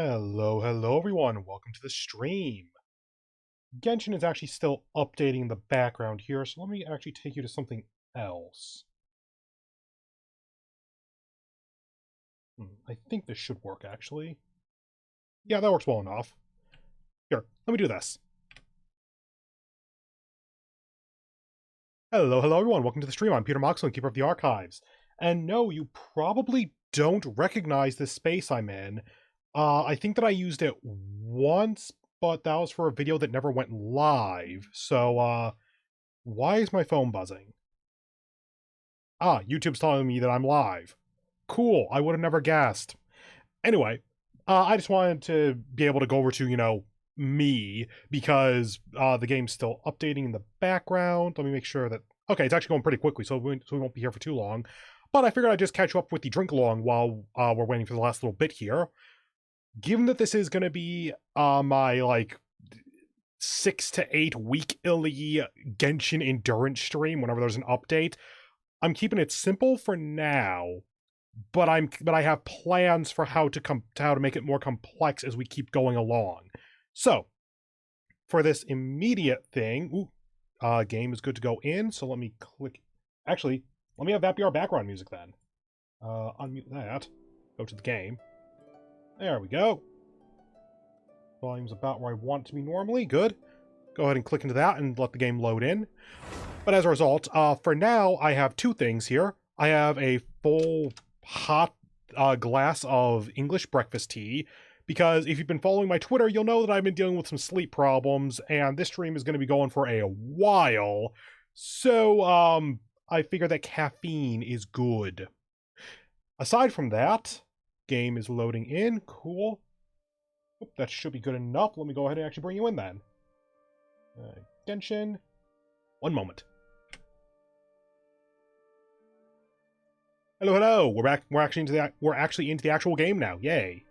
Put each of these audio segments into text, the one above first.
Hello everyone, welcome to the stream. Genshin is actually still updating the background here, so let me actually take you to something else. I think this should work, actually. Yeah, that works well enough. Here, let me do this. Hello everyone, welcome to the stream. I'm Peter Moxilin, Keeper of the Archives. And no, you probably don't recognize this space I'm in. I think that I used it once, but that was for a video that never went live. So, why is my phone buzzing? Ah, YouTube's telling me that I'm live. Cool, I would have never guessed. Anyway, I just wanted to be able to go over to, me, because the game's still updating in the background. Let me make sure that... Okay, it's actually going pretty quickly, so we won't be here for too long. But I figured I'd just catch you up with the drink-along while we're waiting for the last little bit here. Given that this is going to be my, 6 to 8 weekly Genshin endurance stream whenever there's an update, I'm keeping it simple for now, but I have plans for how to make it more complex as we keep going along. So, for this immediate thing, game is good to go in. So let me click. Actually, let me have that be our background music then. Unmute that. Go to the game. There we go. Volume's about where I want it to be normally. Good. Go ahead and click into that and let the game load in. But as a result, for now, I have two things here. I have a full hot glass of English breakfast tea, because if you've been following my Twitter, you'll know that I've been dealing with some sleep problems, and this stream is going to be going for a while. So, I figure that caffeine is good. Aside from that, game is loading in. Cool. Oop, that should be good enough. Let me go ahead and actually bring you in then. Genshin. One moment. Hello. We're back. We're actually into the actual game now. Yay.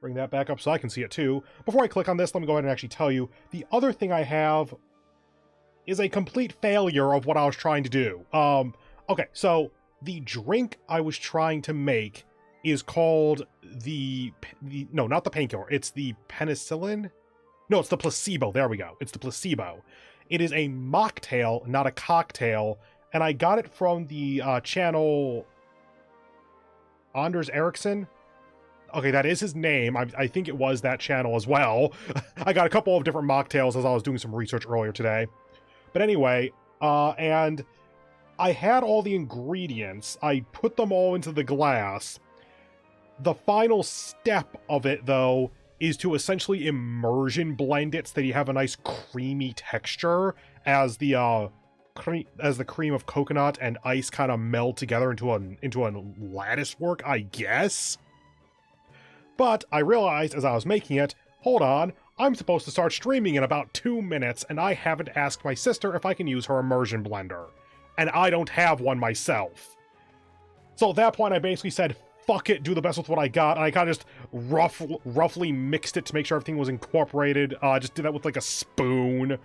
Bring that back up so I can see it too. Before I click on this, let me go ahead and actually tell you the other thing I have is a complete failure of what I was trying to do. Okay, so the drink I was trying to make is called no, not the painkiller. It's the penicillin. No, it's the placebo. There we go. It's the placebo. It is a mocktail, not a cocktail, and I got it from the channel Anders Ericsson. Okay, that is his name. I think it was that channel as well. I got a couple of different mocktails as I was doing some research earlier today. But anyway, and I had all the ingredients. I put them all into the glass. The final step of it, though, is to essentially immersion blend it so that you have a nice creamy texture as the cream of coconut and ice kind of meld together into a lattice work, I guess. But I realized as I was making it, hold on, I'm supposed to start streaming in about 2 minutes, and I haven't asked my sister if I can use her immersion blender. And I don't have one myself. So at that point, I basically said, fuck it, do the best with what I got, and I kind of just roughly mixed it to make sure everything was incorporated. Just did that with like a spoon.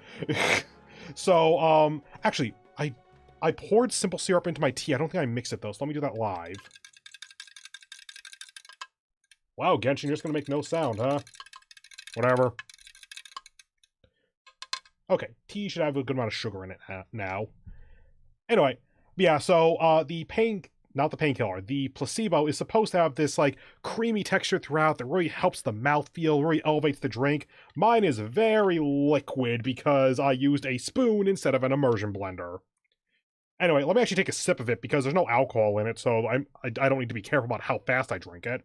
So, actually, I poured simple syrup into my tea. I don't think I mixed it, though, so let me do that live. Wow, Genshin, you're just gonna make no sound, huh? Whatever. Okay, tea should have a good amount of sugar in it now. Anyway, yeah, so, not the painkiller, the placebo is supposed to have this, creamy texture throughout that really helps the mouthfeel, really elevates the drink. Mine is very liquid because I used a spoon instead of an immersion blender. Anyway, let me actually take a sip of it because there's no alcohol in it, so I don't need to be careful about how fast I drink it.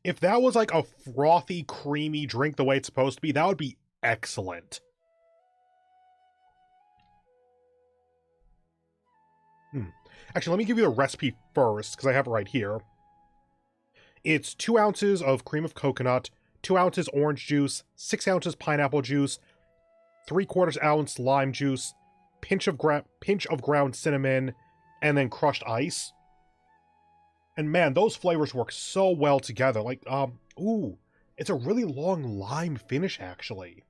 If that was like a frothy, creamy drink the way it's supposed to be, that would be excellent. Actually, let me give you the recipe first, because I have it right here. It's 2 ounces of cream of coconut, 2 ounces orange juice, 6 ounces pineapple juice, 3/4 ounce lime juice, pinch of ground cinnamon, and then crushed ice. And man, those flavors work so well together. Ooh, it's a really long lime finish, actually.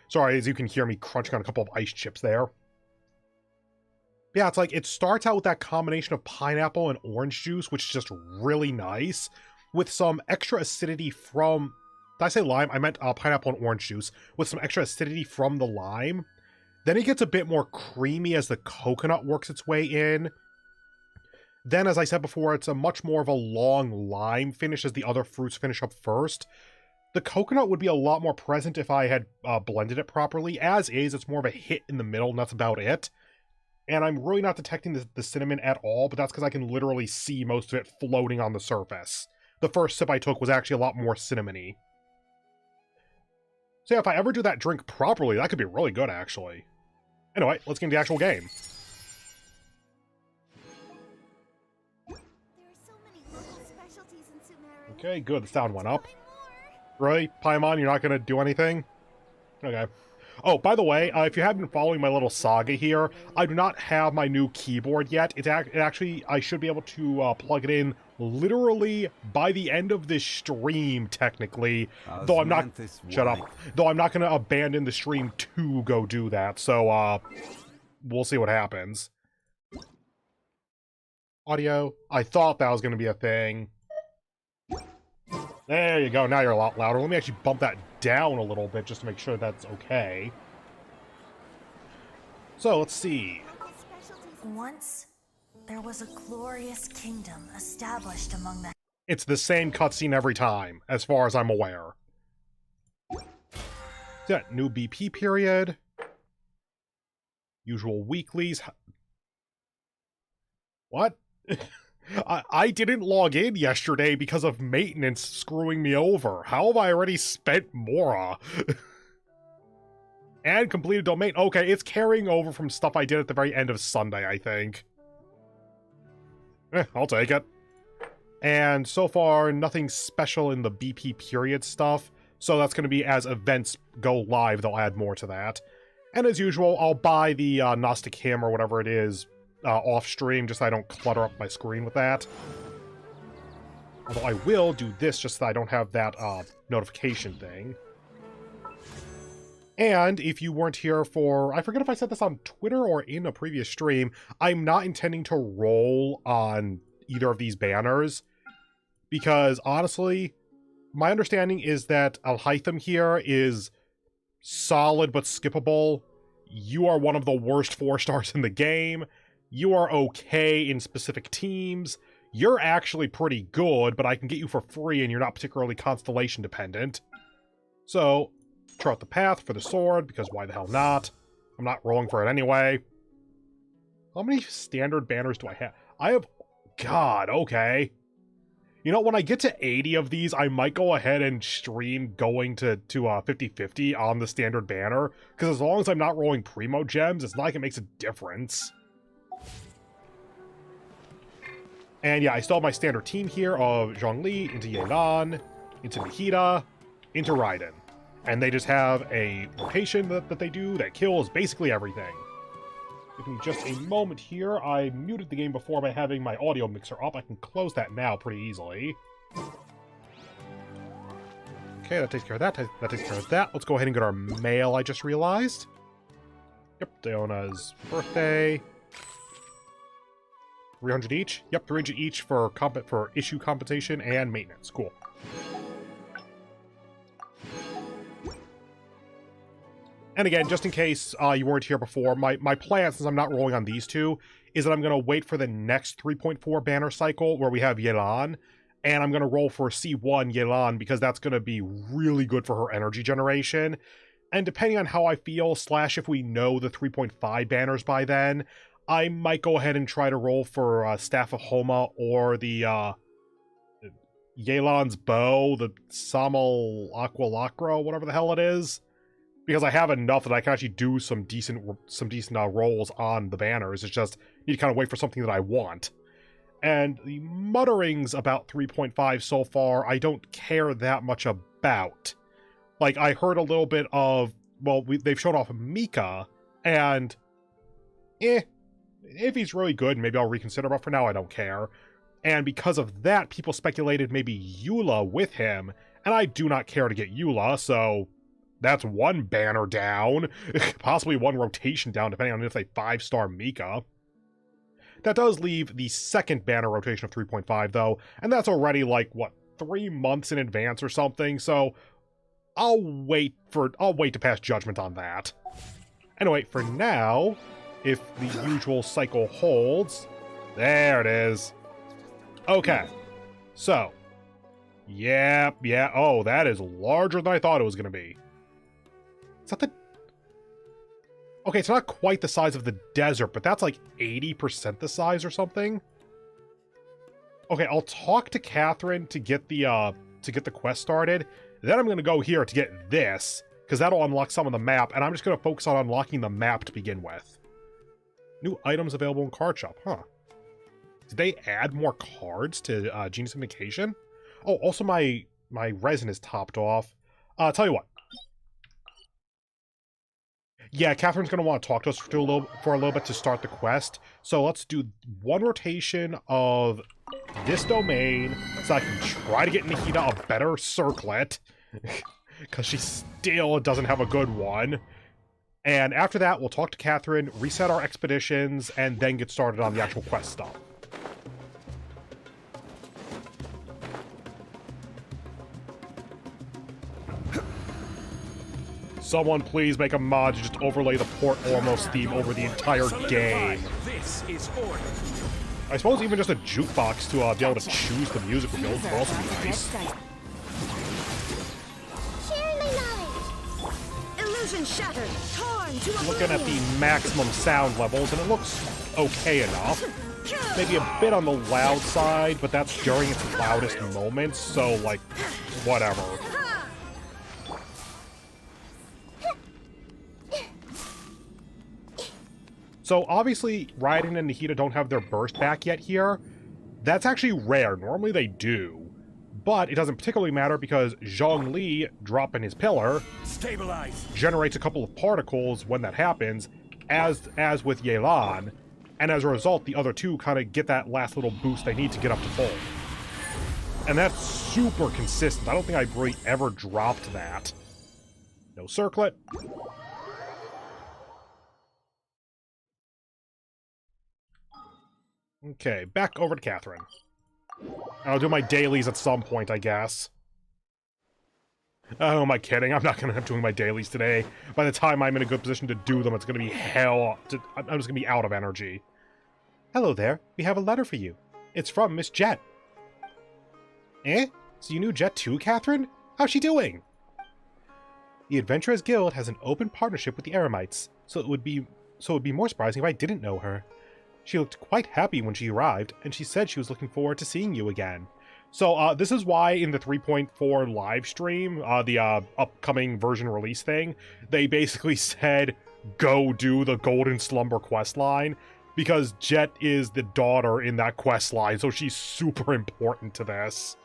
Sorry, as you can hear me crunching on a couple of ice chips there. Yeah, it's like, it starts out with that combination of pineapple and orange juice, which is just really nice, with some extra acidity from... Did I say lime? I meant pineapple and orange juice, with some extra acidity from the lime. Then it gets a bit more creamy as the coconut works its way in. Then, as I said before, it's a much more of a long lime finish as the other fruits finish up first. The coconut would be a lot more present if I had blended it properly. As is, it's more of a hit in the middle, and that's about it. And I'm really not detecting the cinnamon at all, but that's because I can literally see most of it floating on the surface. The first sip I took was actually a lot more cinnamony. So yeah, if I ever do that drink properly, that could be really good, actually. Anyway, let's get into the actual game. Okay, good. The sound went up. Really? Paimon, you're not going to do anything? Okay. Oh, by the way, if you haven't been following my little saga here, I do not have my new keyboard yet. It actually, I should be able to plug it in literally by the end of this stream, technically. Though I'm not... Shut up. Though I'm not going to abandon the stream to go do that. So, we'll see what happens. Audio. I thought that was going to be a thing. There you go, now you're a lot louder. Let me actually bump that down a little bit just to make sure that's okay. So, let's see. Once, there was a glorious kingdom established among the... It's the same cutscene every time, as far as I'm aware. Yeah, new BP period. Usual weeklies. What? I didn't log in yesterday because of maintenance screwing me over. How have I already spent Mora? And completed domain. Okay, it's carrying over from stuff I did at the very end of Sunday, I think. I'll take it. And so far, nothing special in the BP period stuff. So that's going to be as events go live, they'll add more to that. And as usual, I'll buy the Gnostic Hymn or whatever it is off stream, just so I don't clutter up my screen with that. Although I will do this just so I don't have that notification thing. And if you weren't here for... I forget if I said this on Twitter or in a previous stream, I'm not intending to roll on either of these banners. Because, honestly, my understanding is that Alhaitham here is solid but skippable. You are one of the worst 4-stars in the game. You are okay in specific teams. You're actually pretty good, but I can get you for free and you're not particularly constellation dependent. So, chart the path for the sword, because why the hell not? I'm not rolling for it anyway. How many standard banners do I have? I have... God, okay. You know, when I get to 80 of these, I might go ahead and stream going to 50-50 on the standard banner, because as long as I'm not rolling Primo Gems, it's not like it makes a difference. And yeah, I still have my standard team here of Zhongli, into Yelan, into Nihida, into Raiden. And they just have a rotation that they do that kills basically everything. Give me just a moment here. I muted the game before by having my audio mixer up. I can close that now pretty easily. Okay, that takes care of that. That takes care of that. Let's go ahead and get our mail, I just realized. Yep, Deona's birthday. 300 each? Yep, 300 each for issue compensation and maintenance. Cool. And again, just in case you weren't here before, my plan, since I'm not rolling on these two, is that I'm going to wait for the next 3.4 banner cycle where we have Yelan, and I'm going to roll for C1 Yelan because that's going to be really good for her energy generation. And depending on how I feel, / if we know the 3.5 banners by then, I might go ahead and try to roll for Staff of Homa or the Yelan's Bow, the Samal Aqualacro, whatever the hell it is. Because I have enough that I can actually do some decent rolls on the banners. It's just, you need to kind of wait for something that I want. And the mutterings about 3.5 so far, I don't care that much about. Like, I heard a little bit of, well, they've shown off Mika, and if he's really good, maybe I'll reconsider, but for now I don't care. And because of that, people speculated maybe Eula with him, and I do not care to get Eula, so That's one banner down. Possibly one rotation down, depending on if they 5-star Mika. That does leave the second banner rotation of 3.5, though, and that's already, like, what, 3 months in advance or something, so I'll wait to pass judgment on that. Anyway, for now, if the usual cycle holds, there it is. Okay, so, yeah, oh, that is larger than I thought it was going to be. Is that the... Okay, it's not quite the size of the desert, but that's like 80% the size or something. Okay, I'll talk to Catherine to get the quest started. Then I'm going to go here to get this, because that'll unlock some of the map, and I'm just going to focus on unlocking the map to begin with. New items available in card shop, huh? Did they add more cards to Genius Invocation? Oh, also my resin is topped off. Tell you what. Yeah, Catherine's going to want to talk to us for a little bit to start the quest. So let's do one rotation of this domain so I can try to get Nahida a better circlet. Because she still doesn't have a good one. And after that, we'll talk to Catherine, reset our expeditions, and then get started on the actual quest stuff. Someone please make a mod to just overlay the Port Ormos theme over the entire game. This is order. I suppose even just a jukebox to be able to choose the music would also be nice. Sharing my knowledge. Illusion shattered. Torn to Looking at the maximum sound levels, and it looks okay enough. Maybe a bit on the loud side, but that's during its loudest moments, so, like, whatever. So obviously, Raiden and Nahida don't have their burst back yet here. That's actually rare. Normally they do. But it doesn't particularly matter because Zhongli, dropping his pillar, Stabilize. generates a couple of particles when that happens, as with Yelan, and as a result, the other two kind of get that last little boost they need to get up to full. And that's super consistent. I don't think I've really ever dropped that. No circlet. Okay, back over to Catherine. I'll do my dailies at some point, I guess. Oh, am I kidding? I'm not going to have doing my dailies today. By the time I'm in a good position to do them, it's going to be hell. I'm just going to be out of energy. Hello there. We have a letter for you. It's from Miss Jet. Eh? So you knew Jet too, Catherine? How's she doing? The Adventurers Guild has an open partnership with the Eremites, so it would be more surprising if I didn't know her. She looked quite happy when she arrived, and she said she was looking forward to seeing you again. So, this is why in the 3.4 live stream, the upcoming version release thing, they basically said, go do the Golden Slumber questline, because Jet is the daughter in that questline, so she's super important to this.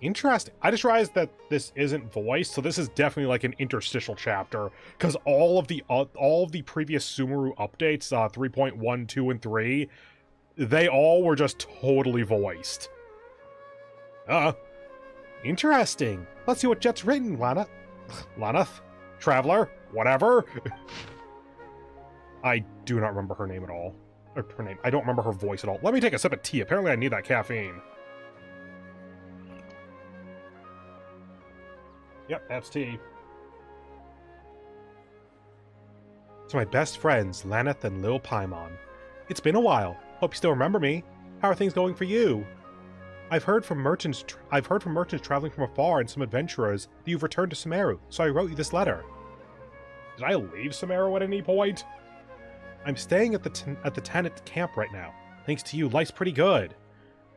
Interesting. I just realized that this isn't voiced, so this is definitely like an interstitial chapter, because all of the previous Sumeru updates, 3.1, 2, and 3, they all were just totally voiced. Interesting. Let's see what Jet's written, Lanath? Traveler? Whatever? I do not remember her name at all. Or her name. I don't remember her voice at all. Let me take a sip of tea. Apparently I need that caffeine. Yep, that's tea. To my best friends, Lanath and Lil Paimon. It's been a while. Hope you still remember me. How are things going for you? I've heard from merchants traveling from afar and some adventurers that you've returned to Sumeru, so I wrote you this letter. Did I leave Sumeru at any point? I'm staying at the tenant camp right now. Thanks to you, life's pretty good.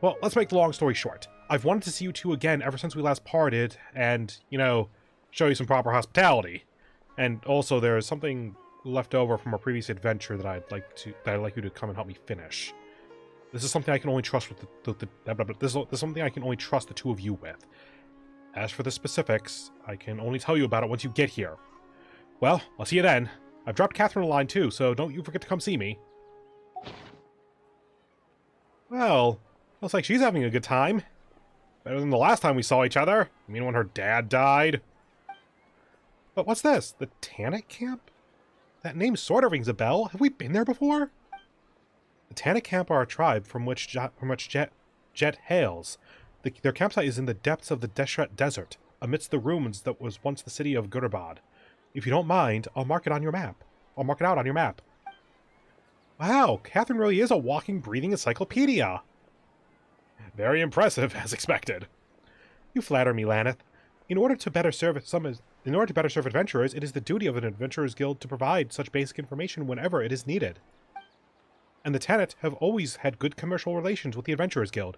Well, let's make the long story short. I've wanted to see you two again ever since we last parted, and, you know, show you some proper hospitality. And also, there's something left over from our previous adventure that I'd like you to come and help me finish. This is something I can only trust with this is something I can only trust the two of you with. As for the specifics, I can only tell you about it once you get here. Well, I'll see you then. I've dropped Catherine a line too, so don't you forget to come see me. Well, looks like she's having a good time. Better than the last time we saw each other. You mean when her dad died? But what's this? The Tannic Camp? That name sort of rings a bell. Have we been there before? The Tannic Camp are a tribe from which Jet hails. Their campsite is in the depths of the Deshret Desert, amidst the ruins that was once the city of Gurabad. If you don't mind, I'll mark it on your map. I'll mark it out on your map. Wow, Catherine really is a walking, breathing encyclopedia. Very impressive, as expected. You flatter me, Laneth. In order to better serve adventurers, it is the duty of an adventurers guild to provide such basic information whenever it is needed. And the Tanit have always had good commercial relations with the Adventurers Guild.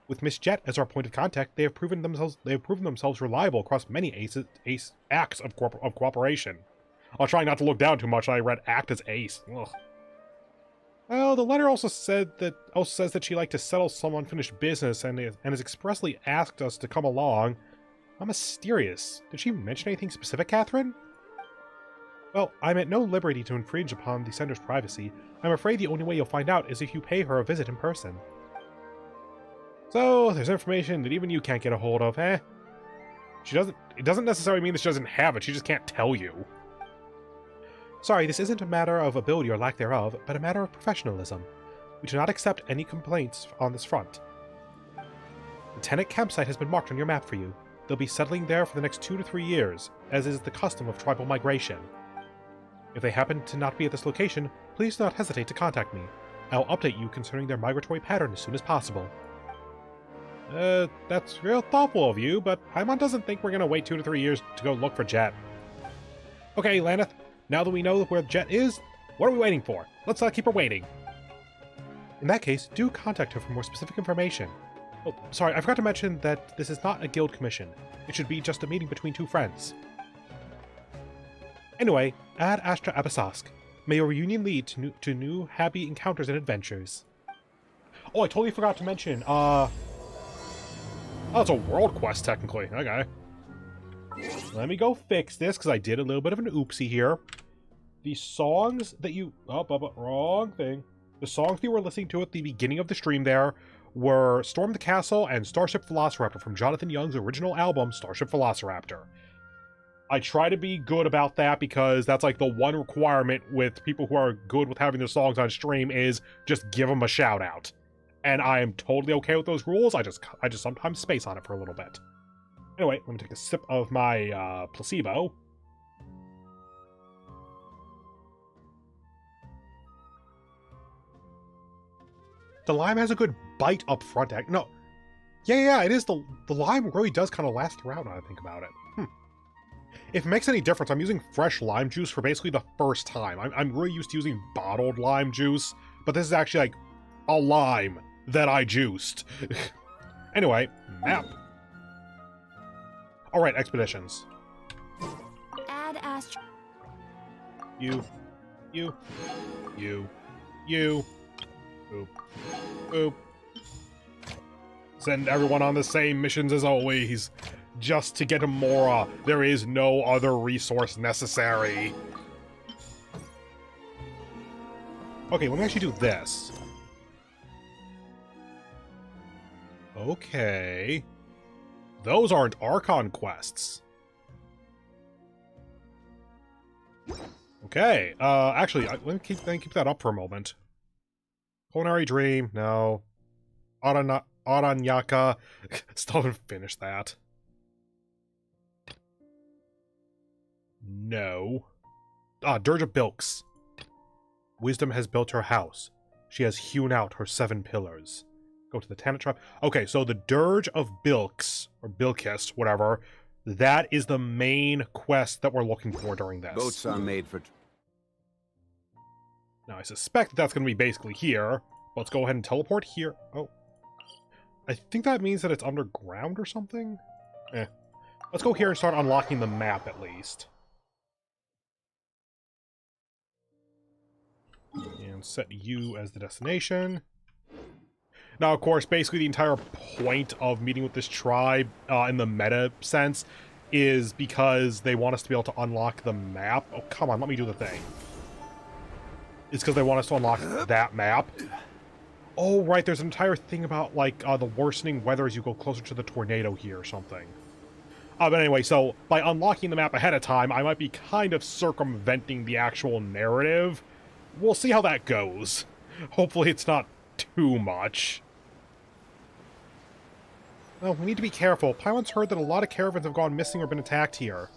With Miss Jet as our point of contact, they have proven themselves reliable across many acts of cooperation. I'll try not to look down too much. I read act as ace. Ugh. Well, the letter also says that she'd like to settle some unfinished business and has expressly asked us to come along. How mysterious. Did she mention anything specific, Catherine? Well, I'm at no liberty to infringe upon the sender's privacy. I'm afraid the only way you'll find out is if you pay her a visit in person. So, there's information that even you can't get a hold of, eh? It doesn't necessarily mean that she doesn't have it, she just can't tell you. Sorry, this isn't a matter of ability or lack thereof, but a matter of professionalism. We do not accept any complaints on this front. The Tannic campsite has been marked on your map for you. They'll be settling there for the next 2 to 3 years, as is the custom of tribal migration. If they happen to not be at this location, please do not hesitate to contact me. I'll update you concerning their migratory pattern as soon as possible. That's real thoughtful of you, but Paimon doesn't think we're gonna wait 2 to 3 years to go look for Jet. Okay, Laneth, now that we know where Jet is, what are we waiting for? Let's not keep her waiting. In that case, do contact her for more specific information. Oh, sorry, I forgot to mention that this is not a guild commission. It should be just a meeting between 2 friends. Anyway, Ad Astra Abasask. May your reunion lead to new happy encounters and adventures. Oh, I totally forgot to mention, oh, it's a world quest, technically. Okay. Let me go fix this, because I did a little bit of an oopsie here. The songs that you... Oh, wrong thing. The songs you were listening to at the beginning of the stream there were Storm the Castle and Starship Velociraptor from Jonathan Young's original album, Starship Velociraptor. I try to be good about that because that's like the one requirement with people who are good with having their songs on stream is just give them a shout out. And I am totally okay with those rules. I just sometimes space on it for a little bit. Anyway, let me take a sip of my placebo. The lime has a good bite up front. No, yeah, it is. The lime really does kind of last throughout now I think about it. If it makes any difference, I'm using fresh lime juice for basically the first time. I'm really used to using bottled lime juice, but this is actually like a lime that I juiced. Anyway, map. Alright, expeditions. Ad Astra. You. Boop. Boop. Send everyone on the same missions as always. Just to get a Mora. There is no other resource necessary. Okay, let me actually do this. Okay. Those aren't Archon quests. Okay, actually, let me keep that up for a moment. Culinary Dream, no. Aranyaka, still haven't finished that. No. Dirge of Bilks. Wisdom has built her house. She has hewn out her 7 pillars. Go to the Tanit tribe. Okay, so the Dirge of Bilks, or Bilkis, whatever, that is the main quest that we're looking for during this. Boats are made for... Now, I suspect that's going to be basically here. Let's go ahead and teleport here. Oh. I think that means that it's underground or something? Let's go here and start unlocking the map, at least. And set you as the destination. Now, of course, basically the entire point of meeting with this tribe, in the meta sense, is because they want us to be able to unlock the map. Oh, come on, let me do the thing. It's because they want us to unlock that map. Oh, right, there's an entire thing about, like, the worsening weather as you go closer to the tornado here or something. But anyway, so by unlocking the map ahead of time, I might be kind of circumventing the actual narrative. We'll see how that goes. Hopefully it's not too much. Well, we need to be careful. Paimon's heard that a lot of caravans have gone missing or been attacked here.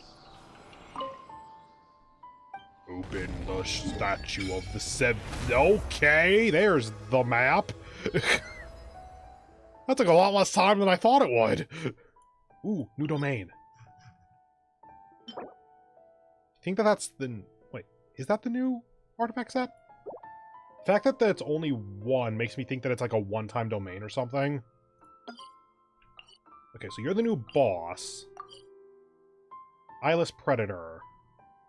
Open the statue of the Okay, there's the map. That took a lot less time than I thought it would. Ooh, new domain. I think that's the... Wait, is that the new artifact set? The fact that it's only one makes me think that it's like a one-time domain or something. Okay, so you're the new boss. Eyeless Predator.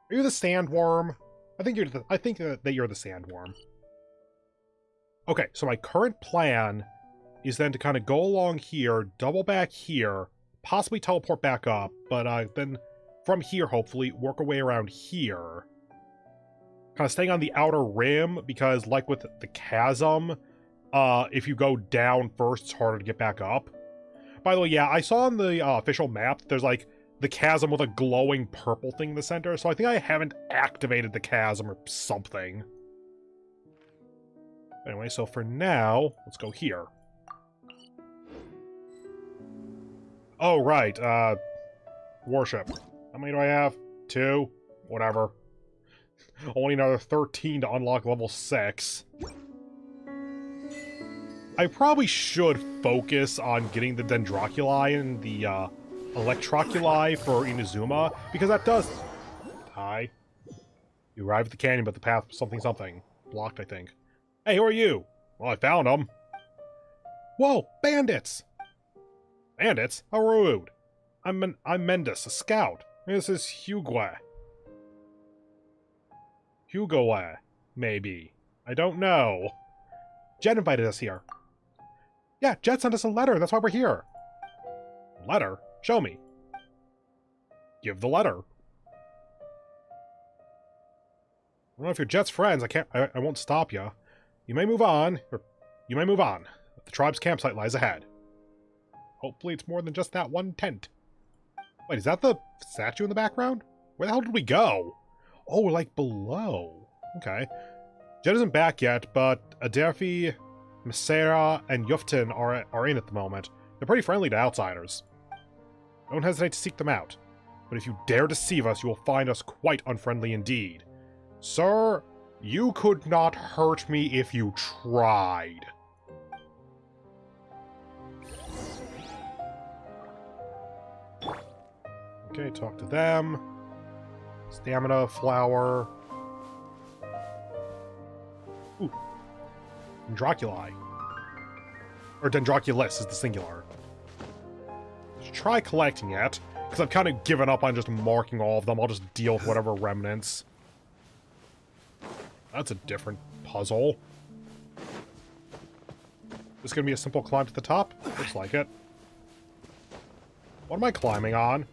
Are you the Sandworm? I think that you're the Sandworm. Okay, so my current plan is then to kind of go along here, double back here, possibly teleport back up, but then from here, hopefully, work our way around here. Kind of staying on the outer rim, because like with the chasm, if you go down first, it's harder to get back up. By the way, yeah, I saw on the official map, there's like the chasm with a glowing purple thing in the center, so I think I haven't activated the chasm or something. Anyway, so for now, let's go here. Oh, right, worship. How many do I have? 2? Whatever. Only another 13 to unlock level 6. I probably should focus on getting the Dendroculi and the Electroculi for Inazuma, because that does... Hi. You arrived at the canyon, but the path was something. Blocked, I think. Hey, who are you? Well, I found them. Whoa, bandits! Bandits? How rude. I'm Mendus, a scout. This is Hugo. Hugo, maybe. I don't know. Jet invited us here. Yeah, Jet sent us a letter, that's why we're here. Letter? Show me. Give the letter. I don't know if you're Jet's friends, I won't stop you. You may move on, The tribe's campsite lies ahead. Hopefully it's more than just that one tent. Wait, is that the statue in the background? Where the hell did we go? Oh, we're like below. Okay. Jet isn't back yet, but Adelphi, Misera, and Yuftin are in at the moment. They're pretty friendly to outsiders. Don't hesitate to seek them out. But if you dare deceive us, you will find us quite unfriendly indeed. Sir, you could not hurt me if you tried. Okay, talk to them. Stamina, flower. Ooh. Dendroculi. Or Dendroculus is the singular. Should try collecting it, because I've kind of given up on just marking all of them. I'll just deal with whatever remnants. That's a different puzzle. This is going to be a simple climb to the top? Looks like it. What am I climbing on?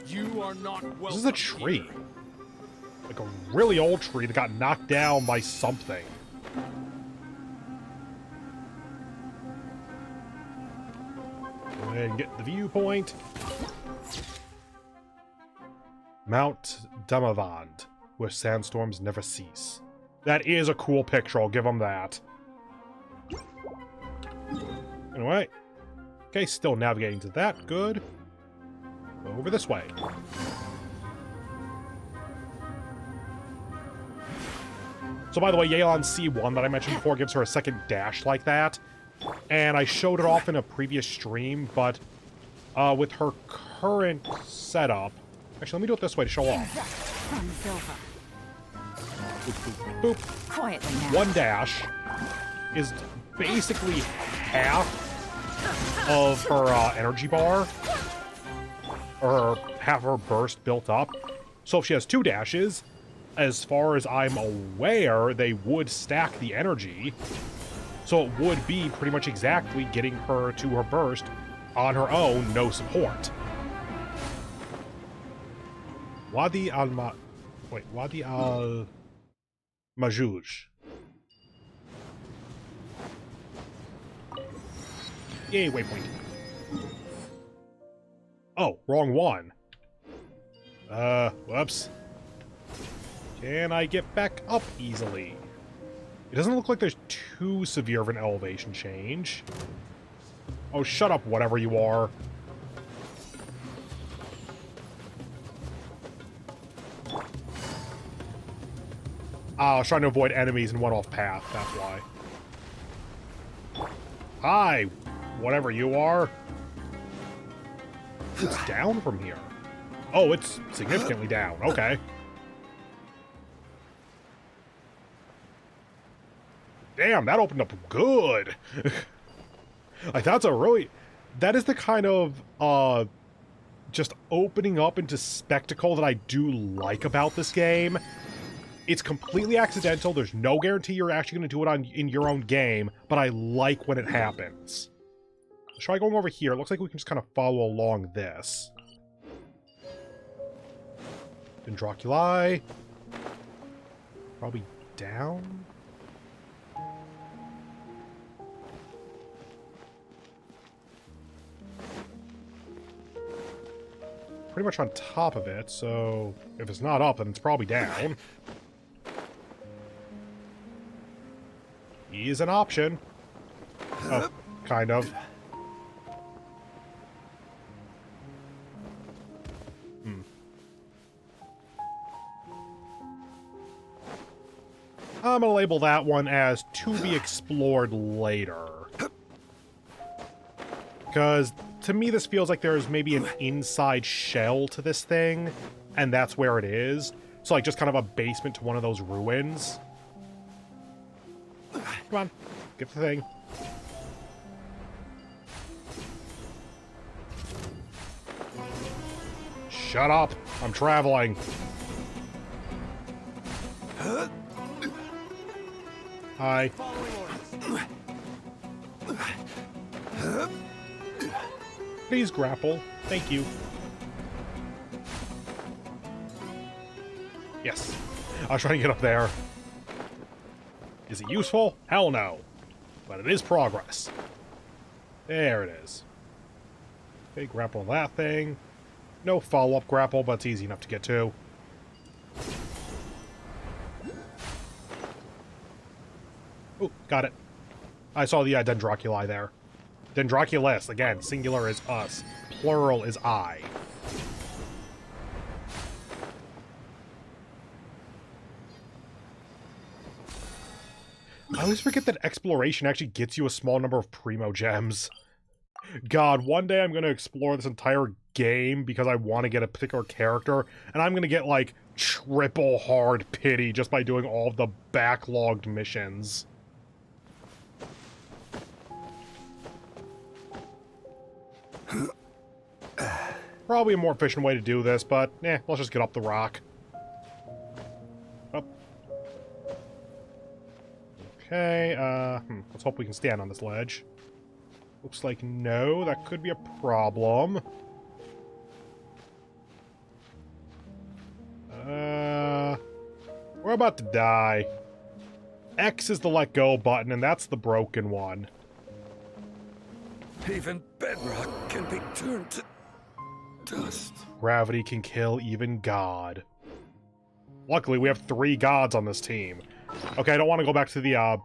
You are not welcome. This is a tree. Like a really old tree that got knocked down by something. Go ahead and get the viewpoint. Mount Damavand, where sandstorms never cease. That is a cool picture, I'll give them that. Anyway. Okay, still navigating to that. Good. Over this way. So by the way, Yelan's C1 that I mentioned before gives her a second dash like that. And I showed it off in a previous stream, but with her current setup... Actually, let me do it this way to show off. Boop, boop, boop. One dash is basically half of her energy bar. Or have her burst built up. So if she has 2 dashes, as far as I'm aware, they would stack the energy. So it would be pretty much exactly getting her to her burst on her own, no support. Wadi al-Majuj. Yay, waypoint. Oh, wrong one. Whoops. Can I get back up easily? It doesn't look like there's too severe of an elevation change. Oh, shut up, whatever you are. I was trying to avoid enemies and went off path, that's why. Hi, whatever you are. It's down from here. Oh, it's significantly down. Okay. Damn, that opened up good. Like, that's a really... That is the kind of, just opening up into spectacle that I do like about this game. It's completely accidental. There's no guarantee you're actually going to do it in your own game, but I like when it happens. Let's try going over here. It looks like we can just kind of follow along this. Dendroculi. Probably down? Pretty much on top of it, so if it's not up, then it's probably down. E is an option. Oh, kind of. I'm gonna label that one as to be explored later. Because, to me, this feels like there's maybe an inside shell to this thing, and that's where it is. So, like, just kind of a basement to one of those ruins. Come on, get the thing. Shut up! I'm traveling. Hi. Please grapple. Thank you. Yes. I was trying to get up there. Is it useful? Hell no. But it is progress. There it is. Okay, grapple that thing. No follow-up grapple, but it's easy enough to get to. Ooh, got it. I saw the Dendroculi there. Dendroculus, again, singular is us. Plural is I. I always forget that exploration actually gets you a small number of primo gems. God, one day I'm going to explore this entire game because I want to get a particular character, and I'm going to get, like, triple hard pity just by doing all of the backlogged missions. Probably a more efficient way to do this, but, let's just get up the rock. Up. Okay, let's hope we can stand on this ledge. Looks like no, that could be a problem. We're about to die. X is the let go button, and that's the broken one. Even bedrock can be turned to dust. Gravity can kill even God. Luckily, we have 3 gods on this team. Okay, I don't want to go back to the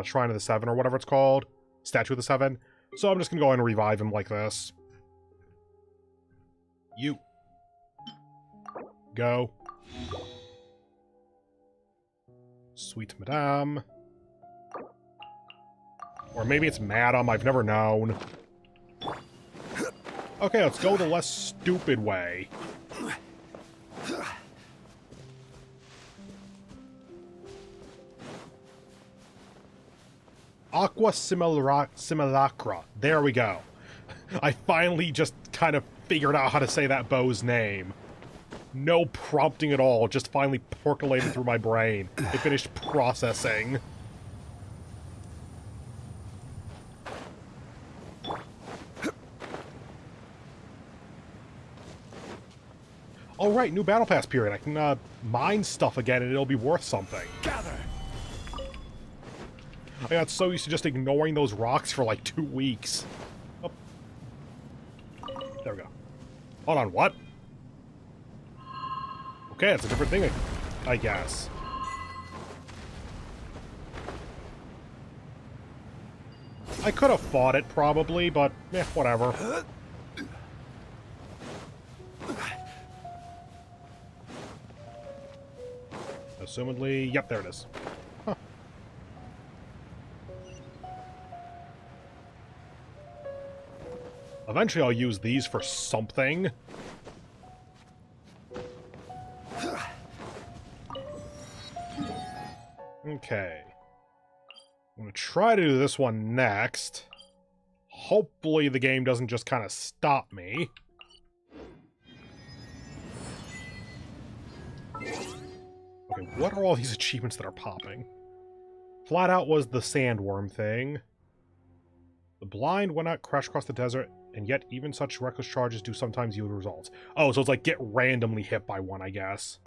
Shrine of the Seven, or whatever it's called. Statue of the Seven. So I'm just gonna go ahead and revive him like this. You. Go. Sweet Madame. Or maybe it's Madam, I've never known. Okay, let's go the less stupid way. Aqua Simulacra. There we go. I finally just kind of figured out how to say that bow's name. No prompting at all, just finally percolated through my brain. It finished processing. Alright, new Battle Pass period. I can mine stuff again and it'll be worth something. Gather. I got so used to just ignoring those rocks for like 2 weeks. Oh. There we go. Hold on, what? Okay, that's a different thing, I guess. I could have fought it, probably, but, whatever. Assumedly, yep, there it is. Huh. Eventually I'll use these for something. Okay. I'm gonna try to do this one next. Hopefully the game doesn't just kind of stop me. Okay, what are all these achievements that are popping? Flat out was the sandworm thing. The blind went out, crashed across the desert, and yet even such reckless charges do sometimes yield results. Oh, so it's like get randomly hit by one, I guess.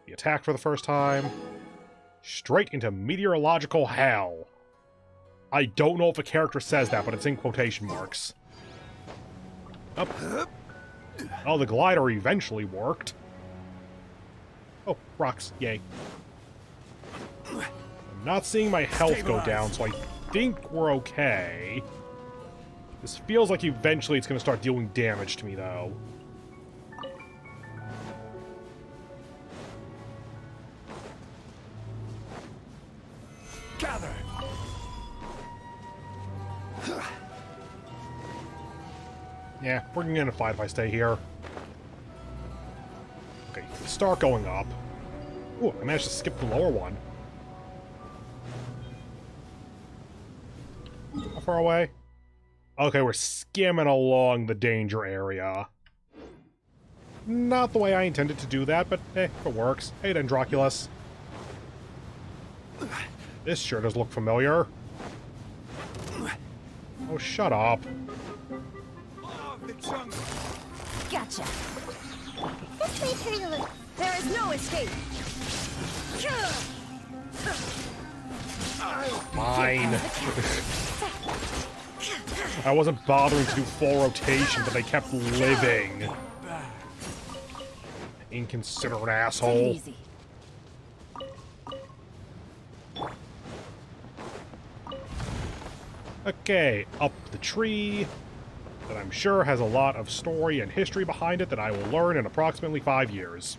Be attacked for the first time. Straight into meteorological hell. I don't know if a character says that, but it's in quotation marks. Up. Oh, the glider eventually worked. Oh, rocks. Yay. I'm not seeing my health go down, so I think we're okay. This feels like eventually it's going to start dealing damage to me, though. Gather. Yeah, we're going to fight if I stay here. Okay, start going up. Ooh, I managed to skip the lower one. How far away? Okay, we're skimming along the danger area. Not the way I intended to do that, but if it works. Hey, Dendroculus. This sure does look familiar. Oh, shut up. Gotcha. This way, turn look. There is no escape. Fine. I wasn't bothering to do full rotation, but they kept living. Inconsiderate asshole. Easy. Okay, up the tree that I'm sure has a lot of story and history behind it that I will learn in approximately 5 years.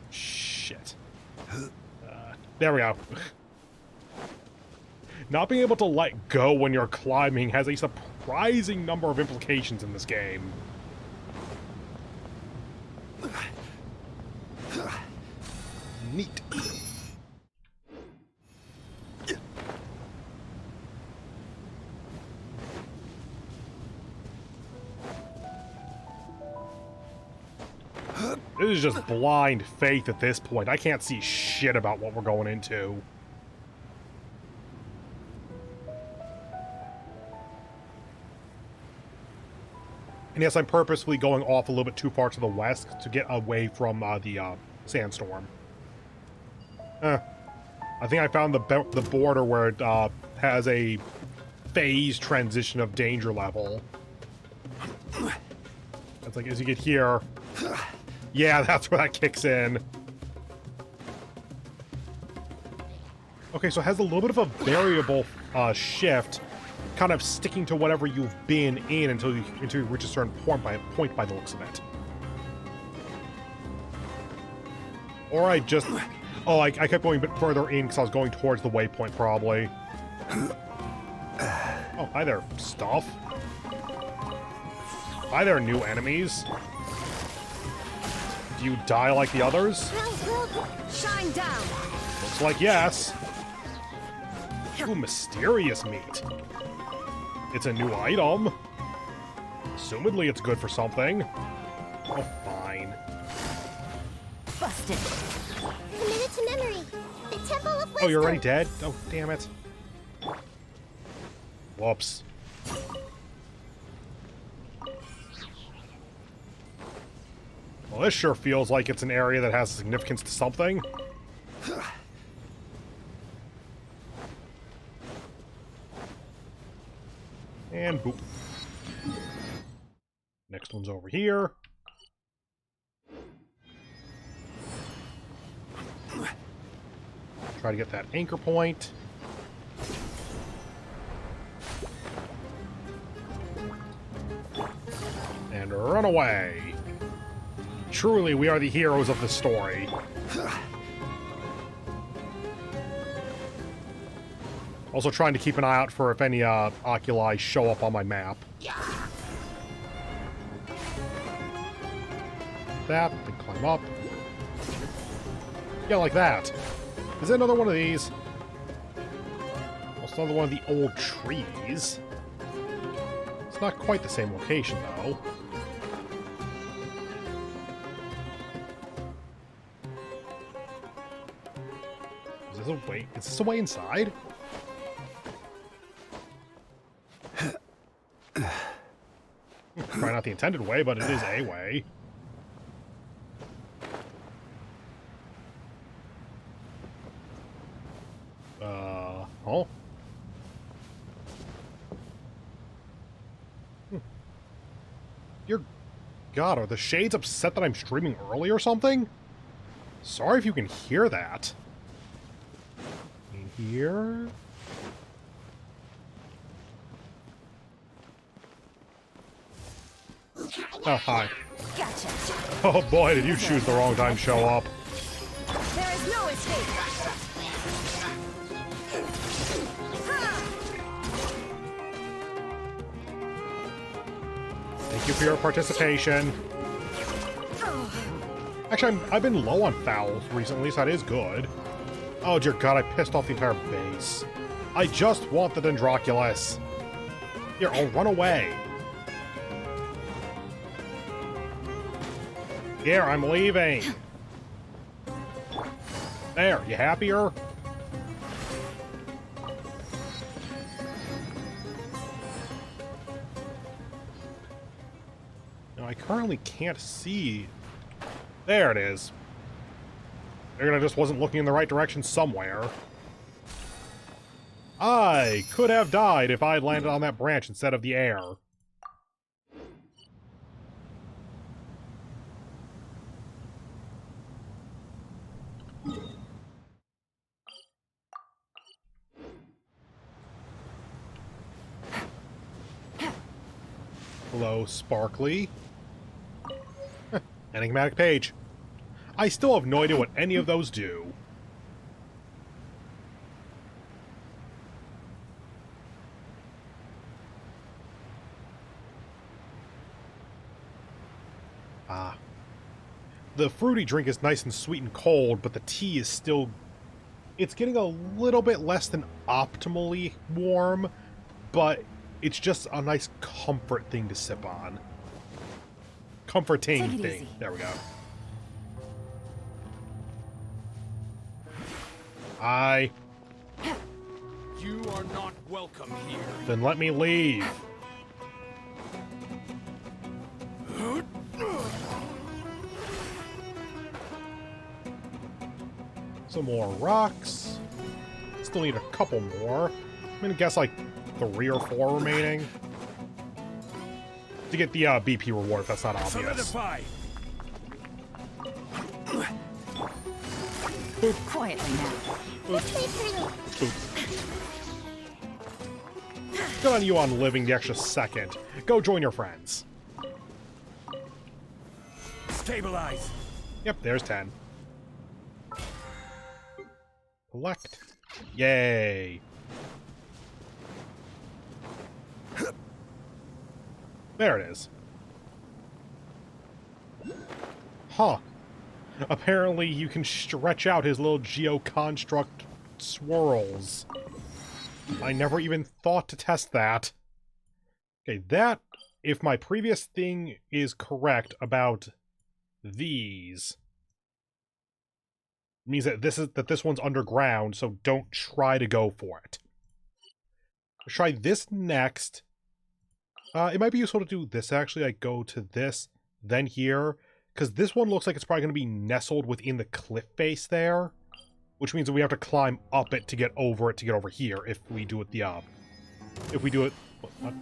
Shit. There we go. Not being able to let go when you're climbing has a surprising number of implications in this game. Neat. This is just blind faith at this point. I can't see shit about what we're going into. And yes, I'm purposefully going off a little bit too far to the west to get away from the sandstorm. I think I found the border where it has a phase transition of danger level. It's like, as you get here... Yeah, that's where that kicks in. Okay, so it has a little bit of a variable shift, kind of sticking to whatever you've been in until you reach a certain point by the looks of it. Or I just... Oh, I kept going a bit further in because I was going towards the waypoint, probably. Oh, hi there, stuff. Hi there, new enemies. Do you die like the others? Shine down. Looks like yes. Ooh, mysterious meat. It's a new item. Assumedly it's good for something. Oh, fine. Busted. Committed to memory. The Temple of Wisdom. Oh, you're already dead? Oh, damn it. Whoops. Well, this sure feels like it's an area that has significance to something. And boop. Next one's over here. Try to get that anchor point. And run away. Truly, we are the heroes of the story. Also trying to keep an eye out for if any oculi show up on my map. That, then climb up. Yeah, like that. Is it another one of these? Also another one of the old trees. It's not quite the same location, though. Is this a way? Is this a way inside? Probably not the intended way, but it is a way. Oh. Dear God, are the shades upset that I'm streaming early or something? Sorry if you can hear that. In here? Oh, hi. Gotcha. Oh boy, did you choose the wrong time to show up. There is no escape. Thank you for your participation. Actually, I've been low on fouls recently, so that is good. Oh dear God, I pissed off the entire base. I just want the Dendroculus. Here, I'll run away. Here, I'm leaving. There, you happier? Now, I currently can't see. There it is. Figured I just wasn't looking in the right direction somewhere. I could have died if I had landed on that branch instead of the air. Hello, Sparkly. Enigmatic page. I still have no idea what any of those do. Ah. The fruity drink is nice and sweet and cold, but the tea is still... It's getting a little bit less than optimally warm, but it's just a nice comfort thing to sip on. Comforting thing. Easy. There we go. Hi. You are not welcome here. Then let me leave. Some more rocks. Still need a couple more. I'm gonna guess like 3 or 4 remaining. To get the BP reward, if that's not obvious. Solidify. Quietly now. Boop. Good on you on living the extra second. Go join your friends. Stabilize. Yep, there's 10. Collect. Yay. There it is. Huh. Apparently you can stretch out his little geoconstruct swirls. I never even thought to test that. Okay, that, if my previous thing is correct about these, means that this one's underground, so don't try to go for it. Let's try this next. It might be useful to do this, actually. I go to this, then here, because this one looks like it's probably going to be nestled within the cliff face there, which means that we have to climb up it to get over here if we do it if we do it... What?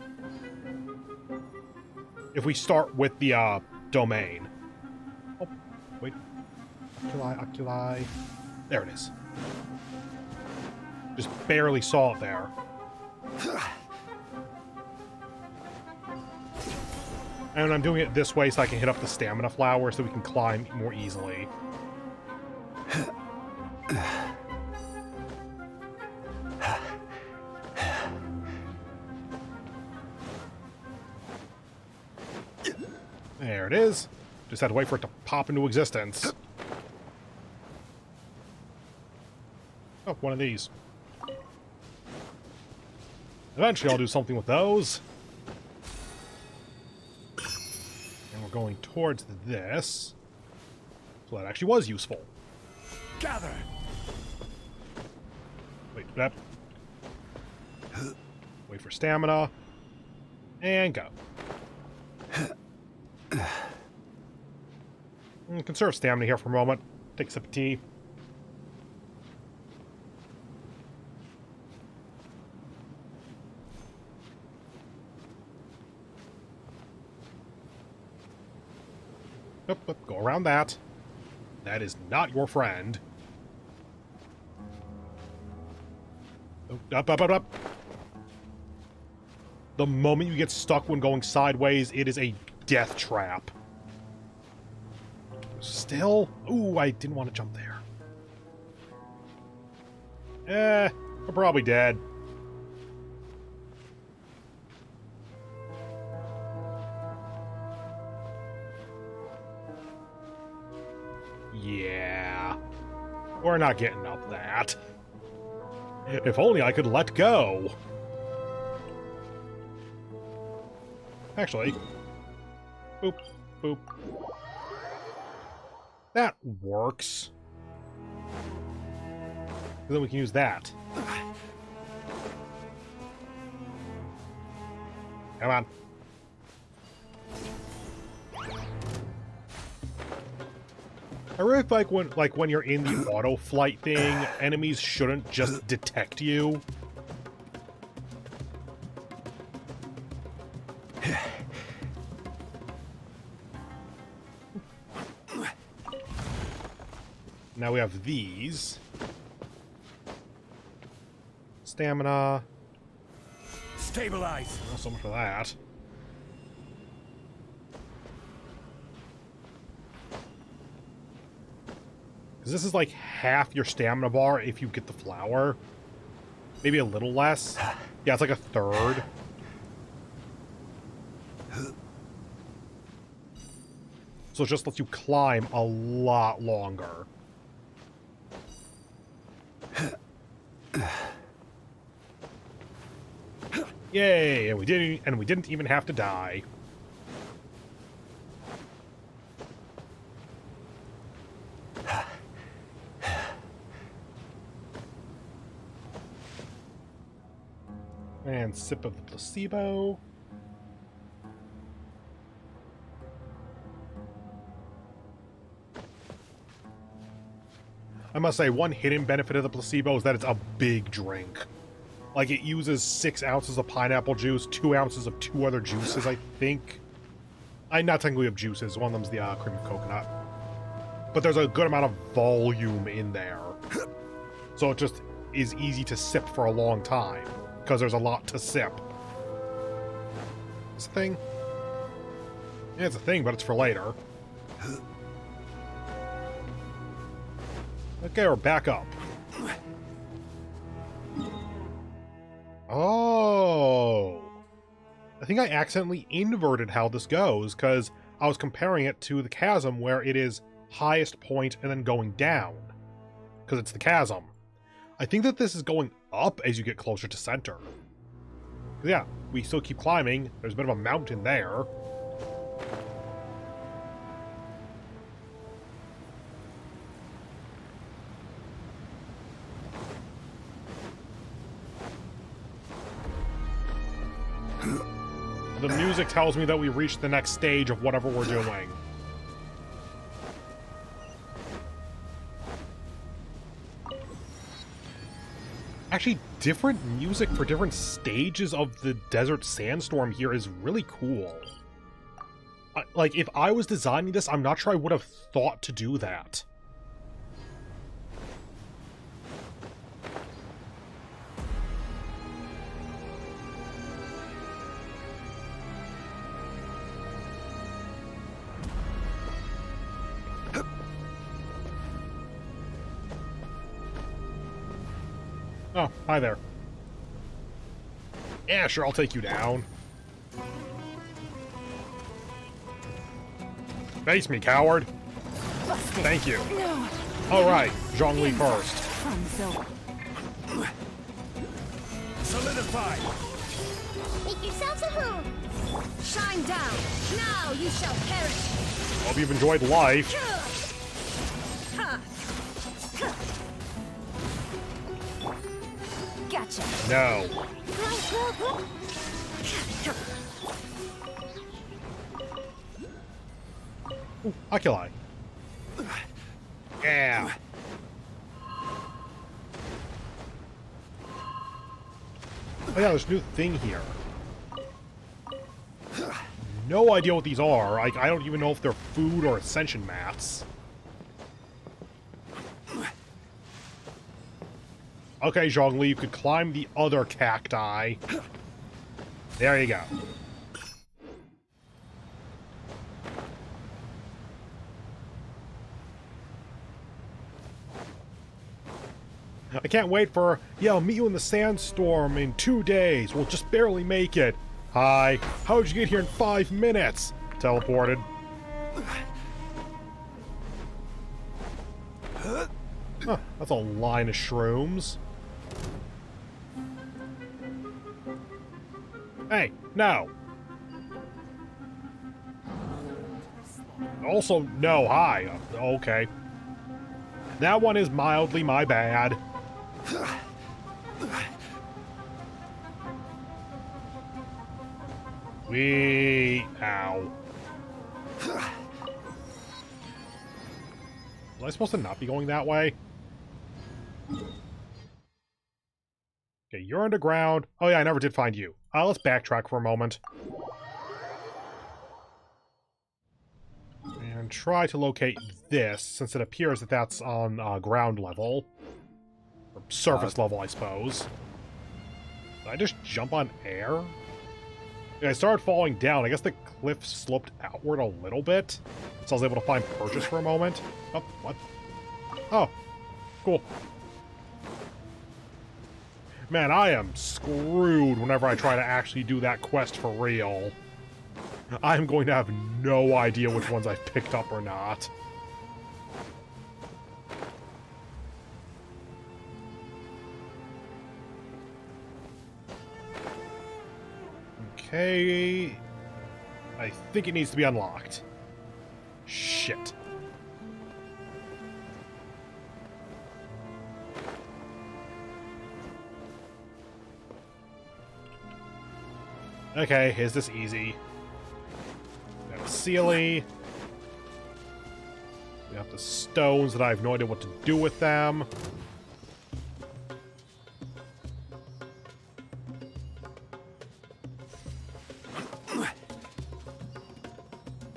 if we start with the domain. Oh, wait. Oculi. There it is. Just barely saw it there. And I'm doing it this way so I can hit up the stamina flower so we can climb more easily. There it is. Just had to wait for it to pop into existence. Oh, one of these. Eventually I'll do something with those. And we're going towards this. So that actually was useful. Gather. Wait, that. Wait for stamina. And go. Conserve stamina here for a moment. Take a sip of tea. Nope, go around that. That is not your friend. Oh, up. The moment you get stuck when going sideways, it is a death trap. Still? Ooh, I didn't want to jump there. I'm probably dead. Yeah. We're not getting up that. If only I could let go. Actually. Boop, boop. That works. Then we can use that. Come on. I really like when you're in the auto flight thing, enemies shouldn't just detect you. Now we have these. Stamina. Stabilize. Not so much for that. Because this is like half your stamina bar if you get the flower. Maybe a little less. Yeah, it's like a third. So it just lets you climb a lot longer. Yay! And we didn't even have to die. And sip of the placebo. I must say, one hidden benefit of the placebo is that it's a big drink. Like, it uses 6 ounces of pineapple juice, 2 ounces of 2 other juices, I think. Not technically of juices, one of them's the cream of coconut. But there's a good amount of volume in there. So it just is easy to sip for a long time, because there's a lot to sip. This thing? Yeah, it's a thing, but it's for later. Okay, we're back up. Oh. I think I accidentally inverted how this goes, because I was comparing it to the chasm where it is highest point and then going down. Because it's the chasm. I think that this is going up as you get closer to center. Yeah, we still keep climbing. There's a bit of a mountain there. The music tells me that we reached the next stage of whatever we're doing. Actually, different music for different stages of the desert sandstorm here is really cool. Like, if I was designing this, I'm not sure I would have thought to do that. Oh, hi there. Yeah, sure, I'll take you down. Face me, coward. Busted. Thank you. No. Alright, Zhongli first. Fun's over. Solidify! Make yourselves a home. Shine down. Now you shall perish. Hope you've enjoyed life. Ha. Gotcha. No. Ooh, Oculi. Yeah. Oh yeah, there's a new thing here. No idea what these are. I don't even know if they're food or ascension mats. Okay, Zhongli, you could climb the other cacti. There you go. I can't wait for, yeah, I'll meet you in the sandstorm in 2 days. We'll just barely make it. Hi. How'd you get here in 5 minutes? Teleported. Huh, that's a line of shrooms. Hey, no. Also, no, hi. Okay. That one is mildly my bad. Ow. Was I supposed to not be going that way? Okay, you're underground. Oh yeah, I never did find you. Let's backtrack for a moment. And try to locate this, since it appears that that's on ground level. Or surface level, I suppose. Did I just jump on air? Yeah, I started falling down. I guess the cliff sloped outward a little bit. So I was able to find purchase for a moment. Oh, what? Oh, cool. Man, I am screwed whenever I try to actually do that quest for real. I'm going to have no idea which ones I've picked up or not. Okay. I think it needs to be unlocked. Shit. Okay, is this easy? We have a Sealy. We have the stones that I have no idea what to do with them.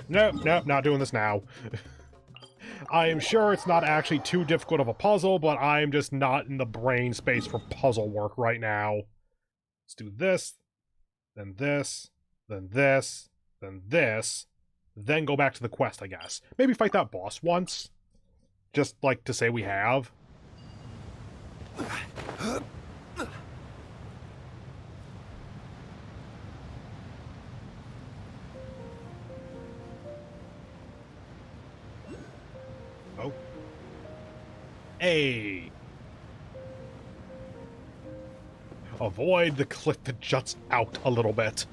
Nope, nope, not doing this now. I am sure it's not actually too difficult of a puzzle, but I'm just not in the brain space for puzzle work right now. Let's do this, then this, then this, then this, then go back to the quest, I guess. Maybe fight that boss once. Just, like, to say we have. Oh. Hey! Avoid the cliff that juts out a little bit.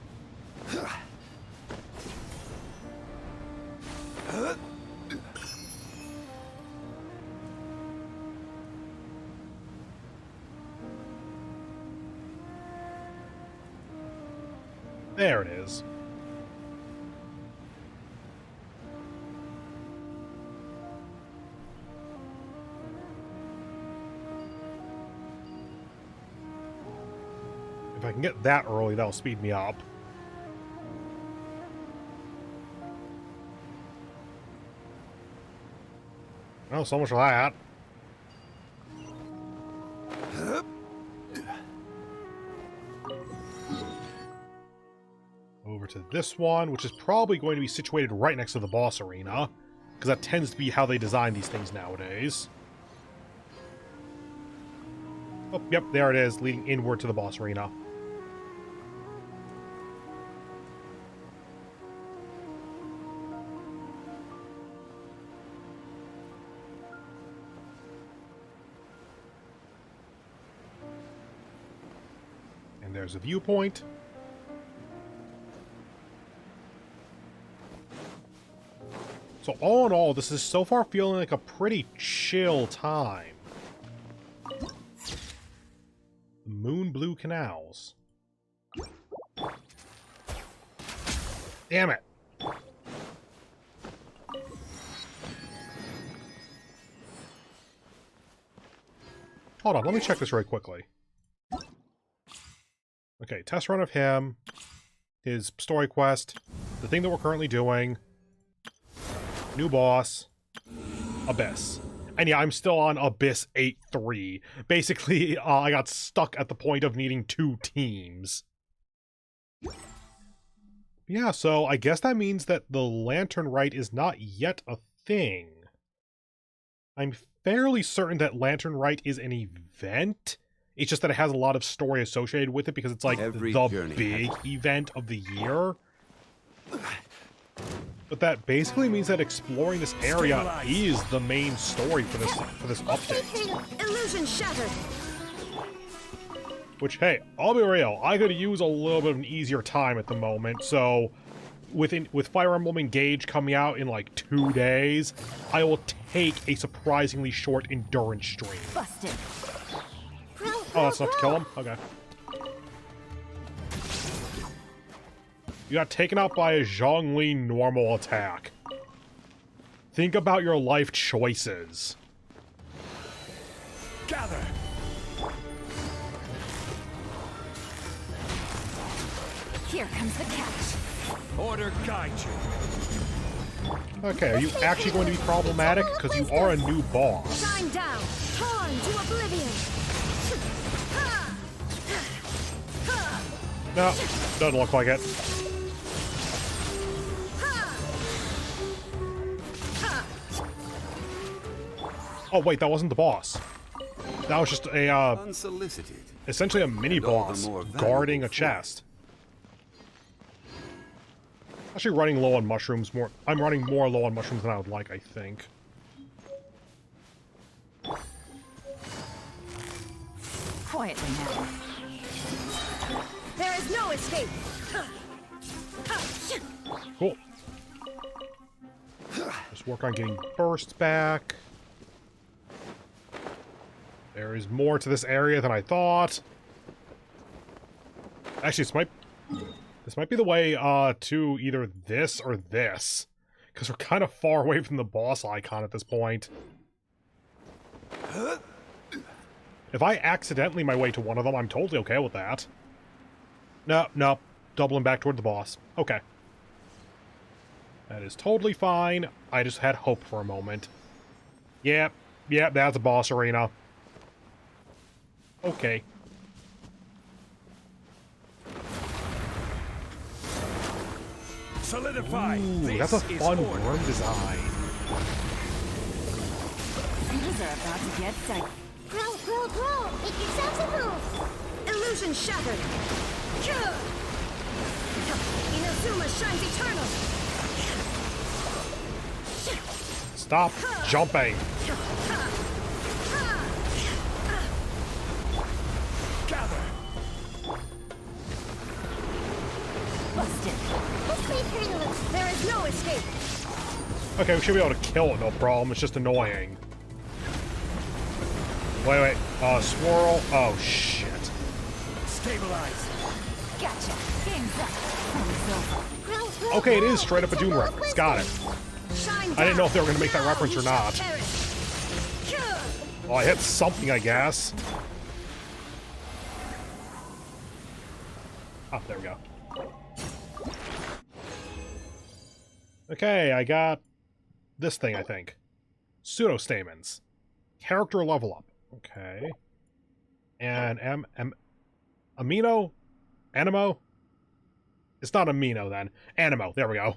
There it is. If I can get that early, that'll speed me up. Oh, so much for that. Over to this one, which is probably going to be situated right next to the boss arena, because that tends to be how they design these things nowadays. Oh, yep, there it is, leading inward to the boss arena. And there's a viewpoint. So all in all, this is so far feeling like a pretty chill time. Moon Blue Canals. Damn it. Hold on, let me check this really quickly. Okay, test run of him, his story quest, the thing that we're currently doing, new boss, Abyss. And yeah, I'm still on Abyss 8-3. Basically, I got stuck at the point of needing 2 teams. Yeah, so I guess that means that the Lantern Rite is not yet a thing. I'm fairly certain that Lantern Rite is an event. It's just that it has a lot of story associated with it because it's like the big event of the year. But that basically means that exploring this area is the main story for this update. Illusion shattered. Which, hey, I'll be real, I could use a little bit of an easier time at the moment, so with Fire Emblem Engage coming out in like 2 days, I will take a surprisingly short endurance stream. Busted. Oh, that's enough to kill him? Okay. You got taken out by a Zhongli normal attack. Think about your life choices. Gather. Here comes the catch. Order guide you. Okay, are you actually going to be problematic? Because you are a new boss. Shine down. Torn to oblivion. No, doesn't look like it. Oh wait, that wasn't the boss. That was just a, Unsolicited. essentially a mini-boss guarding a chest. Actually running low on mushrooms more. I'm running more low on mushrooms than I would like, I think. Quietly now. There is no escape. Cool. Just work on getting bursts back. There is more to this area than I thought. Actually, this might be the way to either this or this. Because we're kind of far away from the boss icon at this point. If I accidentally my way to one of them, I'm totally okay with that. No, doubling back toward the boss. Okay. That is totally fine. I just had hope for a moment. Yep, that's a boss arena. Okay. Solidify. Ooh, that's a fun worm design. These are about to get psyched. Grow. Make yourselves a move. Illusion shattered. Inazuma shines eternal. Stop jumping. Gather. Busted. There is no escape. Okay, we should be able to kill it, no problem. It's just annoying. Wait. Swirl. Oh, shit. Stabilize. Gotcha. Game's up. Okay, it is straight up a Doom reference. Got it. I didn't know if they were going to make that reference or not. Well, I hit something, I guess. Oh, there we go. Okay, I got this thing, I think. Pseudostamens. Character level up. Okay. And amino? Animo? It's not amino then. Animo. There we go.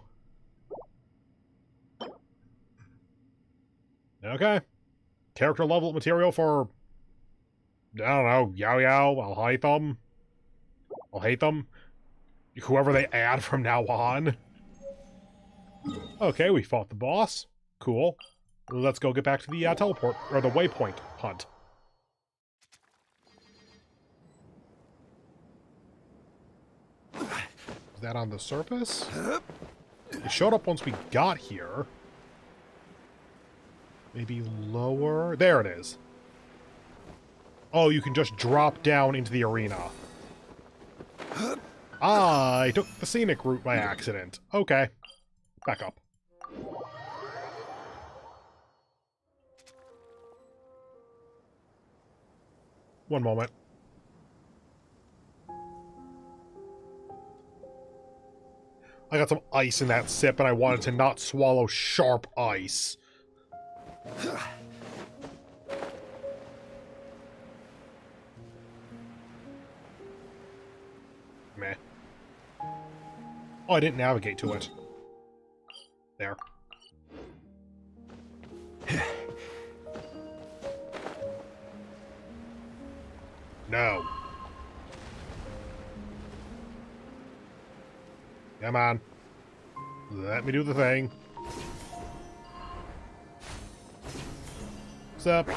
Okay. Character level material for, I don't know, Yao Yao. I'll hate them. I'll hate them. Whoever they add from now on. Okay, we fought the boss. Cool. Let's go get back to the teleport, or the waypoint hunt. Is that on the surface? It showed up once we got here. Maybe lower? There it is. Oh, you can just drop down into the arena. I took the scenic route by accident. Okay. Back up. One moment. I got some ice in that sip, and I wanted to not swallow sharp ice. Meh. Oh, I didn't navigate to it. There. No. Come on. Let me do the thing. What's up?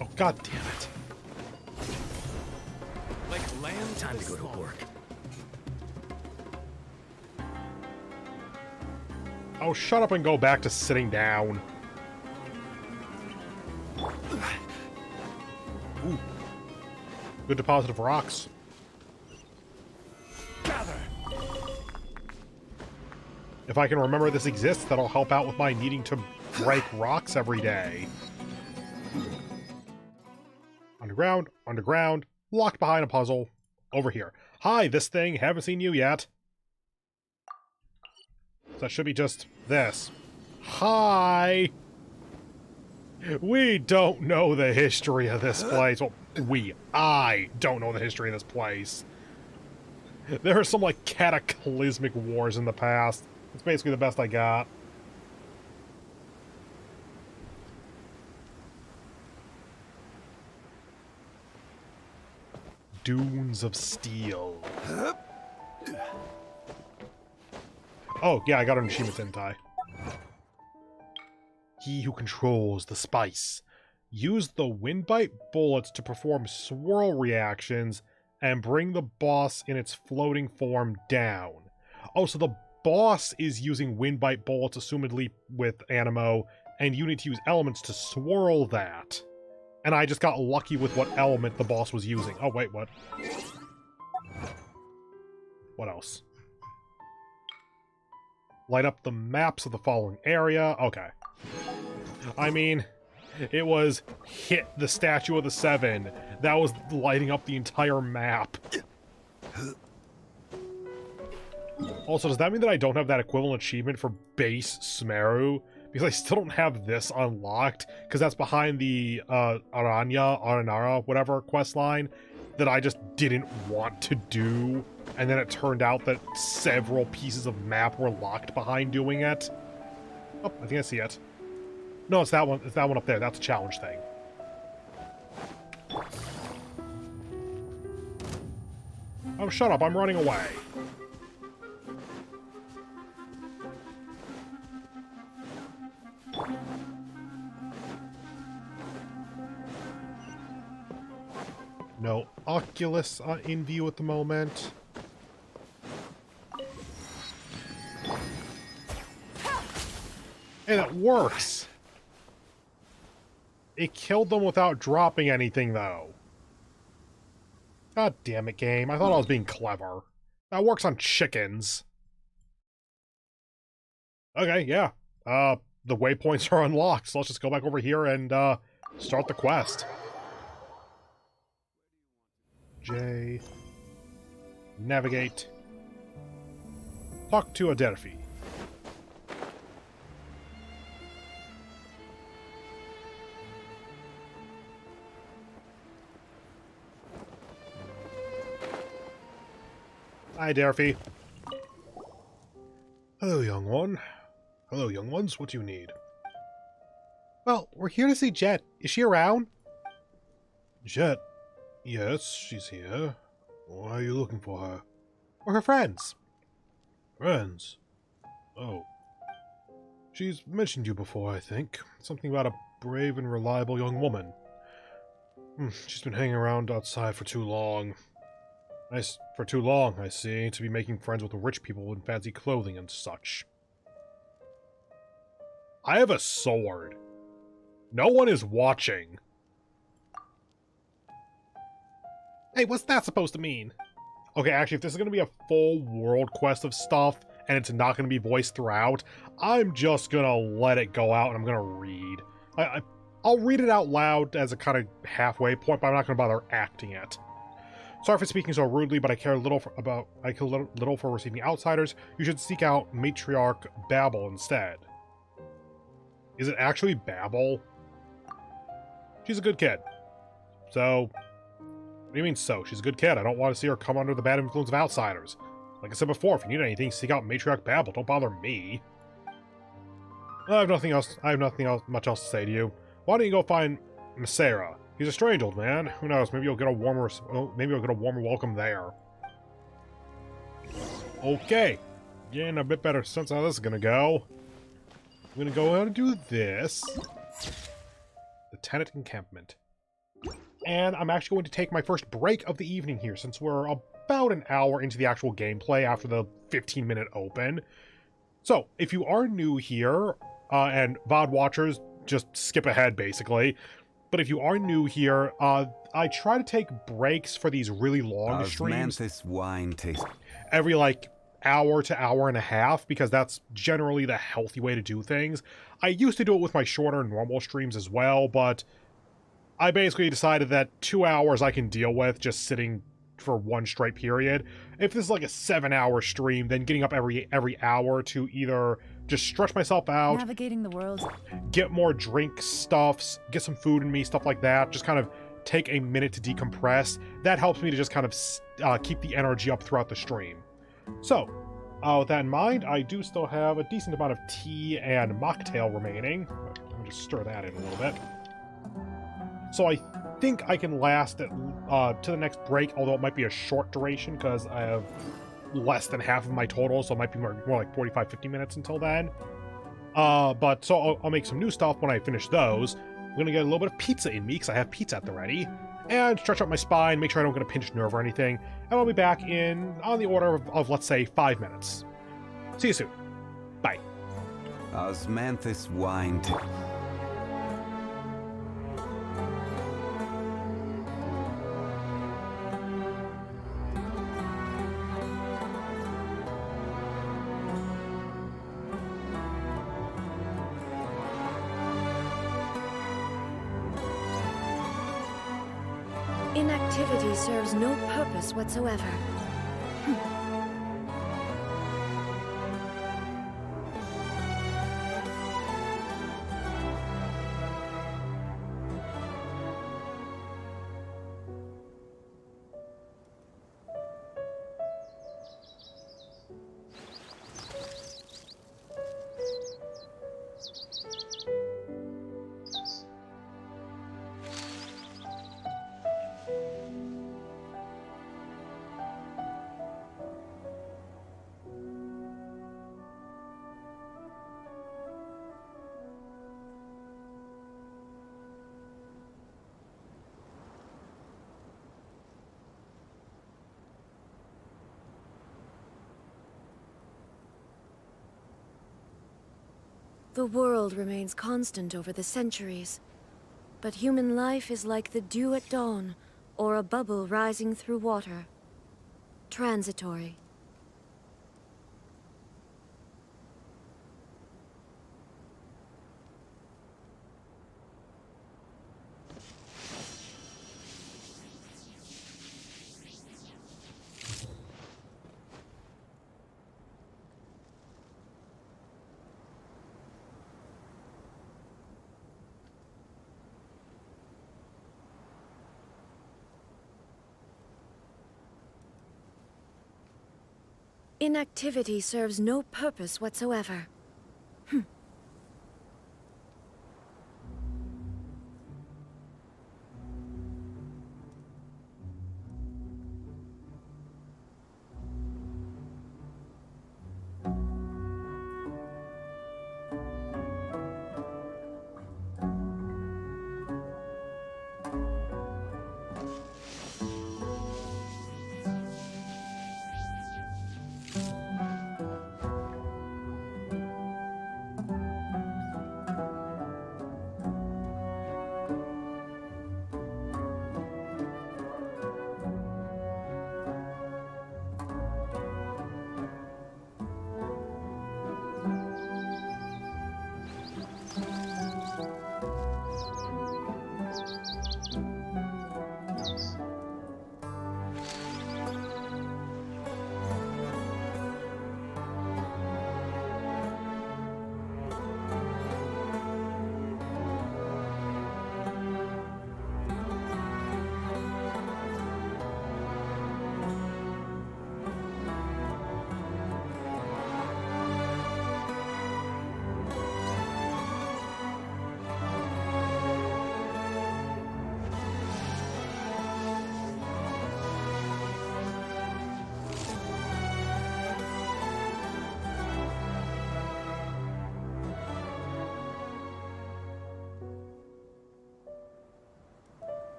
Oh, god damn it. Like land, time to go to work. Oh, shut up and go back to sitting down. Ooh. Good deposit of rocks. Gather. If I can remember this exists, that'll help out with my needing to break rocks every day. Underground, underground, locked behind a puzzle. Over here. Hi, this thing, haven't seen you yet. So that should be just this. Hi! We don't know the history of this place. Well, I don't know the history of this place. There are some, like, cataclysmic wars in the past. It's basically the best I got. Dunes of Steel. Oh, yeah, I got an achievement, didn't I? He who controls the spice. Use the windbite bullets to perform swirl reactions and bring the boss in its floating form down. Oh, so the boss is using windbite bullets, assumedly with Animo, and you need to use elements to swirl that. And I just got lucky with what element the boss was using. Oh, wait, what? What else? Light up the maps of the following area. Okay. I mean, it was hit the Statue of the Seven. That was lighting up the entire map. Also, does that mean that I don't have that equivalent achievement for base Smeru? Because I still don't have this unlocked, because that's behind the Aranara, whatever, quest line that I just didn't want to do, and then it turned out that several pieces of map were locked behind doing it. Oh, I think I see it. No, it's that one. It's that one up there. That's a challenge thing. Oh, shut up. I'm running away. No Oculus in view at the moment. Hey, that works! It killed them without dropping anything, though. God damn it, game. I thought I was being clever. That works on chickens. Okay, yeah. The waypoints are unlocked, so let's just go back over here and, start the quest. J. Navigate. talk to Adelphi. Hi, Adelphi. Hello, young one. Hello, young ones. What do you need? Well, we're here to see Jet. Is she around? Jet? Yes, she's here. Why are you looking for her? We're her friends. Friends? Oh. She's mentioned you before, I think. Something about a brave and reliable young woman. She's been hanging around outside for too long. For too long, I see, to be making friends with rich people in fancy clothing and such. I have a sword. No one is watching. Hey, what's that supposed to mean? Okay, actually, if this is going to be a full world quest of stuff, and it's not going to be voiced throughout, I'm just going to let it go out and I'm going to read. I'll read it out loud as a kind of halfway point, but I'm not going to bother acting it. Sorry for speaking so rudely, but I care little for receiving outsiders. You should seek out Matriarch Babel instead. Is it actually Babel? She's a good kid. So, what do you mean so? She's a good kid. I don't want to see her come under the bad influence of outsiders. Like I said before, if you need anything, seek out Matriarch Babel. Don't bother me. I have nothing else much else to say to you. Why don't you go find Masera? He's a strange old man. Who knows? Maybe you'll get a warmer welcome there. Okay. Getting a bit better sense of how this is gonna go. I'm gonna go ahead and do this. The tenant encampment. And I'm actually going to take my first break of the evening here, since we're about an hour into the actual gameplay after the 15-minute open. So, if you are new here, and VOD watchers, just skip ahead, basically. But if you are new here, I try to take breaks for these really long streams. This wine taste? Every, like, hour to hour and a half, because that's generally the healthy way to do things. I used to do it with my shorter normal streams as well, but I basically decided that 2 hours I can deal with just sitting for one straight period. If this is like a 7-hour stream, then getting up every hour to either just stretch myself out, navigating the world, get more drink stuffs, get some food in me, stuff like that, just kind of take a minute to decompress. That helps me to just kind of keep the energy up throughout the stream. So, with that in mind, I do still have a decent amount of tea and mocktail remaining. Let me just stir that in a little bit. So I think I can last to the next break, although it might be a short duration because I have less than half of my total, so it might be more like 45-50 minutes until then. But so I'll make some new stuff when I finish those. I'm gonna get a little bit of pizza in me because I have pizza at the ready, and stretch out my spine, make sure I don't get a pinched nerve or anything, and I'll be back on the order of let's say 5 minutes. See you soon. Bye. Osmanthus wine. Inactivity serves no purpose whatsoever. The world remains constant over the centuries, but human life is like the dew at dawn, or a bubble rising through water. Transitory. Inactivity serves no purpose whatsoever.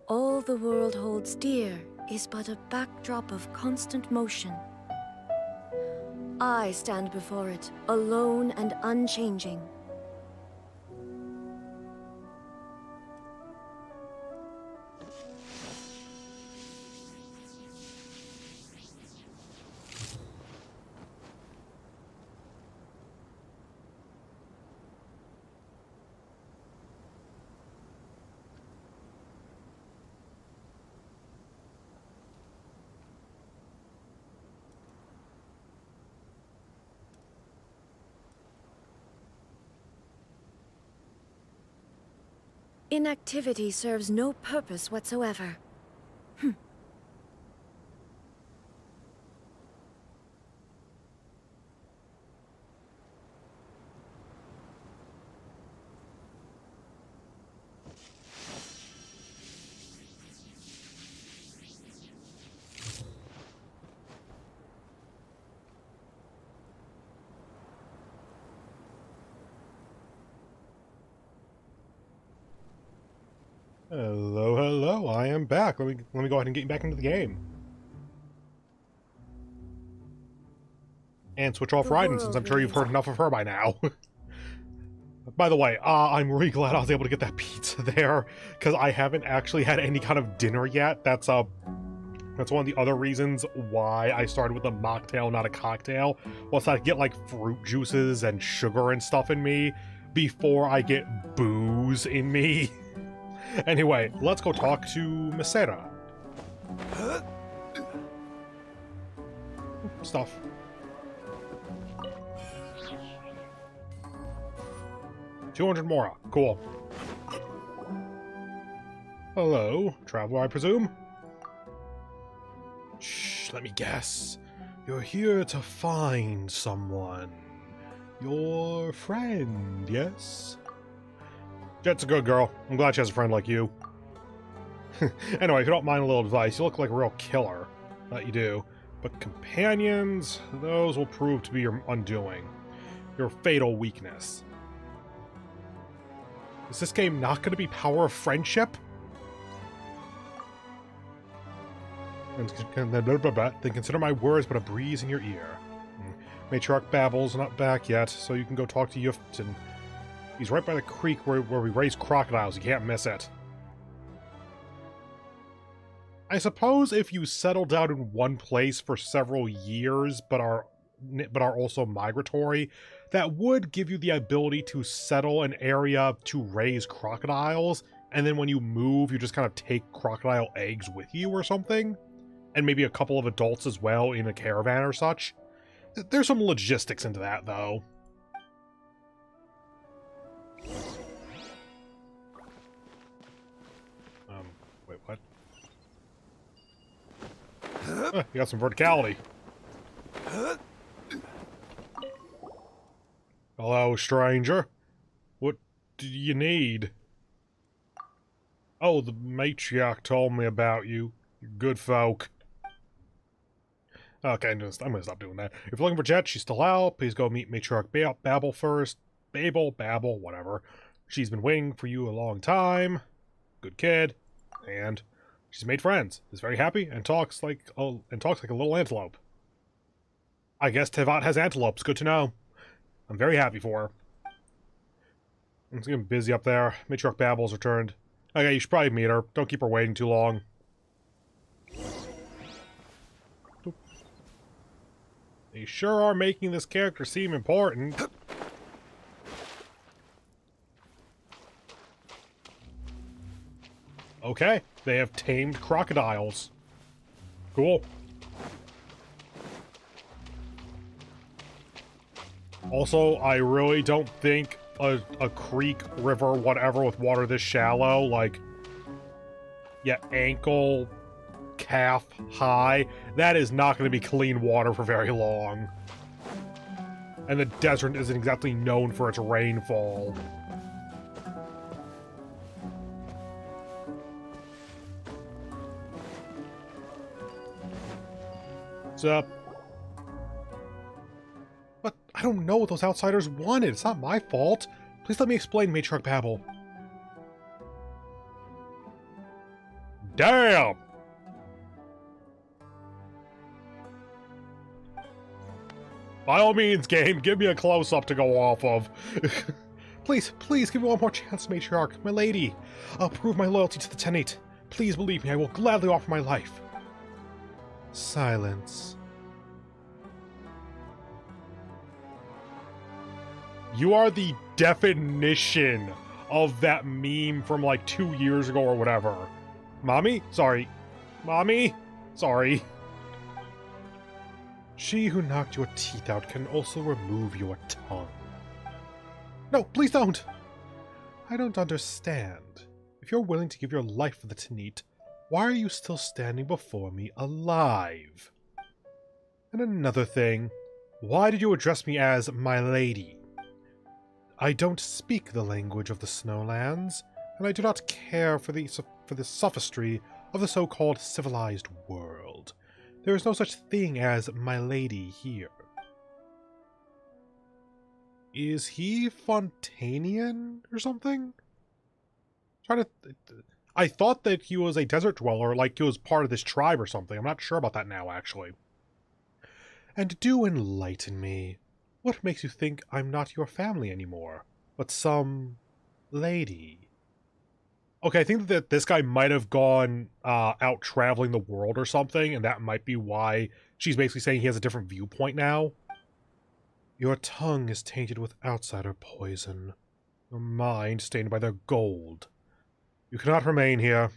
All the world holds dear is but a backdrop of constant motion. I stand before it, alone and unchanging. Inactivity serves no purpose whatsoever. Hello, hello, I am back. Let me go ahead and get you back into the game. And switch off Raiden, since I'm sure you've heard enough of her by now. By the way, I'm really glad I was able to get that pizza there, because I haven't actually had any kind of dinner yet. That's one of the other reasons why I started with a mocktail, not a cocktail, was I get, like, fruit juices and sugar and stuff in me before I get booze in me. Anyway, let's go talk to Misera. Stuff. $200 more. Cool. Hello, traveler, I presume? Shh, let me guess. You're here to find someone. Your friend, yes? Jet's a good girl. I'm glad she has a friend like you. Anyway, if you don't mind a little advice, you look like a real killer. That you do. But companions, those will prove to be your undoing. Your fatal weakness. Is this game not going to be Power of Friendship? Then consider my words but a breeze in your ear. Matriarch babbles, not back yet, so you can go talk to Yufton. He's right by the creek where we raise crocodiles. You can't miss it. I suppose if you settle down in one place for several years, but are also migratory, that would give you the ability to settle an area to raise crocodiles, and then when you move, you just kind of take crocodile eggs with you or something, and maybe a couple of adults as well in a caravan or such. There's some logistics into that, though. You got some verticality. Hello, stranger. What do you need? Oh, the matriarch told me about you. You're good folk. Okay, I'm gonna stop doing that. If you're looking for Jet, she's still out. Please go meet matriarch Babel first. Babel, whatever. She's been waiting for you a long time. Good kid. And she's made friends. Is very happy and talks like a little antelope. I guess Tevat has antelopes. Good to know. I'm very happy for her. It's getting busy up there. Matriarch Babel's returned. Okay, you should probably meet her. Don't keep her waiting too long. They sure are making this character seem important. Okay, they have tamed crocodiles. Cool. Also, I really don't think a creek, river, whatever, with water this shallow, like, yeah, ankle, calf high, that is not going to be clean water for very long. And the desert isn't exactly known for its rainfall. What's up? But I don't know what those outsiders wanted. It's not my fault. Please let me explain, Matriarch Babel. Damn! By all means, game, give me a close-up to go off of. Please, please, give me one more chance, Matriarch. My lady. I'll prove my loyalty to the Tenate. Please believe me, I will gladly offer my life. Silence. You are the definition of that meme from like 2 years ago or whatever. Mommy? Sorry. Mommy? Sorry. She who knocked your teeth out can also remove your tongue. No, please don't! I don't understand. If you're willing to give your life for the Tenate, why are you still standing before me alive? And another thing, why did you address me as my lady? I don't speak the language of the Snowlands, and I do not care for the sophistry of the so-called civilized world. There is no such thing as my lady here. Is he Fontanian or something? I thought that he was a desert dweller, like he was part of this tribe or something. I'm not sure about that now, actually. And do enlighten me. What makes you think I'm not your family anymore, but some lady? Okay, I think that this guy might have gone out traveling the world or something, and that might be why she's basically saying he has a different viewpoint now. Your tongue is tainted with outsider poison, your mind stained by their gold. You cannot remain here.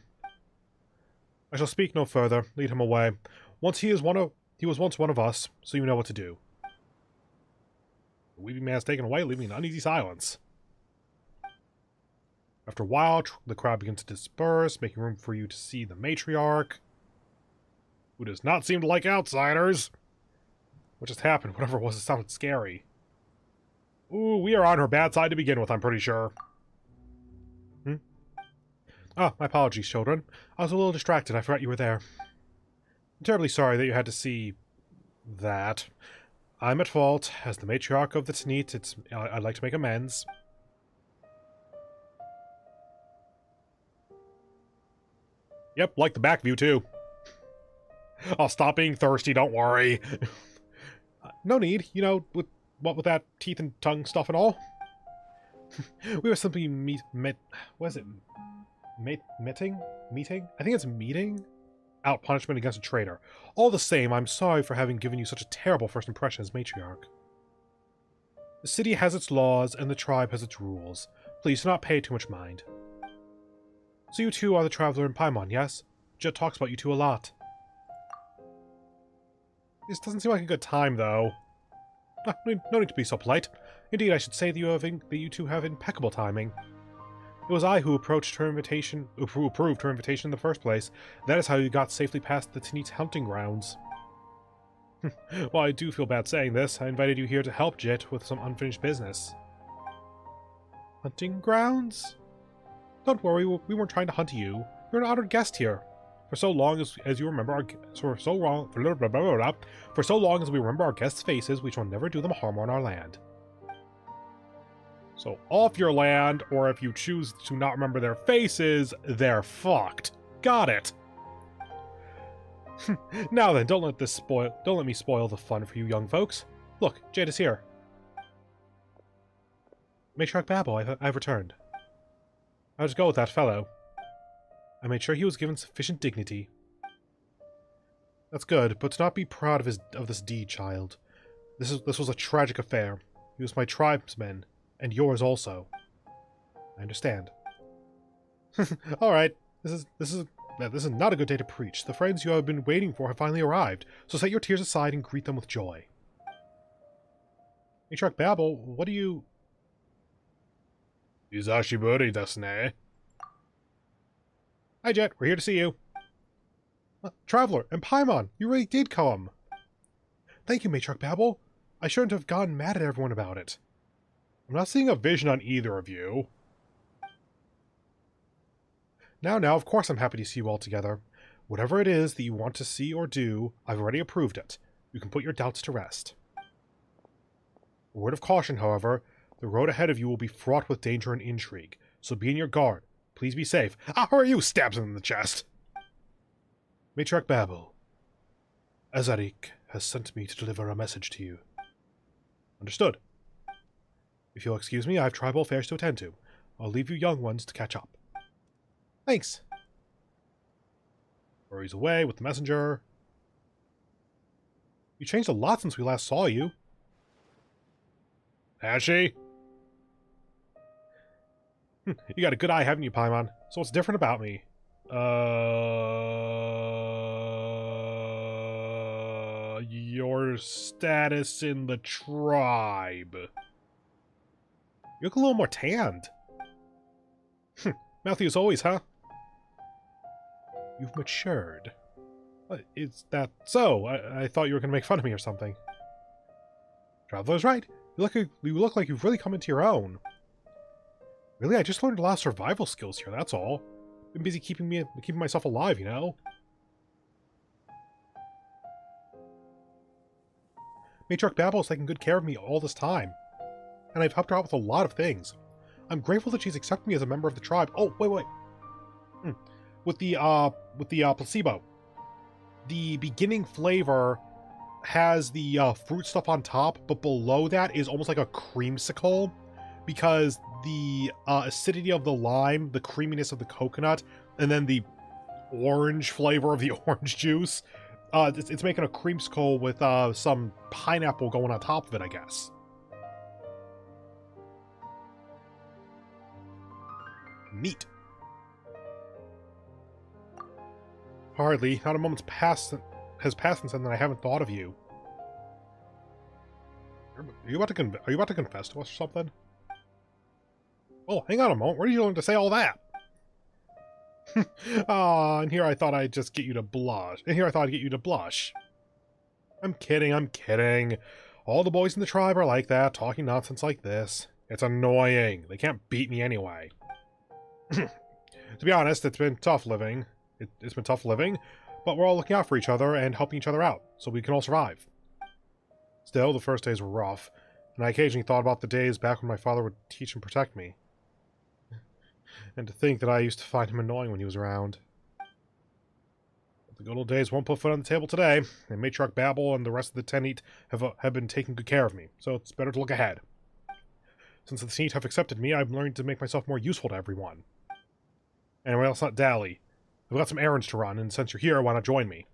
I shall speak no further. Lead him away. He was once one of us, so you know what to do. The weeping man is taken away, leaving an uneasy silence. After a while, the crowd begins to disperse, making room for you to see the matriarch, who does not seem to like outsiders. What just happened? Whatever it was, it sounded scary. Ooh, we are on her bad side to begin with, I'm pretty sure. Ah, my apologies, children. I was a little distracted. I forgot you were there. I'm terribly sorry that you had to see that. I'm at fault. As the matriarch of the Tenate, I'd like to make amends. Yep, like the back view, too. I'll stop being thirsty, don't worry. No need, you know, with that teeth and tongue stuff and all. We were simply what is it? Meeting? I think it's meeting out punishment against a traitor. All the same, I'm sorry for having given you such a terrible first impression as matriarch. The city has its laws, and the tribe has its rules. Please do not pay too much mind. So you two are the traveler in Paimon, yes? Jet talks about you two a lot. This doesn't seem like a good time, though. No need to be so polite. Indeed, I should say that you two have impeccable timing. It was I who approved her invitation in the first place. That is how you got safely past the Tenate's hunting grounds. Well, I do feel bad saying this. I invited you here to help Jit with some unfinished business. Hunting grounds? Don't worry, we weren't trying to hunt you. You're an honored guest here. For so long as you remember for so long as we remember our guests' faces, we shall never do them harm on our land. So off your land, or if you choose to not remember their faces, they're fucked. Got it. Now then, don't let me spoil the fun for you young folks. Look, Jade is here. Matriarch Babel, I've returned. I'll just go with that fellow. I made sure he was given sufficient dignity. That's good, but do not be proud of this deed, child. This was a tragic affair. He was my tribesman, and yours also. I understand. All right, this is not a good day to preach. The friends you have been waiting for have finally arrived, so set your tears aside and greet them with joy. Matriarch Babel, what do you... Izashiburi desu ne? Hi, Jet. We're here to see you. Traveler and Paimon, you really did come. Thank you, Matriarch Babel. I shouldn't have gotten mad at everyone about it. I'm not seeing a vision on either of you. Now, of course I'm happy to see you all together. Whatever it is that you want to see or do, I've already approved it. You can put your doubts to rest. A word of caution, however, the road ahead of you will be fraught with danger and intrigue, so be on your guard. Please be safe. Ah, who are you? Stabs him in the chest. Matriarch Babel. Azarik has sent me to deliver a message to you. Understood. If you'll excuse me, I have tribal affairs to attend to. I'll leave you young ones to catch up. Thanks. Hurries away with the messenger. You changed a lot since we last saw you. Has she? You got a good eye, haven't you, Paimon? So what's different about me? Your status in the tribe. You look a little more tanned. Mouthy as always, huh? You've matured. Is that so? I thought you were going to make fun of me or something. Traveler's right. You look like you've really come into your own. Really, I just learned a lot of survival skills here, that's all. Been busy keeping myself alive, you know? Matriarch Babel has taken good care of me all this time. And I've helped her out with a lot of things. I'm grateful that she's accepted me as a member of the tribe. Oh, wait. With the placebo. The beginning flavor has the fruit stuff on top, but below that is almost like a creamsicle, because the acidity of the lime, the creaminess of the coconut, and then the orange flavor of the orange juice, it's making a creamsicle with some pineapple going on top of it, I guess. Neat. Hardly. Not a moment's has passed since then that I haven't thought of you. Are you about to confess to us or something? Oh, hang on a moment. Where did you learn to say all that? And here I thought I'd just get you to blush. I'm kidding. All the boys in the tribe are like that, talking nonsense like this. It's annoying. They can't beat me anyway. To be honest, it's been tough living. It's been tough living, but we're all looking out for each other and helping each other out, so we can all survive. Still, the first days were rough, and I occasionally thought about the days back when my father would teach and protect me. And to think that I used to find him annoying when he was around. But the good old days won't put foot on the table today, and Matriarch Babel and the rest of the Tenete have been taking good care of me, so it's better to look ahead. Since the Tenete have accepted me, I've learned to make myself more useful to everyone. Anyway, let's not dally. I've got some errands to run, and since you're here, why not join me?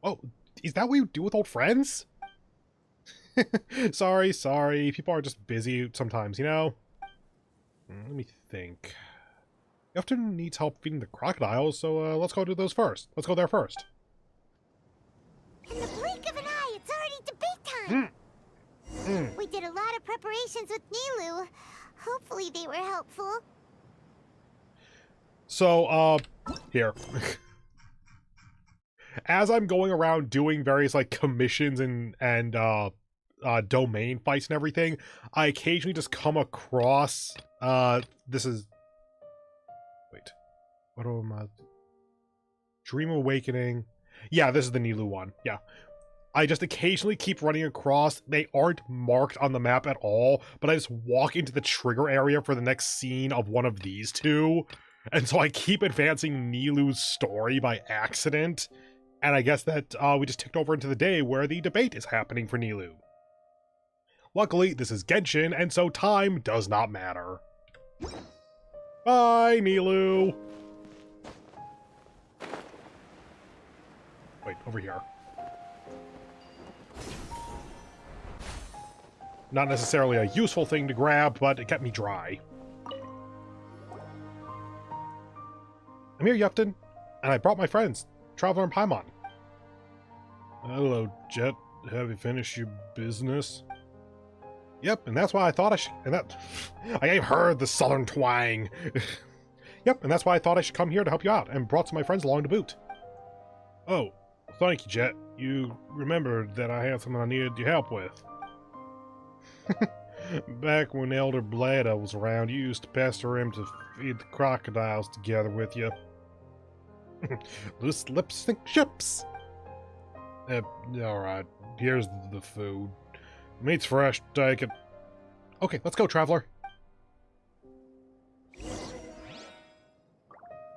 Oh, is that what you do with old friends? Sorry. People are just busy sometimes, you know? Let me think. You often needs help feeding the crocodiles, so let's go do those first. Let's go there first. In the blink of an eye, it's already debate time! We did a lot of preparations with Nilu. Hopefully they were helpful. So, here. as I'm going around doing various like commissions and domain fights and everything, I occasionally just come across this is wait, what am I? Dream Awakening. Yeah, this is the Nilou one. Yeah. I just occasionally keep running across. They aren't marked on the map at all, but I just walk into the trigger area for the next scene of one of these two. And so I keep advancing Nilou's story by accident. And I guess that we just ticked over into the day where the debate is happening for Nilou. Luckily, this is Genshin, and so time does not matter. Bye, Nilou! Wait, over here. Not necessarily a useful thing to grab, but it kept me dry. I'm here, Yupton, and I brought my friends, Traveler and Paimon. Hello, Jet. Have you finished your business? Yep, and that's why I thought I should... And that... I heard the southern twang. Yep, and that's why I thought I should come here to help you out, and brought some of my friends along to boot. Oh, thank you, Jet. You remembered that I had something I needed your help with. Back when Elder Blada was around, you used to pester him to feed the crocodiles together with you. Loose lips sink ships! Alright, here's the food. Meat's fresh, take it. Okay, let's go, Traveler.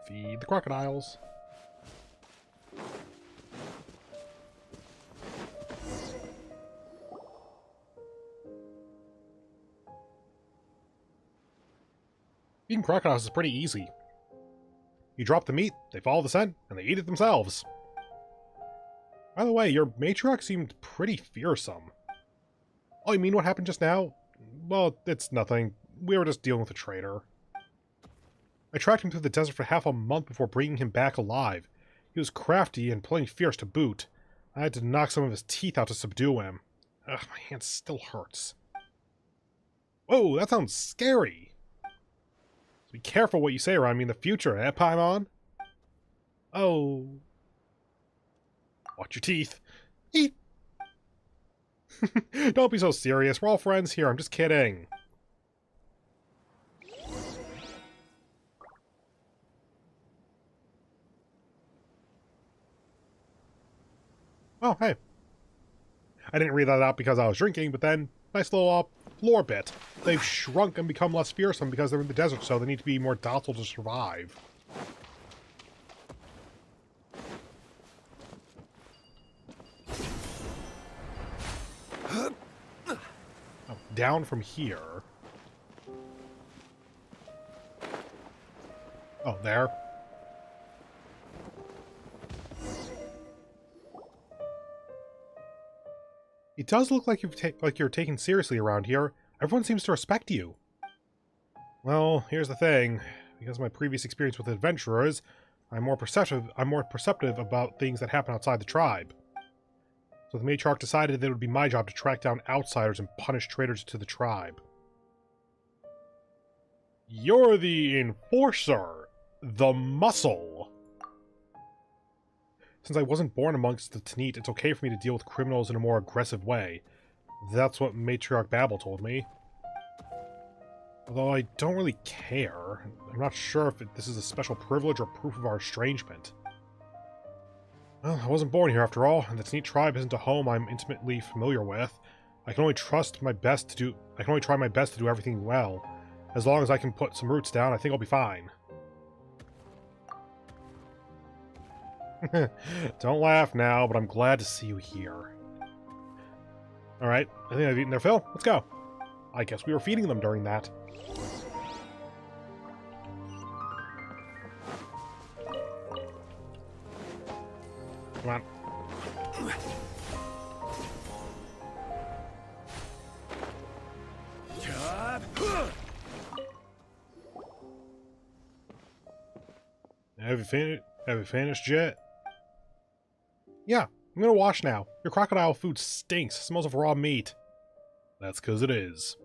Feed the crocodiles. Feeding crocodiles is pretty easy. You drop the meat, they follow the scent, and they eat it themselves. By the way, your matriarch seemed pretty fearsome. Oh, you mean what happened just now? Well, it's nothing. We were just dealing with a traitor. I tracked him through the desert for half a month before bringing him back alive. He was crafty and plenty fierce to boot. I had to knock some of his teeth out to subdue him. Ugh, my hand still hurts. Whoa, that sounds scary! Be careful what you say around me in the future, eh, Paimon? Oh. Watch your teeth. Eat! Don't be so serious. We're all friends here. I'm just kidding. Oh, hey. I didn't read that out because I was drinking, but then, nice little lore bit. They've shrunk and become less fearsome because they're in the desert, so they need to be more docile to survive. Oh, down from here. Oh, there. It does look like you're taken seriously around here. Everyone seems to respect you. Well, here's the thing. Because of my previous experience with adventurers, I'm more perceptive about things that happen outside the tribe. So the matriarch decided that it would be my job to track down outsiders and punish traitors to the tribe. You're the enforcer, the muscle. Since I wasn't born amongst the Tanit, it's okay for me to deal with criminals in a more aggressive way. That's what Matriarch Babel told me. Although I don't really care. I'm not sure if this is a special privilege or proof of our estrangement. Well, I wasn't born here after all, and the Tanit tribe isn't a home I'm intimately familiar with. I can only try my best to do everything well. As long as I can put some roots down, I think I'll be fine. Don't laugh now, but I'm glad to see you here. Alright, I think I've eaten their fill. Let's go. I guess we were feeding them during that. Come on. Have you finished yet? Yeah, I'm gonna wash now. Your crocodile food stinks. Smells of raw meat. That's 'cause it is.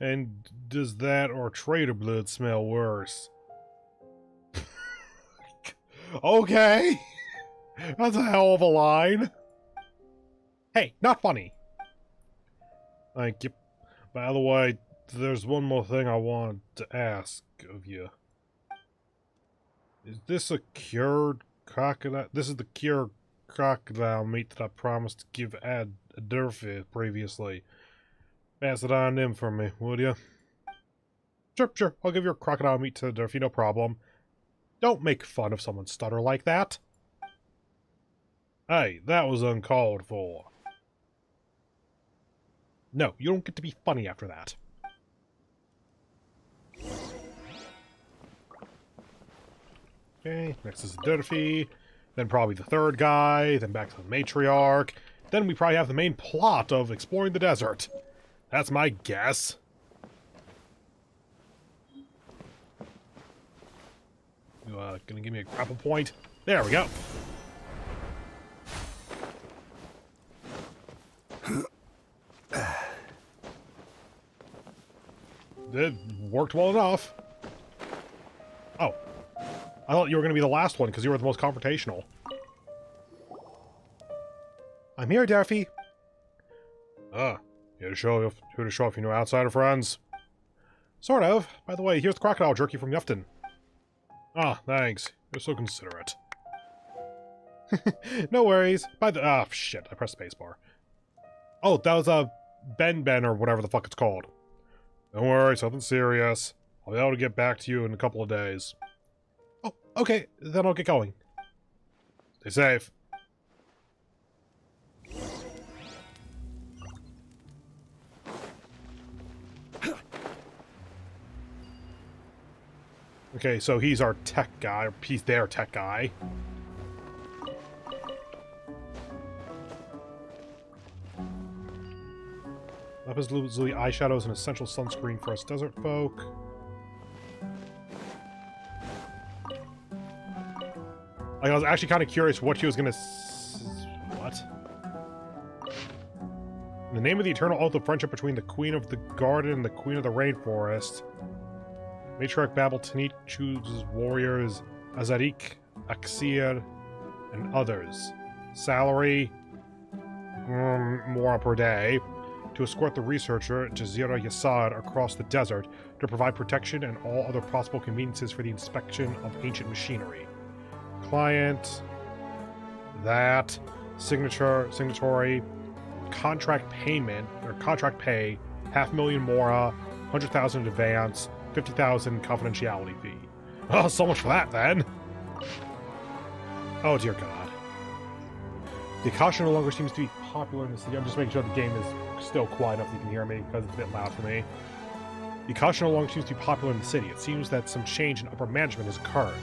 And does that or traitor blood smell worse? Okay. That's a hell of a line. Hey, not funny. Thank you. By the way, there's one more thing I wanted to ask of you. Is this a cured crocodile? This is the cured crocodile meat that I promised to give Ad Durfee previously. Pass it on in for me, would you? Sure. I'll give your crocodile meat to Durfee, no problem. Don't make fun of someone's stutter like that. Hey, that was uncalled for. No, you don't get to be funny after that. Okay, next is Durfee, then probably the third guy, then back to the matriarch, then we probably have the main plot of exploring the desert. That's my guess. You gonna give me a grapple point? There we go. It worked well enough. Oh. I thought you were going to be the last one because you were the most confrontational. I'm here, Durfee. Here to show off your new outsider friends. Sort of. By the way, here's the crocodile jerky from Yufton. Ah, thanks. You're so considerate. No worries. Shit. I pressed spacebar. Oh, that was a Ben or whatever the fuck it's called. Don't worry, it's nothing serious. I'll be able to get back to you in a couple of days. Oh, okay. Then I'll get going. Stay safe. Okay, so he's our tech guy, or he's their tech guy. Lapis lazuli eyeshadow is an essential sunscreen for us desert folk. I was actually kind of curious what she was gonna what? In the name of the eternal oath of friendship between the Queen of the Garden and the Queen of the Rainforest, Matriarch Babel Tanit chooses warriors Azarik, Aksir, and others. Salary, more per day, to escort the researcher Jazira Yassad across the desert to provide protection and all other possible conveniences for the inspection of ancient machinery. Client, that, signatory, contract payment, or contract pay, 500,000 mora, 100,000 in advance, 50,000 confidentiality fee. Oh, so much for that, then! Oh, dear God. The Akasha no longer seems to be popular in the city. I'm just making sure the game is still quiet enough that you can hear me, because it's a bit loud for me. The Akasha no longer seems to be popular in the city. It seems that some change in upper management has occurred.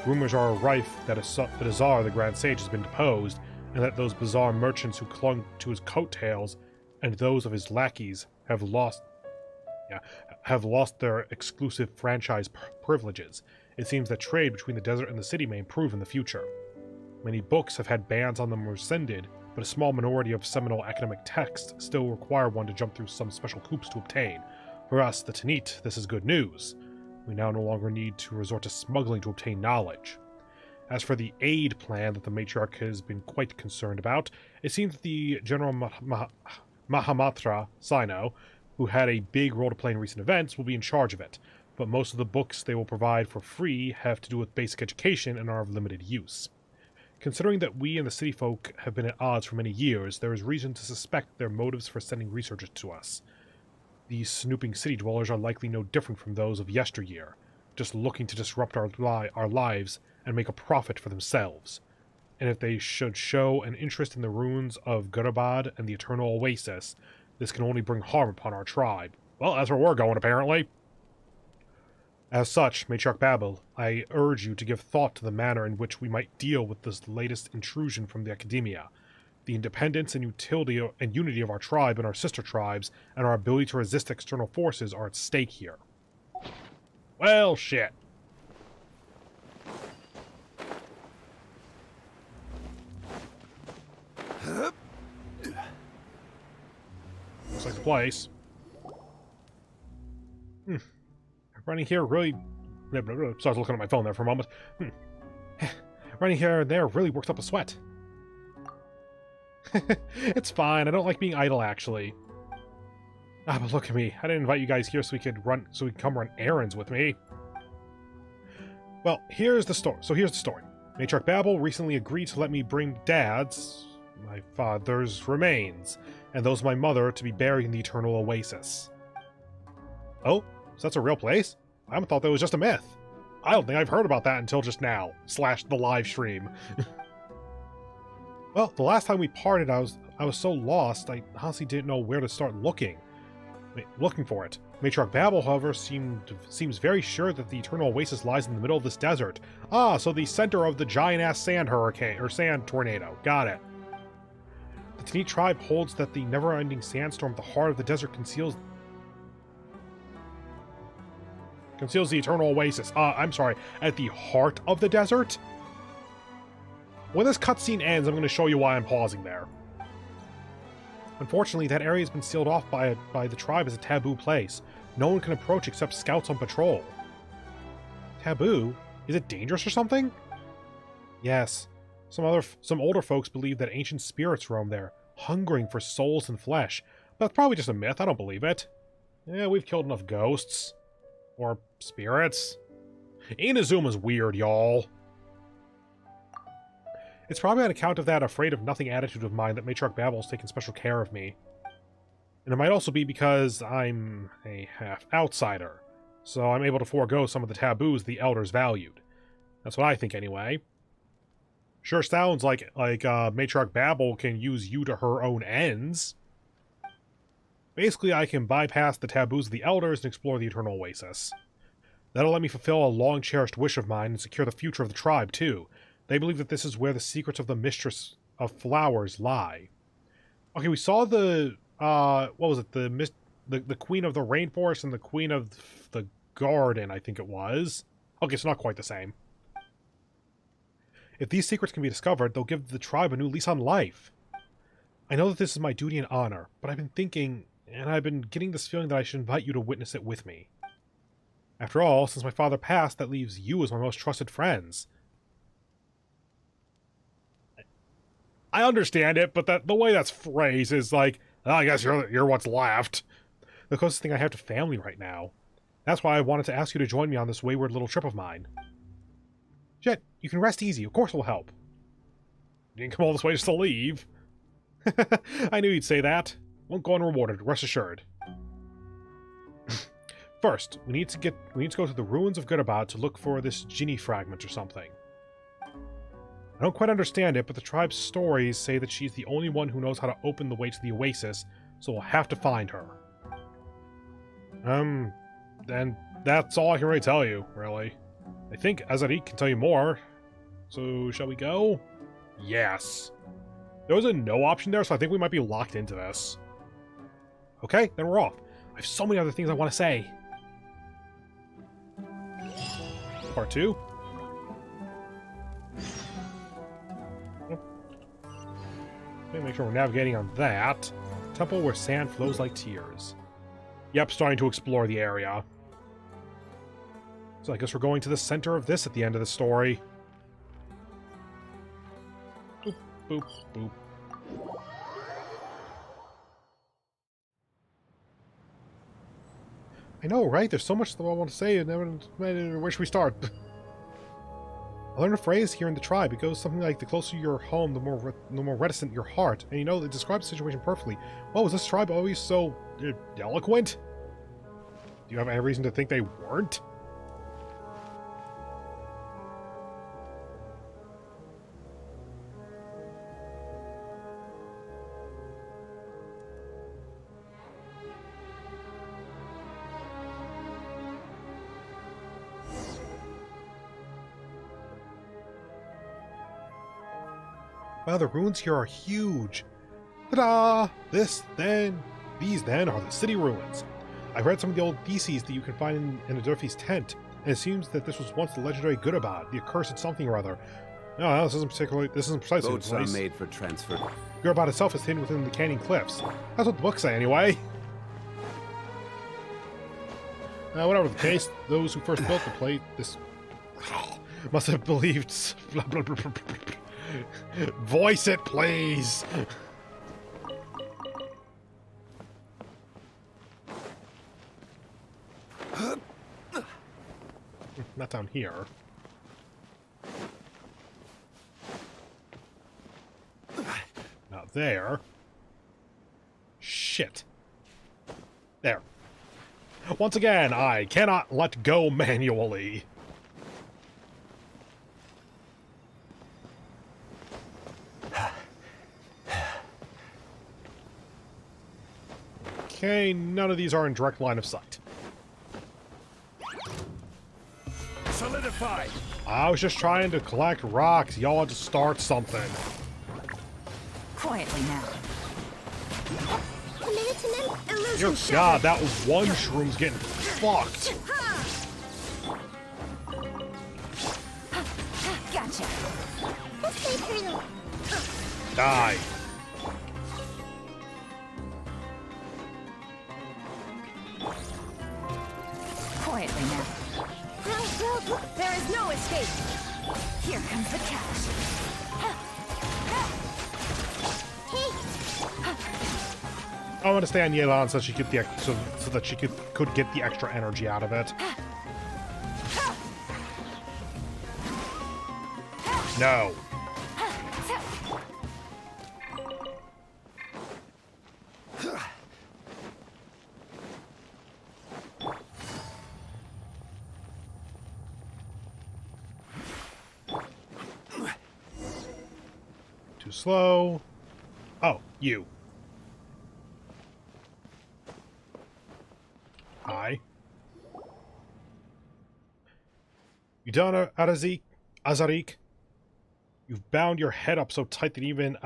Rumors are rife that Azar, the Grand Sage, has been deposed, and that those bizarre merchants who clung to his coattails and those of his lackeys have lost their exclusive franchise privileges. It seems that trade between the desert and the city may improve in the future. Many books have had bans on them rescinded, but a small minority of seminal academic texts still require one to jump through some special hoops to obtain. For us, the Tanit, this is good news. We now no longer need to resort to smuggling to obtain knowledge. As for the aid plan that the Matriarch has been quite concerned about, it seems that the General Mahamatra Sino, who had a big role to play in recent events, will be in charge of it, but most of the books they will provide for free have to do with basic education and are of limited use. Considering that we and the city folk have been at odds for many years, there is reason to suspect their motives for sending researchers to us. These snooping city dwellers are likely no different from those of yesteryear, just looking to disrupt our lives and make a profit for themselves. And if they should show an interest in the ruins of Gurabad and the Eternal Oasis, this can only bring harm upon our tribe. Well, that's where we're going, apparently. As such, Matriarch Babel, I urge you to give thought to the manner in which we might deal with this latest intrusion from the Academia. The independence and utility and unity of our tribe and our sister tribes, and our ability to resist external forces are at stake here. Well, shit. Looks like the place. Running here really... So I was looking at my phone there for a moment. Running here and there really works up a sweat. It's fine. I don't like being idle, actually. Ah, but look at me. I didn't invite you guys here so we could come run errands with me. Well, here's the story. So here's the story. Matriarch Babel recently agreed to let me bring my father's remains, and those of my mother to be buried in the Eternal Oasis. Oh, so that's a real place? I thought that was just a myth. I don't think I've heard about that until just now, / the live stream. Well, the last time we parted, I was so lost, I honestly didn't know where to start looking for it. Matriarch Babel, however, seems very sure that the Eternal Oasis lies in the middle of this desert. Ah, so the center of the giant-ass sand hurricane, or sand tornado. Got it. The Tanit tribe holds that the never-ending sandstorm at the heart of the desert conceals the Eternal Oasis. I'm sorry, at the heart of the desert? When this cutscene ends, I'm going to show you why I'm pausing there. Unfortunately, that area has been sealed off by the tribe as a taboo place. No one can approach except scouts on patrol. Taboo? Is it dangerous or something? Yes. Some older folks believe that ancient spirits roam there, hungering for souls and flesh. But it's probably just a myth. I don't believe it. Yeah, we've killed enough ghosts. Or spirits. Inazuma's weird, y'all. It's probably on account of that afraid-of-nothing attitude of mine that Matriarch Babel's taken special care of me. And it might also be because I'm a half-outsider, so I'm able to forego some of the taboos the Elders valued. That's what I think, anyway. Sure sounds like Matriarch Babel can use you to her own ends. Basically, I can bypass the taboos of the Elders and explore the Eternal Oasis. That'll let me fulfill a long-cherished wish of mine and secure the future of the tribe, too. They believe that this is where the secrets of the Mistress of Flowers lie. Okay, we saw the, what was it, the Queen of the Rainforest and the Queen of the Garden, I think it was. Okay, so not quite the same. If these secrets can be discovered, they'll give the tribe a new lease on life. I know that this is my duty and honor, but I've been thinking, and I've been getting this feeling that I should invite you to witness it with me. After all, since my father passed, that leaves you as my most trusted friends. I understand it, but the way that's phrased is like, oh, I guess you're what's left. The closest thing I have to family right now. That's why I wanted to ask you to join me on this wayward little trip of mine. Jet, you can rest easy. Of course we'll help. You didn't come all this way just to leave. I knew you'd say that. Won't go unrewarded, rest assured. First, we need to go to the ruins of Goodabad to look for this Ginny fragment or something. I don't quite understand it, but the tribe's stories say that she's the only one who knows how to open the way to the oasis, so we'll have to find her. And that's all I can really tell you, really. I think Azarik can tell you more. So, shall we go? Yes. There was a no option there, so I think we might be locked into this. Okay, then we're off. I have so many other things I want to say. Part 2? Make sure we're navigating on that. Temple where sand flows like tears. Yep, starting to explore the area. So I guess we're going to the center of this at the end of the story. Boop, boop, boop. I know, right? There's so much that I want to say, and where should we start? I learned a phrase here in the tribe. It goes something like, the closer you're home, the more reticent your heart. And you know, it describes the situation perfectly. Well, was this tribe always so eloquent? Do you have any reason to think they weren't? Wow, the ruins here are huge. Ta-da! These then are the city ruins. I've read some of the old theses that you can find in Adurfi's tent, and it seems that this was once the legendary Goodabad, the accursed something or other. No, this isn't precisely Boats the place. are made for transfer. Goodabad itself is hidden within the canyon cliffs. That's what the books say, anyway. Whatever the case, those who first built the place, Must have believed. Blah, blah, blah, blah, blah. Voice it, please. Not down here. Not there. Shit. There. Once again, I cannot let go manually. Okay, none of these are in direct line of sight. Solidify. I was just trying to collect rocks. Y'all had to start something. Quietly now. Dear God, that was one shroom's getting fucked. Gotcha. Die. Quietly now. There is no escape. Here comes the cash. I want to stay on Yelan so she could so that she could get the extra energy out of it. No. Too slow. Oh, you. Hi. You done, Azarik? You've bound your head up so tight that even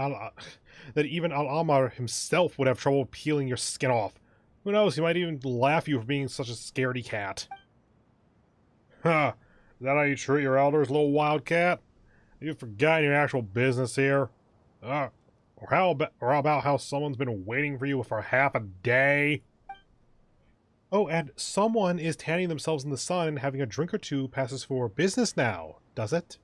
Al-Amar himself would have trouble peeling your skin off. Who knows, he might even laugh at you for being such a scaredy cat. Huh. Is that how you treat your elders, little wildcat? Have you forgotten your actual business here? Or how about how someone's been waiting for you for half a day? Oh, and someone is tanning themselves in the sun and having a drink or two passes for business now, does it?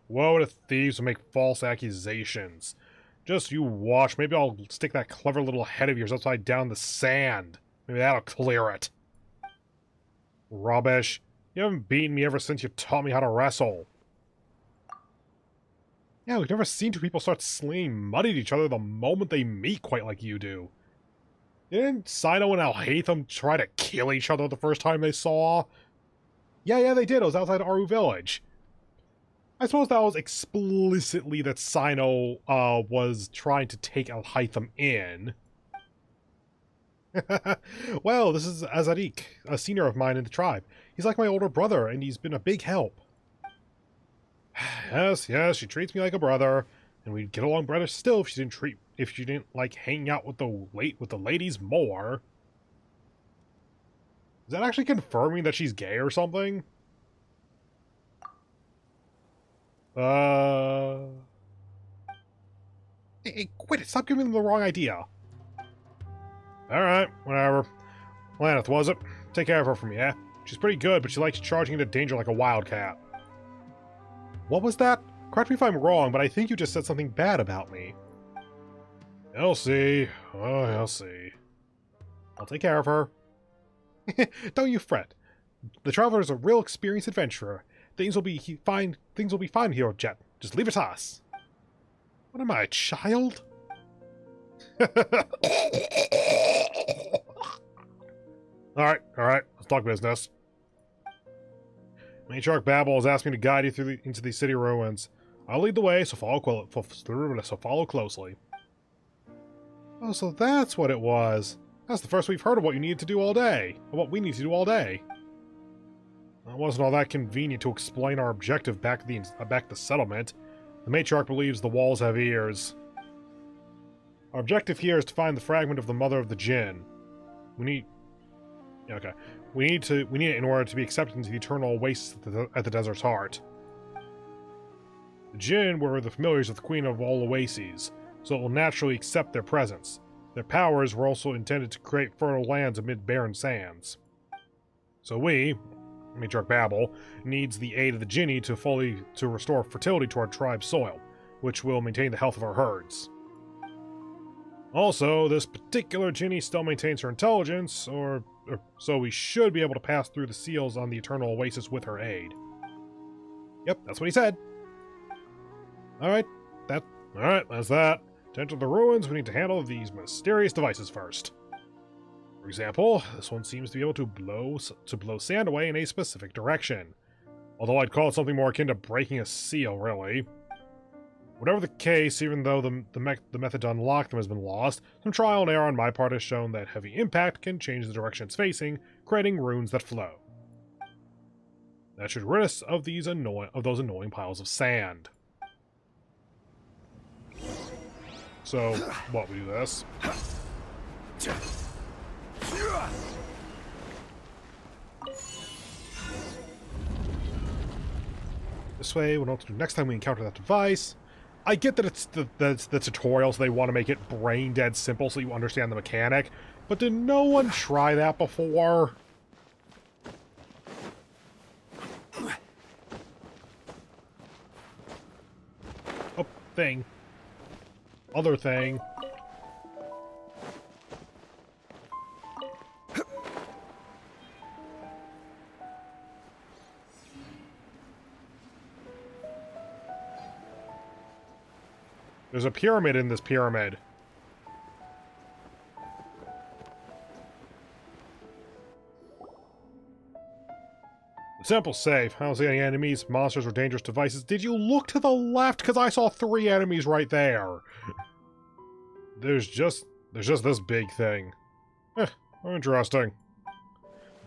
Woe to thieves who make false accusations. Just you watch. Maybe I'll stick that clever little head of yours upside down in the sand. Maybe that'll clear it. Rubbish. You haven't beaten me ever since you taught me how to wrestle. Yeah, we've never seen two people start slinging mud at each other the moment they meet quite like you do. Didn't Sino and Alhaitham try to kill each other the first time they saw? Yeah, they did. It was outside Aru Village. I suppose that was explicitly that Sino was trying to take Alhaitham in. Well, this is Azarik, a senior of mine in the tribe. He's like my older brother, and he's been a big help. Yes, she treats me like a brother, and we'd get along better still if she didn't like hanging out with the ladies more. Is that actually confirming that she's gay or something? Hey, quit it! Stop giving them the wrong idea. Alright, whatever. Laneth, was it? Take care of her for me, eh? She's pretty good, but she likes charging into danger like a wildcat. What was that? Correct me if I'm wrong, but I think you just said something bad about me. You'll see. Oh, you'll see. I'll take care of her. Don't you fret. The Traveler is a real experienced adventurer. Things will be fine. Things will be fine here, Jet. Just leave it to us. What am I, a child? Alright. Let's talk business. Matriarch Babel has asked me to guide you into the city ruins. I'll lead the way, so follow closely. Oh, so that's what it was. That's the first we've heard of what you needed to do all day. Or what we need to do all day. It wasn't all that convenient to explain our objective back at the settlement. The Matriarch believes the walls have ears. Our objective here is to find the fragment of the Mother of the Jinn. We need it in order to be accepted into the eternal oasis at the desert's heart. The Jinn were the familiars of the Queen of all Oases, so it will naturally accept their presence. Their powers were also intended to create fertile lands amid barren sands. So we, matriarch Babel, needs the aid of the Jinni to restore fertility to our tribe's soil, which will maintain the health of our herds. Also, this particular Jinni still maintains her intelligence, so we should be able to pass through the seals on the Eternal Oasis with her aid. Yep, that's what he said. Alright, that's that. To enter the ruins, we need to handle these mysterious devices first. For example, this one seems to be able to blow sand away in a specific direction. Although I'd call it something more akin to breaking a seal, really. Whatever the case, even though the method to unlock them has been lost, some trial and error on my part has shown that heavy impact can change the direction it's facing, creating runes that flow. That should rid us of those annoying piles of sand. So, what, we do this? This way, we'll know what to do next time we encounter that device. I get that it's the tutorial, so they want to make it brain-dead simple so you understand the mechanic, but did no one try that before? Oh, thing. Other thing. There's a pyramid in this pyramid. The temple's safe. I don't see any enemies, monsters, or dangerous devices. Did you look to the left? Because I saw 3 enemies right there. There's just this big thing. Interesting.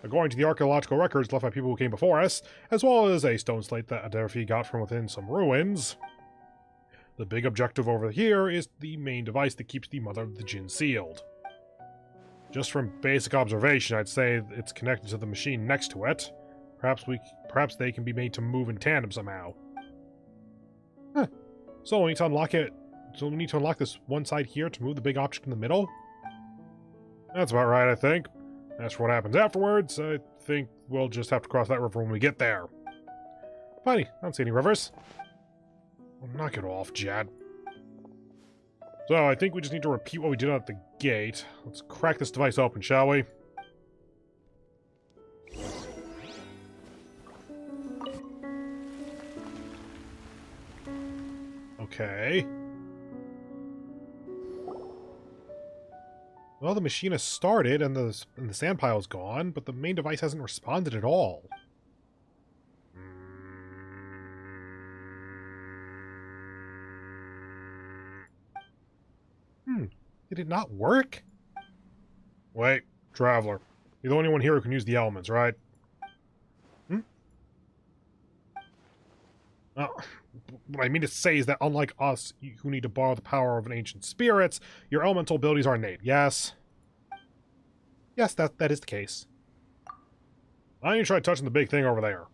According to the archaeological records left by people who came before us, as well as a stone slate that Adelphi got from within some ruins, the big objective over here is the main device that keeps the Mother of the Djinn sealed. Just from basic observation, I'd say it's connected to the machine next to it. Perhaps they can be made to move in tandem somehow. Huh. So we need to unlock it. So we need to unlock this one side here to move the big object in the middle? That's about right, I think. As for what happens afterwards, I think we'll just have to cross that river when we get there. Funny, I don't see any rivers. Well, knock it off, Jad. So, I think we just need to repeat what we did at the gate. Let's crack this device open, shall we? Okay. Well, the machine has started and the sand pile's gone, but the main device hasn't responded at all. Did it not work? Wait, Traveler. You're the only one here who can use the elements, right? What I mean to say is that unlike us, who need to borrow the power of an ancient spirits, your elemental abilities are innate, yes? Yes, that is the case. I need to try touching the big thing over there.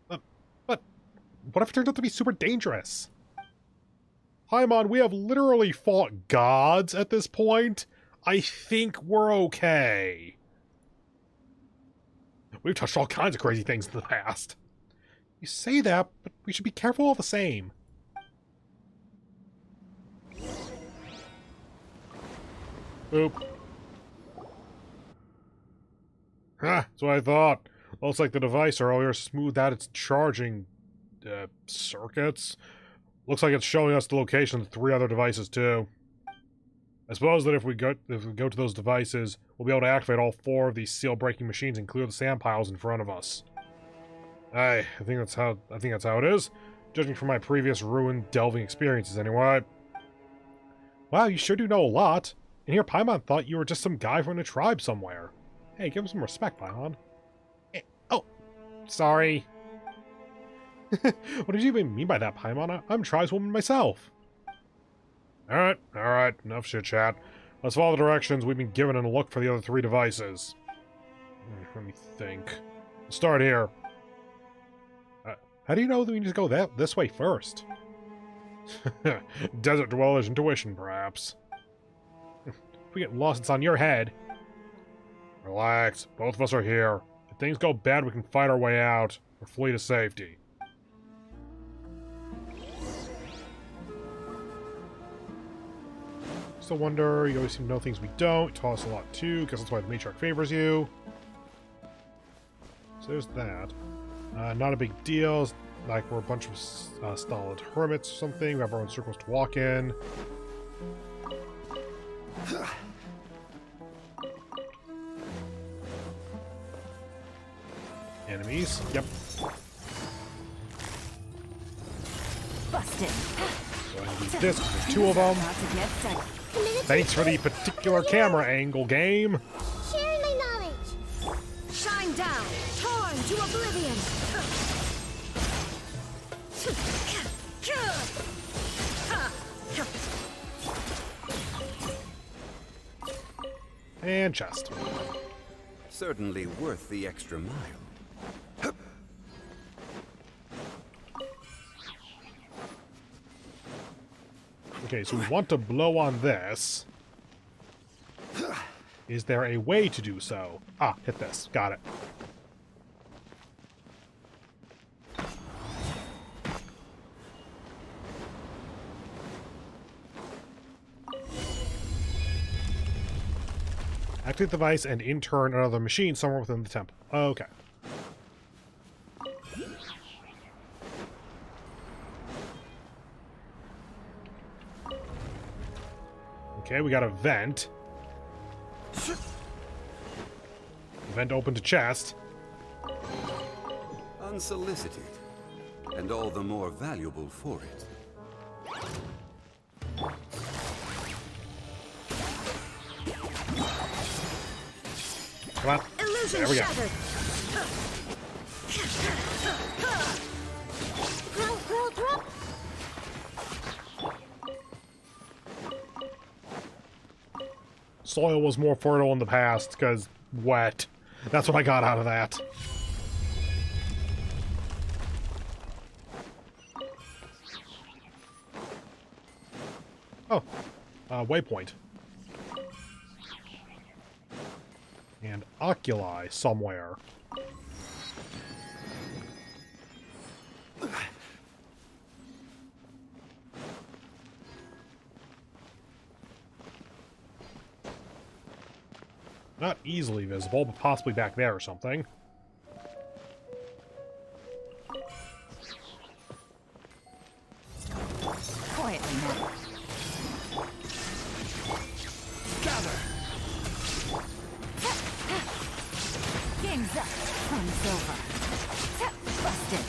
But what if it turned out to be super dangerous? Paimon, we have literally fought gods at this point. I think we're okay. We've touched all kinds of crazy things in the past. You say that, but we should be careful all the same. Oop. That's what I thought. Looks like the device earlier smoothed out its charging circuits. Looks like it's showing us the location of the 3 other devices too. I suppose that if we go to those devices, we'll be able to activate all 4 of these seal-breaking machines and clear the sand piles in front of us. I think that's how it is, judging from my previous ruin delving experiences anyway. Wow, you sure do know a lot. And here Paimon thought you were just some guy from a tribe somewhere. Hey, give him some respect, Paimon. Oh, sorry. What did you even mean by that, Paimon? I'm a tribeswoman myself. Alright, enough chit-chat. Let's follow the directions we've been given and look for the other 3 devices. Let me think. We'll start here. How do you know that we need to go this way first? Desert Dweller's intuition, perhaps. If we get lost, it's on your head. Relax, both of us are here. If things go bad, we can fight our way out or flee to safety. Still wonder, you always seem to know things we don't. You taught us a lot too, guess that's why the matriarch favors you. So there's that. Not a big deal. It's like we're a bunch of stolid hermits or something. We have our own circles to walk in. Enemies. Yep. Busted. Go ahead and use this. There's two of them. About to get set. Thanks for the particular camera angle, game. Sharing my knowledge. Shine down, torn to oblivion. And chest. Certainly worth the extra mile. Okay, so we want to blow on this. Is there a way to do so? Ah, hit this. Got it. Activate the device and in turn another machine somewhere within the temple. Okay. Okay, we got a vent. Vent open to chest. Unsolicited, and all the more valuable for it. Come on. Illusion There we go. shattered. Growl, drop. Soil was more fertile in the past, because wet. That's what I got out of that. Oh. Waypoint. And oculi somewhere. Not easily visible, but possibly back there or something. Quietly now. Gather! Game's up. Fun's over. Busted.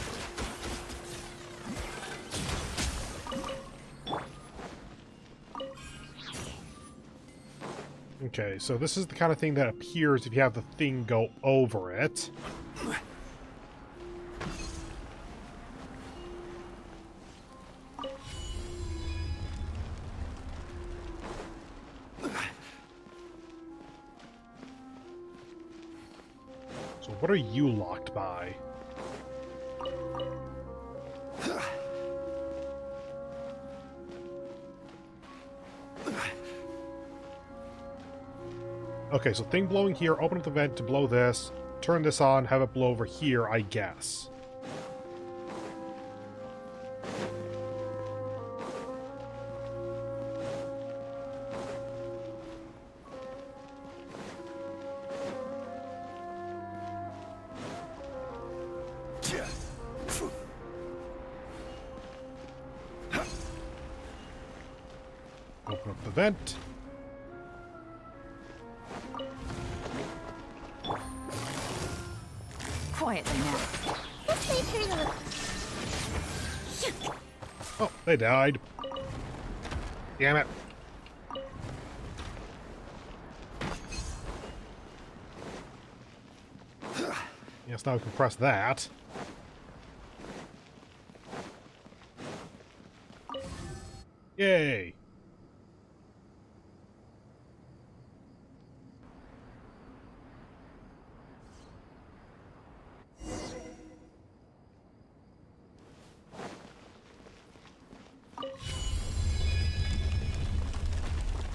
Okay, so this is the kind of thing that appears if you have the thing go over it. So what are you locked by? Okay, so thing blowing here, open up the vent to blow this, turn this on, have it blow over here, I guess. Open up the vent. Quietly now. Let's leave her to look. Oh, they died. Damn it. Yes, now we can press that. Yay!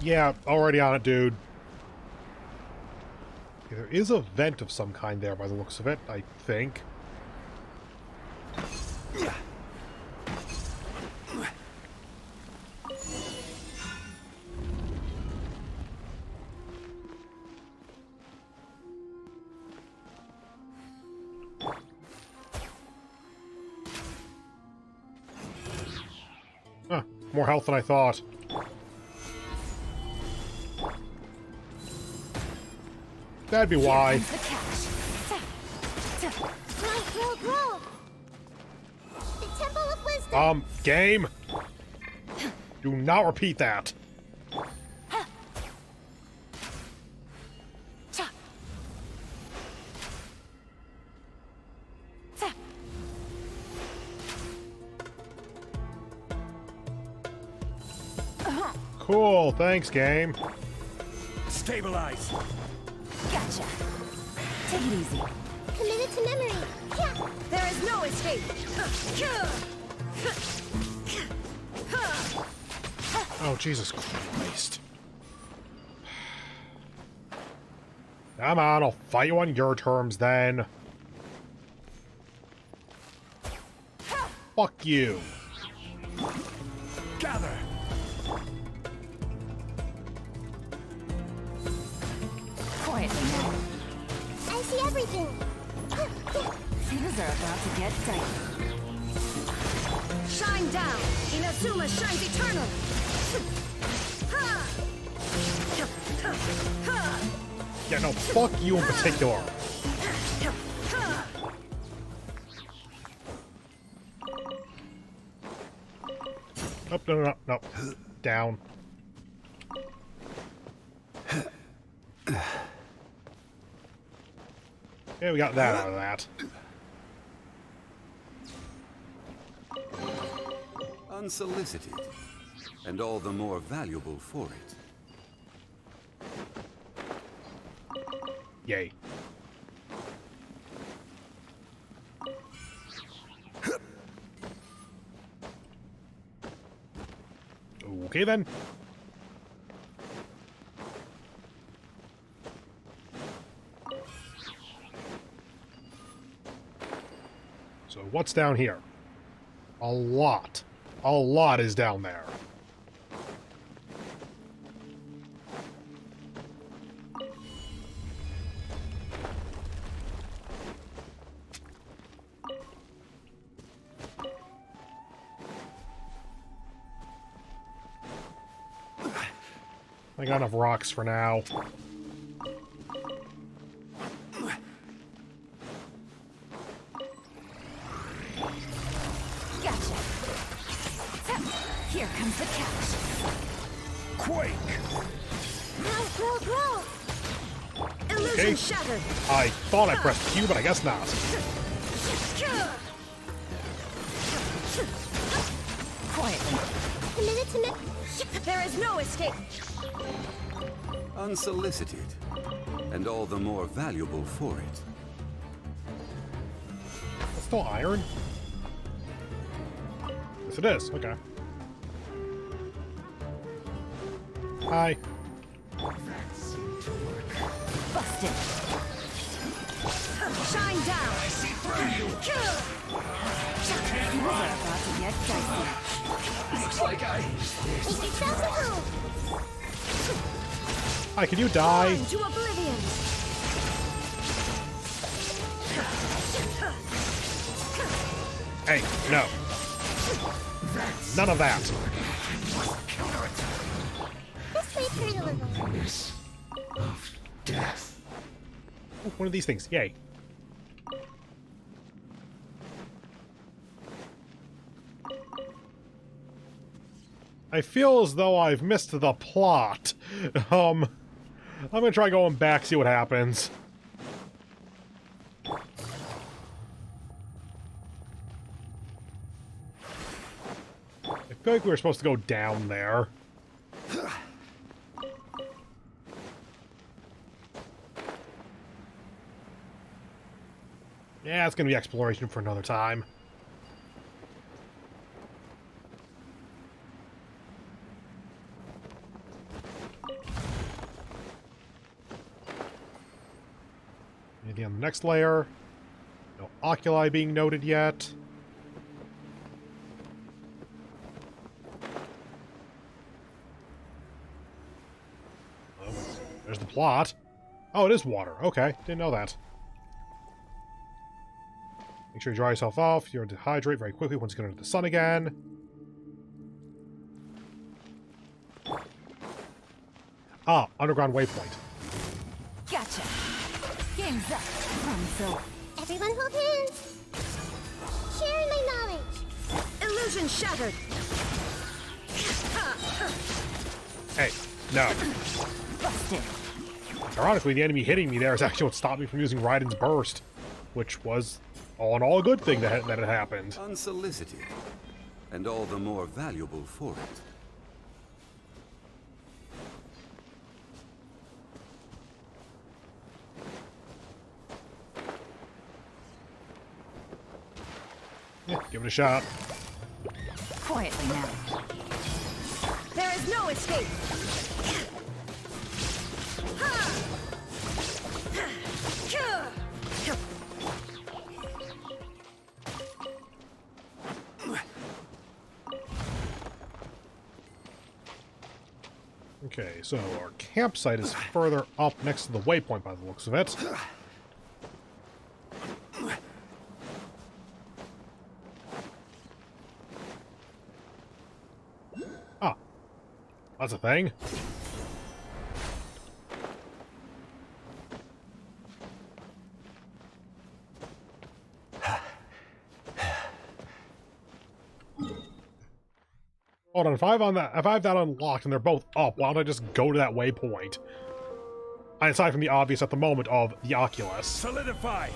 Yeah, already on it, dude. There is a vent of some kind there by the looks of it, I think. Huh, more health than I thought. That'd be why. Here's the catch. Grow. The Temple of Wisdom. Game. Do not repeat that. Cool, thanks, game. Stabilize. Gotcha. Take it easy. Committed to memory. Yeah. There is no escape. Oh, Jesus Christ. Come on, I'll fight you on your terms then. Fuck you. Gather. Quietly now. I see everything. Things are about to get dicey. Shine down! Inazuma shines eternal! Yeah, no, fuck you in particular. Nope, no. Down. Yeah, we got that out of that. Unsolicited, and all the more valuable for it. Yay. Okay then. So what's down here? A lot. A lot is down there. I got enough rocks for now. Gotcha. Here comes the catch. Quake. Grow. Illusion Okay. shattered. I thought I pressed Q, but I guess not. Quietly. Committed to memory. There is no escape. Unsolicited, and all the more valuable for it. It's still iron? Yes, it is. Okay. Hi. Busted. Shine down. I see through you. Things are about to get dicey. Looks like I... Make yourselves at home. Hi, can you die? To oblivion. Hey, no. None of that. This way hurt a little. of death. Ooh, one of these things. Yay. I feel as though I've missed the plot. I'm gonna try going back, see what happens. I feel like we were supposed to go down there. Yeah, it's gonna be exploration for another time. Anything on the next layer? No oculi being noted yet. Oh, there's the plot. Oh, it is water. Okay, didn't know that. Make sure you dry yourself off. You'll dehydrate very quickly once you get into the sun again. Ah, underground waypoint. Gotcha. Game's up. So Everyone hold hands. Sharing my knowledge. illusion shattered. Hey, no. Busted. Ironically, the enemy hitting me there is actually what stopped me from using Raiden's burst, which was all in all a good thing that it happened. Unsolicited, and all the more valuable for it. Yeah, give it a shot. Quietly now. There is no escape. Okay, so our campsite is further up next to the waypoint by the looks of it. Ah, that's a thing. Hold on, if I have that unlocked and they're both up, why don't I just go to that waypoint? Aside from the obvious at the moment of the Oculus. Solidify!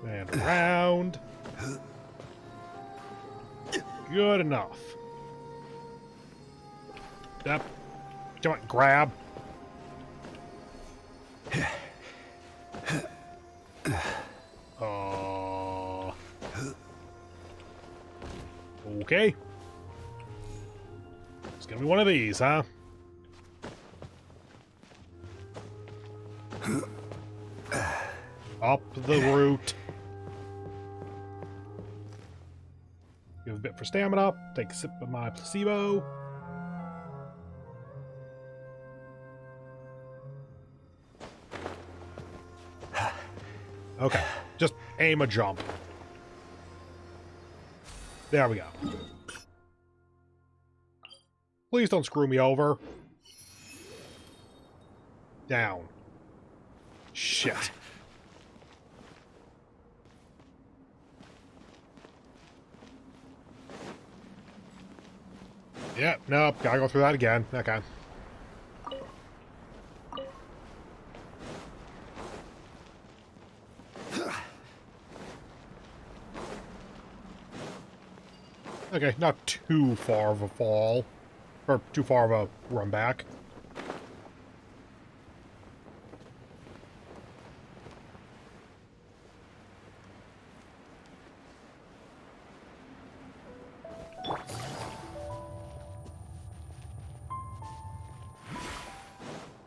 And around. Good enough. Yep. Come on, grab. Okay. It's gonna be one of these, huh? Up the route. Give a bit for stamina. Take a sip of my placebo. Okay, just aim a jump. There we go. Please don't screw me over. Down. Shit. Yep, nope, gotta go through that again. Okay. Okay, not too far of a fall. Or too far of a run back.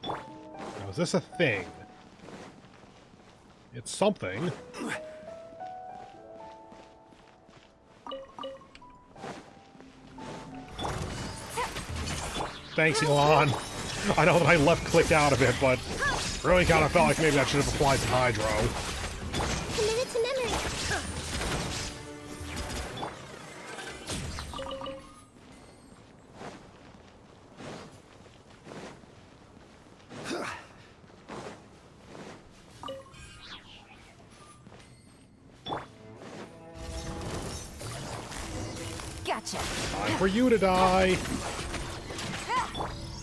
Now, is this a thing? It's something. Thanks, Elon. I know that I left-clicked out of it, but really kind of felt like maybe I should have applied some Hydro. Committed to memory. Gotcha. Time for you to die.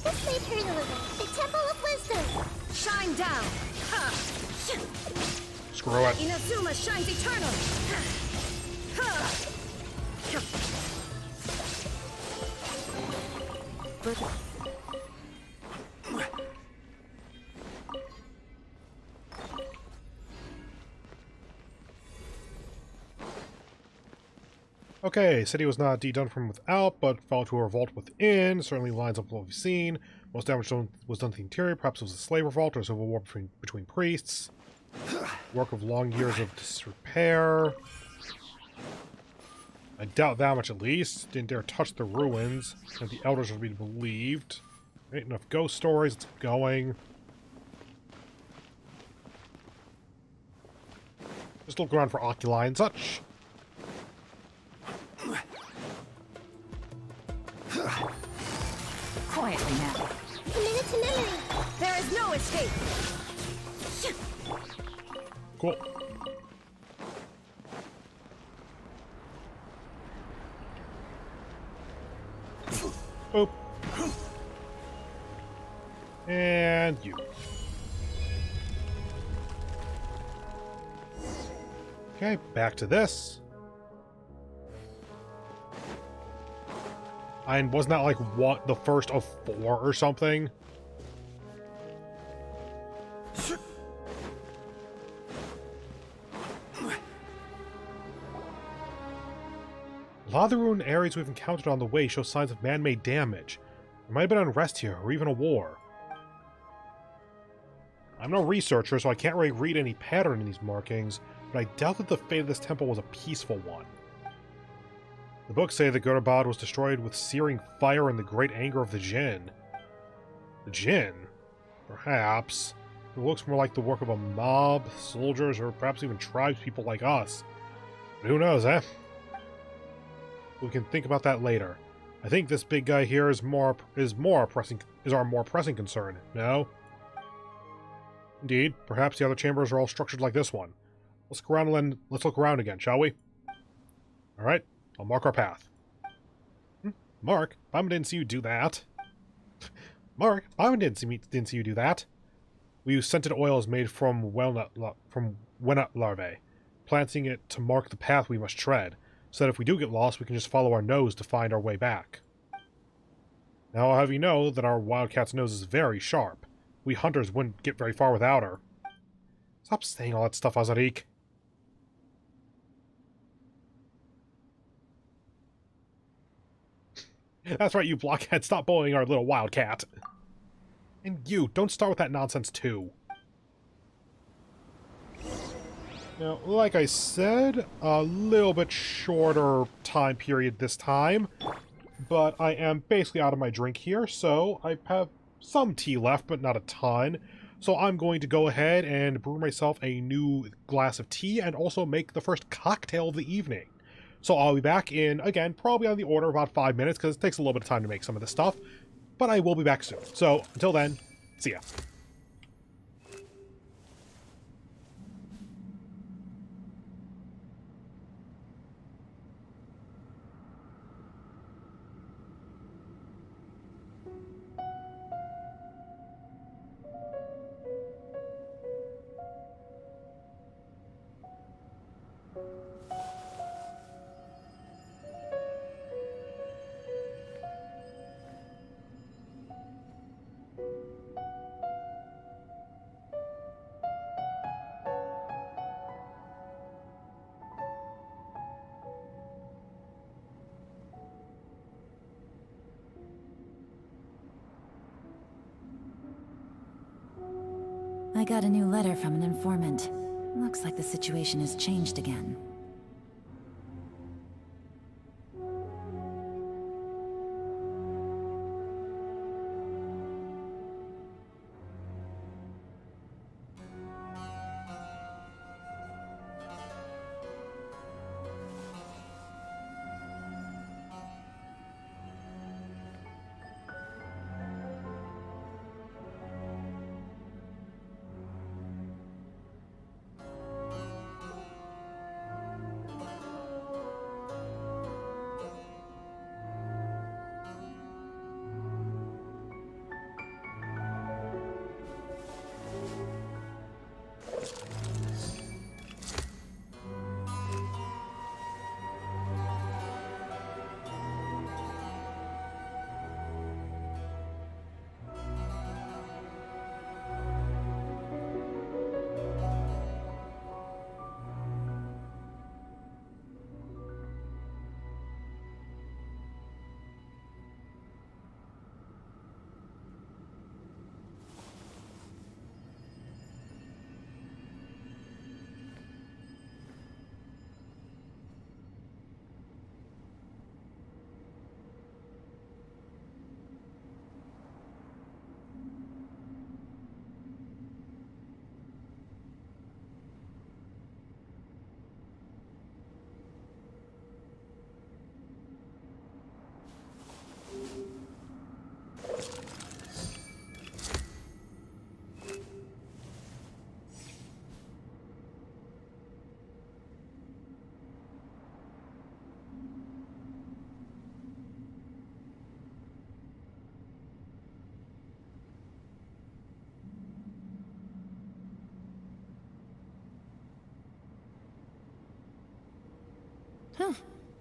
This may hurt a little. The Temple of Wisdom. Shine down. Screw it. Inazuma shines eternal. Okay, city was not indeed done from without, but fell to a revolt within. Certainly lines up with what we've seen. Most damage was done to the interior. Perhaps it was a slave revolt or a civil war between priests. Work of long years of disrepair. I doubt that much at least. Didn't dare touch the ruins. And the elders are to be believed. Ain't enough ghost stories. Let's keep going. Just look around for oculi and such. Quietly now. Commit to memory. There is no escape. Cool. Oop. And you. Okay, back to this. And wasn't that like what, the first of 4 or something? A lot of the ruined areas we've encountered on the way show signs of man-made damage. There might have been unrest here, or even a war. I'm no researcher, so I can't really read any pattern in these markings, but I doubt that the fate of this temple was a peaceful one. The books say that Gotobad was destroyed with searing fire in the great anger of the Jinn. The Jinn? Perhaps. It looks more like the work of a mob, soldiers, or perhaps even tribespeople like us. But who knows, eh? We can think about that later. I think this big guy here is our more pressing concern, no? Indeed, perhaps the other chambers are all structured like this one. Let's look around again, shall we? Alright, I'll mark our path. Mark, Paimon didn't see you do that. Mark, Paimon didn't see you do that. We use scented oils made from wennet larvae, planting it to mark the path we must tread, so that if we do get lost, we can just follow our nose to find our way back. Now I'll have you know that our wildcat's nose is very sharp. We hunters wouldn't get very far without her. Stop saying all that stuff, Azarik. That's right, you blockhead. Stop bullying our little wildcat. And you, don't start with that nonsense too. Now, like I said, a little bit shorter time period this time, but I am basically out of my drink here, so I have some tea left, but not a ton. So I'm going to go ahead and brew myself a new glass of tea and also make the first cocktail of the evening. So I'll be back in, again, probably on the order of about 5 minutes, because it takes a little bit of time to make some of this stuff, but I will be back soon. So until then, see ya. I got a new letter from an informant. Looks like the situation has changed again.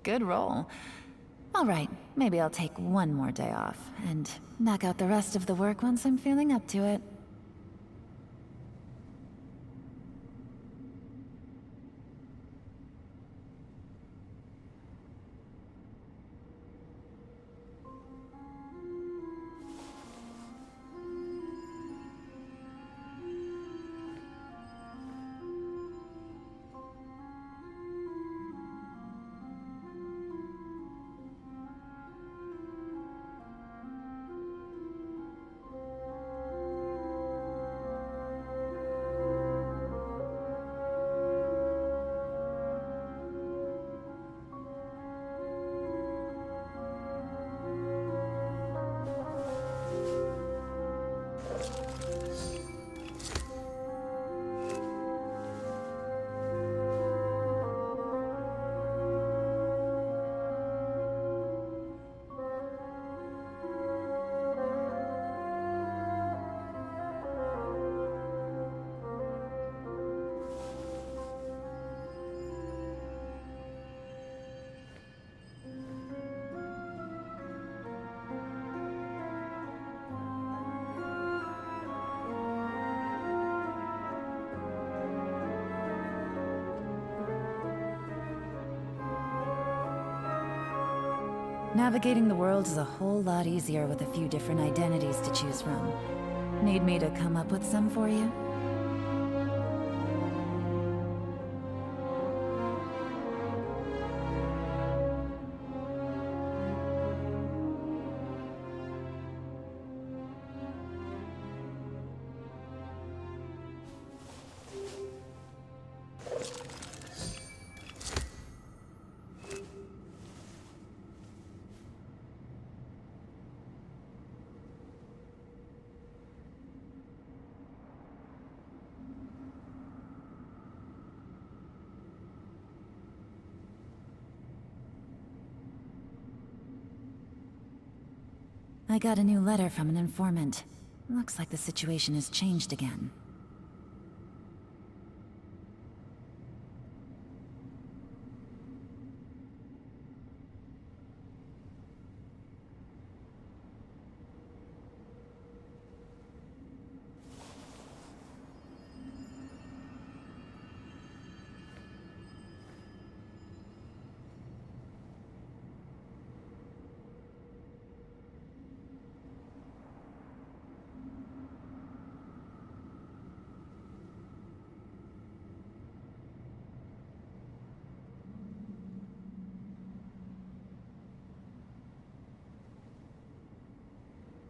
Good roll. All right, maybe I'll take one more day off, and knock out the rest of the work once I'm feeling up to it. Navigating the world is a whole lot easier with a few different identities to choose from. Need me to come up with some for you? I got a new letter from an informant. Looks like the situation has changed again.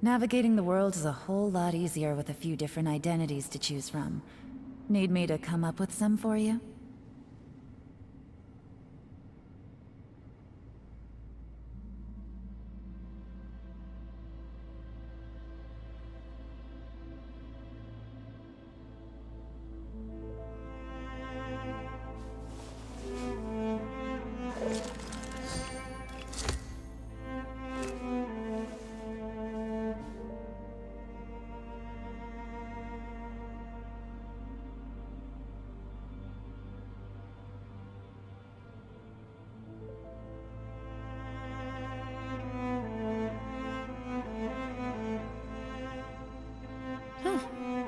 Navigating the world is a whole lot easier with a few different identities to choose from. Need me to come up with some for you?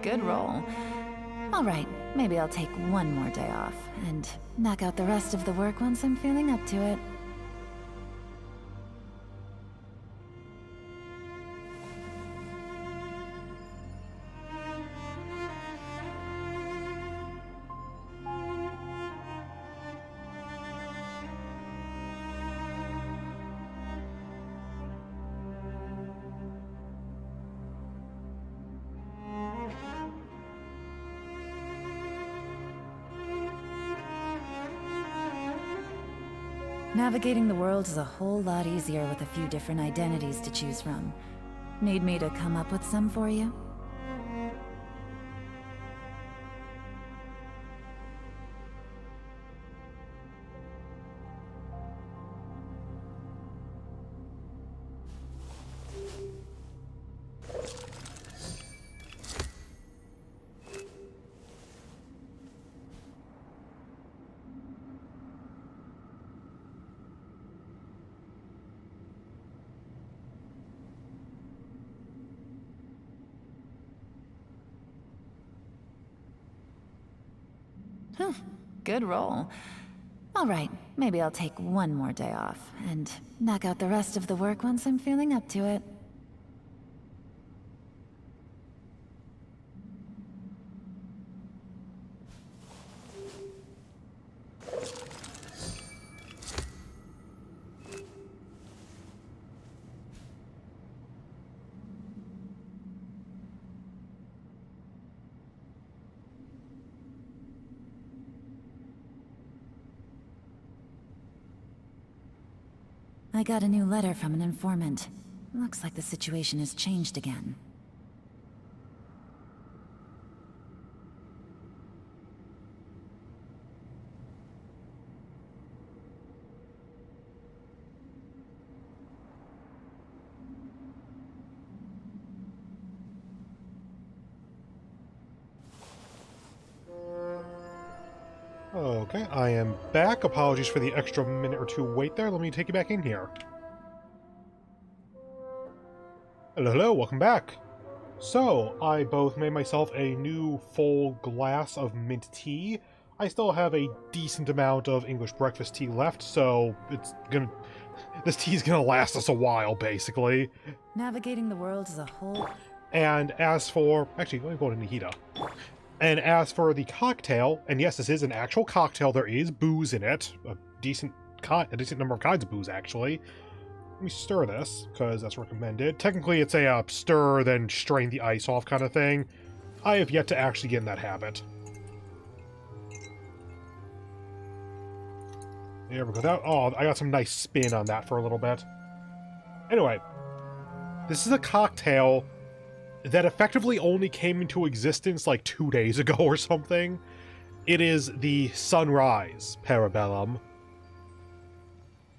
Good roll. All right, maybe I'll take one more day off, and knock out the rest of the work once I'm feeling up to it. Navigating the world is a whole lot easier with a few different identities to choose from. Need me to come up with some for you? Good roll. Alright, maybe I'll take one more day off, and knock out the rest of the work once I'm feeling up to it. I got a new letter from an informant. Looks like the situation has changed again. Okay, I am back. Apologies for the extra minute or two wait there. Let me take you back in here. Hello, welcome back. So, I both made myself a new full glass of mint tea. I still have a decent amount of English breakfast tea left, so this tea's gonna last us a while, basically. Navigating the world as a whole. And as for... Actually, let me go to Nihita. And as for the cocktail, and yes, this is an actual cocktail, there is booze in it. A decent number of kinds of booze, actually. Let me stir this, because that's recommended. Technically, it's a stir, then strain the ice off kind of thing. I have yet to actually get in that habit. There we go. Oh, I got some nice spin on that for a little bit. Anyway, this is a cocktail that effectively only came into existence like 2 days ago or something. It is the Sunrise Parabellum.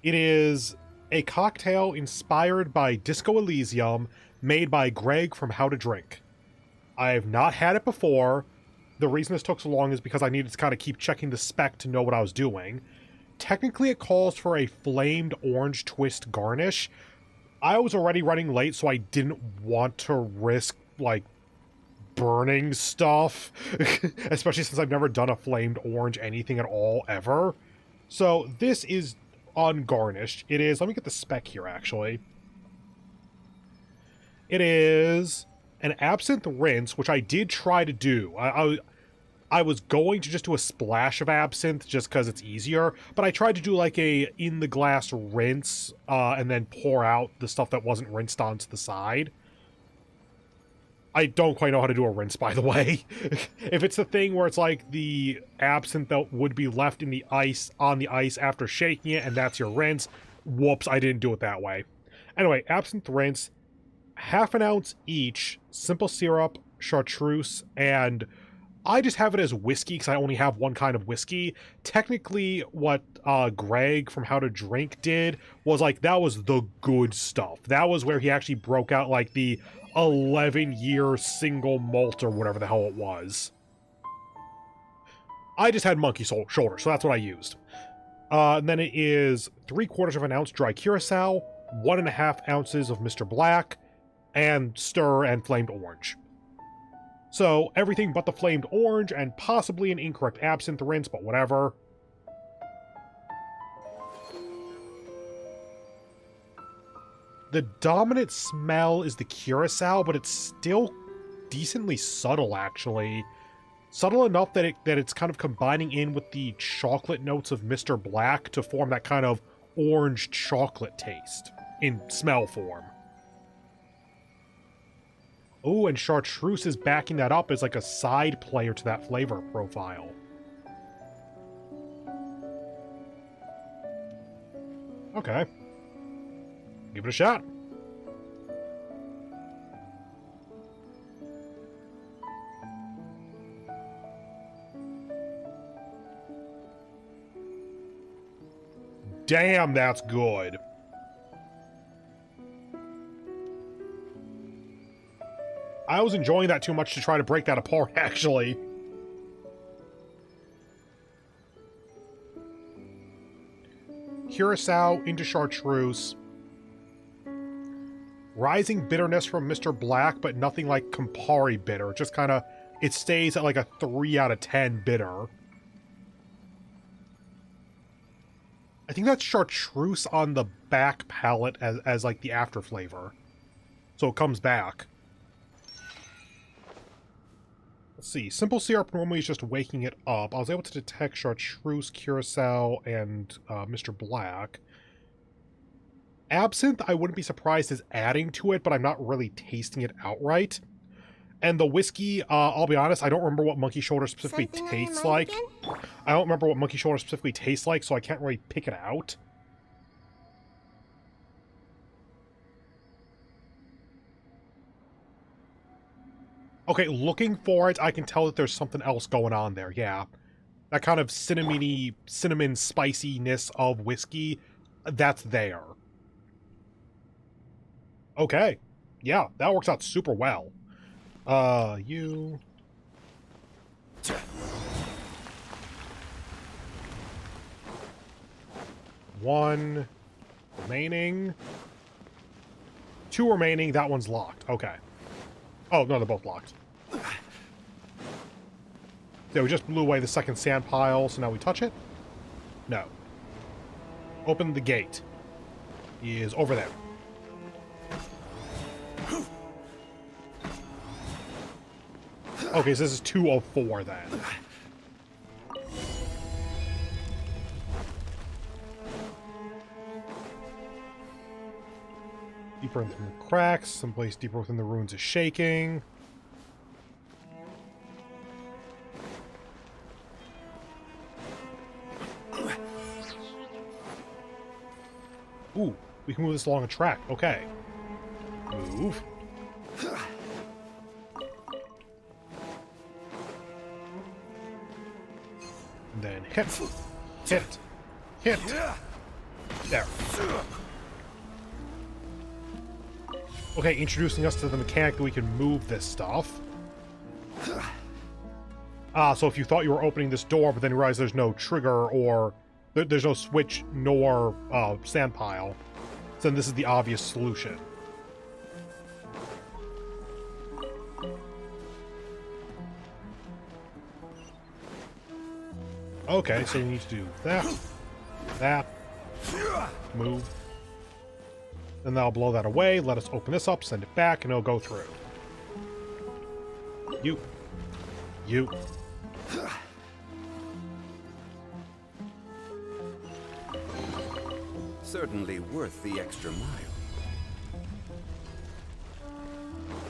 It is a cocktail inspired by Disco Elysium, made by Greg from How to Drink. I have not had it before. The reason this took so long is because I needed to kind of keep checking the spec to know what I was doing. Technically, it calls for a flamed orange twist garnish. I was already running late, so I didn't want to risk, like, burning stuff. Especially since I've never done a flamed orange anything at all, ever. So, this is ungarnished. It is... Let me get the spec here, actually. It is an absinthe rinse, which I did try to do. I was going to just do a splash of absinthe just because it's easier, but I tried to do like a in-the-glass rinse and then pour out the stuff that wasn't rinsed onto the side. I don't quite know how to do a rinse, by the way. If it's the thing where it's like the absinthe that would be left in the ice, on the ice after shaking it, and that's your rinse, whoops, I didn't do it that way. Anyway, absinthe rinse, half an ounce each, simple syrup, chartreuse, and... I just have it as whiskey because I only have one kind of whiskey. Technically, what Greg from How to Drink did was, like, that was the good stuff. That was where he actually broke out, like, the 11-year single malt or whatever the hell it was. I just had monkey shoulder, so that's what I used. And then it is 3/4 of an ounce dry curacao, 1.5 ounces of Mr. Black, and stir and flamed orange. So, everything but the flamed orange, and possibly an incorrect absinthe rinse, but whatever. The dominant smell is the curacao, but it's still decently subtle, actually. Subtle enough that it's kind of combining in with the chocolate notes of Mr. Black to form that kind of orange chocolate taste, in smell form. Oh, and chartreuse is backing that up as like a side player to that flavor profile. Okay. Give it a shot. Damn, that's good. I was enjoying that too much to try to break that apart, actually. Curacao into chartreuse. Rising bitterness from Mr. Black, but nothing like Campari bitter. Just kind of, it stays at like a 3 out of 10 bitter. I think that's chartreuse on the back palette as like the after flavor. So it comes back. Let's see. Simple syrup normally is just waking it up. I was able to detect chartreuse, curacao, and Mr. Black. Absinthe, I wouldn't be surprised is adding to it, but I'm not really tasting it outright. And the whiskey, I'll be honest, I don't remember what Monkey Shoulder specifically tastes like. I don't remember what Monkey Shoulder specifically tastes like, so I can't really pick it out. Okay, looking for it, I can tell that there's something else going on there, yeah. That kind of cinnamon spiciness of whiskey, that's there. Okay. Yeah, that works out super well. You... One remaining. Two remaining, that one's locked. Okay. Oh, no, they're both locked. Yeah, we just blew away the second sand pile, so now we touch it? No. Open the gate. He is over there. Okay, so this is 2 of 4 then. Deeper into the cracks, someplace deeper within the ruins is shaking. Ooh, we can move this along a track. Okay. Move. And then hit. Hit. Hit. There. Okay, introducing us to the mechanic that we can move this stuff. So if you thought you were opening this door, but then you realize there's no trigger or there's no switch nor sand pile, then this is the obvious solution. Okay, so we need to do that, move. Then that'll blow that away, let us open this up, send it back, and it'll go through. You. Certainly worth the extra mile.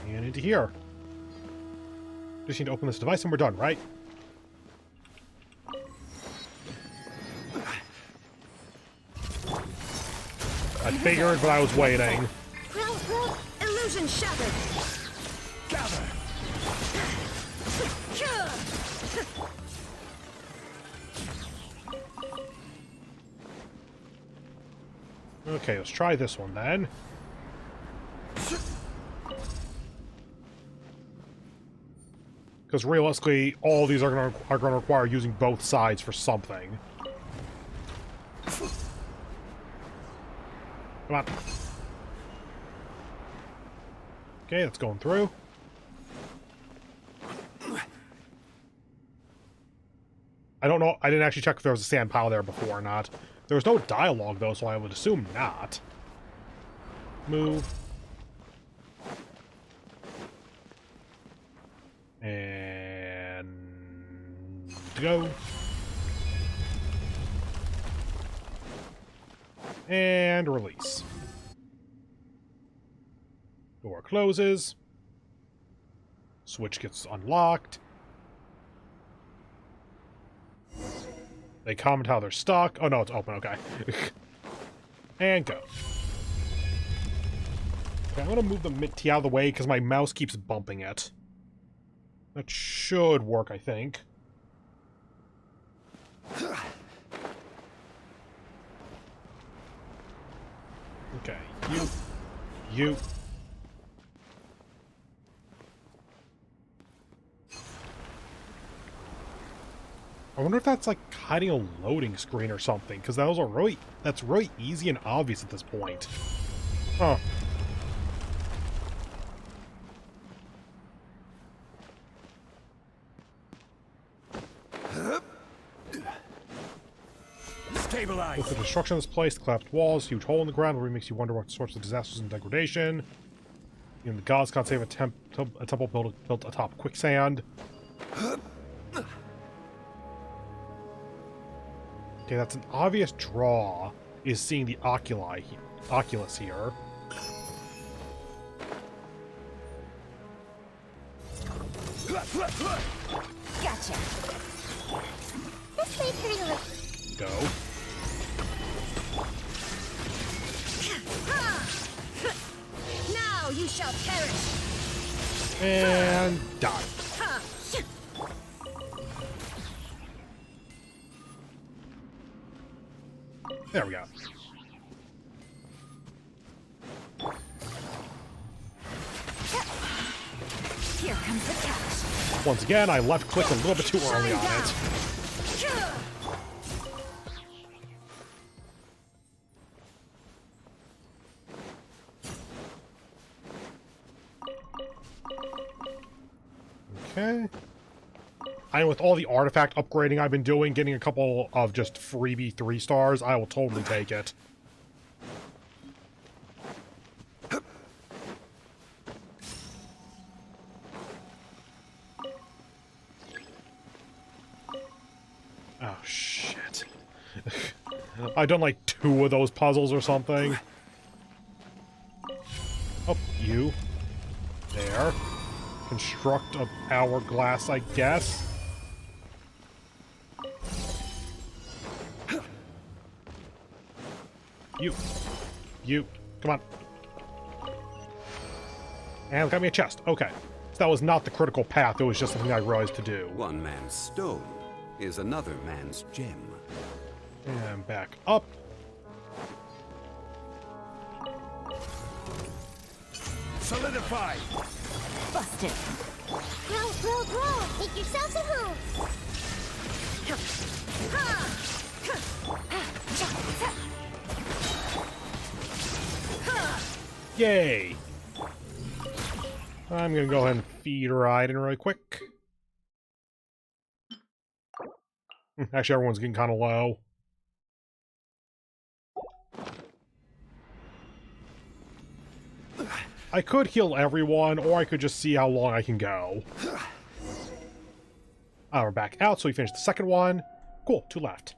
And into here. Just need to open this device and we're done, right? I figured, but I was waiting. Illusion shattered. Gather. Okay, let's try this one then. Because realistically, all these are going to require using both sides for something. Come on. Okay, that's going through. I don't know. I didn't actually check if there was a sand pile there before or not. There was no dialogue, though, so I would assume not. Move. And... go. And release. Door closes. Switch gets unlocked. They comment how they're stuck. Oh no, it's open, okay. And go. Okay, I'm gonna move the Mint-T out of the way because my mouse keeps bumping it. That should work, I think. Okay, you. I wonder if that's like hiding a loading screen or something, because that's really easy and obvious at this point. Huh. Stay Stabilize. With the destruction of this place, the collapsed walls, huge hole in the ground, where it makes you wonder what the source of disasters and degradation. You know, the gods can't save a temple built atop quicksand. Okay, that's an obvious draw, is seeing the oculus here. Gotcha. This way through. Go. Now you shall perish. And die. There we go. Here comes the catch. Once again, I left-clicked a little bit too early on it. Okay. And with all the artifact upgrading I've been doing, getting a couple of just freebie 3 stars, I will totally take it. Oh, shit. I've done like 2 of those puzzles or something. Oh, you. There. Construct a hourglass, I guess. You. Come on. And got me a chest. Okay. So that was not the critical path. It was just something I realized to do. One man's stone is another man's gem. And back up. Solidify. Busted. Grow. Make yourselves a home. Yay! I'm gonna go ahead and feed Raiden really quick. Actually, everyone's getting kind of low. I could heal everyone, or I could just see how long I can go. We're back out, so we finished the second one. Cool, 2 left.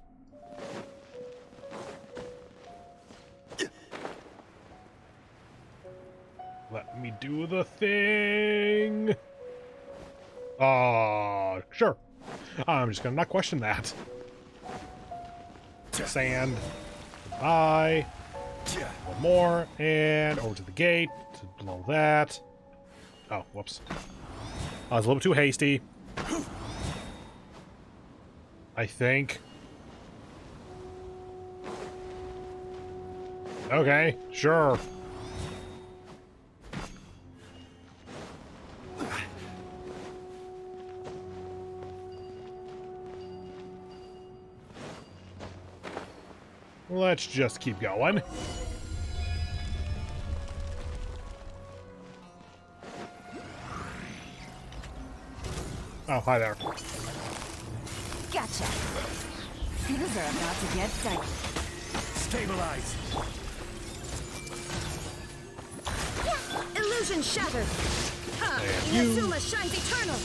Let me do the thing. Sure. I'm just gonna not question that. Sand. Goodbye. One more, and over to the gate, to below that. Oh, whoops. I was a little too hasty. I think. Okay, sure. Let's just keep going. Oh, hi there. Gotcha. Things are about to get dicey. Stabilize. Illusion shattered. Ha! Inazuma shines eternal.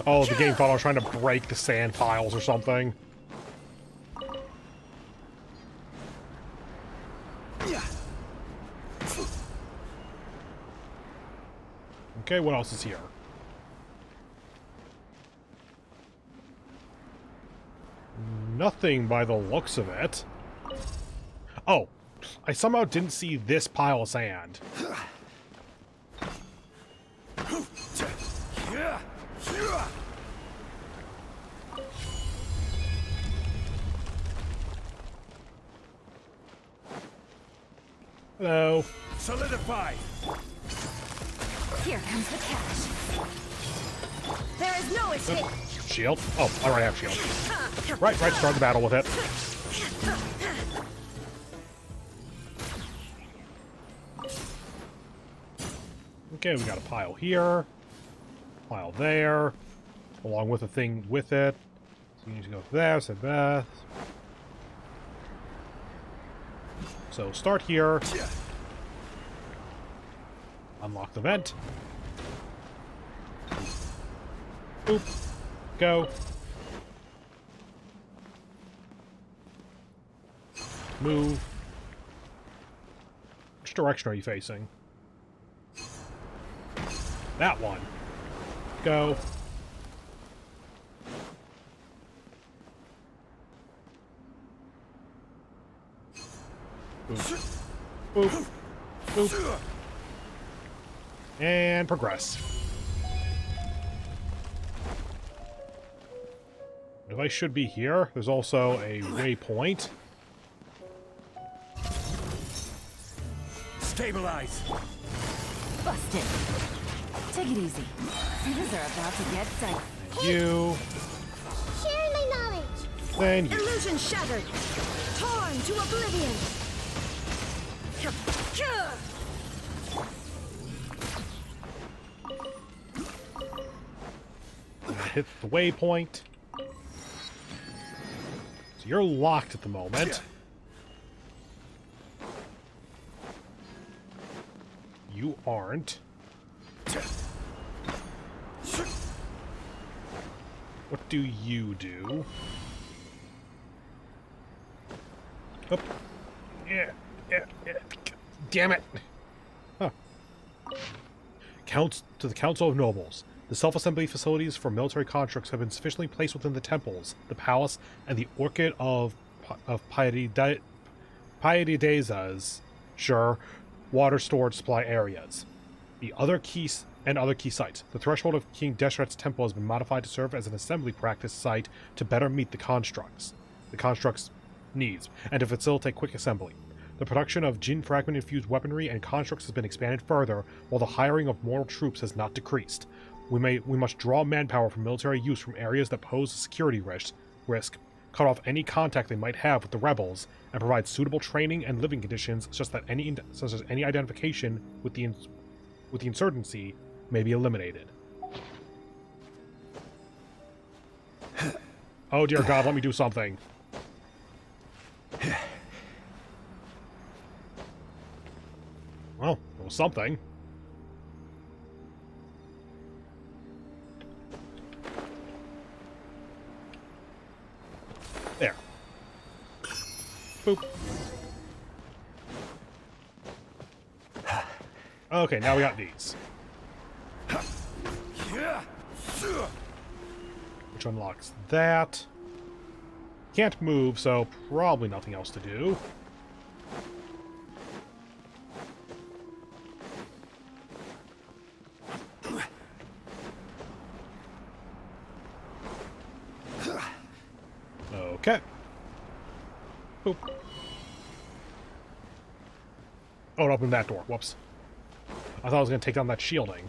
Oh, the game thought I was trying to break the sand piles or something. Okay, what else is here? Nothing by the looks of it. Oh, I somehow didn't see this pile of sand. Hello. Solidify. Here comes the catch. There is no escape. Shield? Oh, I already have shield. Right, start the battle with it. Okay, we got a pile here. Pile there. Along with a thing with it. You need to go there, so Beth. So start here. Unlock the vent. Boop. Go. Move. Which direction are you facing? That one. Go. Boop. Boop. Boop. And progress. Device should be here. There's also a waypoint. Stabilize. Busted. Take it easy. Things are about to get tight. You. Sharing my knowledge. Then you. Illusion shattered. Torn to oblivion. Hit the waypoint. So you're locked at the moment. You aren't. What do you do? Up. Yeah. Damn it. Huh. To the Council of Nobles. The self-assembly facilities for military constructs have been sufficiently placed within the temples, the palace, and the Orchid of Piedidezas, sure, water storage supply areas. The other key sites. The threshold of King Deshret's temple has been modified to serve as an assembly practice site to better meet the construct's needs, and to facilitate quick assembly. The production of Jin fragment-infused weaponry and constructs has been expanded further, while the hiring of mortal troops has not decreased. We must draw manpower from military use from areas that pose a security risk, cut off any contact they might have with the rebels, and provide suitable training and living conditions such as any identification with the insurgency may be eliminated. Oh dear God, let me do something. Well, it was something. There. Boop. Okay, now we got these. Which unlocks that. Can't move, so probably nothing else to do. Okay. Boop. Oh, it opened that door. Whoops. I thought I was going to take down that shielding.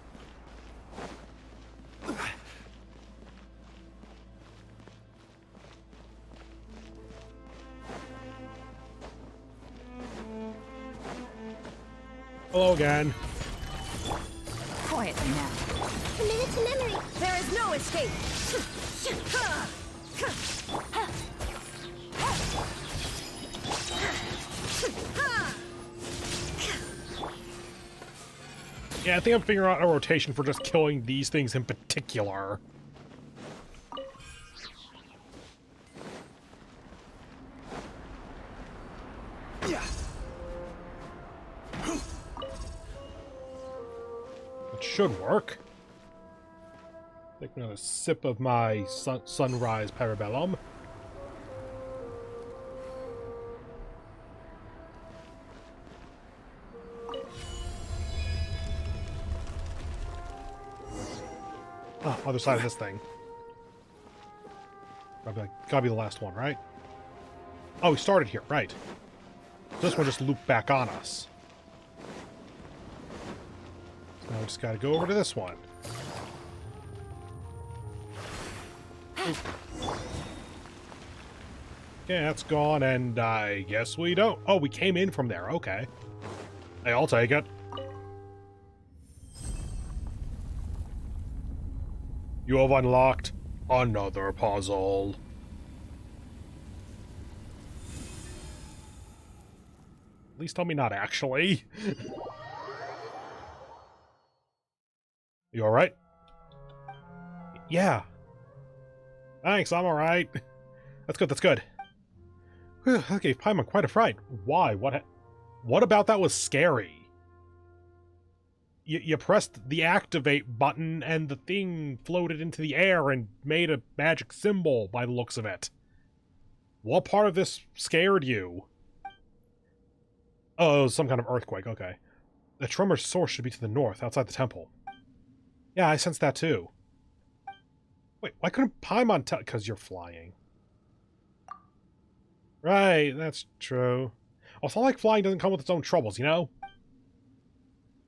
Hello again. Quietly now. Commit to memory. There is no escape. Yeah, I think I'm figuring out a rotation for just killing these things in particular. It should work. Take another sip of my sunrise parabellum. Oh, other side of this thing. Gotta be the last one, right? Oh, we started here, right. This one just looped back on us. So now we just gotta go over to this one. Oop. Okay, that's gone, and I guess we don't. Oh, we came in from there, okay. Hey, I'll take it. You have unlocked another puzzle. Please tell me not actually. You alright? Yeah. Thanks, I'm alright. That's good, that's good. Whew, that gave Paimon quite a fright. Why? What about that was scary? You pressed the activate button and the thing floated into the air and made a magic symbol by the looks of it. What part of this scared you? Oh, some kind of earthquake, okay. The tremor's source should be to the north, outside the temple. Yeah, I sensed that too. Wait, why couldn't Paimon tell? Because you're flying. Right, that's true. Oh, it's not like flying doesn't come with its own troubles, you know?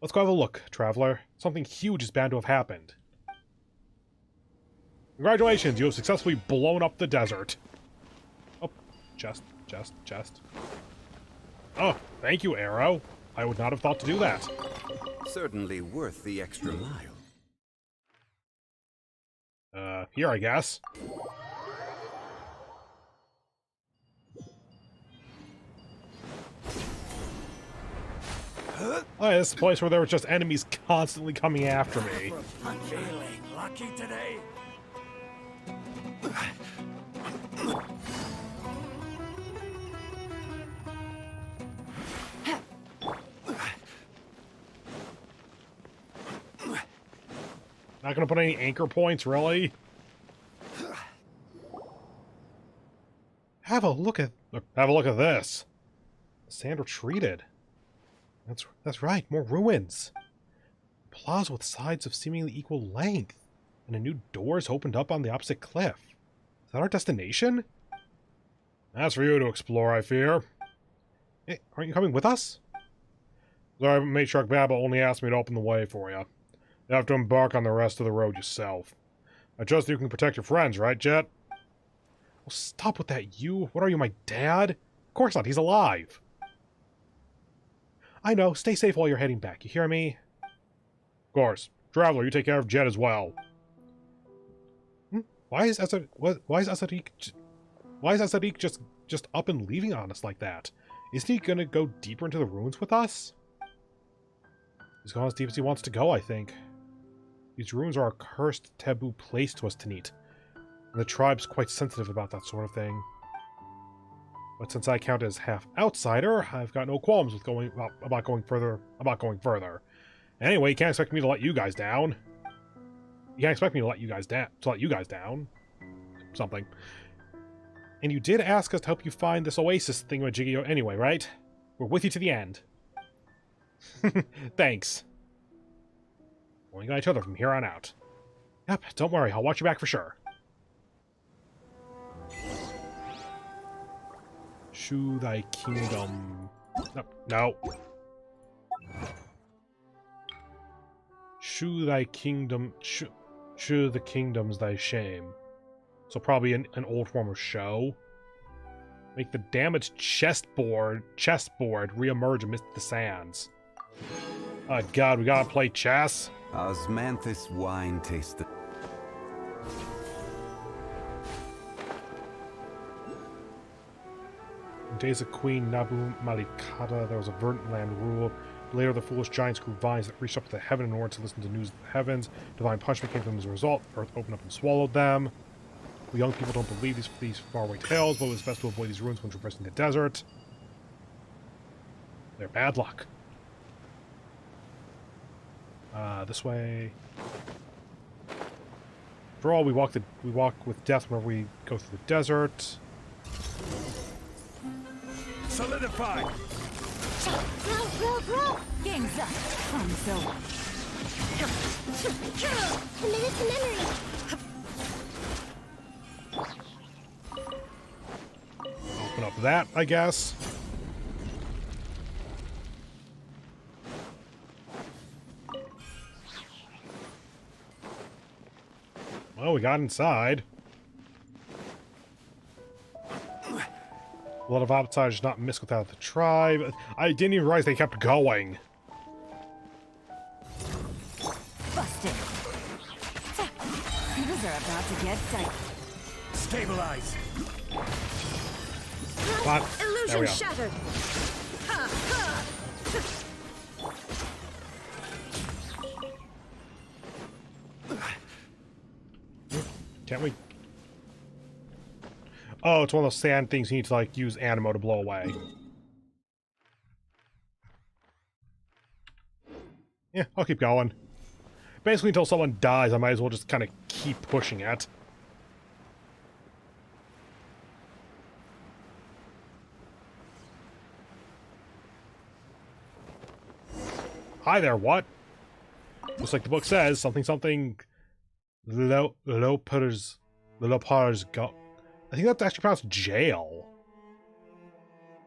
Let's go have a look, traveler. Something huge is bound to have happened. Congratulations, you have successfully blown up the desert. Oh, chest. Oh, thank you, Arrow. I would not have thought to do that. Certainly worth the extra mile. Here, I guess. Oh, yeah, this is the place where there were just enemies constantly coming after me. I'm feeling lucky today. Not gonna put any anchor points, really? Have a look at this. Sand retreated. That's right, more ruins. A plaza with sides of seemingly equal length, and a new door's opened up on the opposite cliff. Is that our destination? That's for you to explore, I fear. Hey, aren't you coming with us? Sorry, Matriarch Baba only asked me to open the way for you. You have to embark on the rest of the road yourself. I trust you can protect your friends, right, Jet? Well, stop with that, you. What are you, my dad? Of course not, he's alive. I know, stay safe while you're heading back, you hear me? Of course. Traveler, you take care of Jet as well. Why is Asadik just up and leaving on us like that? Isn't he gonna go deeper into the ruins with us? He's gone as deep as he wants to go, I think. These ruins are a cursed, taboo place to us to meet, and the tribe's quite sensitive about that sort of thing. But since I count as half outsider, I've got no qualms with going further. Anyway, you can't expect me to let you guys down. You can't expect me to let you guys down. Something. And you did ask us to help you find this oasis thingamajiggy anyway, right? We're with you to the end. Thanks. We got each other from here on out. Yep, don't worry, I'll watch you back for sure. Shew thy kingdom. No. Shew thy kingdom. Shew the kingdoms thy shame. So probably an old form of show. Make the damaged chessboard reemerge amidst the sands. Oh god, we gotta play chess? Osmanthus wine tasted. In days of Queen Nabu Malikata, there was a verdant land rule. Later, the foolish giants grew vines that reached up to the heaven in order to listen to news of the heavens. Divine punishment came to them as a result. Earth opened up and swallowed them. The young people don't believe these faraway tales, but it was best to avoid these ruins when traversing the desert. They're bad luck. This way. For all, we walk with death whenever we go through the desert. Solidify! Bro! Game's up. Time's over. Committed to memory! Open up that, I guess. Well, we got inside. A lot of outsiders not mixed without the tribe. I didn't even realize they kept going. Busted. These are about to get tight. Stabilize! But, there we Illusion go. shattered! Ha, ha. Can't we? Oh, it's one of those sand things you need to, like, use Animo to blow away. Yeah, I'll keep going. Basically, until someone dies, I might as well just kind of keep pushing it. Hi there, what? Just like the book says, something something... Lopers go... I think that's actually pronounced jail.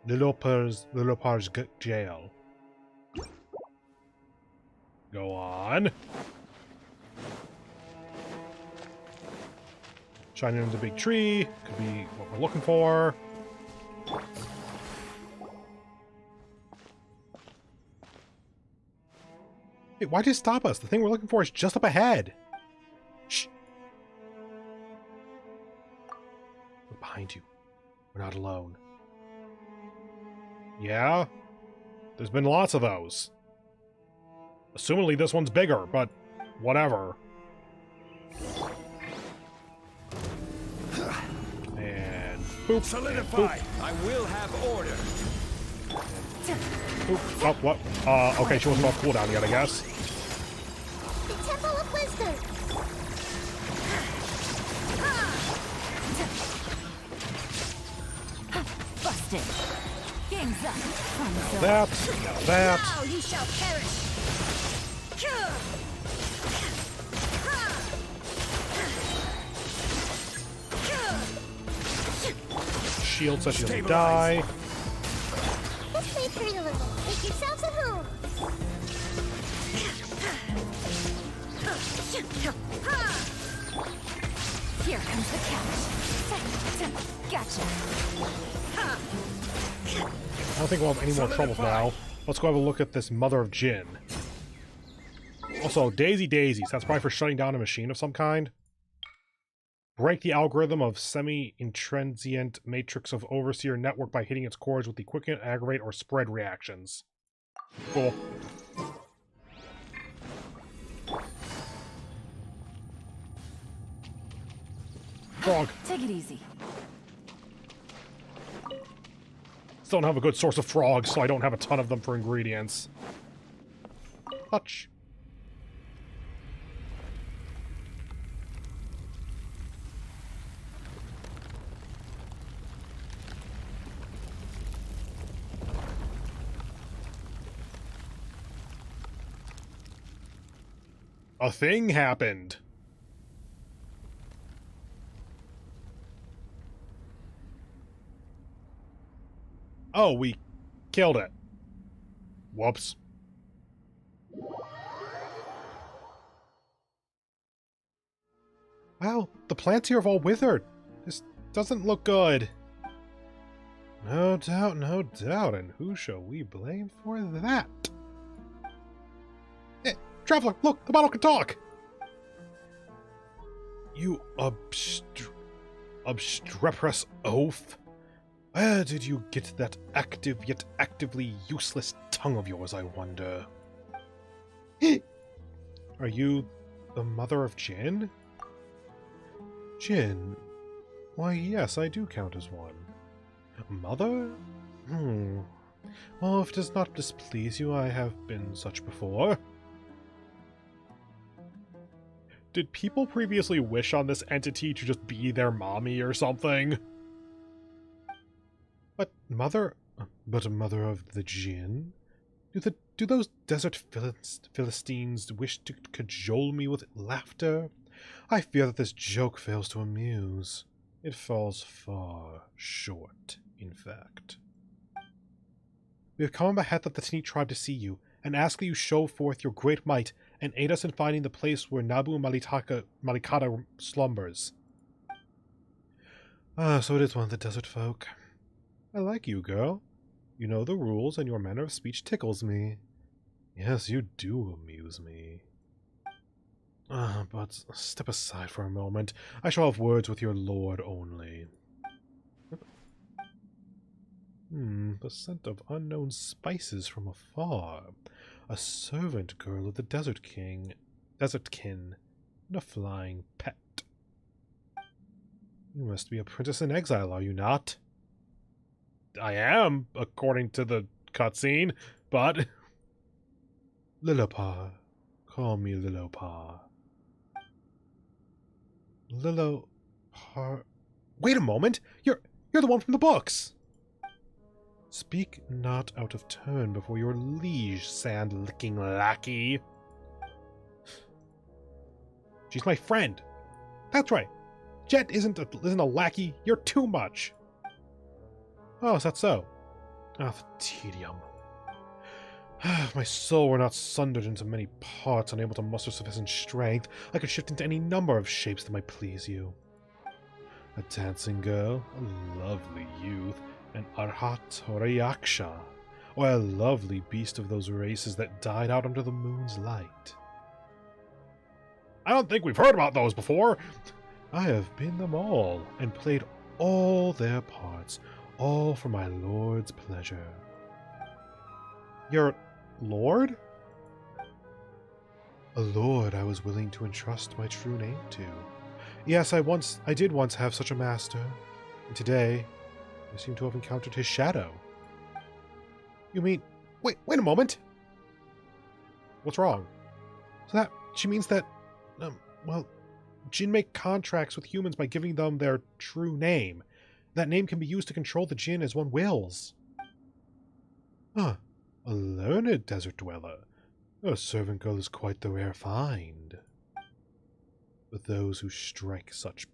Lopers jail. Go on. Shining into the big tree. Could be what we're looking for. Hey, why'd you stop us? The thing we're looking for is just up ahead. Shh. Look behind you. We're not alone. Yeah? There's been lots of those. Assumingly this one's bigger, but whatever. And boop. Solidify. And boop. I will have order. Boop. Oh, what? Okay, she wasn't off cooldown yet, I guess. The Temple of Wisdom. Busted. Game's up. Now that. Now you shall perish. Shield says she doesn't die. Let's play pretty a little. Make yourselves at home. Here comes the catch. Gotcha. I don't think we'll have any more troubles now. Let's go have a look at this Mother of Jin. Also, daisies. That's probably for shutting down a machine of some kind. Break the algorithm of semi-intransient matrix of overseer network by hitting its cores with the quicken, aggravate, or spread reactions. Cool. Frog. Take it easy. Still don't have a good source of frogs, so I don't have a ton of them for ingredients. Touch. A thing happened. Oh, we killed it. Whoops. Wow, the plants here have all withered. This doesn't look good. No doubt, no doubt. And who shall we blame for that? Hey, traveler, look, the bottle can talk! You obstreperous oaf. Where did you get that active yet actively useless tongue of yours, I wonder? Are you the mother of Jin? Jin? Why, yes, I do count as one. Mother? Well, if it does not displease you, I have been such before. Did people previously wish on this entity to just be their mommy or something? But mother of the Jinn? Do those desert Philistines wish to cajole me with laughter? I fear that this joke fails to amuse. It falls far short, in fact. We have come on behalf of the Tini tribe to see you, and ask that you show forth your great might, and aid us in finding the place where Nabu Malikata slumbers. Ah, so it is one of the desert folk. I like you, girl. You know the rules, and your manner of speech tickles me. Yes, you do amuse me. But step aside for a moment. I shall have words with your lord only. The scent of unknown spices from afar. A servant girl of the Desert King, and a flying pet. You must be a princess in exile, are you not? I am, according to the cutscene, but... Lillopar. Call me Lillopar. Lillopar... Wait a moment! You're the one from the books! Speak not out of turn before your liege, sand-licking lackey. She's my friend. That's right. Jet isn't a lackey. You're too much. Oh, is that so? Ah, the tedium. If my soul were not sundered into many parts, unable to muster sufficient strength, I could shift into any number of shapes that might please you. A dancing girl, a lovely youth, an arhat or a yaksha, or a lovely beast of those races that died out under the moon's light. I don't think we've heard about those before. I have been them all, and played all their parts, all for my lord's pleasure. Your lord? A lord I was willing to entrust my true name to. Yes, I did once have such a master, and today I seem to have encountered his shadow. You mean... Wait a moment! What's wrong? So she means that... well, Jinn make contracts with humans by giving them their true name. That name can be used to control the Jinn as one wills. Huh. A learned desert dweller. A servant girl is quite the rare find. But those who strike such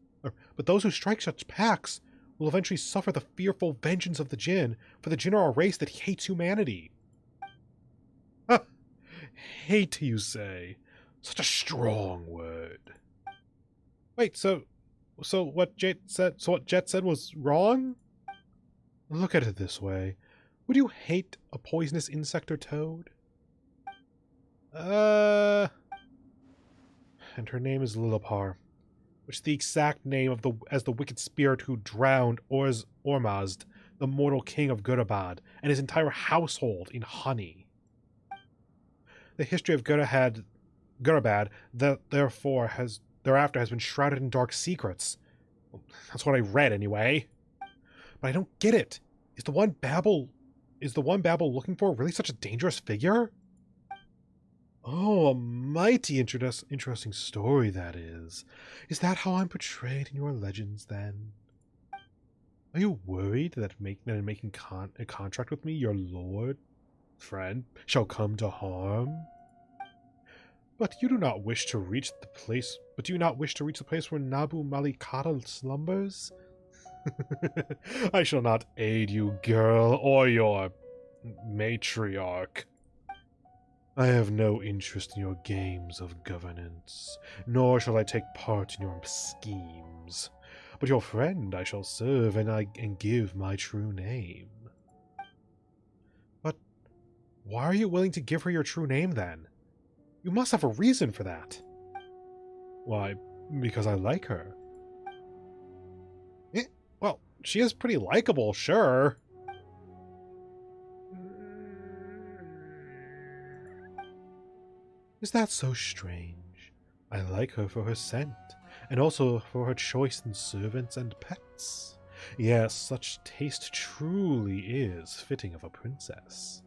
pacts will eventually suffer the fearful vengeance of the Jinn, for the Jinn are a race that hates humanity. Huh. Hate, you say? Such a strong word. Wait, so what Jet said was wrong? Look at it this way. Would you hate a poisonous insect or toad? And her name is Lillopar, which is the exact name of the wicked spirit who drowned Ormazd, the mortal king of Gurabad, and his entire household in honey. The history of Gurabad thereafter has been shrouded in dark secrets. Well, that's what I read anyway. But I don't get it. Is the one Babel looking for really such a dangerous figure? Oh, a mighty interesting story that is. Is that how I'm portrayed in your legends, then? Are you worried that in making a contract with me, your lord, friend, shall come to harm? But you do not wish to reach the place where Nabu Malikata slumbers? I shall not aid you, girl, or your matriarch. I have no interest in your games of governance, nor shall I take part in your schemes. But your friend I shall serve and give my true name. But why are you willing to give her your true name, then? You must have a reason for that. Why, because I like her. Well, she is pretty likable, sure. Is that so strange? I like her for her scent, and also for her choice in servants and pets. Yes, such taste truly is fitting of a princess.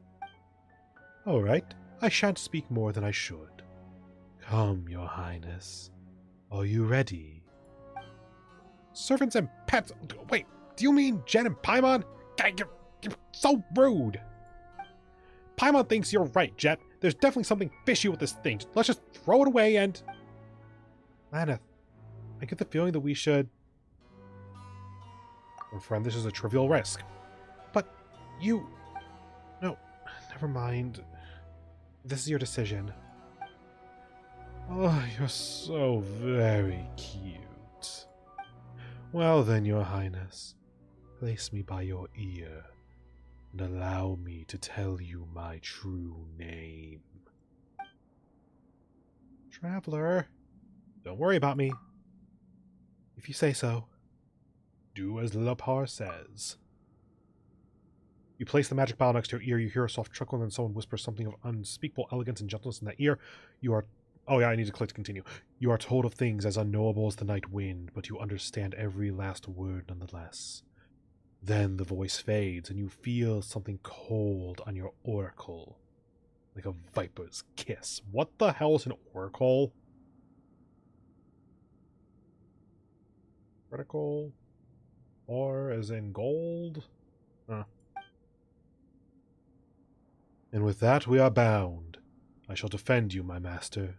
All right, I shan't speak more than I should. Come, your highness. Are you ready? Servants and pets? Wait, do you mean Jen and Paimon? You're so rude. Paimon thinks you're right, Jet. There's definitely something fishy with this thing. Let's just throw it away and... Laneth, I get the feeling that we should... Well, friend, this is a trivial risk. But you... No, never mind. This is your decision. Oh, you're so very cute. Well then, your highness, place me by your ear and allow me to tell you my true name. Traveler, don't worry about me. If you say so, do as Lillopar says. You place the magic bottle next to your ear, you hear a soft chuckle, and then someone whispers something of unspeakable elegance and gentleness in that ear. You are Oh yeah, I need to click to continue. You are told of things as unknowable as the night wind, but you understand every last word nonetheless. Then the voice fades, and you feel something cold on your auricle. Like a viper's kiss. What the hell is an auricle? Critical? Or as in gold? Huh. And with that we are bound. I shall defend you, my master.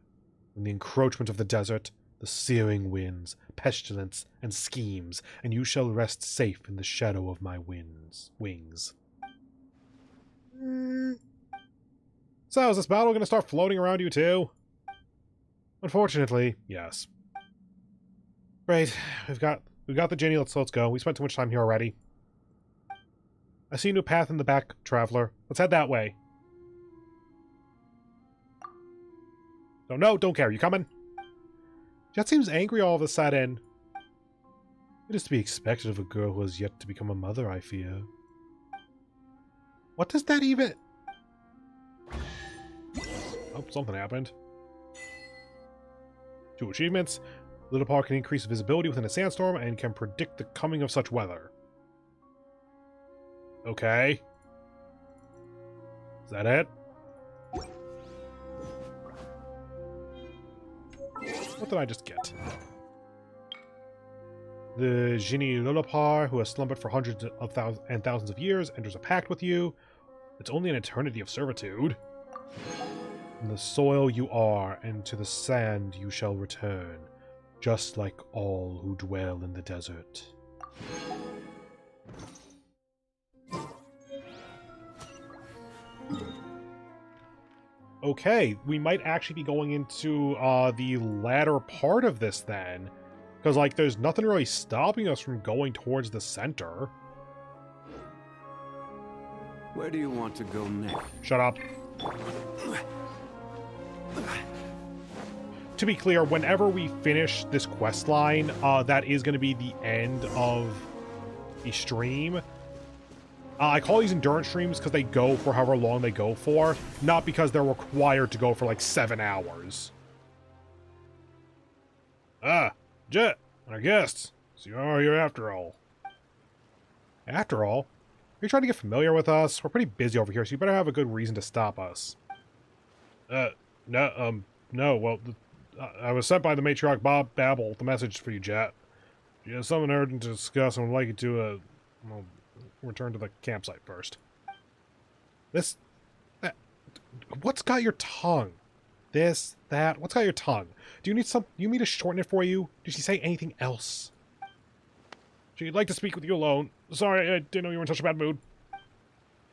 From the encroachment of the desert, the searing winds, pestilence, and schemes, and you shall rest safe in the shadow of my wings. So, is this battle going to start floating around you too? Unfortunately, yes. Great, we've got the genie, let's go. We spent too much time here already. I see a new path in the back, traveler. Let's head that way. No, don't care. You coming? Jet seems angry all of a sudden. It is to be expected of a girl who has yet to become a mother, I fear. What does that even... Oh, something happened. 2 achievements. Little Paw can increase visibility within a sandstorm and can predict the coming of such weather. Okay. Is that it? What did I just get? The Genie Lulapar, who has slumbered for hundreds of thousands of years, enters a pact with you. It's only an eternity of servitude. In the soil you are, and to the sand you shall return, just like all who dwell in the desert. Okay, we might actually be going into the latter part of this then. Because, like, there's nothing really stopping us from going towards the center. Where do you want to go next? Shut up. To be clear, whenever we finish this quest line, that is going to be the end of the stream. I call these endurance streams because they go for however long they go for, not because they're required to go for like 7 hours. Ah, Jet, and our guests. So you are here after all. After all? You're trying to get familiar with us? We're pretty busy over here, so you better have a good reason to stop us. No, well, I was sent by the matriarch Bob Babble with the message for you, Jet. You have something urgent to discuss and would like you to, well, return to the campsite first. What's got your tongue? What's got your tongue? Do you need me to shorten it for you? Did she say anything else? She'd like to speak with you alone. Sorry, I didn't know you were in such a bad mood.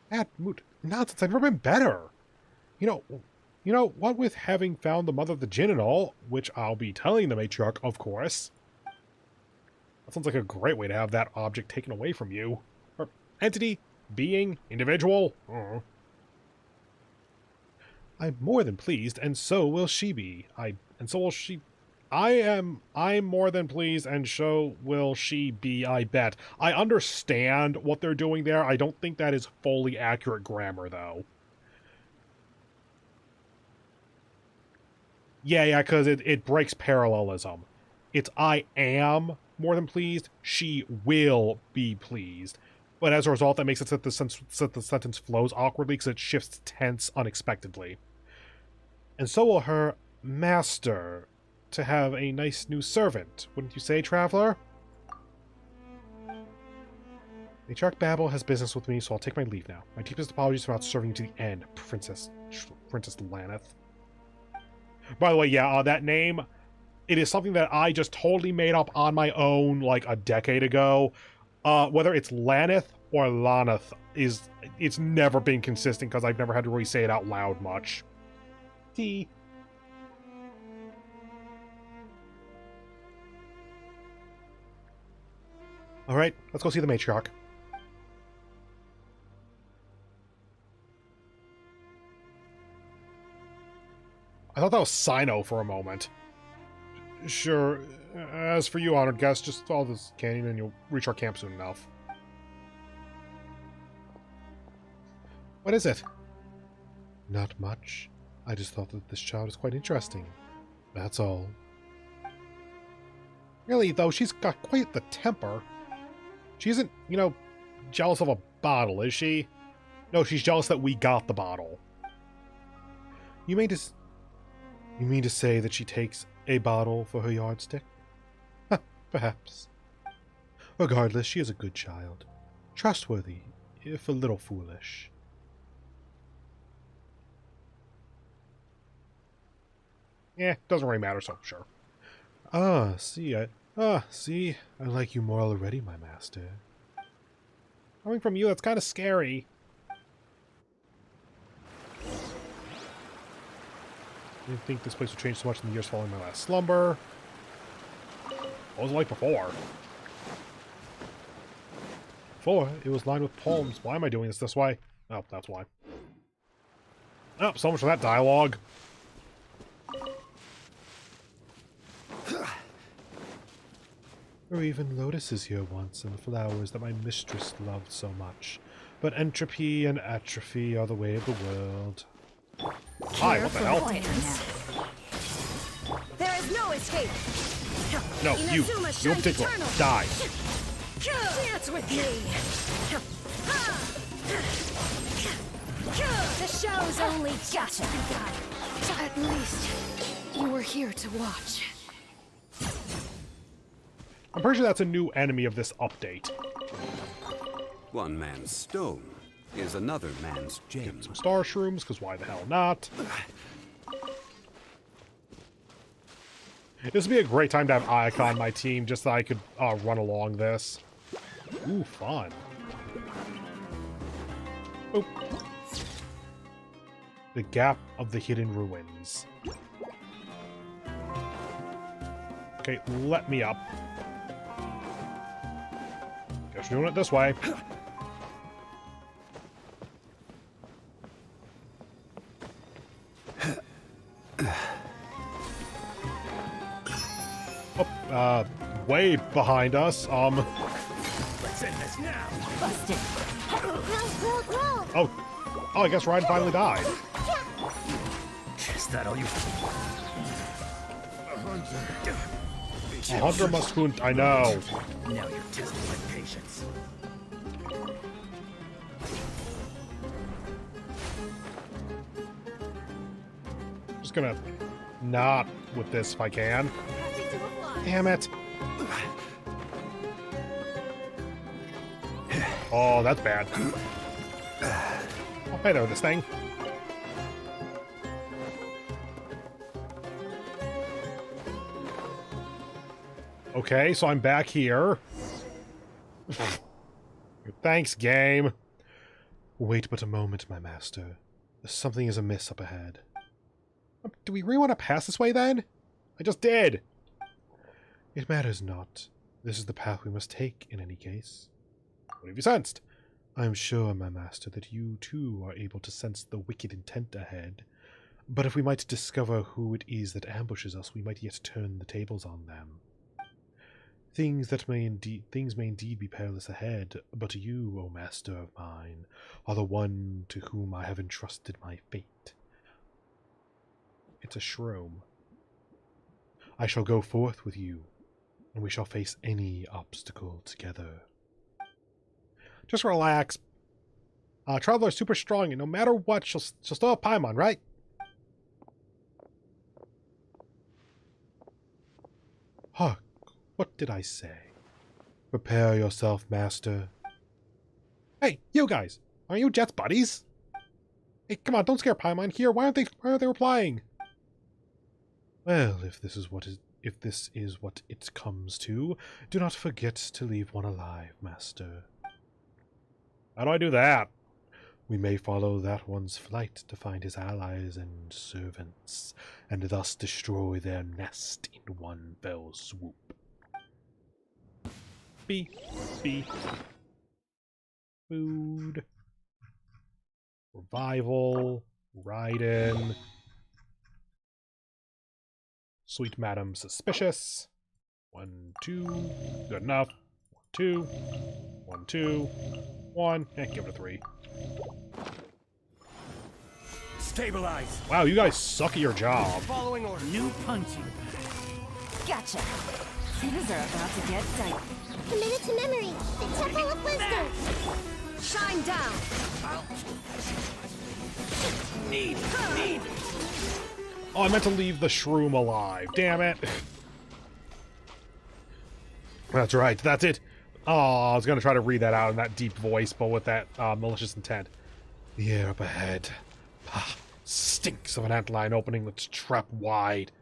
Bad mood? Nonsense, I've never been better. You know, what with having found the mother of the djinn and all, which I'll be telling the matriarch, of course. That sounds like a great way to have that object taken away from you. Or entity, being, individual. I'm more than pleased, and so will she be. I'm more than pleased, and so will she be, I bet. I understand what they're doing there. I don't think that is fully accurate grammar, though. Yeah, because it breaks parallelism. It's I am more than pleased, she will be pleased. But as a result, that makes it so that the sentence flows awkwardly because it shifts tense unexpectedly. And so will her master, to have a nice new servant, wouldn't you say, traveler? Matriarch Babel has business with me, so I'll take my leave now. My deepest apologies for not serving you to the end, Princess Laneth. By the way, yeah, that name, it is something that I just totally made up on my own, like, a decade ago. Whether it's Laneth or Laneth, it's never been consistent, because I've never had to really say it out loud much. T. Alright, let's go see the matriarch. I thought that was Sino for a moment. Sure. As for you, honored guest, just follow this canyon and you'll reach our camp soon enough. What is it? Not much. I just thought that this child is quite interesting. that's all. Really, though, she's got quite the temper. She isn't, jealous of a bottle, is she? No, she's jealous that we got the bottle. You mean to say that she takes a bottle for her yardstick? Perhaps. Regardless, she is a good child. Trustworthy, if a little foolish. Doesn't really matter, so sure. See, I like you more already, my master. Coming from you, that's kind of scary. I didn't think this place would change so much in the years following my last slumber. What was it like before? Before, it was lined with poems. Why am I doing this way? Oh, that's why. Oh, so much for that dialogue. There were even lotuses here once, and flowers that my mistress loved so much. But entropy and atrophy are the way of the world. Hi, what the hell? There is no escape. No, you in particular, die. Dance with me. The show's only just begun. At least you were here to watch. I'm pretty sure that's a new enemy of this update. One man's stone is another man's gem. Some star shrooms, because why the hell not? This would be a great time to have Ayaka on my team, just so I could run along this. Ooh, fun. Oop. The Gap of the Hidden Ruins. Okay, let me up. Guess we're doing it this way. Oh, way behind us. Let's end this now. Busted. Oh, I guess Ryan finally died. Is that all you? A hunter must hunt, I know. Now you're testing my patience. Just gonna not with this if I can. Damn it. Oh, that's bad. Oh, hey there, this thing. Okay, so I'm back here. Thanks, game. Wait but a moment, my master. Something is amiss up ahead. Do we really want to pass this way, then? I just did. It matters not. This is the path we must take, in any case. What have you sensed? I am sure, my master, that you, too, are able to sense the wicked intent ahead. But if we might discover who it is that ambushes us, we might yet turn the tables on them. Things may indeed be perilous ahead, but you, O master of mine, are the one to whom I have entrusted my fate. It's a shroom. I shall go forth with you, and we shall face any obstacle together. Just relax. Traveler's super strong, and no matter what, she'll still have Paimon, right? Hark, what did I say? Prepare yourself, master. Hey, you guys! Aren't you Jet's buddies? Hey, come on, don't scare Paimon here. Why aren't they replying? Well, if this is what it comes to, do not forget to leave one alive, master. How do I do that? We may follow that one's flight to find his allies and servants, and thus destroy their nest in one fell swoop. B. Food. Revival. Raiden. Sweet Madam Suspicious. 1, 2. Good enough. 1, 2. 1, 2. 1. Give it a 3. Stabilize. Wow, you guys suck at your job. Following order. New punching bag. Gotcha. Things are about to get tight. Committed to memory. The Temple of Wisdom. Shine down! Need. Oh, I meant to leave the shroom alive. Damn it. That's right. That's it. Oh, I was going to try to read that out in that deep voice, but with that malicious intent. The air up ahead. Stinks of an antlion opening that's trapped wide.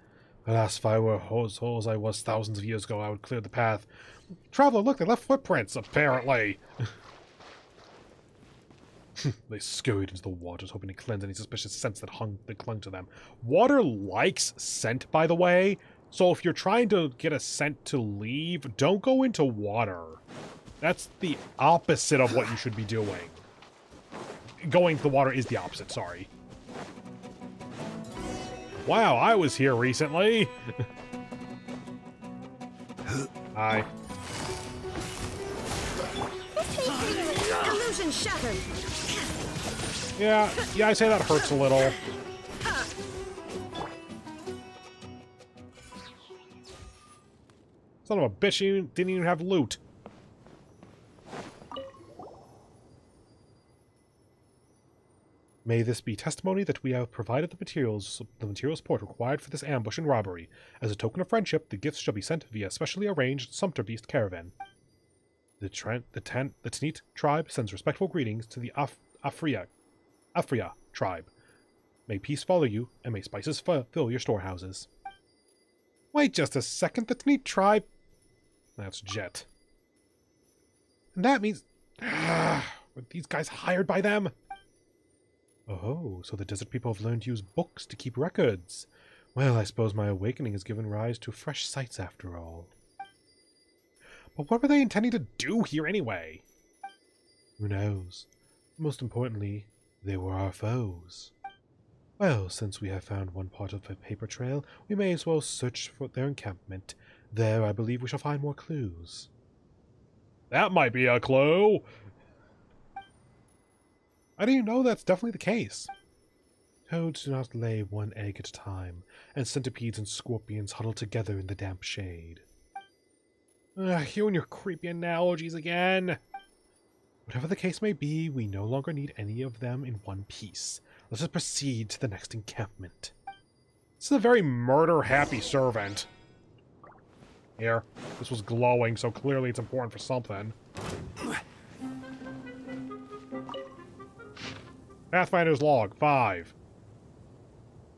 Alas, if I were as whole as I was thousands of years ago, I would clear the path. Traveler, look, they left footprints, apparently. They scurried into the waters, hoping to cleanse any suspicious scents that clung to them. Water likes scent, by the way, so if you're trying to get a scent to leave, don't go into water. That's the opposite of what you should be doing. Going to the water is the opposite, sorry. Wow, I was here recently. Hi. Illusion shattered! Yeah, I say that hurts a little. Son of a bitch, you didn't even have loot. May this be testimony that we have provided the material support required for this ambush and robbery. As a token of friendship, the gifts shall be sent via specially arranged Sumpter Beast caravan. The Tanit tribe sends respectful greetings to the Afria tribe. May peace follow you, and may spices fill your storehouses. Wait just a second, the Tanit tribe... That's Jet. And that means... were these guys hired by them? Oh, so the desert people have learned to use books to keep records. Well, I suppose my awakening has given rise to fresh sights after all. But what were they intending to do here anyway? Who knows? Most importantly, they were our foes. Well, since we have found one part of the paper trail, we may as well search for their encampment. There, I believe we shall find more clues. That might be a clue! I didn't know that's definitely the case. Toads do not lay one egg at a time, and centipedes and scorpions huddle together in the damp shade. You and your creepy analogies again! Whatever the case may be, we no longer need any of them in one piece. Let us proceed to the next encampment. This is a very murder-happy servant. Here, this was glowing, so clearly it's important for something. Pathfinder's log, 5.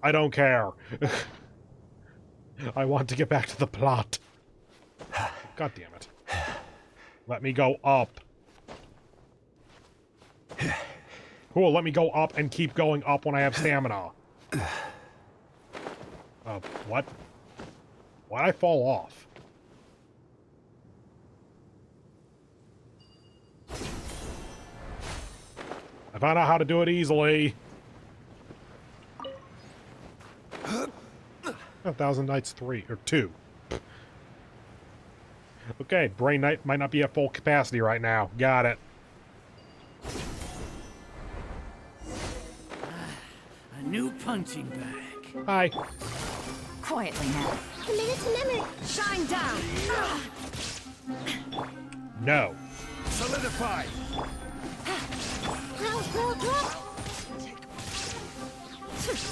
I don't care. I want to get back to the plot. God damn it. Let me go up. Cool, let me go up and keep going up when I have stamina. What? Why'd I fall off? I found out how to do it easily. 1,000 Nights 3, or 2. Okay, Brain Knight might not be at full capacity right now. Got it. A new punching bag. Hi. Quietly now. Committed to memory. Shine down! No. Solidify.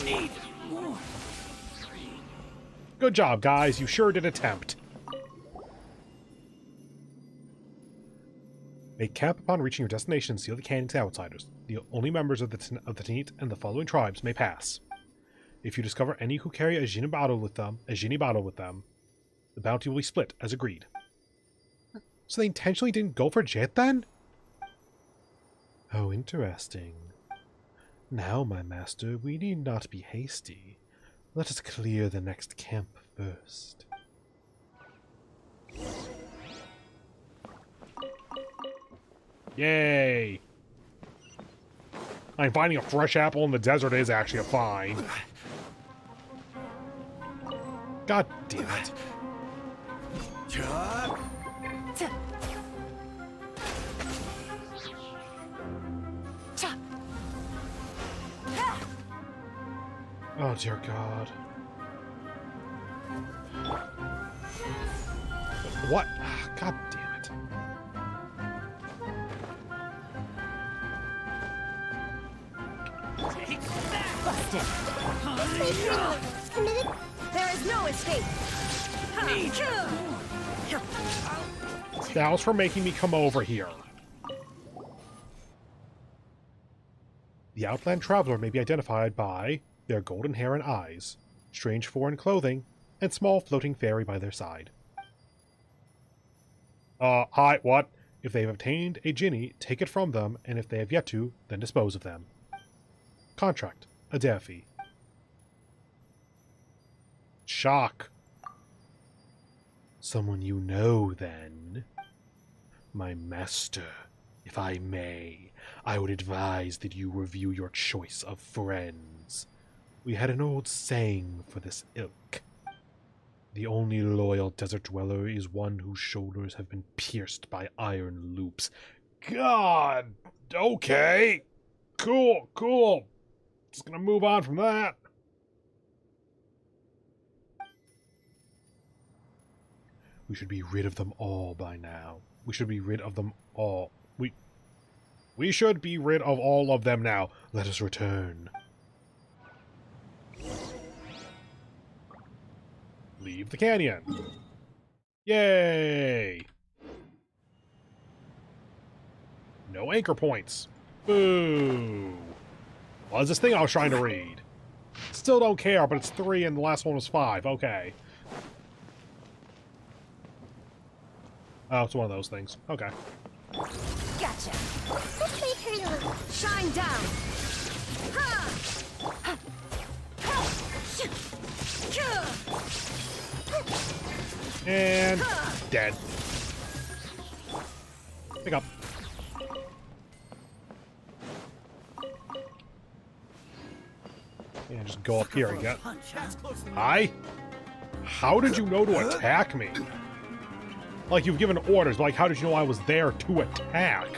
Need more. Good job, guys. You sure did attempt. Make camp upon reaching your destination and seal the canyon to outsiders. The only members of the Tanit and the following tribes may pass. If you discover any who carry a genie bottle with them, the bounty will be split, as agreed. So they intentionally didn't go for Jet, then? Oh, interesting. Now, my master, we need not be hasty. Let us clear the next camp first. Yay! I'm finding a fresh apple in the desert is actually a find. God damn it. Oh, dear God. What? God damn it. Take that! Busted. Committed. There is no escape! That was for making me come over here. The Outland Traveler may be identified by their golden hair and eyes, strange foreign clothing, and small floating fairy by their side. Hi, what? If they have obtained a Jinni, take it from them, and if they have yet to, then dispose of them. Contract. A Daffy. Shock. Someone you know, then. My master, if I may, I would advise that you review your choice of friends. We had an old saying for this ilk. The only loyal desert dweller is one whose shoulders have been pierced by iron loops. God! Okay! Cool, cool. Just gonna move on from that. We should be rid of them all by now. We should be rid of them all. We should be rid of all of them now. Let us return. Leave the canyon. Yay! No anchor points. Boo! What is this thing I was trying to read? Still don't care, but it's 3 and the last one was 5. Okay. Oh, it's one of those things. Okay. Gotcha! Let's make her look. Shine down! Ha! And dead. Pick up. And just go up here and get. Hi? How did you know to attack me? Like, you've given orders, but like, how did you know I was there to attack?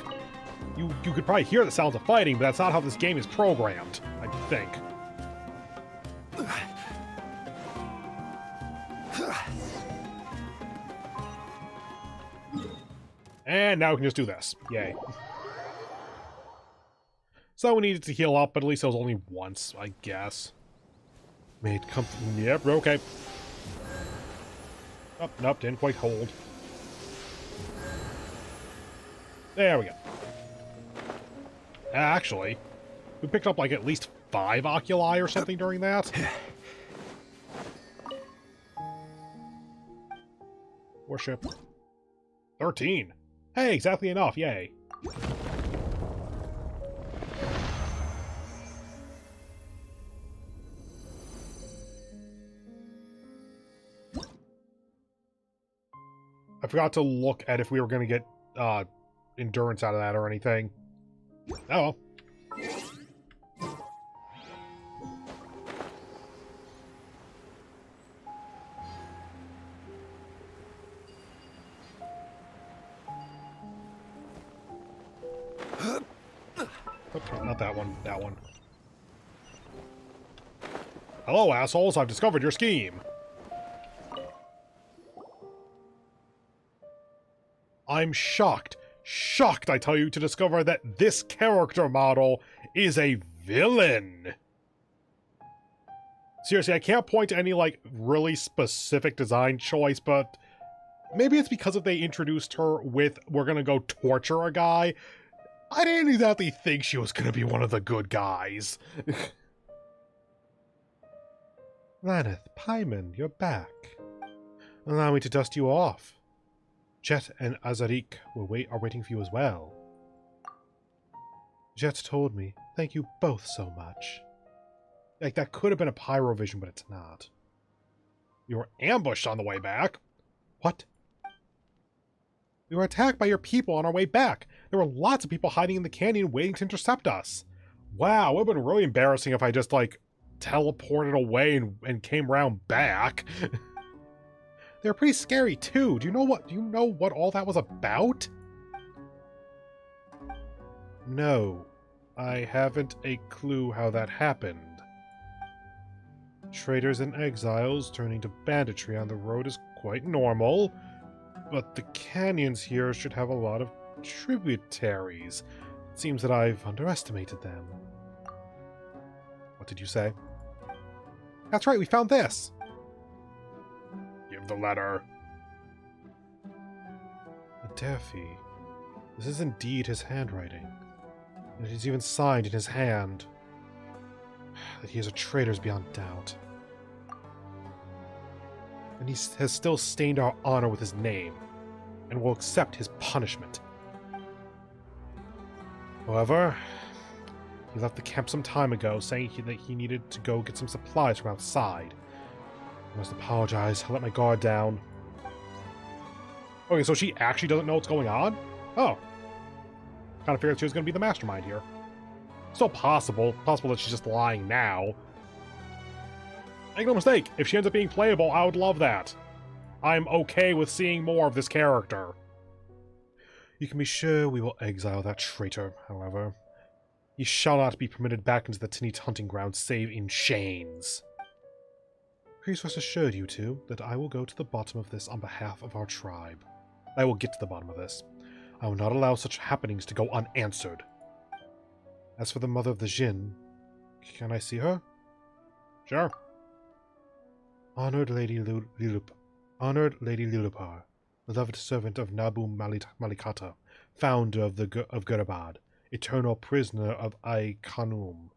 You could probably hear the sounds of fighting, but that's not how this game is programmed, I think. And now we can just do this. Yay. So we needed to heal up, but at least it was only once, I guess. Made yep, okay. Oh, nope, didn't quite hold. There we go. Actually, we picked up like at least 5 oculi or something during that. Worship. 13. Hey, exactly enough, yay. I forgot to look at if we were going to get endurance out of that or anything. Oh well. Okay, not that one, that one. Hello, assholes, I've discovered your scheme. I'm shocked, I tell you, to discover that this character model is a villain. Seriously, I can't point to any, like, really specific design choice, but maybe it's because if they introduced her with, we're gonna go torture a guy. I didn't exactly think she was gonna be one of the good guys. Laneth, Paimon, you're back. Allow me to dust you off. Jet and Azarik are waiting for you as well. Jet told me, thank you both so much. Like, that could have been a pyrovision, but it's not. You were ambushed on the way back. What? We were attacked by your people on our way back. There were lots of people hiding in the canyon waiting to intercept us. Wow, it would have been really embarrassing if I just, like, teleported away and came around back. They were pretty scary too. Do you know what all that was about? No. I haven't a clue how that happened. Traders and exiles turning to banditry on the road is quite normal, but the canyons here should have a lot of tributaries. It seems that I've underestimated them. What did you say? That's right, we found this! Give the letter. Adelphi. This is indeed his handwriting. And it is even signed in his hand. That he is a traitor is beyond doubt. And he has still stained our honor with his name, and will accept his punishment. However, he left the camp some time ago, saying that he needed to go get some supplies from outside. I must apologize. I let my guard down. Okay, so she actually doesn't know what's going on? Oh. Kind of figured she was going to be the mastermind here. Still possible. Possible that she's just lying now. Make no mistake, if she ends up being playable, I would love that. I'm okay with seeing more of this character. You can be sure we will exile that traitor, however. He shall not be permitted back into the Tinny's hunting ground save in chains. Please rest assured, you two, that I will go to the bottom of this on behalf of our tribe. I will get to the bottom of this. I will not allow such happenings to go unanswered. As for the mother of the Jinn, can I see her? Sure. Honored Lady Lilupar, beloved servant of Nabu Malikata, founder of Gurabad, eternal prisoner of Kanom.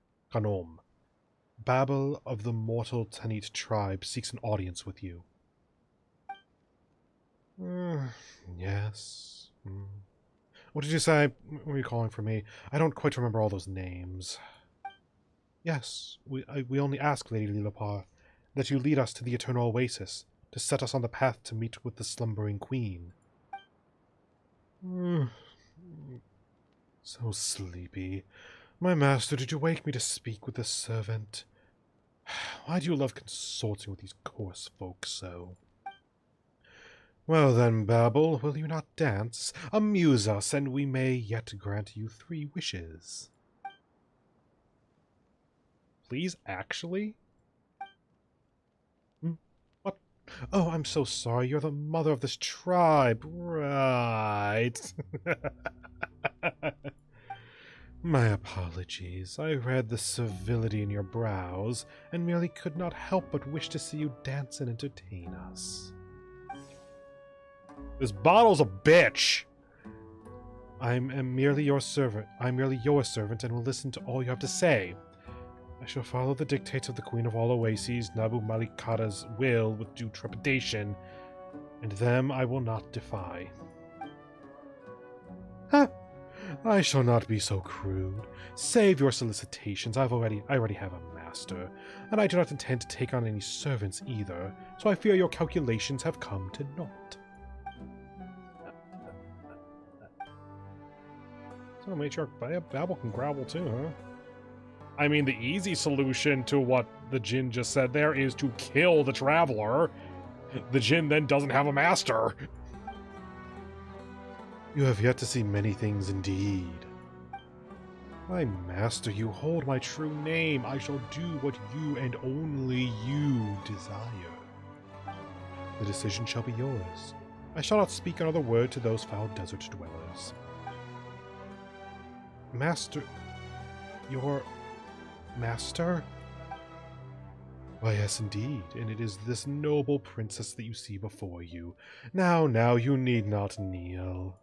Babel of the mortal Tanit tribe seeks an audience with you. Yes. What did you say? What were you calling for me? I don't quite remember all those names. Yes, we only ask, Lady Lilupar, that you lead us to the Eternal Oasis, to set us on the path to meet with the slumbering queen. So sleepy. My master, did you wake me to speak with this servant? Why do you love consorting with these coarse folk so? Well then, Babel, will you not dance? Amuse us, and we may yet grant you 3 wishes. Please, actually? What? Oh, I'm so sorry. You're the mother of this tribe. Right. My apologies. I read the servility in your brows, and merely could not help but wish to see you dance and entertain us. This bottle's a bitch! I'm merely your servant. I'm merely your servant and will listen to all you have to say. I shall follow the dictates of the Queen of all Oases, Nabu Malikata's will, with due trepidation, and them I will not defy. Huh! I shall not be so crude. Save your solicitations. I already have a master, and I do not intend to take on any servants either, so I fear your calculations have come to naught. So Matriarch Babel can growl too, huh? I mean, the easy solution to what the Jinn just said there is to kill the Traveler. The Jinn then doesn't have a master. You have yet to see many things indeed. My master, you hold my true name. I shall do what you and only you desire. The decision shall be yours. I shall not speak another word to those foul desert dwellers. Master... Your... master? Why, yes, indeed, and it is this noble princess that you see before you. Now, you need not kneel.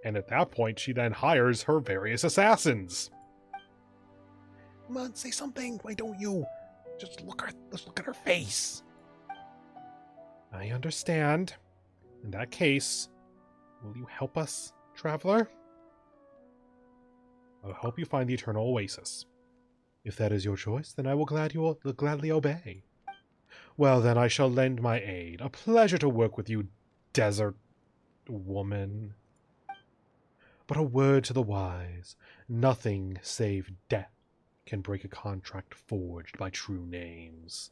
And at that point, she then hires her various assassins. Come on, say something, why don't you? Let's look at her face. I understand. In that case, will you help us, Traveler? I'll help you find the Eternal Oasis. If that is your choice, then I will gladly obey. Well, then I shall lend my aid. A pleasure to work with you, desert woman. But a word to the wise, nothing save death can break a contract forged by true names.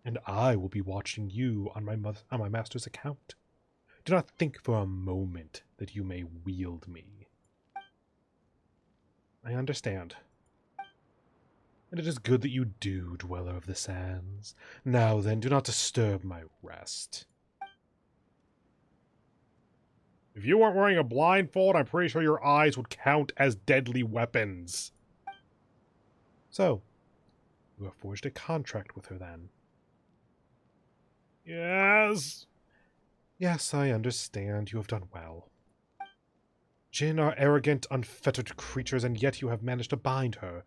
And I will be watching you on my master's account. Do not think for a moment that you may wield me. I understand. And it is good that you do, Dweller of the Sands. Now then, do not disturb my rest. If you weren't wearing a blindfold, I'm pretty sure your eyes would count as deadly weapons. So, you have forged a contract with her then. Yes. Yes, I understand. You have done well. Jinn are arrogant, unfettered creatures, and yet you have managed to bind her.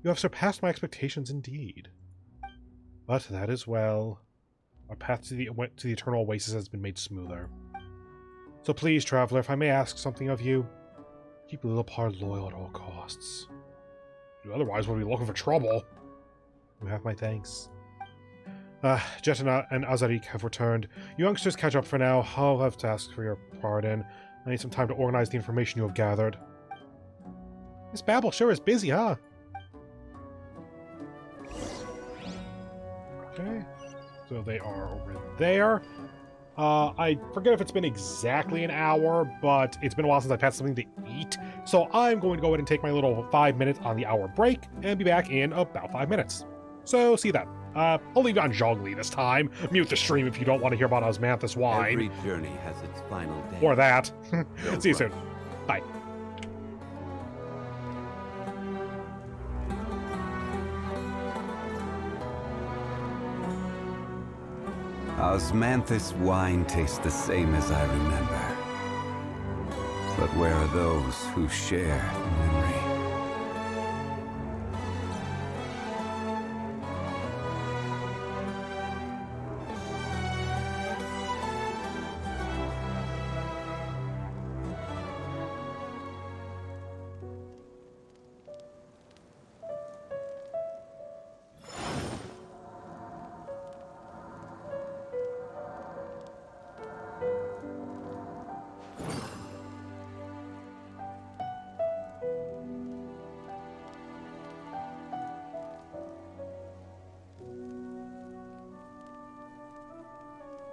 You have surpassed my expectations indeed. But that is well. Our path to the eternal oasis has been made smoother. So please, traveler, if I may ask something of you, keep Lillipar loyal at all costs. Otherwise, we'll be looking for trouble. You have my thanks. Jetana and Azarik have returned. You youngsters catch up for now. I'll have to ask for your pardon. I need some time to organize the information you have gathered. This Babel sure is busy, huh? Okay. So they are over there. I forget if it's been exactly an hour, but it's been a while since I've had something to eat. So I'm going to go ahead and take my little 5 minutes on the hour break and be back in about 5 minutes. So see you then. I'll leave you on Zhongli this time. Mute the stream if you don't want to hear about Osmanthus wine. Every journey has its final day. Or that. See you rush. soon. Bye. Osmanthus wine tastes the same as I remember. But where are those who share the memory?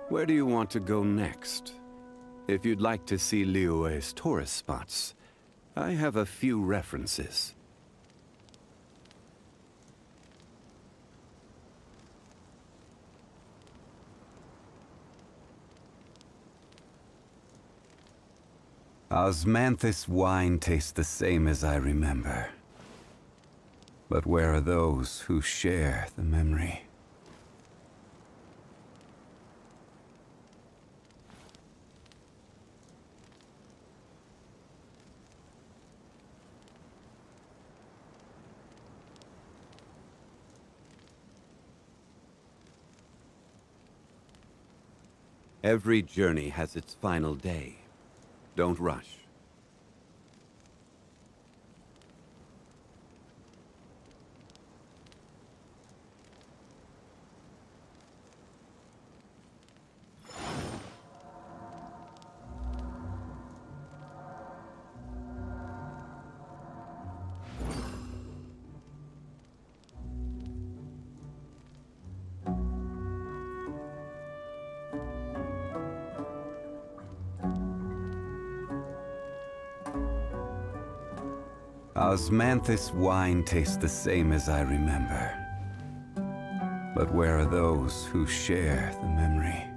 Where do you want to go next? If you'd like to see Liyue's tourist spots, I have a few references. Osmanthus wine tastes the same as I remember. But where are those who share the memory? Every journey has its final day. Don't rush. Osmanthus wine tastes the same as I remember. But where are those who share the memory?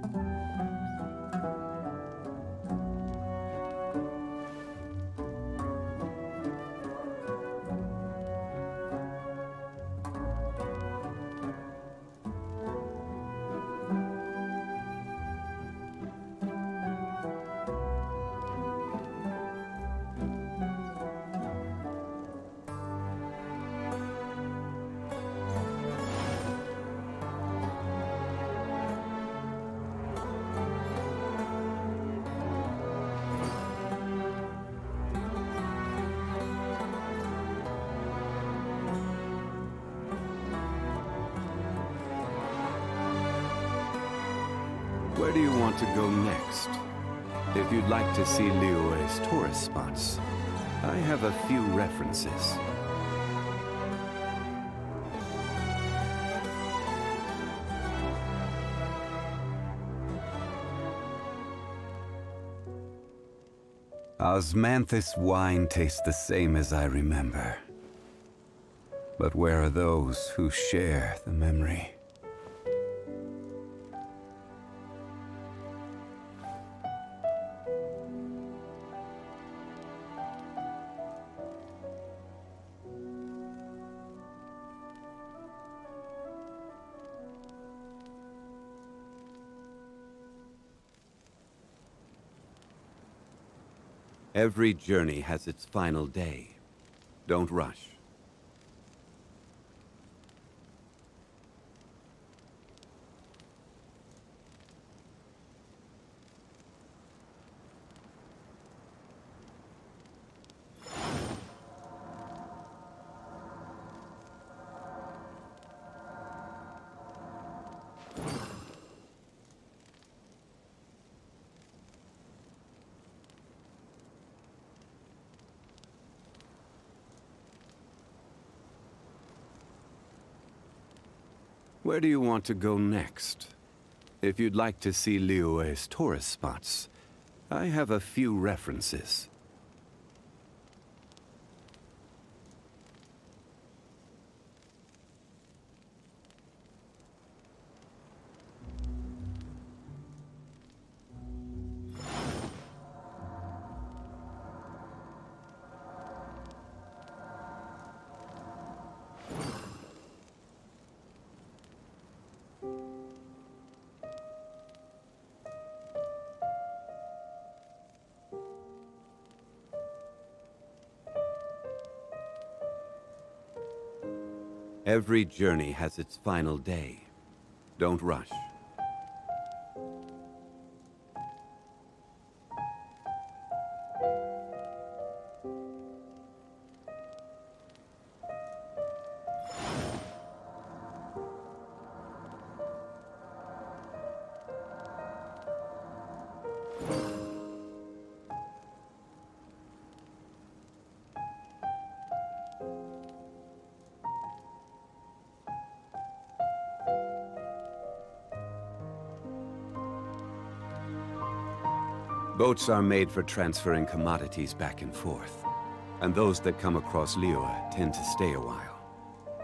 Where do you want to go next? If you'd like to see Liyue's tourist spots, I have a few references. Osmanthus wine tastes the same as I remember. But where are those who share the memory? Every journey has its final day. Don't rush. Where do you want to go next? If you'd like to see Liyue's tourist spots, I have a few references. Every journey has its final day. Don't rush. Boats are made for transferring commodities back and forth, and those that come across Liyue tend to stay a while.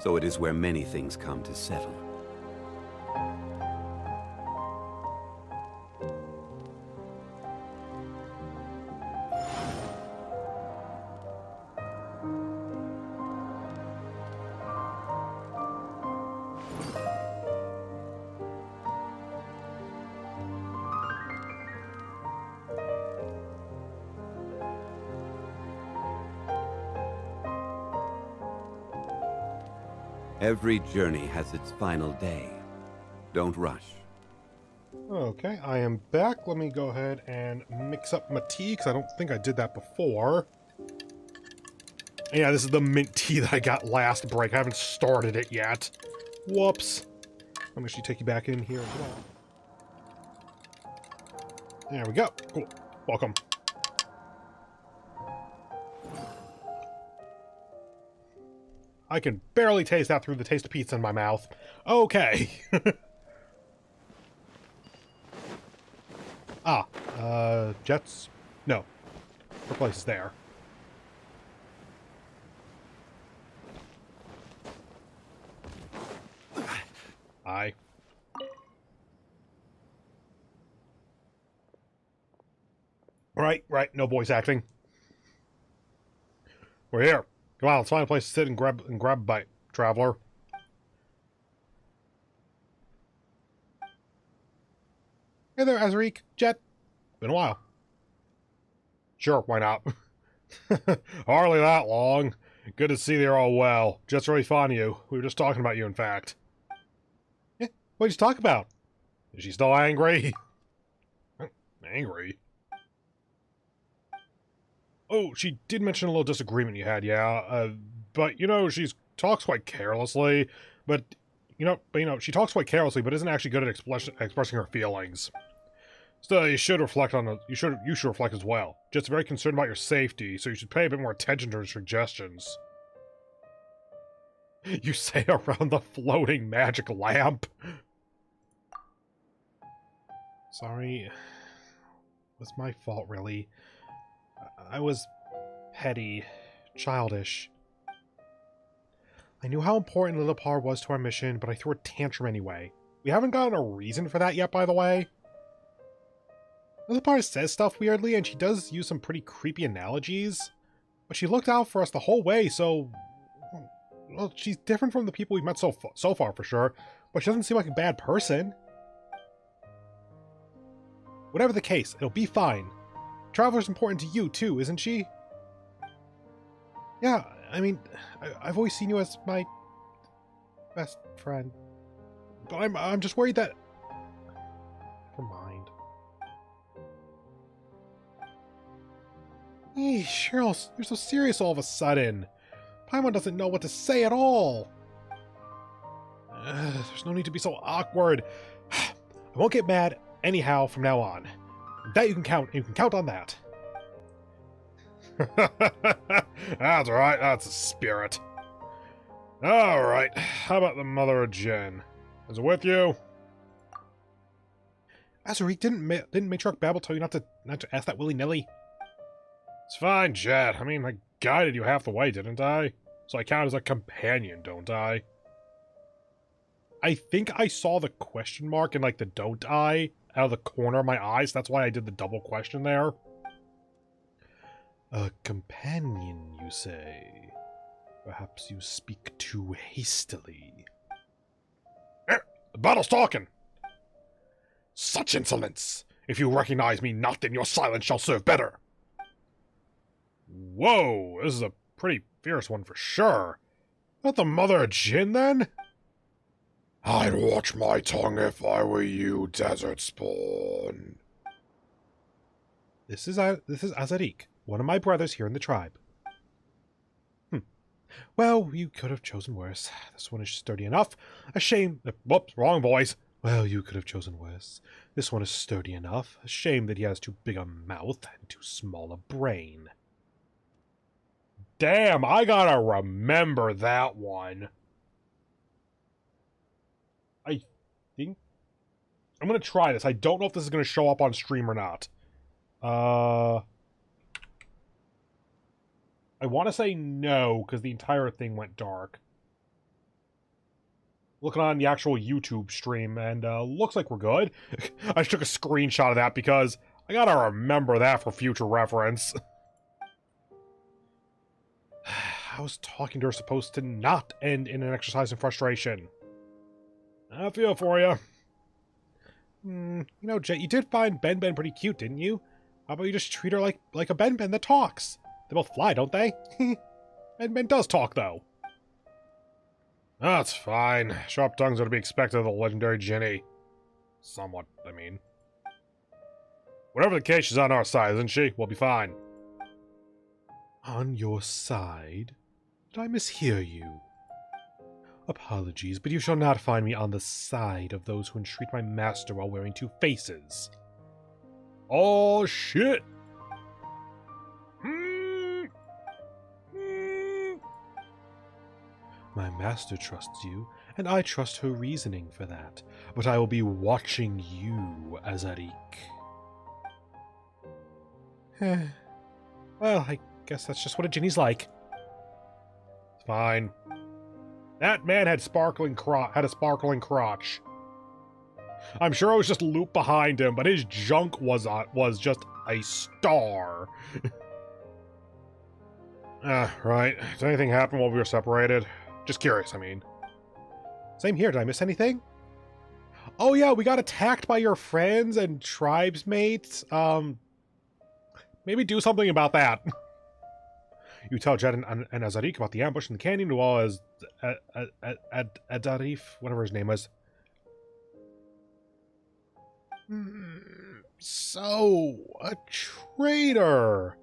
So it is where many things come to settle. Every journey has its final day. Don't rush. Okay, I am back. Let me go ahead and mix up my tea, because I don't think I did that before. Yeah, this is the mint tea that I got last break. I haven't started it yet. Whoops. Let me actually take you back in here as well. There we go. Cool. Welcome. I can barely taste that through the taste of pizza in my mouth. Okay. Jets? No. Her place is there. Hi. Right, no voice acting. We're here. Come on, let's find a place to sit and grab a bite, traveler. Hey there, Azariq. Jet. Been a while. Sure, why not? Hardly that long. Good to see they're all well. Jet's really fond of you. We were just talking about you, in fact. Eh, what did you talk about? Is she still angry? Angry? Oh, she did mention a little disagreement you had, yeah. But, you know, she talks quite carelessly. But, she talks quite carelessly, but isn't actually good at expressing her feelings. Still, you should reflect on you should reflect as well. Just very concerned about your safety, so you should pay a bit more attention to her suggestions. You say around the floating magic lamp. Sorry. It was my fault, really. I was petty, childish. I knew how important Lillipar was to our mission, but I threw a tantrum anyway. We haven't gotten a reason for that yet, by the way. Lillipar says stuff weirdly, and she does use some pretty creepy analogies. But she looked out for us the whole way, so... Well, she's different from the people we've met so far, for sure. But she doesn't seem like a bad person. Whatever the case, it'll be fine. Traveler's important to you, too, isn't she? Yeah, I mean, I've always seen you as my best friend. But I'm just worried that... Never mind. Hey, Cheryl, you're so serious all of a sudden. Paimon doesn't know what to say at all. There's no need to be so awkward. I won't get mad anyhow from now on. That you can count on that. That's right, that's a spirit. Alright, how about the mother of Jen? Is it with you? Azariq, didn't Matriarch Babel tell you not to ask that willy-nilly? It's fine, Jet. I mean, I guided you half the way, didn't I? So I count as a companion, don't I? I think I saw the question mark in, like, the don't I out of the corner of my eyes. That's why I did the double question there. A companion, you say? Perhaps you speak too hastily. The battle's talking! Such insolence! If you recognize me not, then your silence shall serve better! Whoa, this is a pretty fierce one for sure. Not the mother of Jin, then? I'd watch my tongue if I were you, Desert Spawn. This is Azariq, one of my brothers here in the tribe. Well, you could have chosen worse. This one is sturdy enough. A shame... Whoops, wrong voice. Well, you could have chosen worse. This one is sturdy enough. A shame that he has too big a mouth and too small a brain. Damn, I gotta remember that one. I think... I'm gonna try this. I don't know if this is gonna show up on stream or not. I want to say no, because the entire thing went dark. Looking on the actual YouTube stream, and looks like we're good. I just took a screenshot of that because I gotta remember that for future reference. How is talking to her supposed to not end in an exercise in frustration? I feel for you. You know, Jet, you did find Ben Ben pretty cute, didn't you? How about you just treat her like a Ben Ben that talks? They both fly, don't they? Ben Ben does talk, though. That's fine. Sharp tongues are to be expected of the legendary Jenny. Somewhat, I mean. Whatever the case, she's on our side, isn't she? We'll be fine. On your side? Did I mishear you? Apologies, but you shall not find me on the side of those who entreat my master while wearing two faces. Oh, shit! My master trusts you, and I trust her reasoning for that. But I will be watching you, Azariq. Well, I guess that's just what a genie's like. It's fine. That man had a sparkling crotch. I'm sure it was just loop behind him, but his junk was just a star. Right. Did anything happen while we were separated? Just curious, I mean. Same here. Did I miss anything? Oh yeah, we got attacked by your friends and tribesmates. Maybe do something about that. You tell Jed and Azariq about the ambush in the canyon, as well as Adarif, whatever his name was. So, a traitor,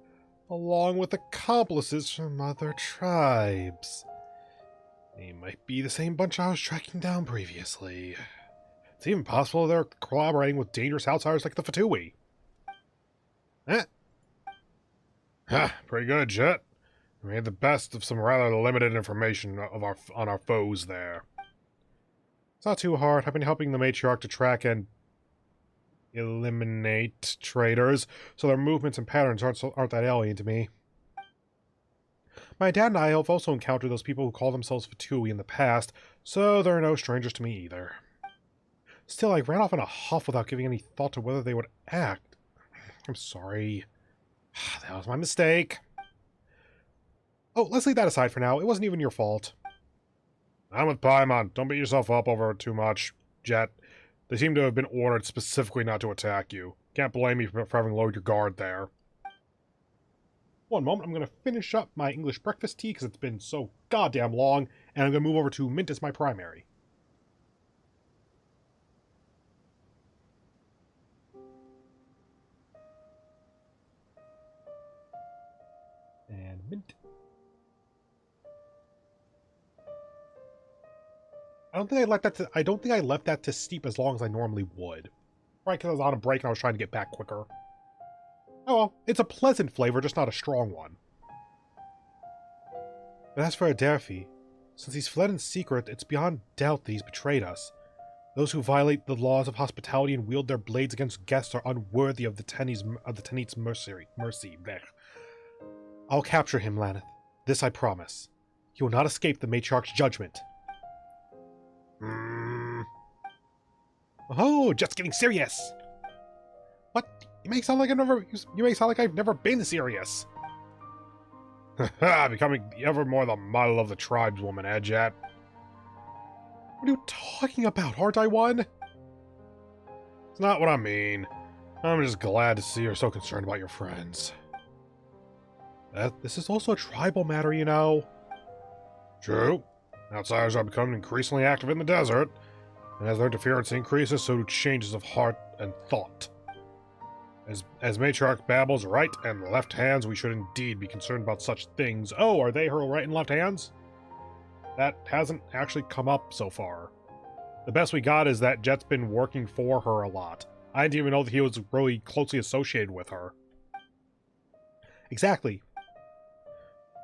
along with accomplices from other tribes. They might be the same bunch I was tracking down previously. It's even possible they're collaborating with dangerous outsiders like the Fatui. Pretty good, Jet. We made the best of some rather limited information on our foes there. It's not too hard. I've been helping the Matriarch to track and eliminate traitors, so their movements and patterns aren't that alien to me. My dad and I have also encountered those people who call themselves Fatui in the past, so they're no strangers to me either. Still, I ran off in a huff without giving any thought to whether they would act. I'm sorry. That was my mistake. Oh, let's leave that aside for now. It wasn't even your fault. I'm with Paimon. Don't beat yourself up over it too much, Jet. They seem to have been ordered specifically not to attack you. Can't blame me for having lowered your guard there. One moment, I'm going to finish up my English breakfast tea because it's been so goddamn long, and I'm going to move over to mint as my primary. And mint. I don't think I left that to steep as long as I normally would. Right, because I was on a break and I was trying to get back quicker. Oh well, it's a pleasant flavor, just not a strong one. But as for Adelphi, since he's fled in secret, it's beyond doubt that he's betrayed us. Those who violate the laws of hospitality and wield their blades against guests are unworthy of the Tenet's mercy. Blech. I'll capture him, Laneth. This I promise. He will not escape the Matriarch's judgment. Oh, just getting serious. What? You make sound like I've never been serious. Becoming ever more the model of the tribeswoman, Jet. What are you talking about? Aren't I one? It's not what I mean. I'm just glad to see you're so concerned about your friends. This is also a tribal matter, you know. True. Outsiders are becoming increasingly active in the desert, and as their interference increases, so do changes of heart and thought. As Matriarch babbles right and left hands, we should indeed be concerned about such things. Oh, are they her right and left hands? That hasn't actually come up so far. The best we got is that Jet's been working for her a lot. I didn't even know that he was really closely associated with her. Exactly.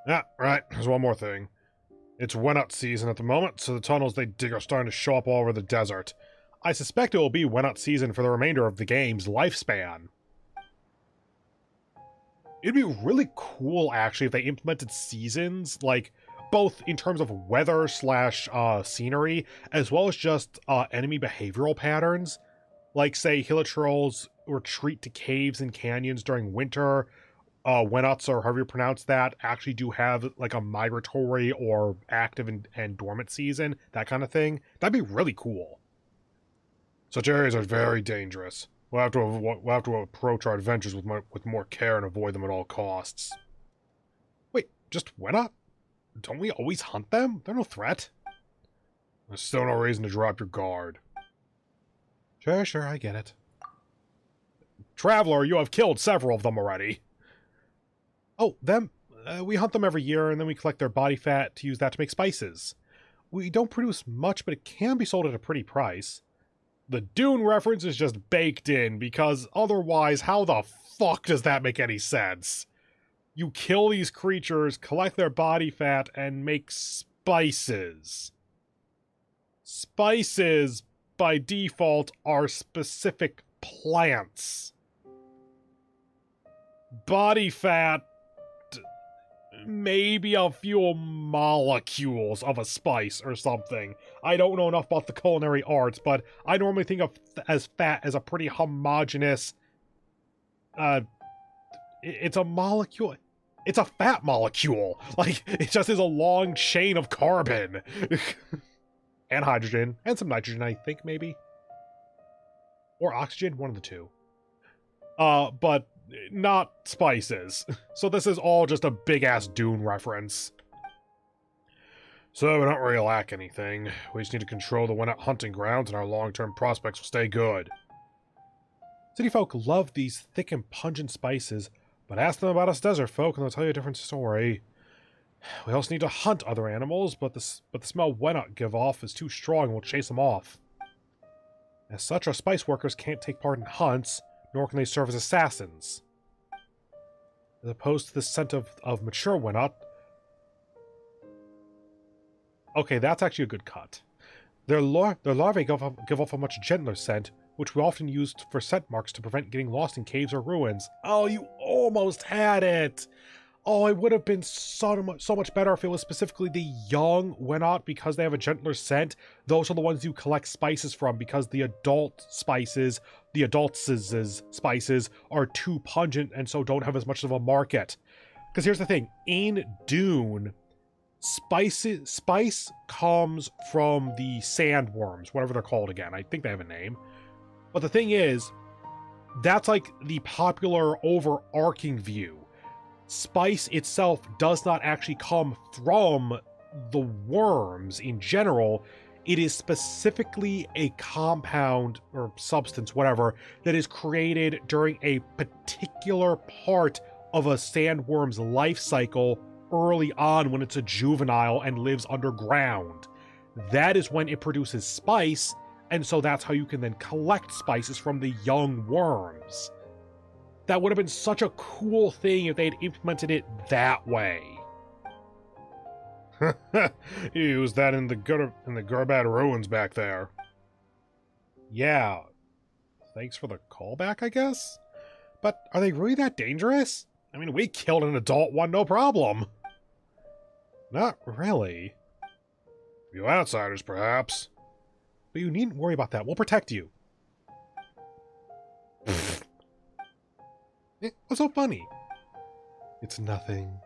Ah, right. There's one more thing. It's Wenat season at the moment, so the tunnels they dig are starting to show up all over the desert. I suspect it will be Wenat season for the remainder of the game's lifespan. It'd be really cool, actually, if they implemented seasons, like, both in terms of weather / scenery, as well as just enemy behavioral patterns. Like, say, Hilichurls retreat to caves and canyons during winter. Wenats, or however you pronounce that, actually do have, like, a migratory or active and dormant season, that kind of thing. That'd be really cool. Such areas are very dangerous. We'll have to approach our adventures with more care and avoid them at all costs. Wait, just Wenat? Don't we always hunt them? They're no threat. There's still no reason to drop your guard. Sure, I get it. Traveler, you have killed several of them already. Oh, them? We hunt them every year, and then we collect their body fat to use that to make spices. We don't produce much, but it can be sold at a pretty price. The Dune reference is just baked in, because otherwise, how the fuck does that make any sense? You kill these creatures, collect their body fat, and make spices. Spices, by default, are specific plants. Body fat, maybe a few molecules of a spice or something. I don't know enough about the culinary arts, but I normally think of as fat as a pretty homogeneous... it's a molecule... It's a fat molecule! Like, it just is a long chain of carbon! And hydrogen, and some nitrogen, I think, maybe? Or oxygen, one of the two. But not spices. So this is all just a big-ass Dune reference. So we don't really lack anything. We just need to control the Wenat hunting grounds and our long-term prospects will stay good. City folk love these thick and pungent spices, but ask them about us desert folk and they'll tell you a different story. We also need to hunt other animals, but the smell Wenat give off is too strong and we'll chase them off. As such, our spice workers can't take part in hunts, nor can they serve as assassins. As opposed to the scent of mature Wenat. Okay, that's actually a good cut. Their larvae give off a much gentler scent, which we often used for scent marks to prevent getting lost in caves or ruins. Oh, you almost had it! Oh, it would have been so much better if it was specifically the young Wenot, because they have a gentler scent. Those are the ones you collect spices from, because the adult spices, the adults' spices, are too pungent and so don't have as much of a market. Because here's the thing, in Dune, spice comes from the sandworms, whatever they're called again. I think they have a name. But the thing is, that's like the popular overarching view. Spice itself does not actually come from the worms in general. It is specifically a compound or substance, whatever, that is created during a particular part of a sandworm's life cycle early on when it's a juvenile and lives underground. That is when it produces spice, and so that's how you can then collect spices from the young worms. That would have been such a cool thing if they had implemented it that way. You used that in the Gurbad ruins back there. Yeah. Thanks for the callback, I guess? But are they really that dangerous? I mean, we killed an adult one, no problem. Not really. You outsiders, perhaps. But you needn't worry about that. We'll protect you. What's so funny? It's nothing.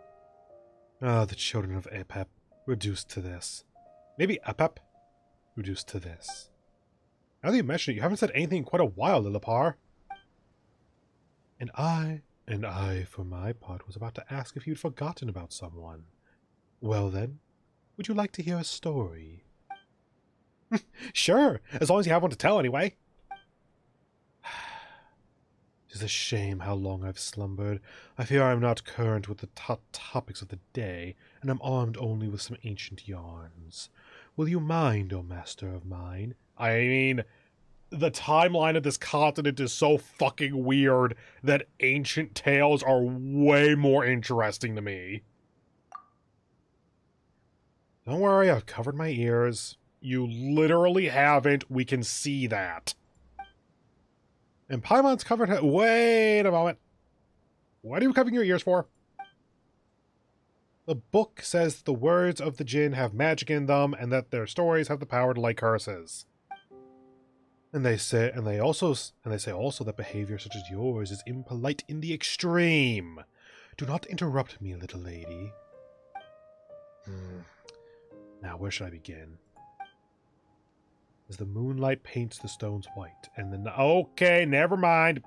Ah, the children of Apep, reduced to this. Maybe Apep? Reduced to this. Now that you mention it, you haven't said anything in quite a while, Lillipar. And I, for my part, was about to ask if you'd forgotten about someone. Well then, would you like to hear a story? Sure, as long as you have one to tell anyway. 'Tis a shame how long I've slumbered. I fear I am not current with the hot topics of the day, and am armed only with some ancient yarns. Will you mind, O master of mine? I mean, the timeline of this continent is so fucking weird that ancient tales are way more interesting to me. Don't worry, I've covered my ears. You literally haven't. We can see that. And Paimon's covered... Wait a moment. What are you covering your ears for? The book says the words of the Jinn have magic in them, and that their stories have the power to lay curses. And they say also that behavior such as yours is impolite in the extreme. Do not interrupt me, little lady. Now, where should I begin? As the moonlight paints the stones white, and then... Okay, never mind.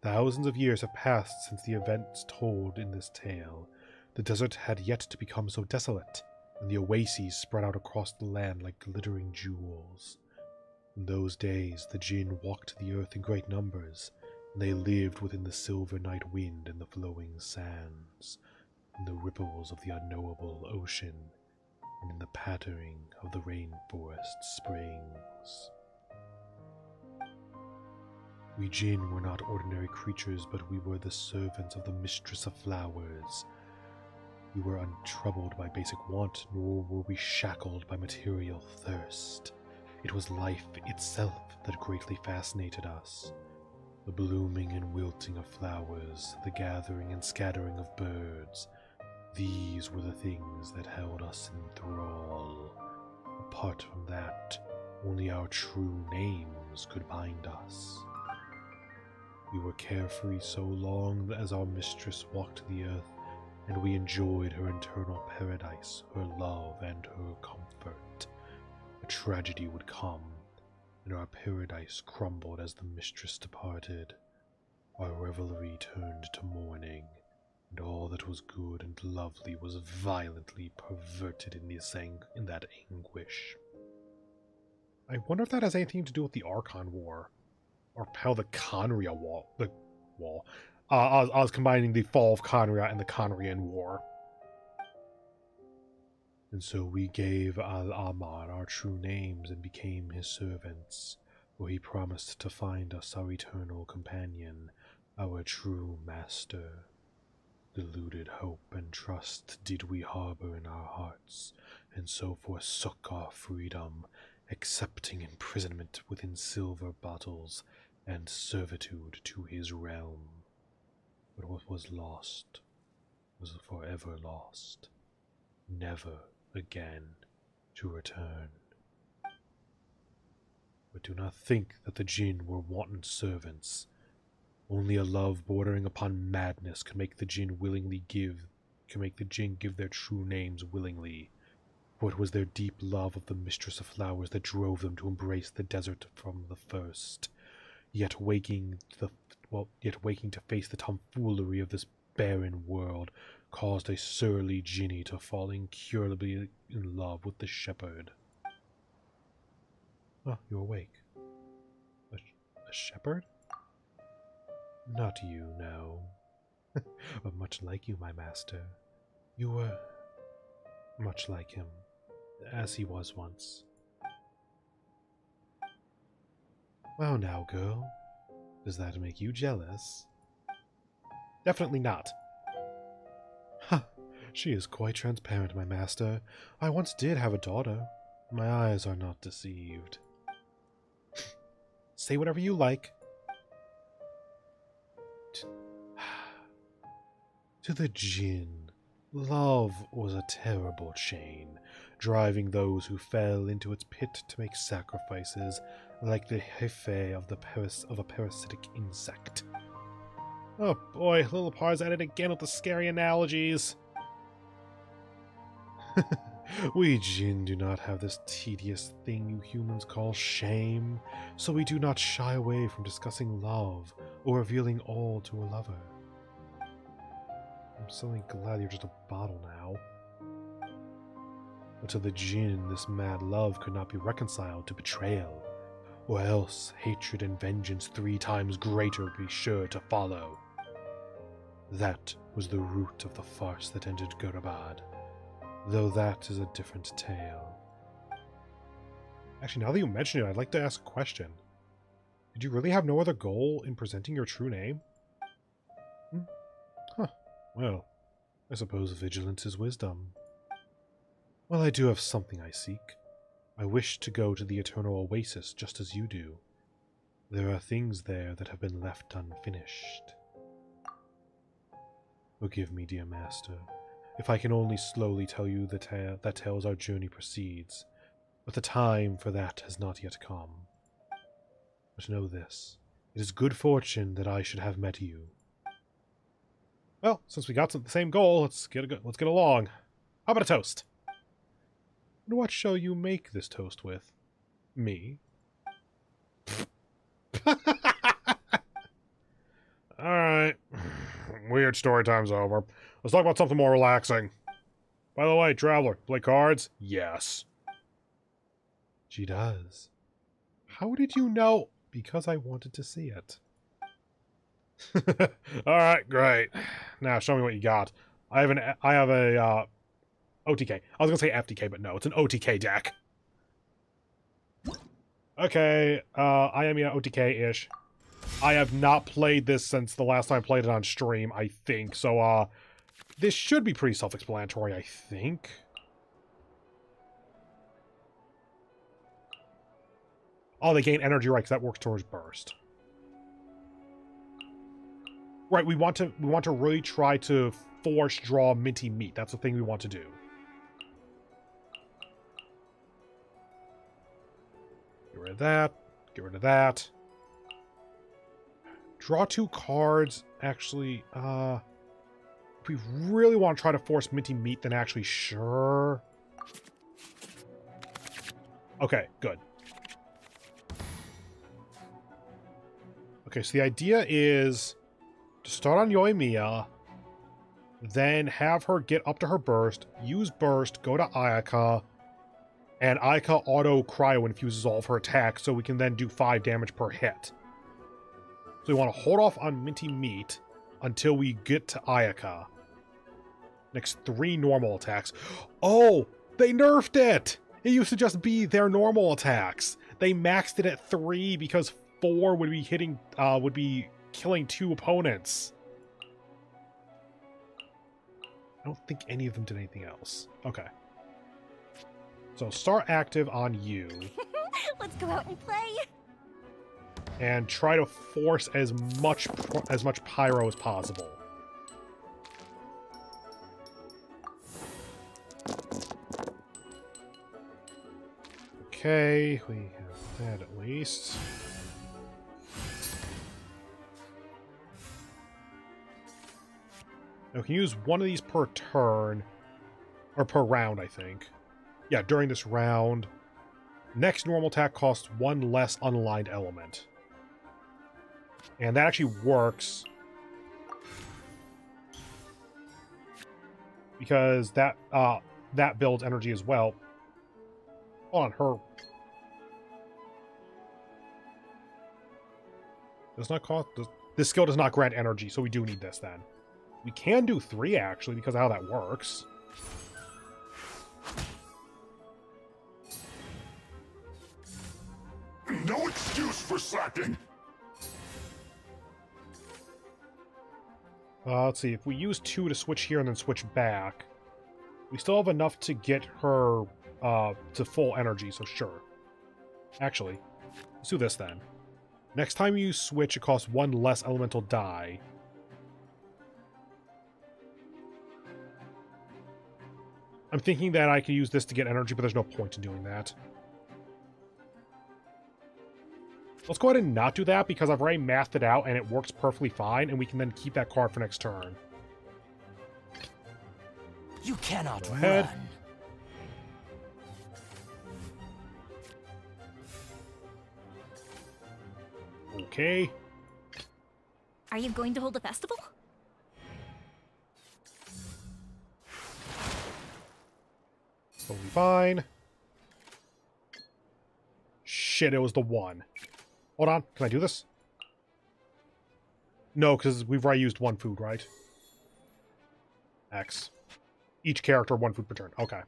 Thousands of years have passed since the events told in this tale. The desert had yet to become so desolate, and the oases spread out across the land like glittering jewels. In those days, the Jinn walked the earth in great numbers, and they lived within the silver night wind and the flowing sands, in the ripples of the unknowable ocean, and in the pattering of the rainforest springs. We Jinn were not ordinary creatures, but we were the servants of the Mistress of Flowers. We were untroubled by basic want, nor were we shackled by material thirst. It was life itself that greatly fascinated us. The blooming and wilting of flowers, the gathering and scattering of birds, these were the things that held us in thrall. Apart from that, only our true names could bind us. We were carefree so long as our mistress walked the earth, and we enjoyed her eternal paradise, her love, and her comfort. A tragedy would come, and our paradise crumbled as the mistress departed. Our revelry turned to mourning, and all that was good and lovely was violently perverted in that anguish. I wonder if that has anything to do with the Archon War, or how the Conria wall. I was combining the fall of Conria and the Conrian War. And so we gave Al-Amar our true names and became his servants, for he promised to find us our eternal companion, our true master. Deluded hope and trust did we harbor in our hearts, and so forsook our freedom, accepting imprisonment within silver bottles and servitude to his realm. But what was lost was forever lost, never again to return. But do not think that the Jinn were wanton servants. Only a love bordering upon madness can make the Jinn give their true names willingly. For it was their deep love of the Mistress of Flowers that drove them to embrace the desert from the first. Yet waking to face the tomfoolery of this barren world caused a surly Jinni to fall incurably in love with the shepherd. Oh, you're awake. A shepherd? Not you, no. But much like you, my master. You were much like him, as he was once. Well now, girl. Does that make you jealous? Definitely not. Huh. She is quite transparent, my master. I once did have a daughter. My eyes are not deceived. Say whatever you like. To the Jinn, love was a terrible chain, driving those who fell into its pit to make sacrifices, like the hefe of a parasitic insect. Oh boy, Little Par's at it again with the scary analogies. We Jinn do not have this tedious thing you humans call shame, so we do not shy away from discussing love or revealing all to a lover. I'm suddenly glad you're just a bottle now. But to the Jinn, this mad love could not be reconciled to betrayal, or else hatred and vengeance 3 times greater would be sure to follow. That was the root of the farce that ended Gurabad, though that is a different tale. Actually, now that you mention it, I'd like to ask a question. Did you really have no other goal in presenting your true name? Huh. Well, I suppose vigilance is wisdom. Well, I do have something I seek. I wish to go to the Eternal Oasis just as you do. There are things there that have been left unfinished. Forgive me, dear master, if I can only slowly tell you that tales our journey proceeds, but the time for that has not yet come. But know this, it is good fortune that I should have met you. Well, since we got to the same goal, let's get along. How about a toast? And what shall you make this toast with? Me? Alright. Weird story time's over. Let's talk about something more relaxing. By the way, Traveler, play cards? Yes. She does. How did you know? Because I wanted to see it. Alright, great. Now show me what you got. I have a OTK. I was gonna say FTK, but no, it's an OTK deck. Okay, I am OTK-ish. I have not played this since the last time I played it on stream, I think. So, this should be pretty self-explanatory, I think. Oh, they gain energy, right, because that works towards burst. Right, we want to really try to force draw minty meat. That's the thing we want to do. Get rid of that. Get rid of that. Draw 2 cards. Actually, if we really want to try to force minty meat, then actually, sure. Okay, good. Okay, so the idea is to start on Yoimiya, then have her get up to her burst, use burst, go to Ayaka, and Ayaka auto cryo infuses all of her attacks, so we can then do 5 damage per hit. So we want to hold off on minty meat until we get to Ayaka. Next 3 normal attacks. Oh, they nerfed it! It used to just be their normal attacks. They maxed it at 3 because 4 would be hitting, would be killing 2 opponents. I don't think any of them did anything else. Okay. So start active on you. Let's go out and play. And try to force as much pyro as possible. Okay, we have that at least. Now, we can use one of these per turn, or per round, I think. Yeah, during this round. Next normal attack costs one less unaligned element. And that actually works. Because that builds energy as well. Hold on, her... Does not cost... This skill does not grant energy, so we do need this then. We can do 3, actually, because of how that works. No excuse for slacking! Let's see, if we use 2 to switch here and then switch back, we still have enough to get her to full energy, so sure. Actually, let's do this then. Next time you switch, it costs 1 less elemental die. I'm thinking that I could use this to get energy, but there's no point in doing that. Let's go ahead and not do that, because I've already mathed it out and it works perfectly fine, and we can then keep that card for next turn. You cannot Go ahead. run. Okay. Are you going to hold a festival? Totally fine. Shit, it was the 1. Hold on, can I do this? No, because we've already used 1 food, right? X. Each character 1 food per turn. Okay.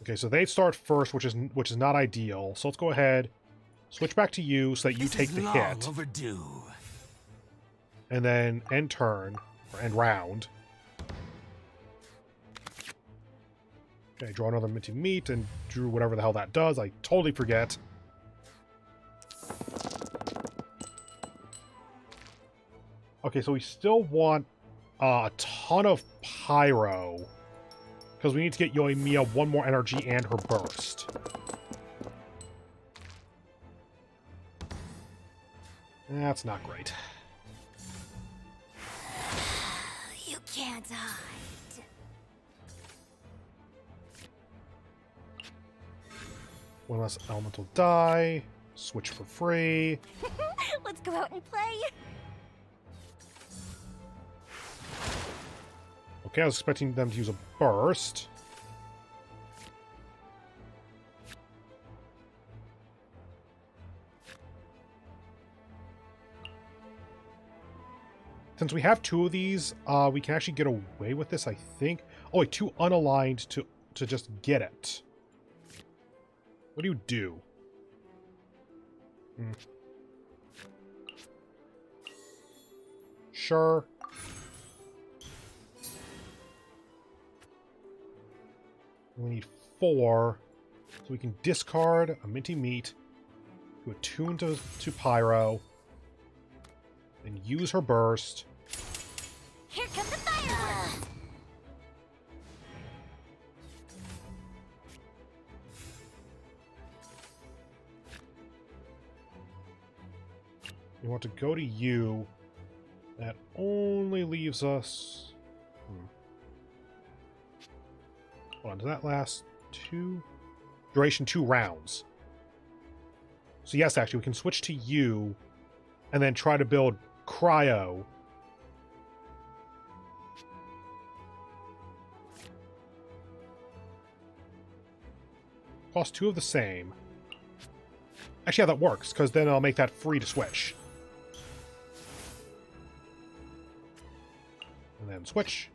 Okay, so they start first, which is not ideal. So let's go ahead, switch back to you so that you take the hit. Overdue. And then end turn, or end round. Okay, draw another minty meat and drew whatever the hell that does. I totally forget. Okay, so we still want a ton of pyro. Because we need to get Yoimiya 1 more energy and her burst. That's not great. You can't hide. One less elemental die. Switch for free. Let's go out and play. Okay, I was expecting them to use a burst. Since we have 2 of these, we can actually get away with this, I think. Oh, wait, 2 unaligned to just get it. What do you do? Sure. We need 4, so we can discard a minty meat to attune to Pyro, and use her burst. Here come the fireworks! We want to go to you. That only leaves us... Hold on, does that last 2? Duration 2 rounds. So yes, actually, we can switch to you, and then try to build Cryo. Cost 2 of the same. Actually, yeah, that works, because then I'll make that free to switch. And then switch.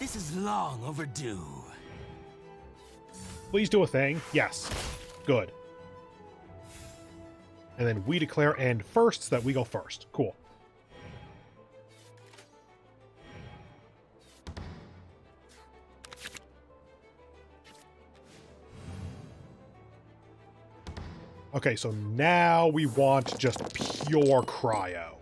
This is long overdue. Please do a thing. Yes. Good. And then we declare end first, so that we go first. Cool. Okay, so now we want just pure cryo.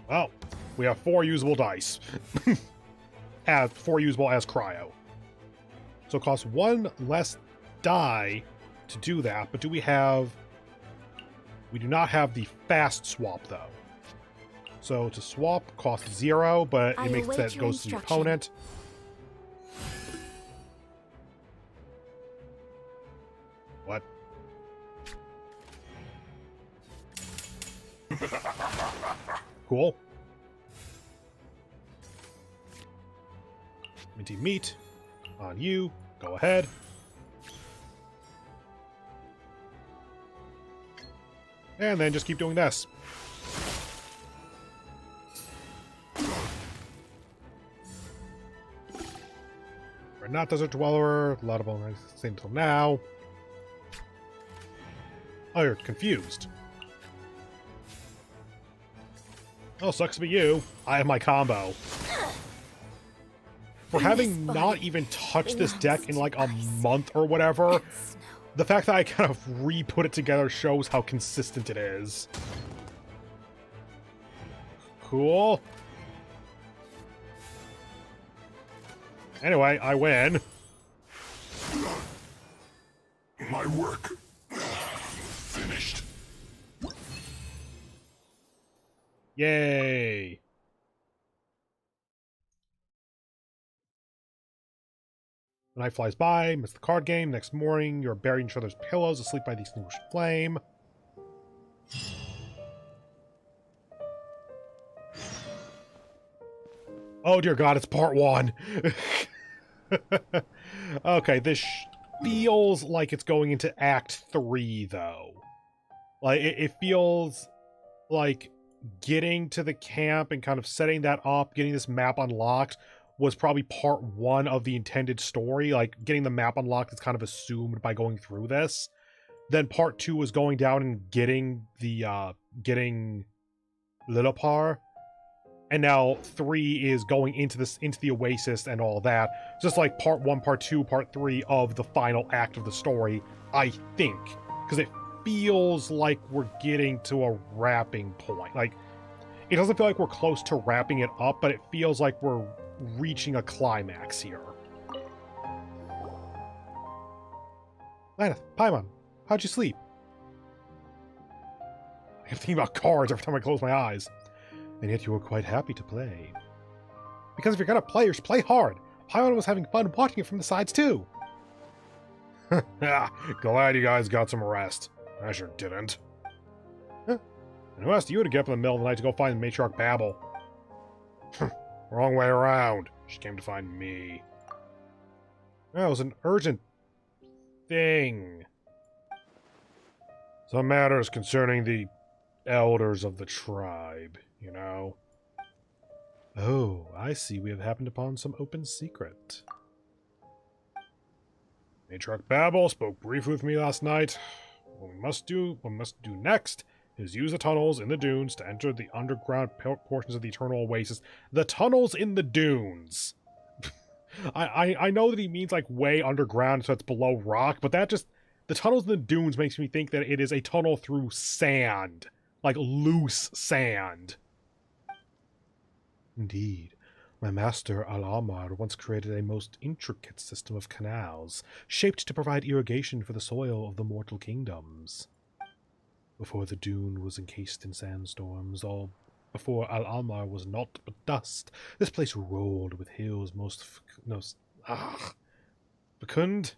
Well, we have 4 usable dice. As 4 usable as cryo. So it costs 1 less die to do that, but do we have... We do not have the fast swap, though. So to swap costs 0, but it makes that it goes to the opponent. What? Cool. Minty meat on you. Go ahead. And then just keep doing this. We're not Desert Dweller. A lot of them same until now. Oh, you're confused. Oh, sucks to be you. I have my combo. For having not even touched this deck in like a month or whatever, the fact that I kind of re-put it together shows how consistent it is. Cool. Anyway, I win. My work finished. Yay. The night flies by, miss the card game. Next morning, you're buried in each other's pillows, asleep by the extinguished flame. Oh dear God, it's part 1. Okay, this feels like it's going into Act 3, though. Like, it feels like getting to the camp and kind of setting that up, getting this map unlocked, was probably part 1 of the intended story. Like, getting the map unlocked is kind of assumed by going through this. Then part 2 was going down and getting the, getting Lillipar. And now 3 is going into the Oasis and all that. Just like part 1, part 2, part 3 of the final act of the story, I think. Because it feels like we're getting to a wrapping point. Like, it doesn't feel like we're close to wrapping it up, but it feels like we're reaching a climax here. Laneth, Paimon, how'd you sleep? I keep thinking about cards every time I close my eyes. And yet you were quite happy to play. Because if you're gonna play, you should play hard. Paimon was having fun watching it from the sides too. Glad you guys got some rest. I sure didn't. Huh? And who asked you to get up in the middle of the night to go find the matriarch Babel? Wrong way around. She came to find me. That was an urgent thing. Some matters concerning the elders of the tribe, you know. Oh, I see we have happened upon some open secret. Matriarch Babel spoke briefly with me last night. What we must do next is use the tunnels in the dunes to enter the underground portions of the Eternal Oasis. The tunnels in the dunes! I know that he means like way underground, so it's below rock, but that just... The tunnels in the dunes makes me think that it is a tunnel through sand. Like loose sand. Indeed. My master Al-Amar once created a most intricate system of canals, shaped to provide irrigation for the soil of the mortal kingdoms. Before the dune was encased in sandstorms, or before Al-Amar was naught but dust, this place rolled with hills fecund?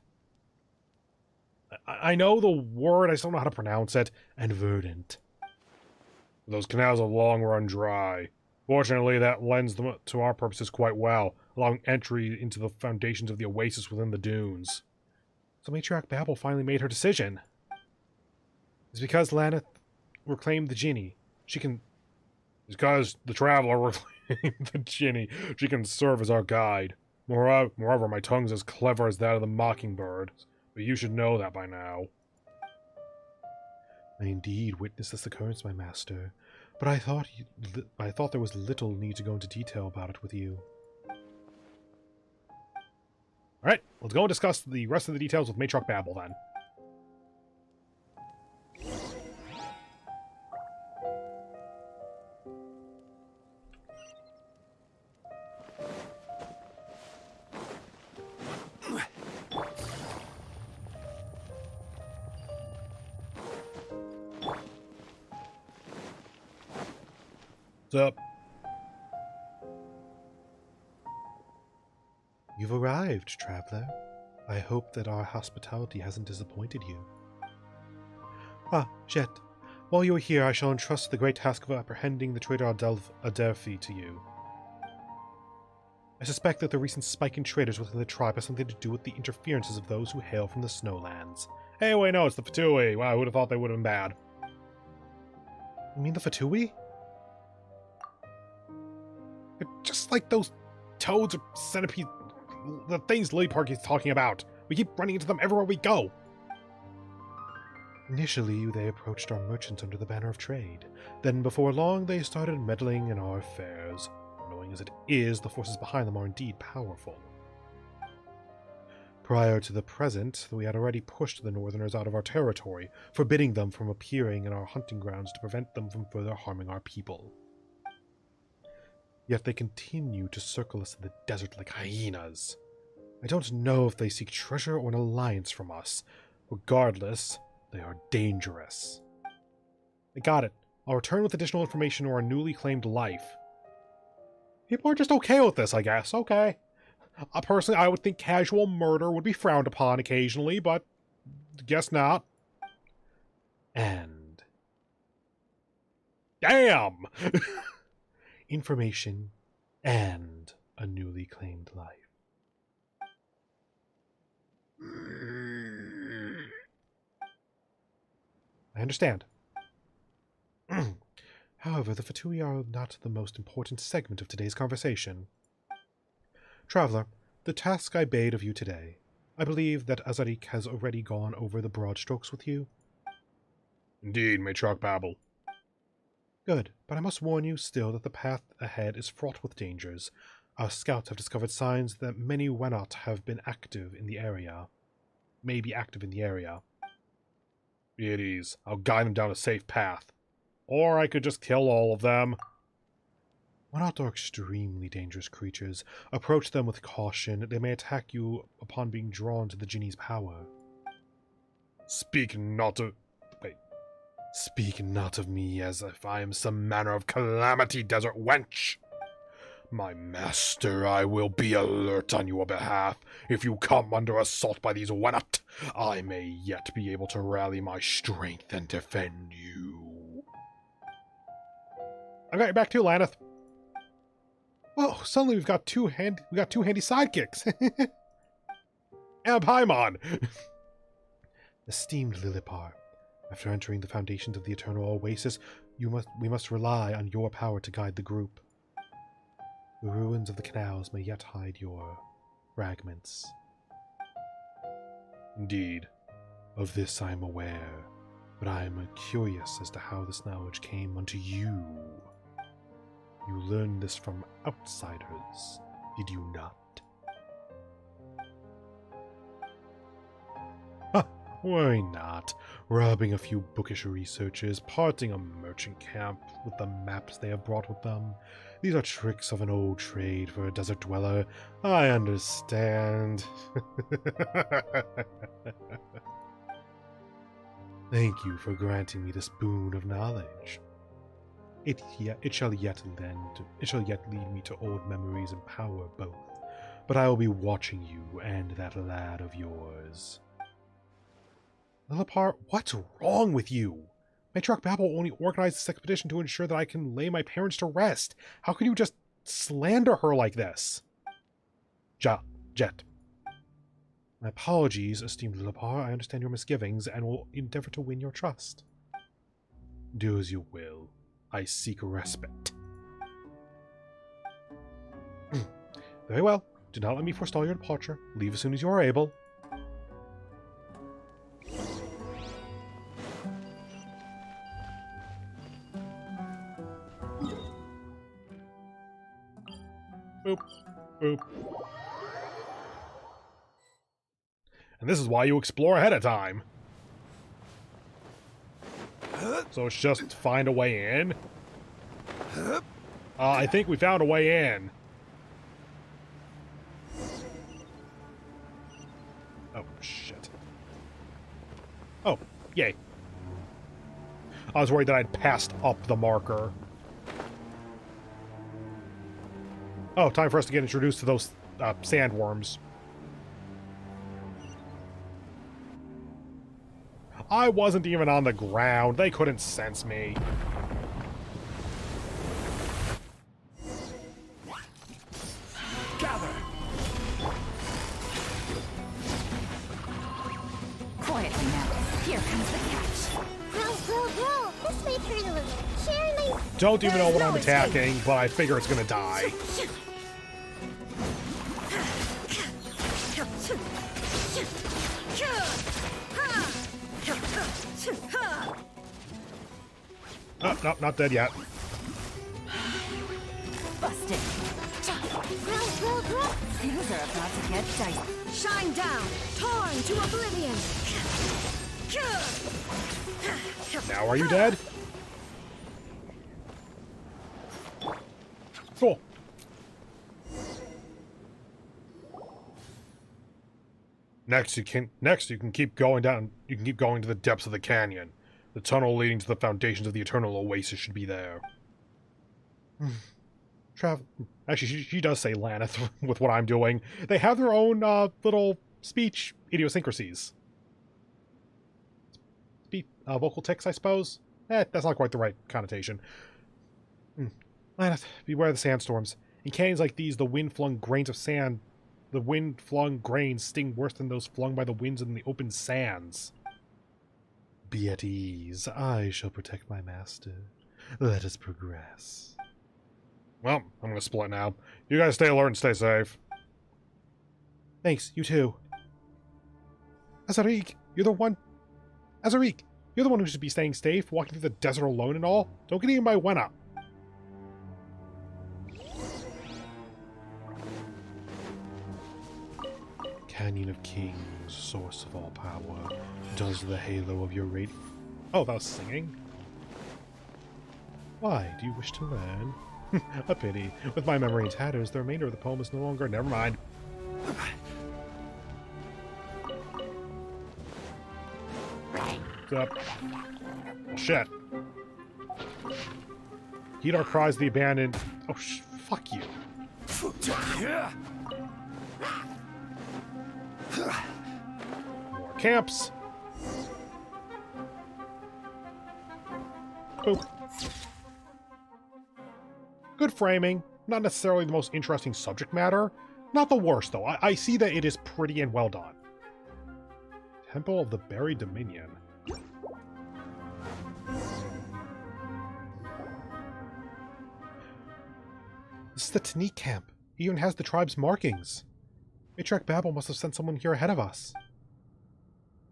I know the word, I just don't know how to pronounce it, and verdant. Those canals have long run dry. Fortunately, that lends them to our purposes quite well, allowing entry into the foundations of the oasis within the dunes. So Matriarch Babel finally made her decision. It's because Laneth reclaimed the genie. She can... It's because the Traveler reclaimed the genie. She can serve as our guide. Moreover, my tongue's as clever as that of the mockingbird. But you should know that by now. I indeed witnessed this occurrence, my master, but I thought there was little need to go into detail about it with you. Alright, let's go and discuss the rest of the details with Matriarch Babel then. up? You've arrived, traveler. I hope that our hospitality hasn't disappointed you. Ah, Jet. While you are here, I shall entrust the great task of apprehending the traitor Adelphi to you. I suspect that the recent spike in traitors within the tribe has something to do with the interferences of those who hail from the Snowlands. Hey, wait, no, it's the Fatui. Wow, I would have thought they would have been bad. You mean the Fatui? They're just like those toads or centipedes, the things Lily Park is talking about. We keep running into them everywhere we go. Initially, they approached our merchants under the banner of trade. Then, before long, they started meddling in our affairs. Knowing as it is, the forces behind them are indeed powerful. Prior to the present, we had already pushed the Northerners out of our territory, forbidding them from appearing in our hunting grounds to prevent them from further harming our people. Yet they continue to circle us in the desert like hyenas. I don't know if they seek treasure or an alliance from us. Regardless, they are dangerous. I got it. I'll return with additional information or a newly claimed life. People are just okay with this, I guess. Okay. Personally, I would think casual murder would be frowned upon occasionally, but guess not. And damn! Information and a newly claimed life. I understand. However, the Fatui are not the most important segment of today's conversation. Traveler, the task I bade of you today, I believe that Azarik has already gone over the broad strokes with you. Indeed, Matriarch Babel. Good, but I must warn you still that the path ahead is fraught with dangers. Our scouts have discovered signs that many Wenot have been active in the area. May be active in the area. Be at ease. I'll guide them down a safe path. Or I could just kill all of them. Wenot are extremely dangerous creatures. Approach them with caution. They may attack you upon being drawn to the genie's power. Speak not of me as if I am some manner of calamity, desert wench. My master, I will be alert on your behalf. If you come under assault by these Wenot, I may yet be able to rally my strength and defend you. I got your back too, Laneth. Whoa, suddenly we've got two handy sidekicks. And Paimon. Esteemed Lillipar, after entering the foundations of the Eternal Oasis, we must rely on your power to guide the group. The ruins of the canals may yet hide your fragments. Indeed. Of this I am aware, but I am curious as to how this knowledge came unto you. You learned this from outsiders, did you not? Worry not. Robbing a few bookish researchers, parting a merchant camp with the maps they have brought with them. These are tricks of an old trade for a desert dweller. I understand. Thank you for granting me this boon of knowledge. It shall yet lead me to old memories and power both. But I will be watching you and that lad of yours. Lillipar, what's wrong with you? Matriarch Babel only organized this expedition to ensure that I can lay my parents to rest. How can you just slander her like this? Jet. My apologies, esteemed Lillipar. I understand your misgivings and will endeavor to win your trust. Do as you will. I seek respite. Very well. Do not let me forestall your departure. Leave as soon as you are able. Boop. Boop. And this is why you explore ahead of time. So it's just find a way in. I think we found a way in. Oh, shit. Oh, yay. I was worried that I'd passed up the marker. Oh, time for us to get introduced to those sandworms. I wasn't even on the ground. They couldn't sense me. Gather. Quietly now. Here comes the catch. Bro, this might hurt a little. Sharing my... Don't even know what I'm attacking, but I figure it's gonna die. Oh, no, not dead yet. Busted. Bro. Things are about to get dicey. Shine down, torn to oblivion. Now are you dead? Cool. Next you can keep going down. You can keep going to the depths of the canyon. The tunnel leading to the foundations of the eternal oasis should be there. Actually, she does say Laneth with what I'm doing. They have their own little speech idiosyncrasies. Vocal tics, I suppose? That's not quite the right connotation. Laneth, beware the sandstorms. In canyons like these, the wind-flung grains of sand... The wind-flung grains sting worse than those flung by the winds in the open sands. Be at ease. I shall protect my master. Let us progress. Well, I'm gonna split now. You guys stay alert and stay safe. Thanks, you too. Azarik, you're the one... Azarik, you're the one who should be staying safe, walking through the desert alone and all. Don't get eaten by Wenna. Canyon of Kings, source of all power, does the halo of your rate... Oh, that was singing? Why, do you wish to learn? A pity. With my memory in tatters, the remainder of the poem is no longer... Never mind. What's up? Oh, shit. Heed our cries, the abandoned... Oh, fuck you. More camps. Boop. Good framing. Not necessarily the most interesting subject matter. Not the worst, though. I see that it is pretty and well done. Temple of the Buried Dominion. This is the Tanique camp. It even has the tribe's markings. Matriarch Babel must have sent someone here ahead of us.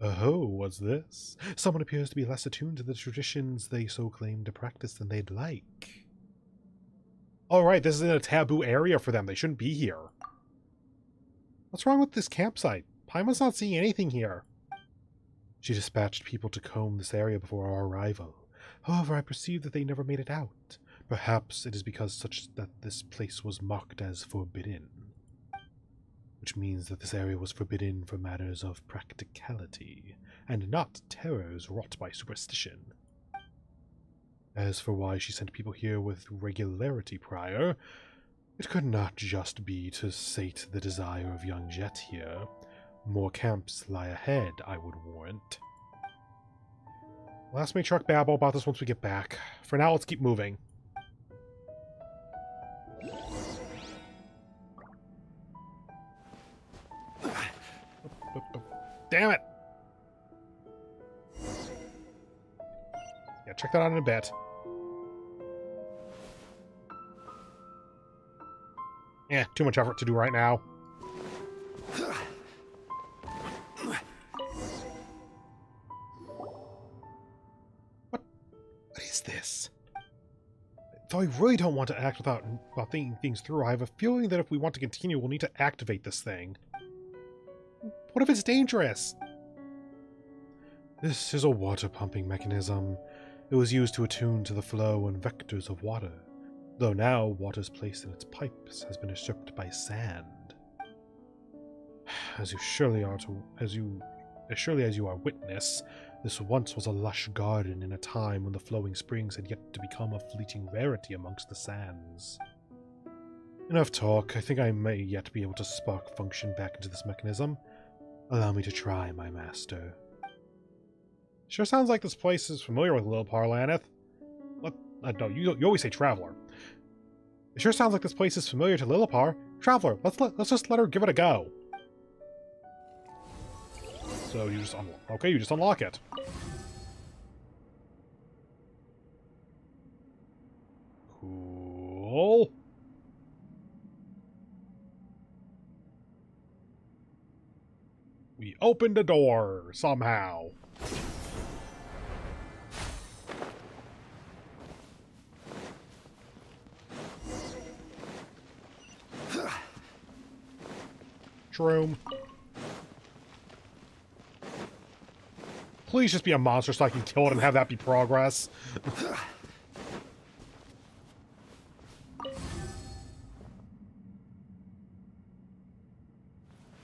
Oh, what's this? Someone appears to be less attuned to the traditions they so claim to practice than they'd like. Alright, this is in a taboo area for them. They shouldn't be here. What's wrong with this campsite? Paimon's not seeing anything here. She dispatched people to comb this area before our arrival. However, I perceive that they never made it out. Perhaps it is because that this place was marked as forbidden. Which means that this area was forbidden for matters of practicality, and not terrors wrought by superstition. As for why she sent people here with regularity prior, it could not just be to sate the desire of young Jet here. More camps lie ahead, I would warrant. We'll ask Matriarch Babel about this once we get back. For now, let's keep moving. Damn it! Yeah, check that out in a bit. Yeah, too much effort to do right now. What is this? Though I really don't want to act without thinking things through, I have a feeling that if we want to continue, we'll need to activate this thing. What if it's dangerous? This is a water pumping mechanism. It was used to attune to the flow and vectors of water, though now water's place in its pipes has been usurped by sand. As surely as you are witness, this once was a lush garden in a time when the flowing springs had yet to become a fleeting rarity amongst the sands. Enough talk. I think I may yet be able to spark function back into this mechanism. Allow me to try, my master. Sure sounds like this place is familiar with Lil Parlaneth. No, you always say Traveler. It sure sounds like this place is familiar to Lillipar. Traveler, let's just let her give it a go. So you just unlock. Okay, you just unlock it. Cool. We opened a door somehow. Shroom. Please just be a monster so I can kill it and have that be progress.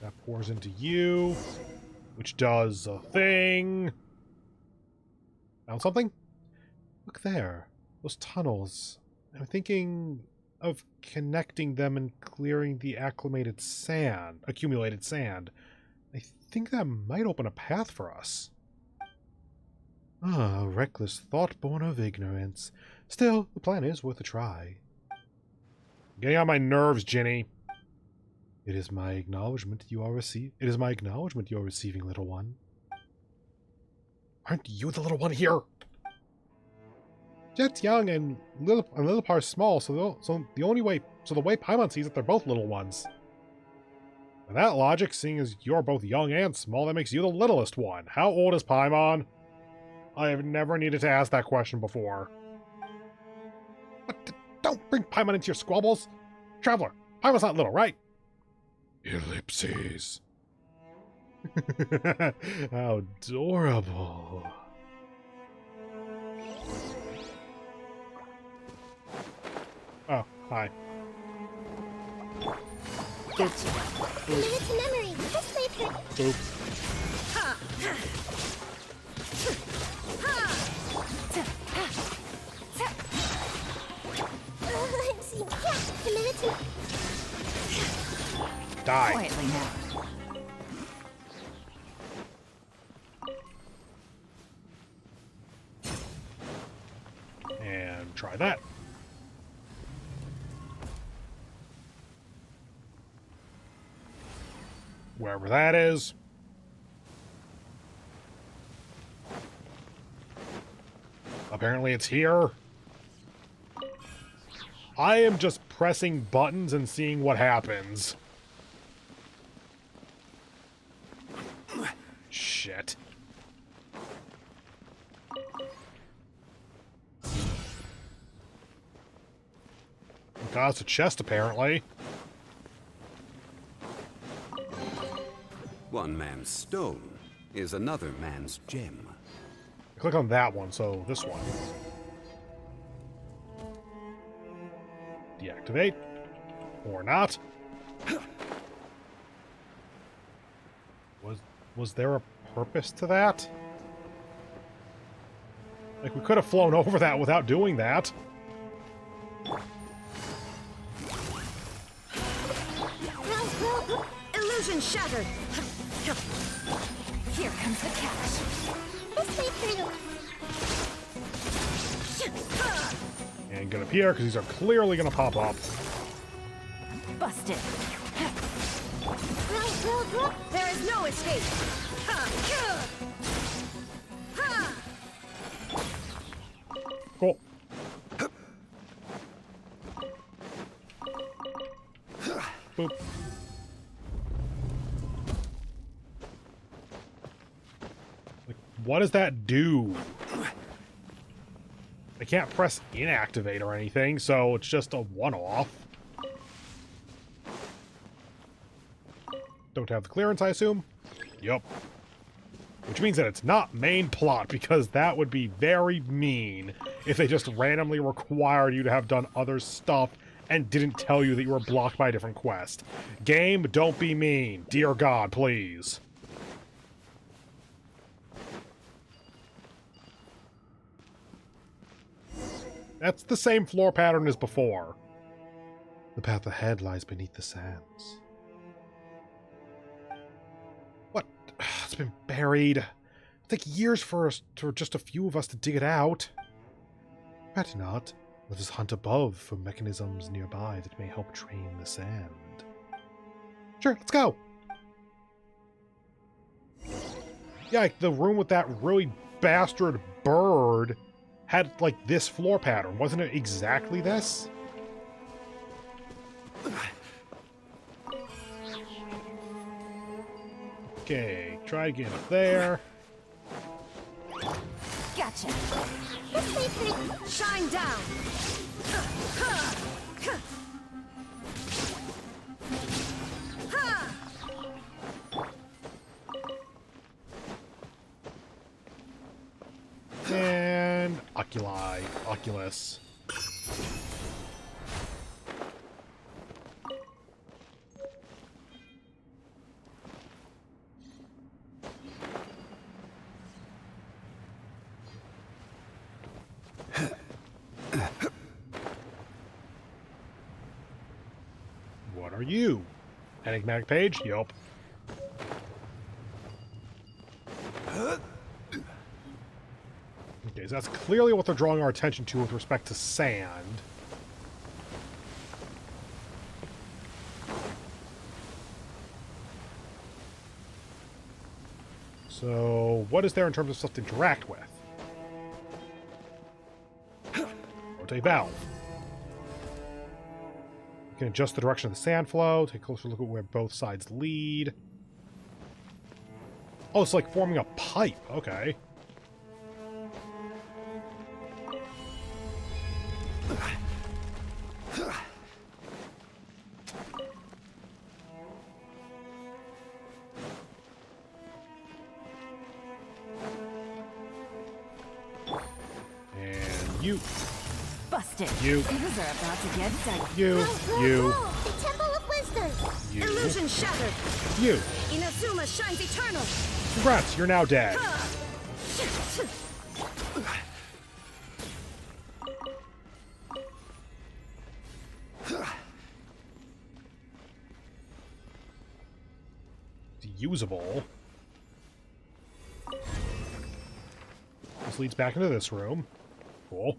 That pours into you, which does a thing. Found something? Look there. Those tunnels. I'm thinking of connecting them and clearing the accumulated sand. I think that might open a path for us. Ah, a reckless thought born of ignorance. Still, the plan is worth a try. Getting on my nerves, Ginny. It is my acknowledgement you are receiving, little one. Aren't you the little one here? Jet's young and Lillipar's small, so the way Paimon sees it, they're both little ones. By that logic, seeing as you're both young and small, that makes you the littlest one. How old is Paimon? I have never needed to ask that question before. But don't bring Paimon into your squabbles. Traveler, Paimon's not little, right? Ellipses. How adorable. Oh, hi. Gotcha. Committed to memory. Just wait for... Oops. Committed to... Die. Quietly now. And try that. Wherever that is. Apparently it's here. I am just pressing buttons and seeing what happens. Shit. God, it's a chest, apparently. One man's stone is another man's gem. Click on that one, so this one. Deactivate. Or not. Was there a purpose to that? Like, we could have flown over that without doing that. Illusion shattered! Here comes the catch. Just wait for... And get up here, because these are clearly going to pop up. Busted. There is no escape! Cool. Boop. Like, what does that do? I can't press inactivate or anything, so it's just a one-off. Don't have the clearance, I assume? Yup. Which means that it's not main plot, because that would be very mean if they just randomly required you to have done other stuff and didn't tell you that you were blocked by a different quest. Game, don't be mean. Dear God, please. That's the same floor pattern as before. The path ahead lies beneath the sands. What? It's been buried. It'll take years for just a few of us to dig it out. Better not. Let us hunt above for mechanisms nearby that may help drain the sand. Sure, let's go. Yeah, like the room with that really bastard bird had, like, this floor pattern. Wasn't it exactly this? Okay, try to get up there. Gotcha. Shine down! And Oculus. What are you? Enigmatic page? Yup. Okay, so that's clearly what they're drawing our attention to with respect to sand. So, what is there in terms of stuff to interact with? Rotate valve. You can adjust the direction of the sand flow, take a closer look at where both sides lead. Oh, it's like forming a pipe. Okay. And you. Busted. You. Things are about to get dicey. You. You. The Temple of Wisdom! You. Illusion shattered! You. Inazuma shines eternal! Congrats, you're now dead. Usable. This leads back into this room. Cool.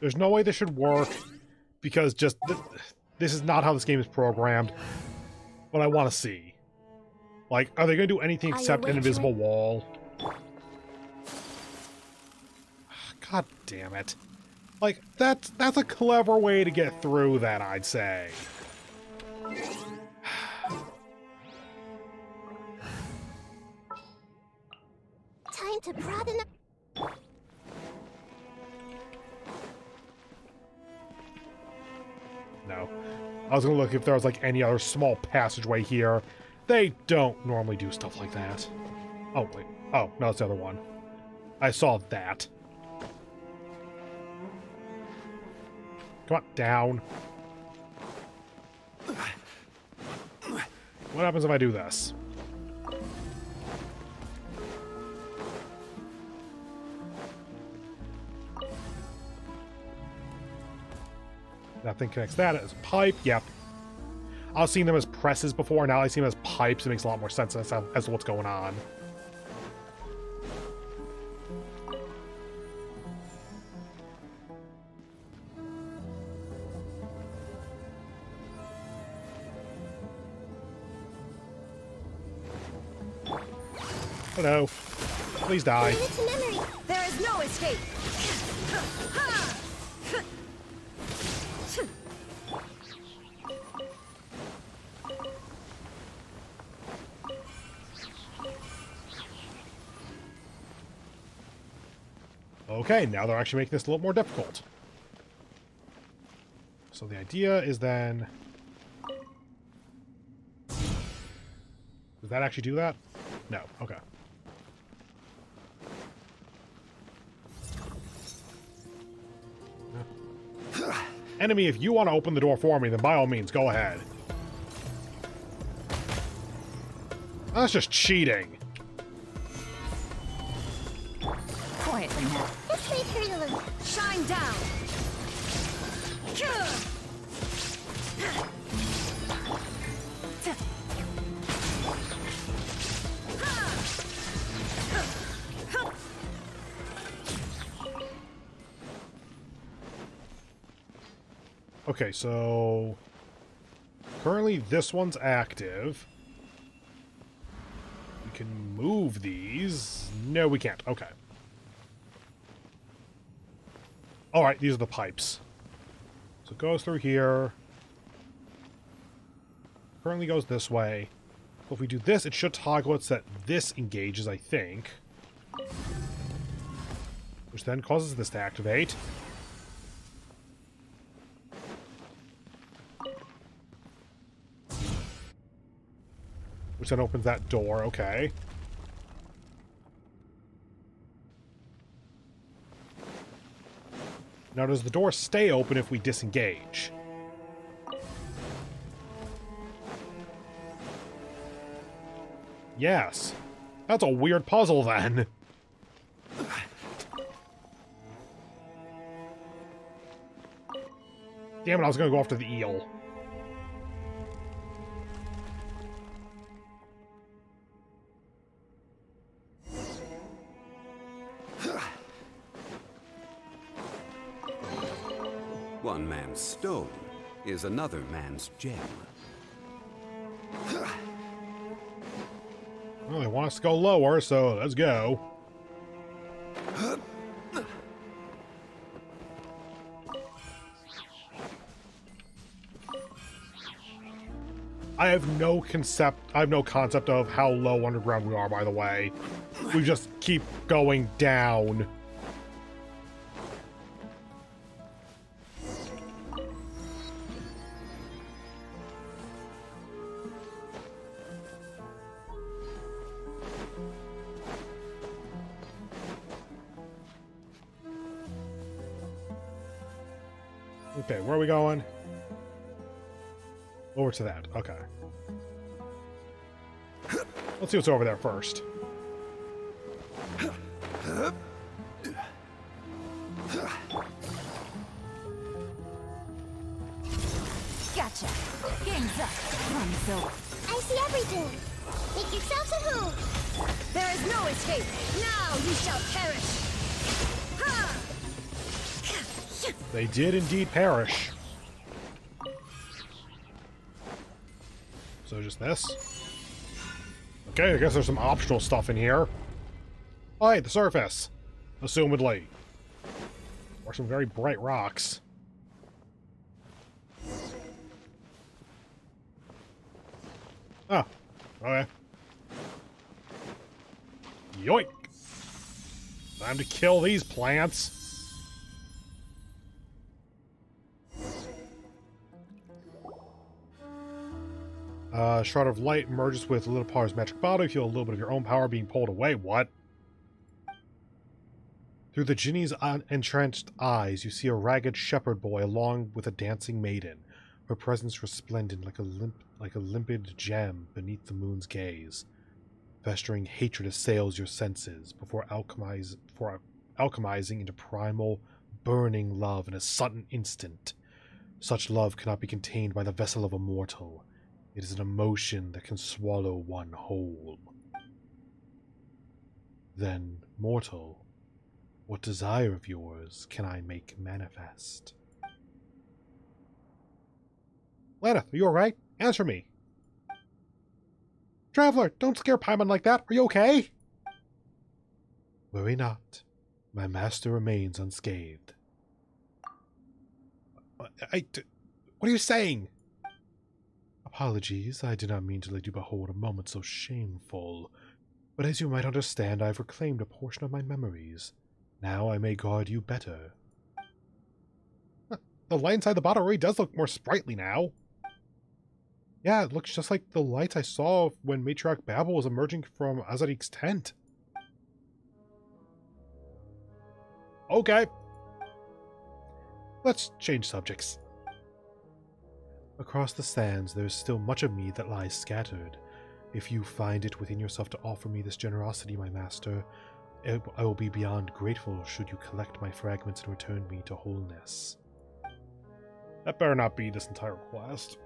There's no way this should work, because just this is not how this game is programmed. But I want to see. Like, are they going to do anything except an invisible wall? God damn it. Like, that's a clever way to get through that, I'd say. Time to broaden up. No. I was gonna look if there was, like, any other small passageway here. They don't normally do stuff like that. Oh, wait. Oh, no, it's the other one. I saw that. Come on, down. What happens if I do this? That thing connects that as a pipe. Yep. I've seen them as presses before. Now I see them as pipes. It makes a lot more sense as to what's going on. Hello. Please die. It's memory. There is no escape! Okay, now they're actually making this a little more difficult. So the idea is then... Does that actually do that? No. Okay. Enemy, if you want to open the door for me, then by all means, go ahead. That's just cheating. Quietly now. This way, Lulu. Shine down! Okay, so currently this one's active. We can move these. No, we can't. Okay. Alright, these are the pipes. So it goes through here. Currently goes this way. So if we do this, it should toggle it so that this engages, I think. Which then causes this to activate. Which then opens that door, okay. Now, does the door stay open if we disengage? Yes. That's a weird puzzle, then. Damn it, I was gonna go after the eel. One man's stone is another man's gem. Well, they want us to go lower, so let's go. I have no concept of how low underground we are, by the way. We just keep going down. Okay, where are we going? Over to that. Okay. Let's see what's over there first. Gotcha. Game's up. Run's over. I see everything. Make yourselves a move. There is no escape! Now you shall perish! Ha! They did indeed perish. So just this. Okay, I guess there's some optional stuff in here. Oh, hey, the surface. Assumedly. Or some very bright rocks. Oh, okay. Yoink! Time to kill these plants. Shroud of Light merges with Little Power's magic bottle. You feel a little bit of your own power being pulled away. What? Through the genie's entranced eyes, you see a ragged shepherd boy along with a dancing maiden, her presence resplendent like a limpid gem beneath the moon's gaze. Festering hatred assails your senses before alchemizing into primal, burning love in a sudden instant. Such love cannot be contained by the vessel of a mortal. It is an emotion that can swallow one whole. Then, mortal, what desire of yours can I make manifest? Lana, are you alright? Answer me. Traveler, don't scare Paimon like that. Are you okay? Worry not. My master remains unscathed. What are you saying? Apologies, I did not mean to let you behold a moment so shameful. But as you might understand, I have reclaimed a portion of my memories. Now I may guard you better. The light inside the bottle really does look more sprightly now. Yeah, it looks just like the lights I saw when Matriarch Babel was emerging from Azarik's tent. Okay. Let's change subjects. Across the sands, there is still much of me that lies scattered. If you find it within yourself to offer me this generosity, my master, I will be beyond grateful should you collect my fragments and return me to wholeness. That better not be this entire quest.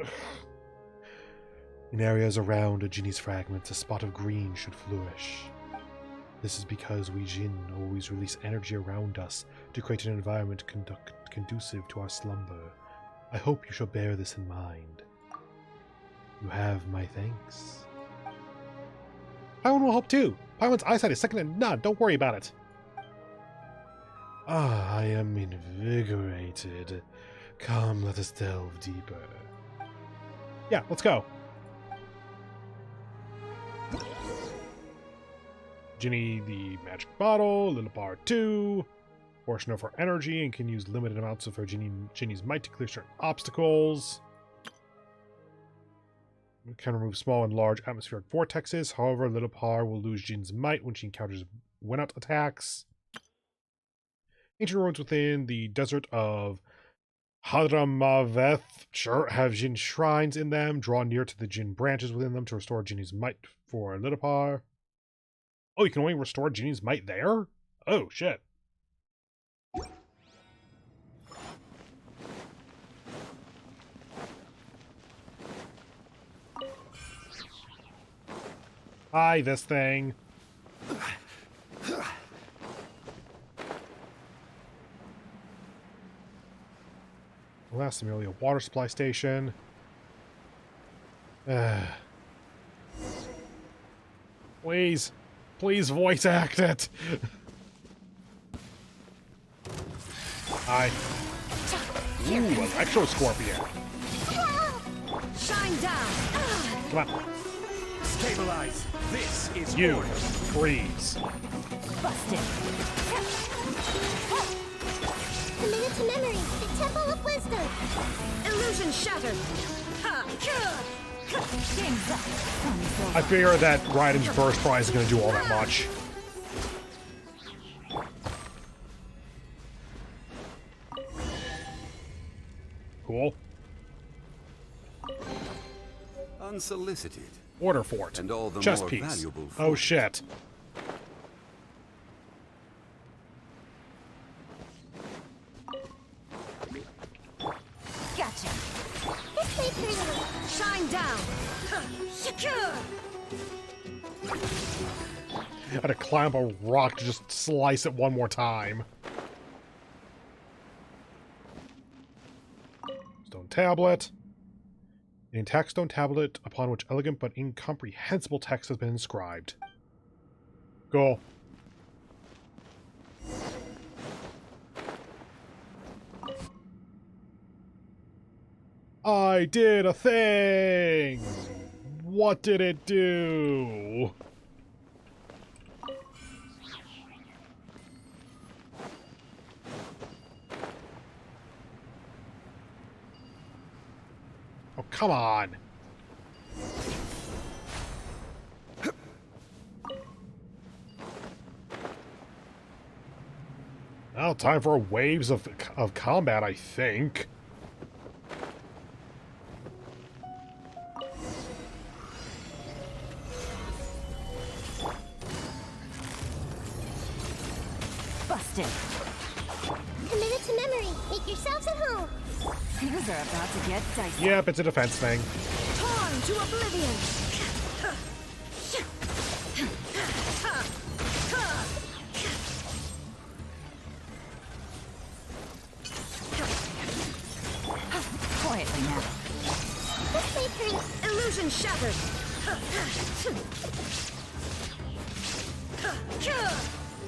In areas around a Jinni's fragments, a spot of green should flourish. This is because we Jin always release energy around us to create an environment conducive to our slumber. I hope you shall bear this in mind. You have my thanks. Paimon will help too. Paimon's eyesight is second to none. Don't worry about it. Ah, I am invigorated. Come, let us delve deeper. Yeah, let's go. Ginny the magic bottle, Lillipar 2, portion of her energy, and can use limited amounts of her Ginny's might to clear certain obstacles. It can remove small and large atmospheric vortexes. However, Lillipar will lose Jin's might when she encounters win-out attacks. Ancient ruins within the desert of Hadramaveth have Jin shrines in them. Draw near to the Jin branches within them to restore Ginny's might for Lillipar. Oh, you can only restore Ginny's might there? Oh, shit. Hi, this thing. Well, that's merely a water supply station. Please. Please voice act it. Hi. Ooh, Electro Scorpion. Shine down! Come on. Stabilize. This is You. order. Freeze. Busted. Committed to memory, the Temple of Wisdom. Illusion shattered! Game's up. Sun's over. I figure that Raiden's burst probably isn't going to do all that much. Cool. Unsolicited. Order fort. And all the Chess more piece. valuable for Oh it. shit. Gotcha. This way, Peter. Shine down! Secure! I had to climb a rock to just slice it one more time. Stone tablet. An intact stone tablet upon which elegant but incomprehensible text has been inscribed. Cool. I did a thing! What did it do? Oh, come on. Now, time for waves of combat, I think. Busted. Committed to memory, make yourselves at home. Things are about to get dicey. Yep, it's a defense thing. Torn to oblivion! Quietly now. This way, Peter. Illusion shattered!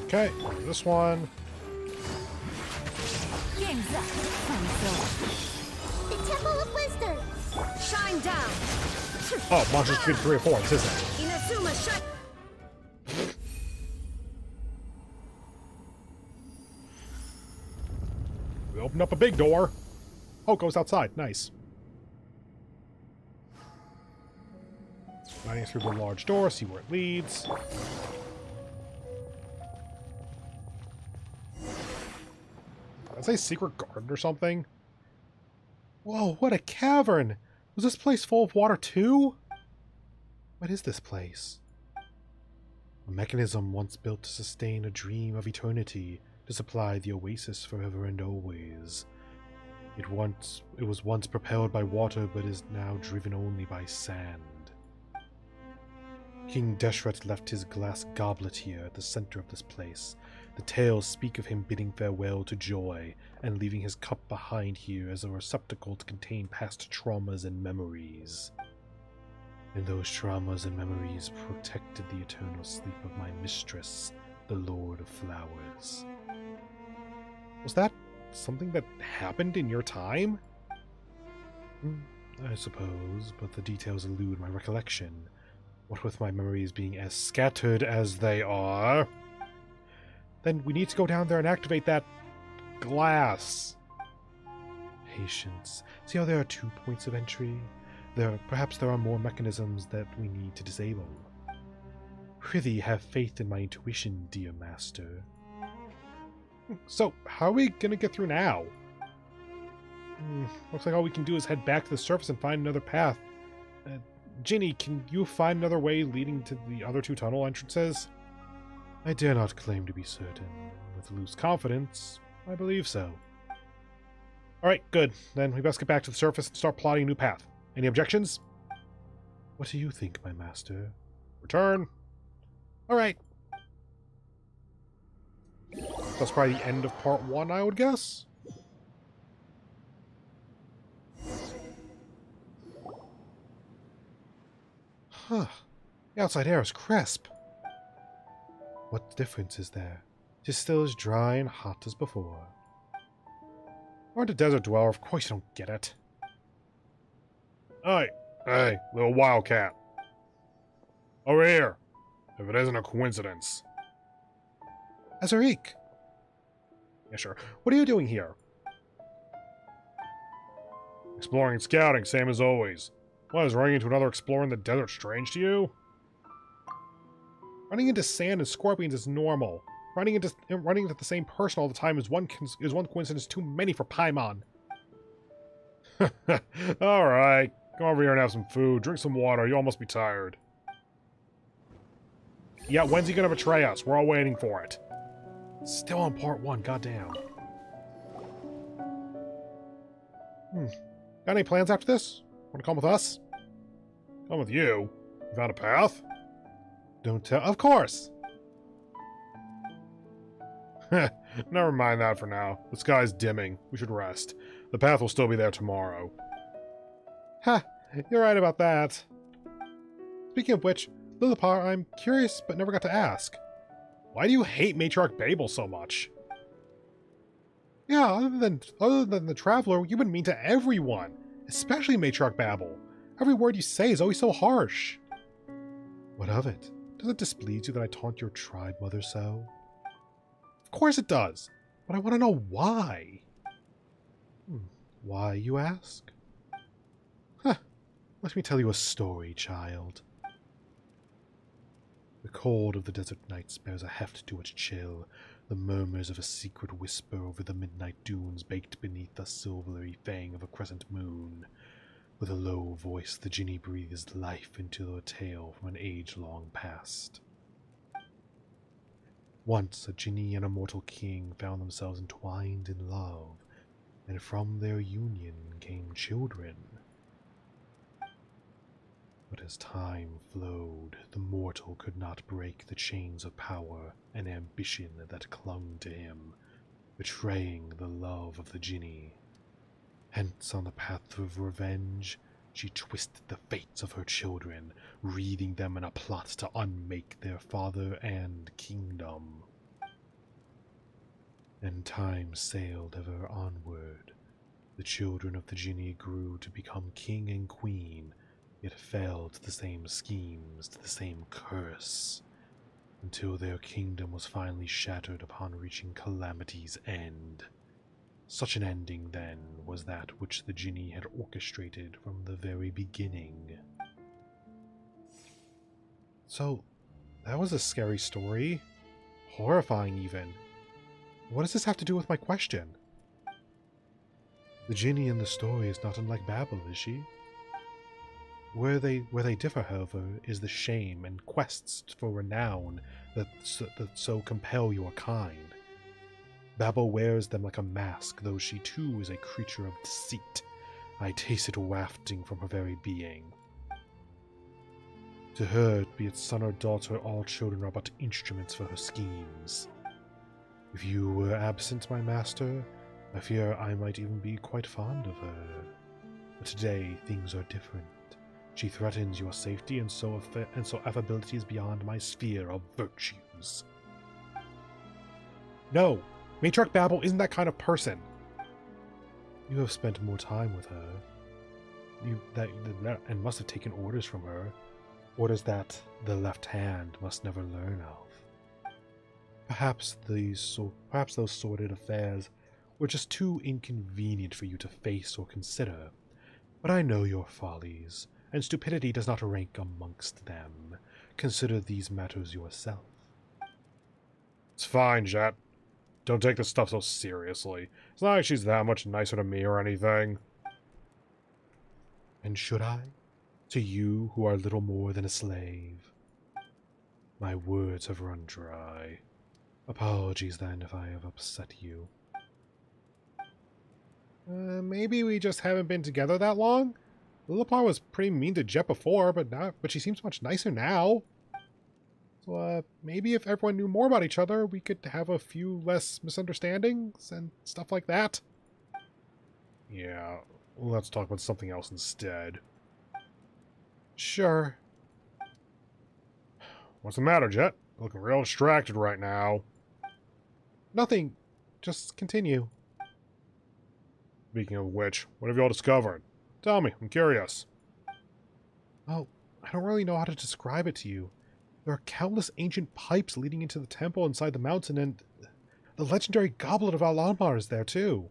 Okay, this one. Game's up. Sun's over. The Temple of Wisdom. Shine down! Oh, Monsters Creed 3 or 4, this isn't it? Inazuma shut. We opened up a big door. Oh, it goes outside. Nice. Running through the large door, see where it leads. Did I say secret garden or something? Whoa, what a cavern! Was this place full of water too? What is this place? A mechanism once built to sustain a dream of eternity, to supply the oasis forever and always. It was once propelled by water, but is now driven only by sand. King Deshret left his glass goblet here at the center of this place. The tales speak of him bidding farewell to joy, and leaving his cup behind here as a receptacle to contain past traumas and memories. And those traumas and memories protected the eternal sleep of my mistress, the Lord of Flowers. Was that something that happened in your time? I suppose, but the details elude my recollection. What with my memories being as scattered as they are... Then we need to go down there and activate that glass. Patience. See how there are 2 points of entry? Perhaps there are more mechanisms that we need to disable. Prithee, have faith in my intuition, dear master. So, how are we gonna get through now? Looks like all we can do is head back to the surface and find another path. Ginny, can you find another way leading to the other 2 tunnel entrances? I dare not claim to be certain. With loose confidence, I believe so. Alright, good. Then we best get back to the surface and start plotting a new path. Any objections? What do you think, my master? Return. Alright. That's probably the end of part 1, I would guess. Huh. The outside air is crisp. What difference is there? Tis still as dry and hot as before. Aren't a desert dweller, of course you don't get it. Hey, little wildcat. Over here, if it isn't a coincidence. Azariq! Yeah, sure. What are you doing here? Exploring and scouting, same as always. What, is running into another explorer in the desert strange to you? Running into sand and scorpions is normal. Running into the same person all the time is one coincidence too many for Paimon. Alright, come over here and have some food, drink some water, you all must be tired. Yeah, when's he gonna betray us? We're all waiting for it. Still on part 1, goddamn. Got any plans after this? Wanna come with us? Come with you? You found a path? Don't tell. Of course! Never mind that for now. The sky's dimming. We should rest. The path will still be there tomorrow. Ha! You're right about that. Speaking of which, Lillipar, I'm curious but never got to ask. Why do you hate Matriarch Babel so much? Yeah, other than the Traveler, you've been mean to everyone. Especially Matriarch Babel. Every word you say is always so harsh. What of it? Does it displease you that I taunt your tribe mother so? Of course it does, but I want to know why. Why, you ask? Huh. Let me tell you a story, child. The cold of the desert nights bears a heft to its chill, the murmurs of a secret whisper over the midnight dunes baked beneath the silvery fang of a crescent moon. With a low voice, the Jinni breathes life into a tale from an age-long past. Once, a Jinni and a mortal king found themselves entwined in love, and from their union came children. But as time flowed, the mortal could not break the chains of power and ambition that clung to him, betraying the love of the Jinni. Hence, on the path of revenge, she twisted the fates of her children, wreathing them in a plot to unmake their father and kingdom. And time sailed ever onward. The children of the Jinni grew to become king and queen, yet fell to the same schemes, to the same curse, until their kingdom was finally shattered upon reaching Calamity's end. Such an ending, then, was that which the Jinni had orchestrated from the very beginning. So, that was a scary story. Horrifying, even. What does this have to do with my question? The genie in the story is not unlike Babel, is she? Where they differ, however, is the shame and quests for renown that so compel your kind. Babel wears them like a mask, though she too is a creature of deceit. I taste it wafting from her very being. To her, be it son or daughter, all children are but instruments for her schemes. If you were absent, my master, I fear I might even be quite fond of her. But today, things are different. She threatens your safety, and so affability is beyond my sphere of virtues. No! Matriarch Babel isn't that kind of person. You have spent more time with her. And must have taken orders from her. Orders that the left hand must never learn of. Perhaps those sordid affairs were just too inconvenient for you to face or consider. But I know your follies, and stupidity does not rank amongst them. Consider these matters yourself. It's fine, Jet. Don't take this stuff so seriously. It's not like she's that much nicer to me or anything. And should I? To you who are little more than a slave? My words have run dry. Apologies then if I have upset you. Maybe we just haven't been together that long? Lillipar was pretty mean to Jet before, but she seems much nicer now. So, maybe if everyone knew more about each other, we could have a few less misunderstandings and stuff like that. Yeah, let's talk about something else instead. Sure. What's the matter, Jet? Looking real distracted right now. Nothing. Just continue. Speaking of which, what have y'all discovered? Tell me, I'm curious. Oh, I don't really know how to describe it to you. There are countless ancient pipes leading into the temple inside the mountain, and the legendary goblet of Al-Anmar is there, too.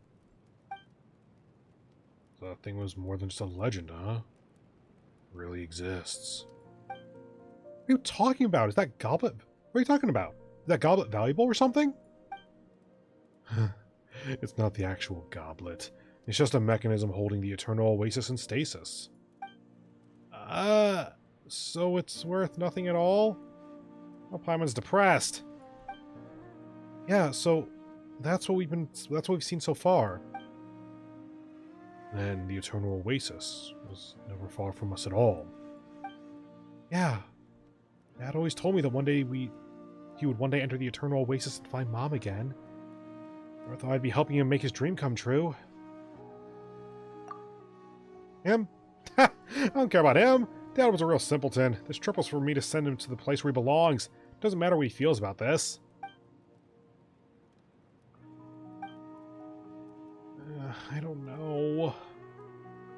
That thing was more than just a legend, huh? It really exists. What are you talking about? Is that goblet... What are you talking about? Is that goblet valuable or something? It's not the actual goblet. It's just a mechanism holding the eternal oasis in stasis. So it's worth nothing at all? Well, Paimon's depressed. Yeah, so that's what we've seen so far. And the eternal oasis was never far from us at all. Yeah. Dad always told me that he would one day enter the eternal oasis and find Mom again. I thought I'd be helping him make his dream come true. Him? I don't care about him. Dad was a real simpleton. This trip was for me to send him to the place where he belongs. Doesn't matter what he feels about this. I don't know.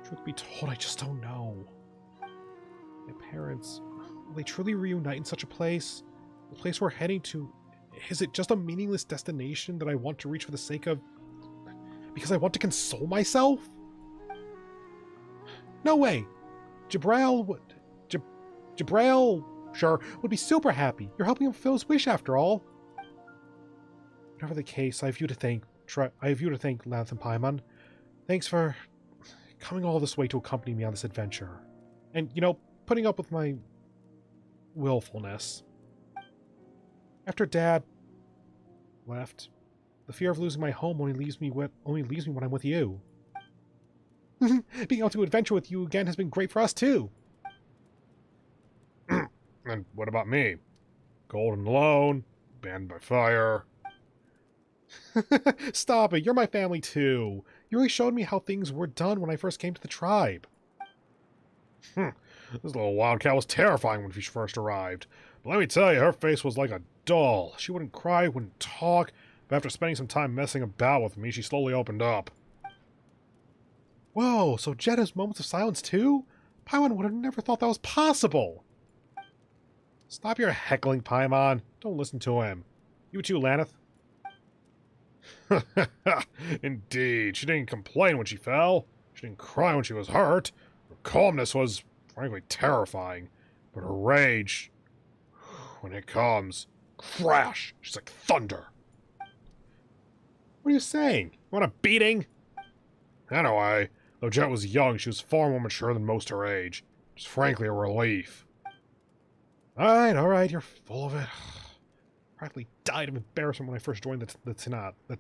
Truth be told, I just don't know. My parents, will they truly reunite in such a place? The place we're heading to, is it just a meaningless destination that I want to reach for the sake of... because I want to console myself? No way! Jabrail would be super happy. You're helping him fulfill his wish after all. Whatever the case, I have you to thank Lantern Paimon. Thanks for coming all this way to accompany me on this adventure. And, putting up with my willfulness. After Dad left, the fear of losing my home only leaves me when I'm with you. Being able to adventure with you again has been great for us, too. And what about me? Cold and alone, banned by fire. Stop it, you're my family, too. You always showed me how things were done when I first came to the tribe. This little wildcat was terrifying when she first arrived. But let me tell you, her face was like a doll. She wouldn't cry, wouldn't talk, but after spending some time messing about with me, she slowly opened up. Whoa, so Jet has moments of silence too? Paimon would have never thought that was possible. Stop your heckling, Paimon. Don't listen to him. You too, Laneth. Indeed, she didn't complain when she fell. She didn't cry when she was hurt. Her calmness was, frankly, terrifying. But her rage... when it comes, crash! She's like thunder. What are you saying? You want a beating? Anyway, though Jet was young, she was far more mature than most her age. Just frankly a relief. Alright, you're full of it. Practically died of embarrassment when I first joined the Tanit. The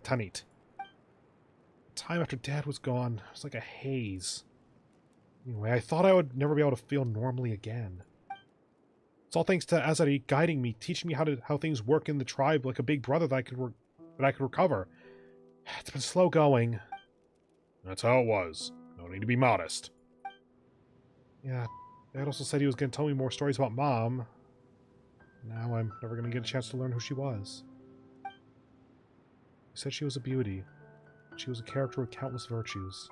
time after Dad was gone, it was like a haze. Anyway, I thought I would never be able to feel normally again. It's all thanks to Azari guiding me, teaching me how things work in the tribe like a big brother that I could recover. It's been slow going. That's how it was. No need to be modest. Yeah, Dad also said he was going to tell me more stories about Mom. Now I'm never going to get a chance to learn who she was. He said she was a beauty. She was a character with countless virtues.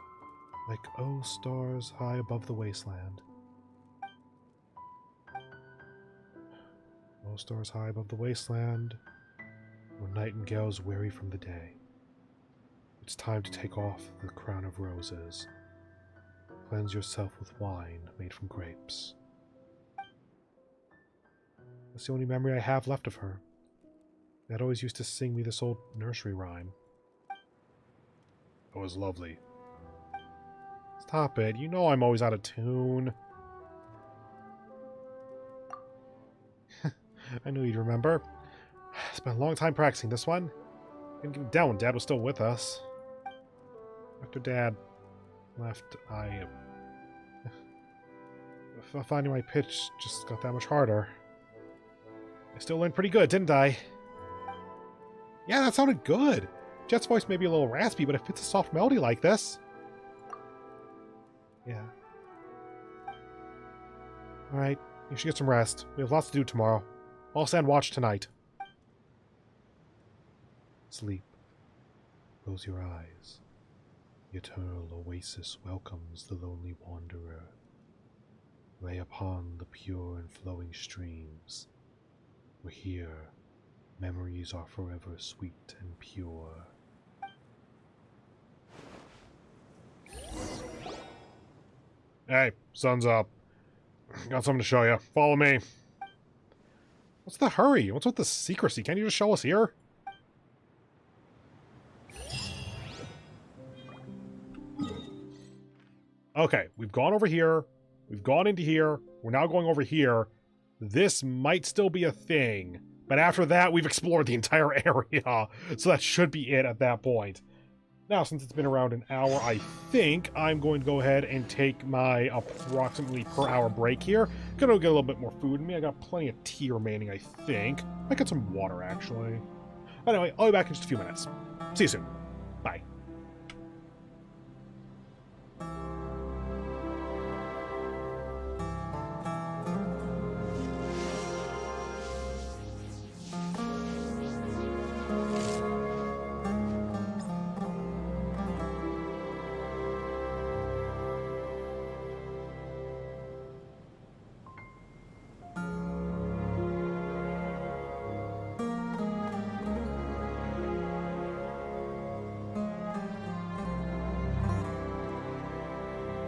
Like, oh, stars high above the wasteland. Oh, stars high above the wasteland, where nightingales weary from the day. It's time to take off the crown of roses. Cleanse yourself with wine made from grapes. That's the only memory I have left of her. Dad always used to sing me this old nursery rhyme. It was lovely. Stop it. You know I'm always out of tune. I knew you'd remember. It's been a long time practicing this one. Couldn't get it down when Dad was still with us. After Dad left, finding my pitch just got that much harder. I still learned pretty good, didn't I? Yeah, that sounded good. Jet's voice may be a little raspy, but it fits a soft melody like this. Yeah. Alright, you should get some rest. We have lots to do tomorrow. I'll stand watch tonight. Sleep. Close your eyes. The eternal oasis welcomes the lonely wanderer. Lay upon the pure and flowing streams. For here, memories are forever sweet and pure. Hey, sun's up. Got something to show you. Follow me. What's the hurry? What's with the secrecy? Can't you just show us here? Okay, we've gone over here. We've gone into here. We're now going over here. This might still be a thing. But after that, we've explored the entire area. So that should be it at that point. Now, since it's been around an hour, I think I'm going to go ahead and take my approximately per hour break here. Gonna get a little bit more food in me. I got plenty of tea remaining, I think. I got some water, actually. Anyway, I'll be back in just a few minutes. See you soon. Bye.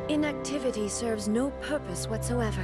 Inactivity serves no purpose whatsoever.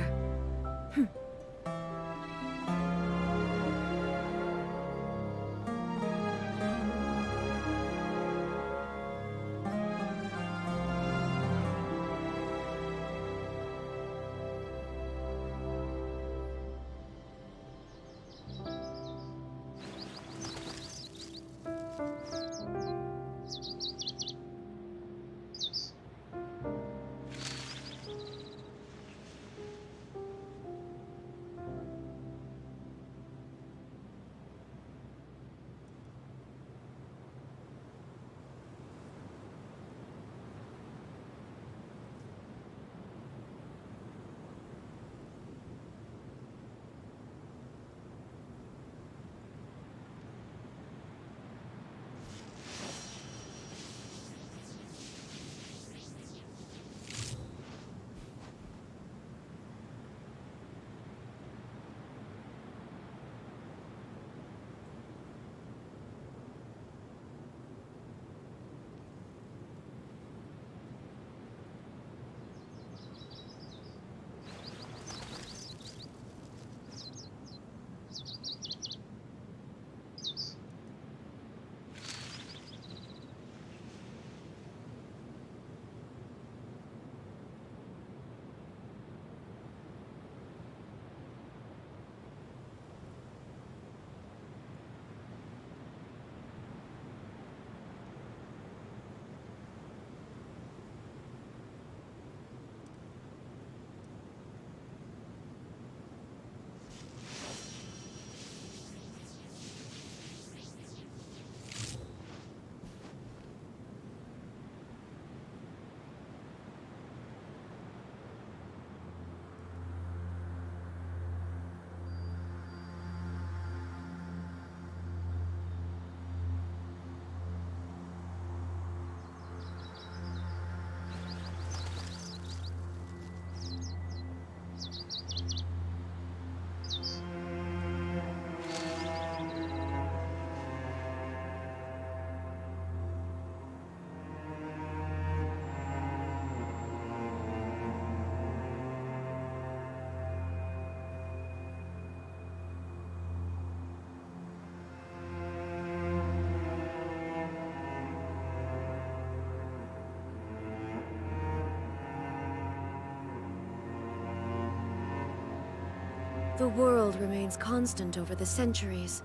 The world remains constant over the centuries,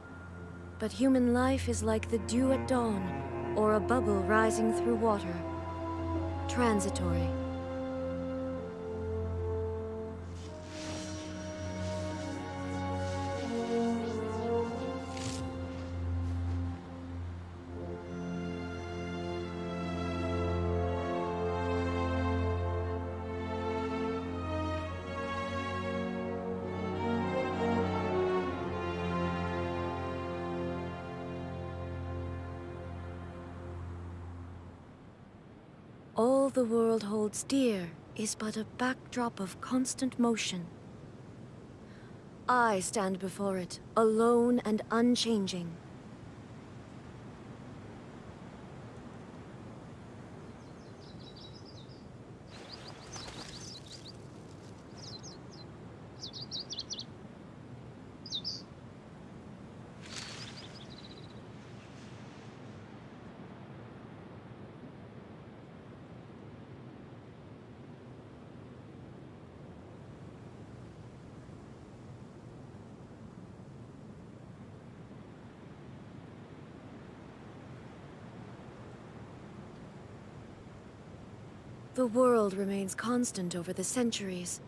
but human life is like the dew at dawn, or a bubble rising through water. Transitory. All the world holds dear is but a backdrop of constant motion. I stand before it, alone and unchanging. The world remains constant over the centuries,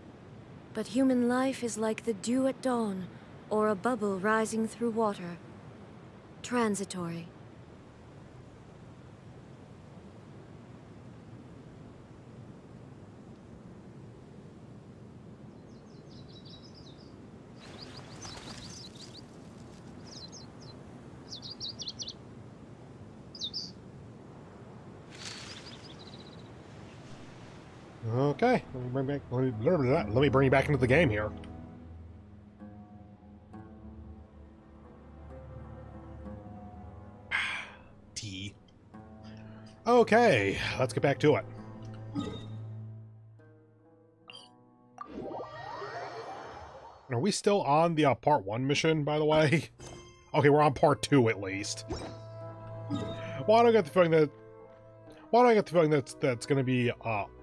but human life is like the dew at dawn, or a bubble rising through water. Transitory. Okay, let me bring you back into the game here. T. Okay, let's get back to it. Are we still on the part 1 mission, by the way? Okay, we're on part 2 at least. Why do I get the feeling that that's going to be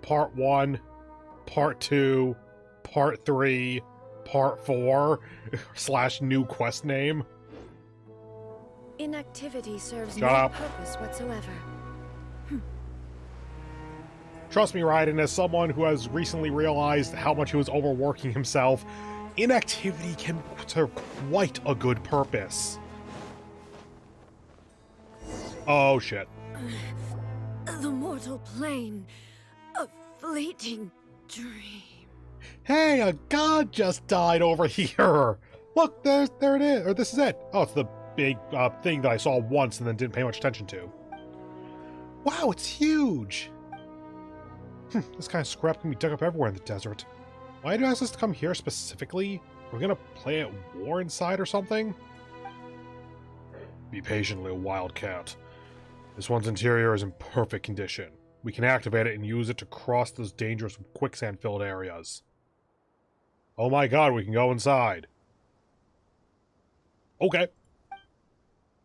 part 1, part 2, part 3, part 4 / new quest name? Inactivity serves Shut no up. purpose whatsoever. Trust me, Raiden, as someone who has recently realized how much he was overworking himself, inactivity can serve quite a good purpose. Oh, shit. The mortal plane, a fleeting dream. Hey, a god just died over here! Look, there it is. Or this is it. Oh, it's the big thing that I saw once and then didn't pay much attention to. Wow, it's huge! This kind of scrap can be dug up everywhere in the desert. Why did you ask us to come here specifically? We're gonna play at war inside or something? Be patient, little wildcat. This one's interior is in perfect condition. We can activate it and use it to cross those dangerous quicksand-filled areas. Oh my god, we can go inside. Okay.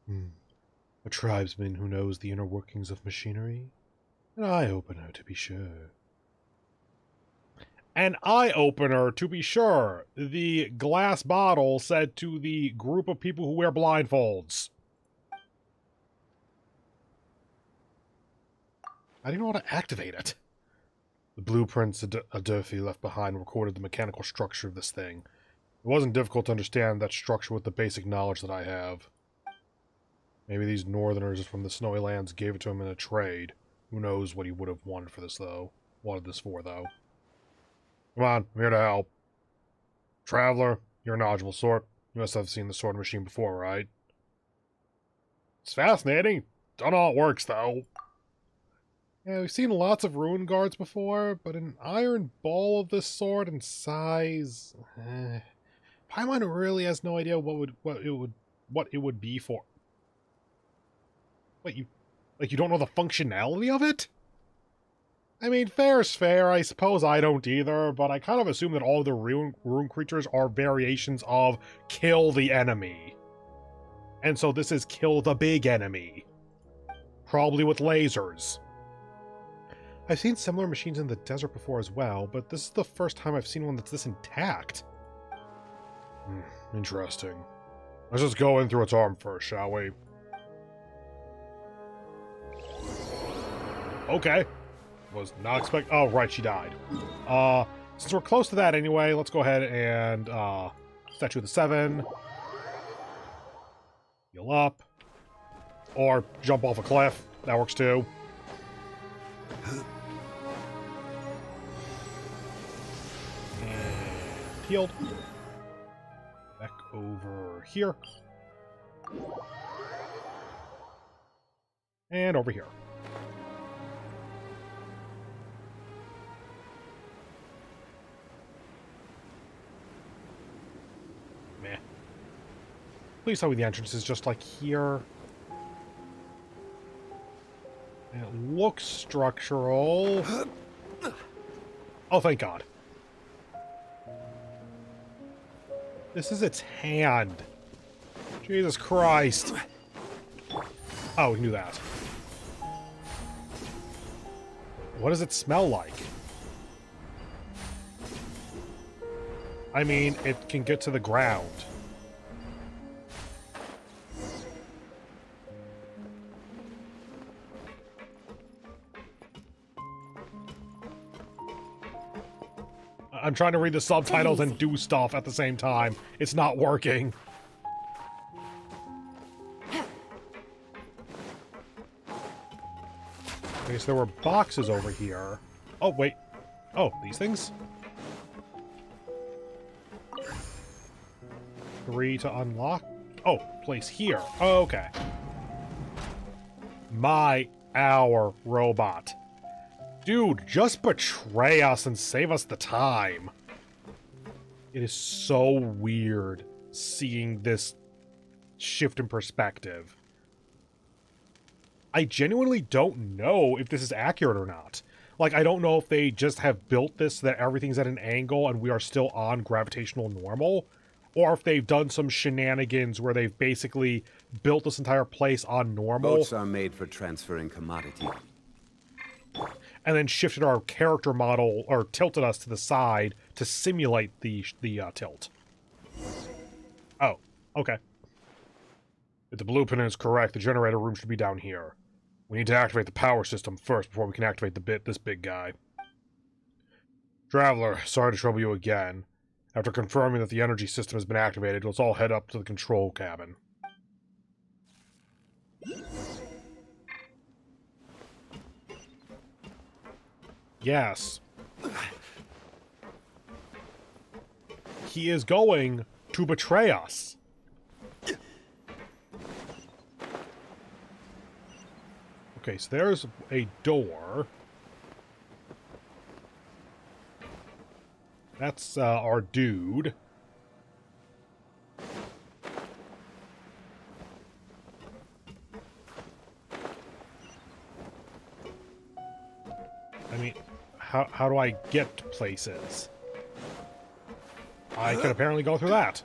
A tribesman who knows the inner workings of machinery? An eye-opener, to be sure. An eye-opener, to be sure. The glass bottle said to the group of people who wear blindfolds. I didn't know how to activate it. The blueprints Adurfi left behind recorded the mechanical structure of this thing. It wasn't difficult to understand that structure with the basic knowledge that I have. Maybe these northerners from the snowy lands gave it to him in a trade. Who knows what he would have wanted for this, though. Come on, I'm here to help. Traveler, you're a knowledgeable sort. You must have seen the sword machine before, right? It's fascinating. Don't know how it works, though. Yeah, we've seen lots of ruin guards before, but an iron ball of this sort and size... Paimon really has no idea what it would be for. Wait, you don't know the functionality of it? I mean, fair's fair. I suppose I don't either, but I kind of assume that all the ruin creatures are variations of kill the enemy. And so this is kill the big enemy. Probably with lasers. I've seen similar machines in the desert before as well, but this is the first time I've seen one that's this intact. Interesting. Let's just go in through its arm first, shall we? Okay. Was not expect. Oh, right, she died. Since we're close to that anyway, let's go ahead and Statue of the Seven. Heal up. Or jump off a cliff. That works too. And healed. Back over here. And over here. Meh. Please tell me the entrance is just like here. And it looks structural. Oh, thank God. This is its hand. Jesus Christ. Oh, we can do that. What does it smell like? I mean, it can get to the ground. I'm trying to read the subtitles and do stuff at the same time. It's not working. I guess there were boxes over here. Oh, wait. Oh, these things? 3 to unlock? Oh, place here. Oh, okay. Our robot. Dude, just betray us and save us the time. It is so weird seeing this shift in perspective. I genuinely don't know if this is accurate or not. Like, I don't know if they just have built this so that everything's at an angle and we are still on gravitational normal, or if they've done some shenanigans where they've basically built this entire place on normal. Boats are made for transferring commodity. And then shifted our character model, or tilted us to the side to simulate the tilt. Oh, okay. If the blueprint is correct, the generator room should be down here. We need to activate the power system first before we can activate this big guy. Traveler, sorry to trouble you again. After confirming that the energy system has been activated, let's all head up to the control cabin. Yes. He is going to betray us. Okay, so there's a door. That's our dude. I mean, how do I get to places? I could apparently go through that.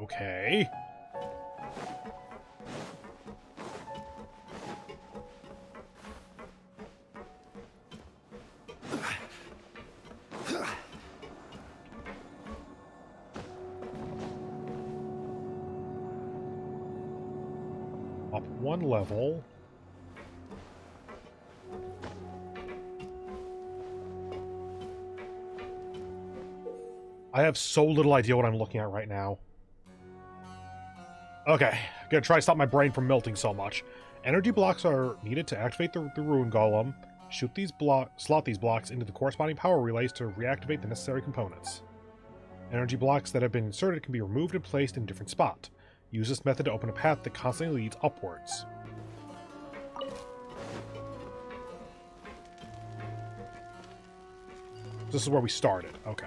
Okay. Up one level. I have so little idea what I'm looking at right now. Okay, gonna try to stop my brain from melting so much. Energy blocks are needed to activate the Ruin Golem. Slot these blocks into the corresponding power relays to reactivate the necessary components. Energy blocks that have been inserted can be removed and placed in a different spot. Use this method to open a path that constantly leads upwards. This is where we started. Okay.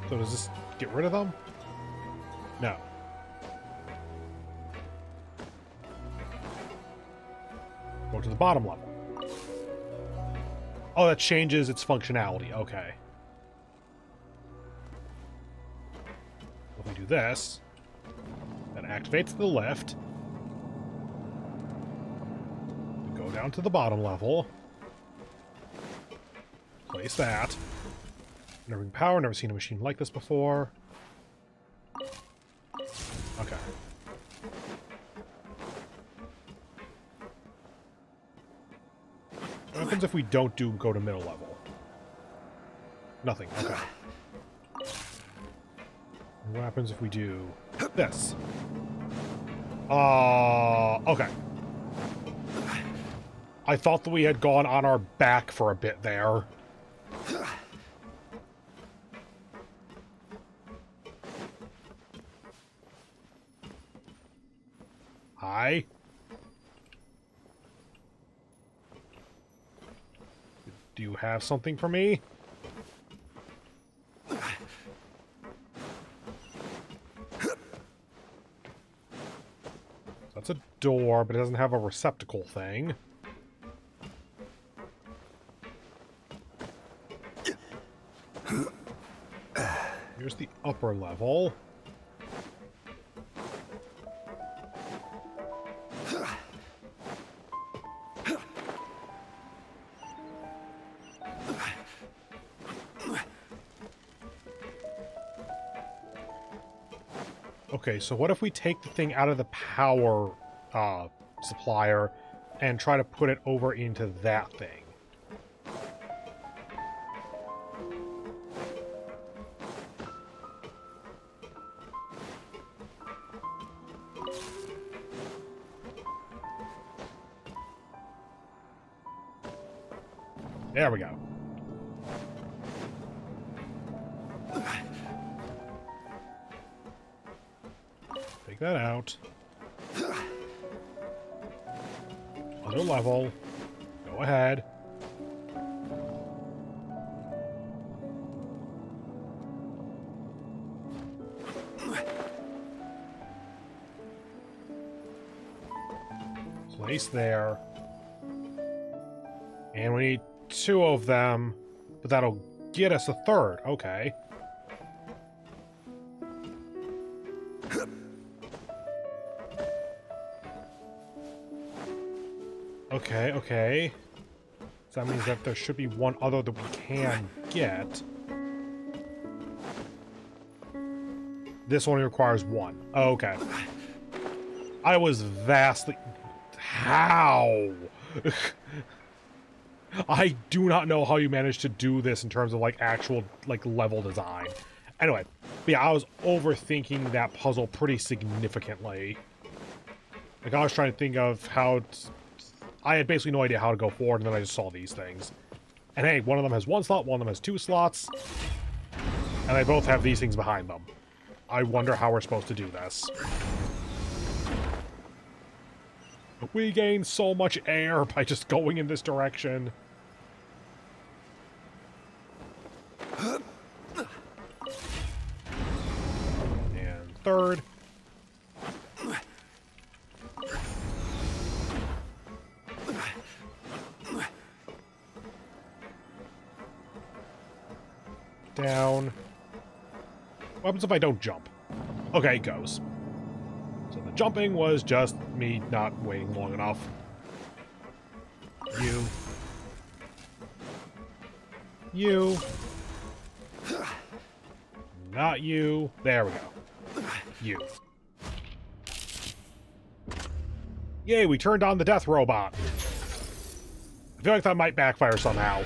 So does this get rid of them? No. Go to the bottom level. Oh, that changes its functionality. Okay. If we do this, that activates the lift. We go down to the bottom level. Place that. Nerving power, never seen a machine like this before. Okay. What happens if we don't go to middle level? Nothing, okay. And what happens if we do this? Okay. I thought that we had gone on our back for a bit there. Hi. Do you have something for me? That's a door, but it doesn't have a receptacle thing. Here's the upper level. Okay, so what if we take the thing out of the power supplier and try to put it over into that thing? There we go. Take that out. Other level. Go ahead. Place there. And we need 2 of them, but that'll get us a 3rd. Okay. Okay, okay. So that means that there should be one other that we can get. This only requires 1. Okay. I was vastly... How? I do not know how you managed to do this in terms of, like, actual, like, level design. Anyway, but yeah, I was overthinking that puzzle pretty significantly. Like, I was trying to think of how... I had basically no idea how to go forward, and then I just saw these things. And hey, one of them has 1 slot, one of them has 2 slots. And they both have these things behind them. I wonder how we're supposed to do this. We gain so much air by just going in this direction. And 3rd. Down. What happens if I don't jump? Okay, it goes. So the jumping was just me not waiting long enough. You. You. Not you. There we go. You. Yay, we turned on the death robot. I feel like that might backfire somehow.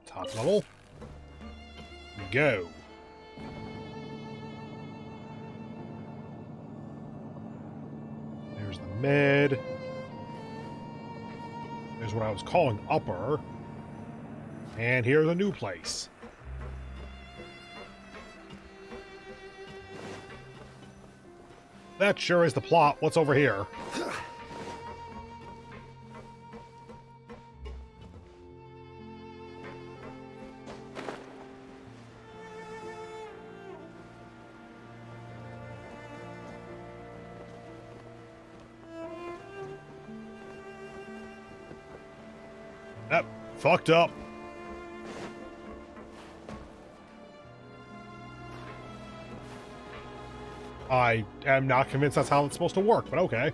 Top level. Go. There's the mid. There's what I was calling upper. And here's a new place. That sure is the plot. What's over here? Fucked up. I am not convinced that's how it's supposed to work, but okay.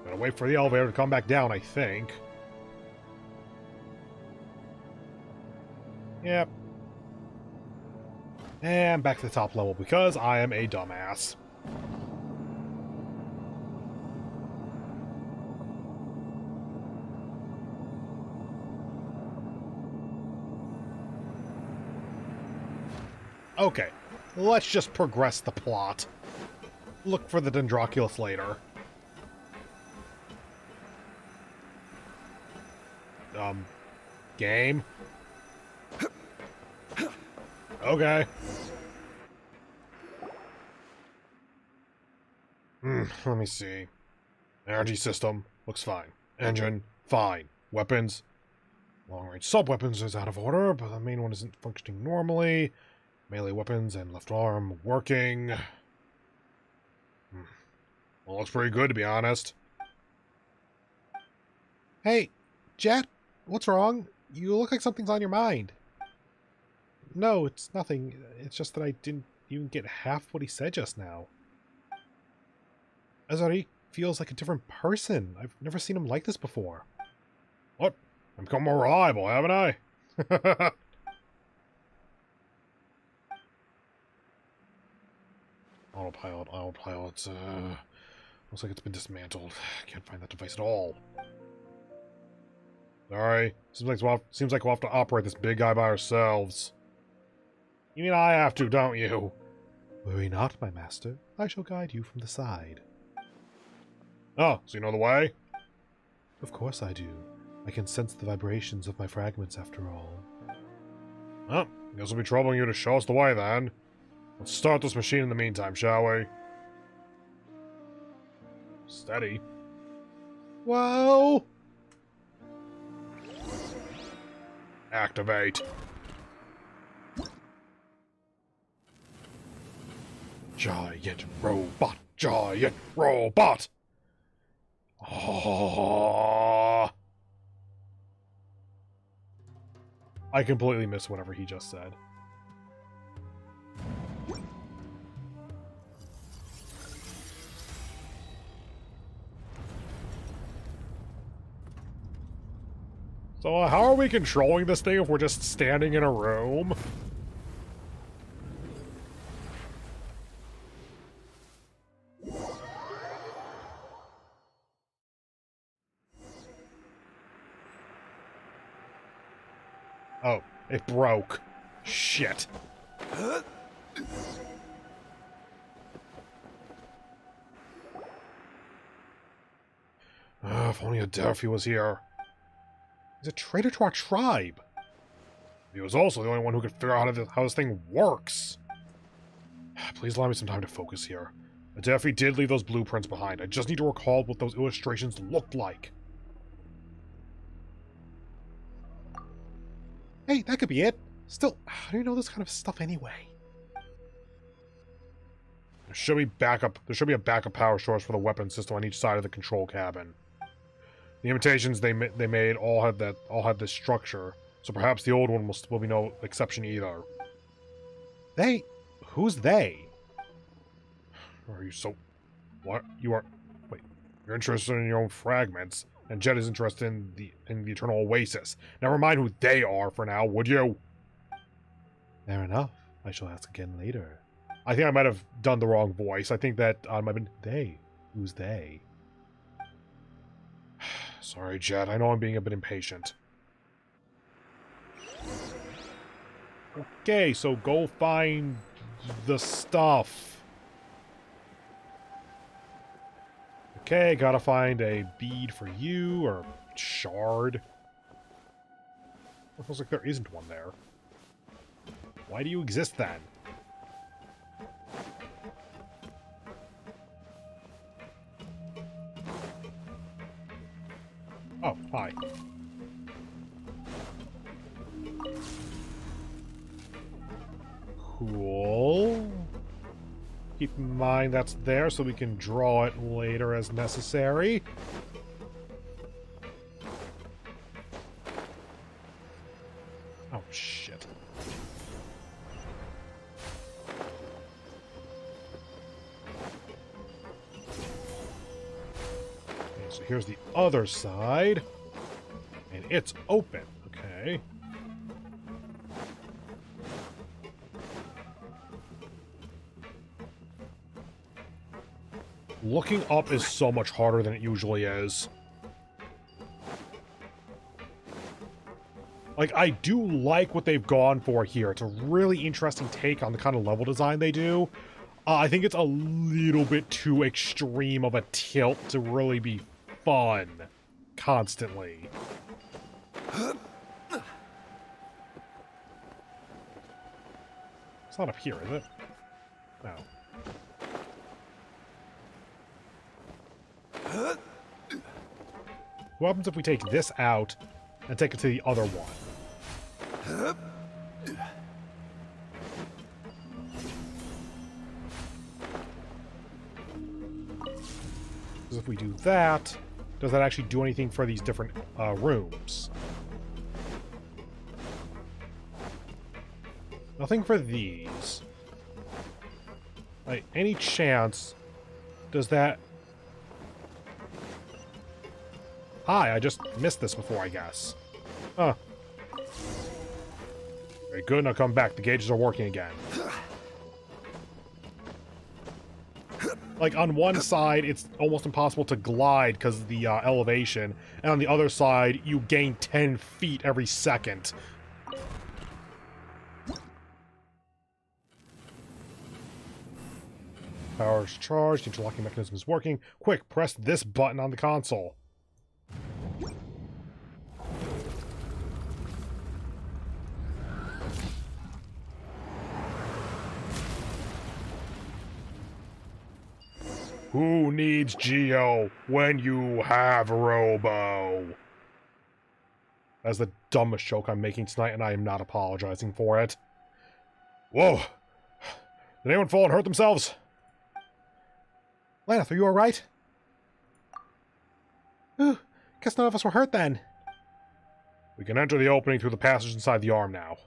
Gotta wait for the elevator to come back down, I think. Yep. And back to the top level because I am a dumbass. Okay, let's just progress the plot. Look for the Dendroculus later. Game? Okay. Let me see. Energy system, looks fine. Engine, fine. Weapons, long-range sub-weapons is out of order, but the main one isn't functioning normally. Melee weapons and left arm working. Well, looks pretty good, to be honest. Hey, Jet, what's wrong? You look like something's on your mind. No, it's nothing. It's just that I didn't even get half what he said just now. Azari feels like a different person. I've never seen him like this before. What? I've become more reliable, haven't I? Autopilot. Looks like it's been dismantled. Can't find that device at all. Sorry. Seems like we'll have to operate this big guy by ourselves. You mean I have to, don't you? Worry not, my master. I shall guide you from the side. Oh, so you know the way? Of course I do. I can sense the vibrations of my fragments after all. Well, guess we'll be troubling you to show us the way then. Let's start this machine in the meantime, shall we? Steady. Whoa! Activate. Giant robot! Giant robot! Oh. I completely missed whatever he just said. So how are we controlling this thing if we're just standing in a room? Oh, it broke. Shit. If only Adelphi was here. He's a traitor to our tribe. He was also the only one who could figure out how this thing works. Please allow me some time to focus here. Adelphi did leave those blueprints behind. I just need to recall what those illustrations looked like. Hey, that could be it. Still, how do you know this kind of stuff anyway? There should be a backup power source for the weapon system on each side of the control cabin. The imitations they made all had this structure, so perhaps the old one will be no exception either. They? Who's they? Are you so... What? You are... Wait. You're interested in your own fragments, and Jet is interested in the Eternal Oasis. Never mind who they are for now, would you? Fair enough. I shall ask again later. I think I might have done the wrong voice. I think that might have been... They? Who's they? Sorry, Jet. I know I'm being a bit impatient. Okay, so go find the stuff. Okay, gotta find a bead for you, or shard. It looks like there isn't one there. Why do you exist then? Oh, hi. Cool. Keep in mind that's there so we can draw it later as necessary. here's the other side. And it's open. Okay. Looking up is so much harder than it usually is. Like, I do like what they've gone for here. It's a really interesting take on the kind of level design they do. I think it's a little bit too extreme of a tilt to really be fun constantly. It's not up here, is it? No. What happens if we take this out and take it to the other one? Because if we do that, does that actually do anything for these different rooms? Nothing for these. Like, any chance does that... Hi, I just missed this before, I guess. Huh. Very good, now come back. The gauges are working again. Like, on one side, it's almost impossible to glide because of the elevation, and on the other side, you gain 10 feet every second. Power's charged, interlocking mechanism is working. Quick, press this button on the console. Who needs Geo when you have Robo? That's the dumbest joke I'm making tonight, and I am not apologizing for it. Whoa! Did anyone fall and hurt themselves? Laneth, are you alright? Ooh, guess none of us were hurt then. We can enter the opening through the passage inside the arm now.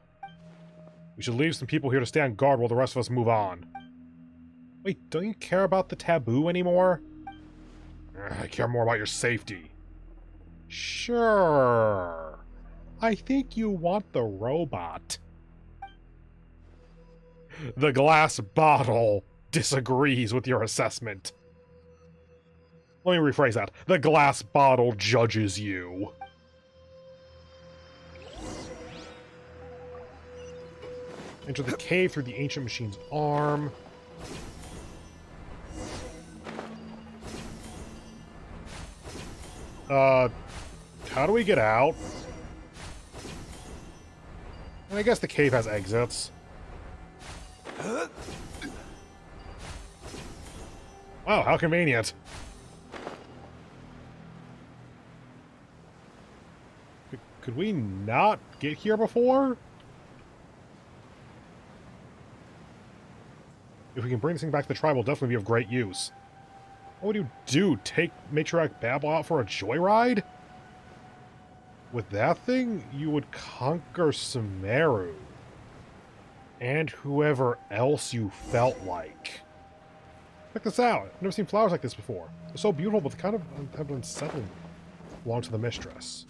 We should leave some people here to stand guard while the rest of us move on. Wait, don't you care about the taboo anymore? I care more about your safety. Sure. I think you want the robot. The glass bottle disagrees with your assessment. Let me rephrase that. The glass bottle judges you. Enter the cave through the ancient machine's arm. How do we get out? And I guess the cave has exits. Wow, how convenient. Could we not get here before? If we can bring this thing back to the tribe, we'll definitely be of great use. What would you do? Take Matriarch Babel out for a joyride? With that thing, you would conquer Sumeru. And whoever else you felt like. Check this out. I've never seen flowers like this before. They're so beautiful, but they kind of have unsettling. Belong to the mistress.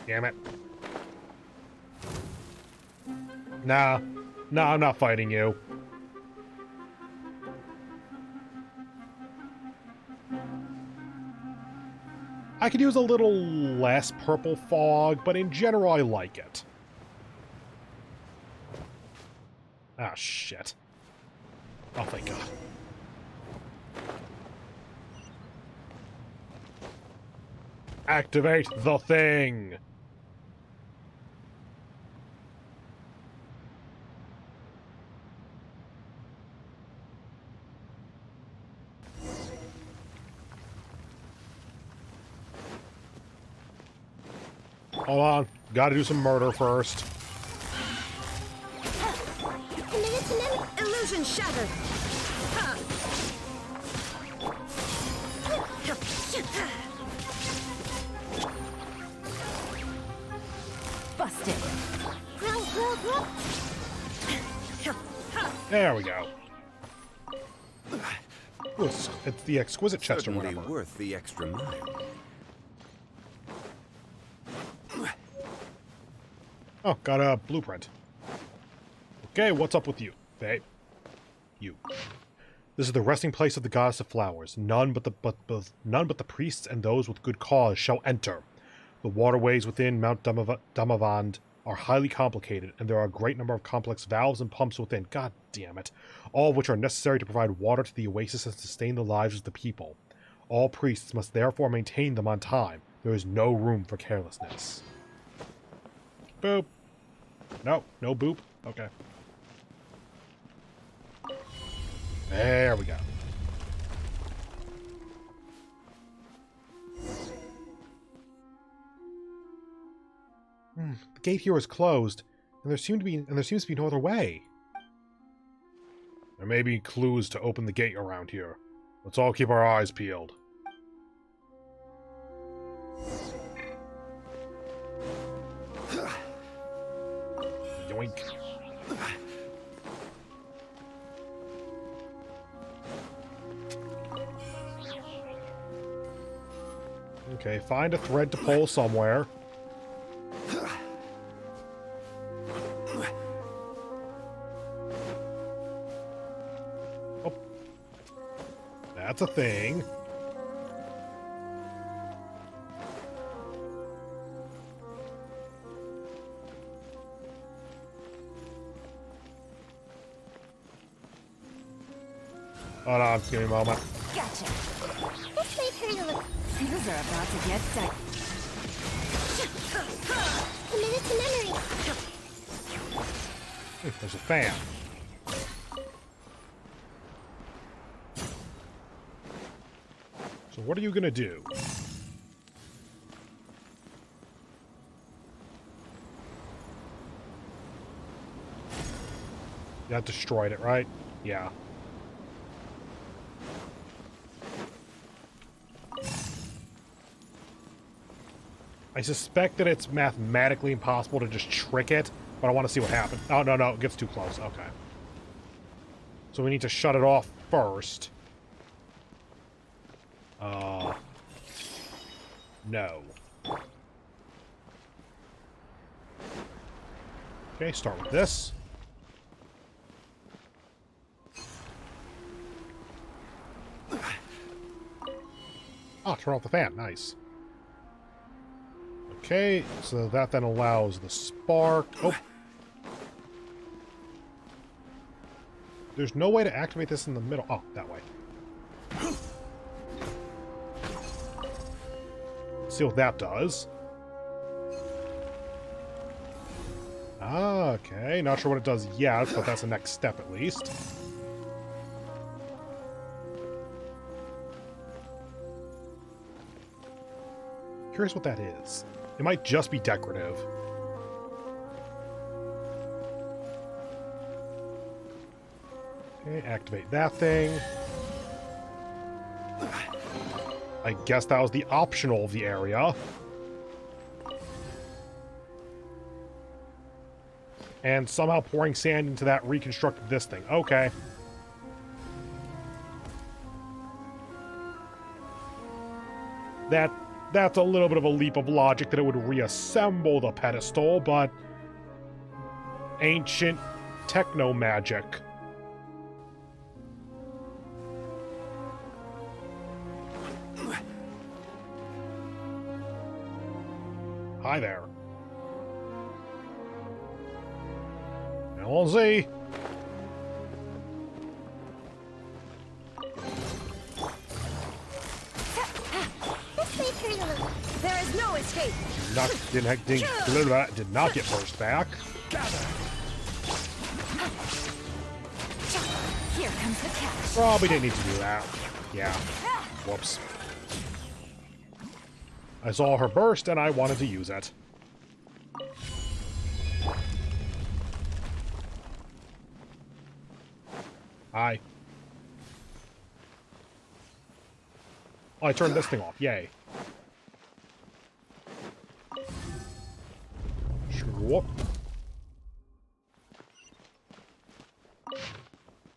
Damn it. Nah, I'm not fighting you. I could use a little less purple fog, but in general I like it. Ah, shit. Oh, thank God. Activate the thing! Hold on. Gotta do some murder first. Illusion shattered. Busted. There we go. Ooh, it's the exquisite chest or Certainly whatever. worth the extra mile. Oh, got a blueprint. Okay, what's up with you, babe? You. This is the resting place of the goddess of flowers. None but the priests and those with good cause shall enter. The waterways within Mount Damavand are highly complicated, and there are a great number of complex valves and pumps within. God damn it. All of which are necessary to provide water to the oasis and sustain the lives of the people. All priests must therefore maintain them on time. There is no room for carelessness. Boop. No, no boop. Okay. There we go. The gate here is closed, and there seems to be no other way. There may be clues to open the gate around here. Let's all keep our eyes peeled. Yoink. Okay, find a thread to pull somewhere. Oh. That's a thing. Hold on, give me a moment. Gotcha. This might hurt a little. Things are about to get tight. Committed to memory. There's a fan. So what are you gonna do? That destroyed it, right? Yeah. I suspect that it's mathematically impossible to just trick it, but I want to see what happens. Oh, no, it gets too close. Okay. So we need to shut it off first. No. Okay, start with this. Ah, turn off the fan. Nice. Okay, so that then allows the spark. Oh. There's no way to activate this in the middle. Oh, that way. Let's see what that does. Ah, okay. Not sure what it does yet, but that's the next step at least. Curious what that is. It might just be decorative. Okay, activate that thing. I guess that was the optional of the area. And somehow pouring sand into that reconstructed this thing. Okay. That's a little bit of a leap of logic that it would reassemble the pedestal, but ancient techno magic. Hi there. LZ. There is no escape. Did not get burst back. Here comes the catch. Probably didn't need to do that. Yeah. Whoops. I saw her burst and I wanted to use it. Hi. Oh, I turned this thing off. Yay. Whoop.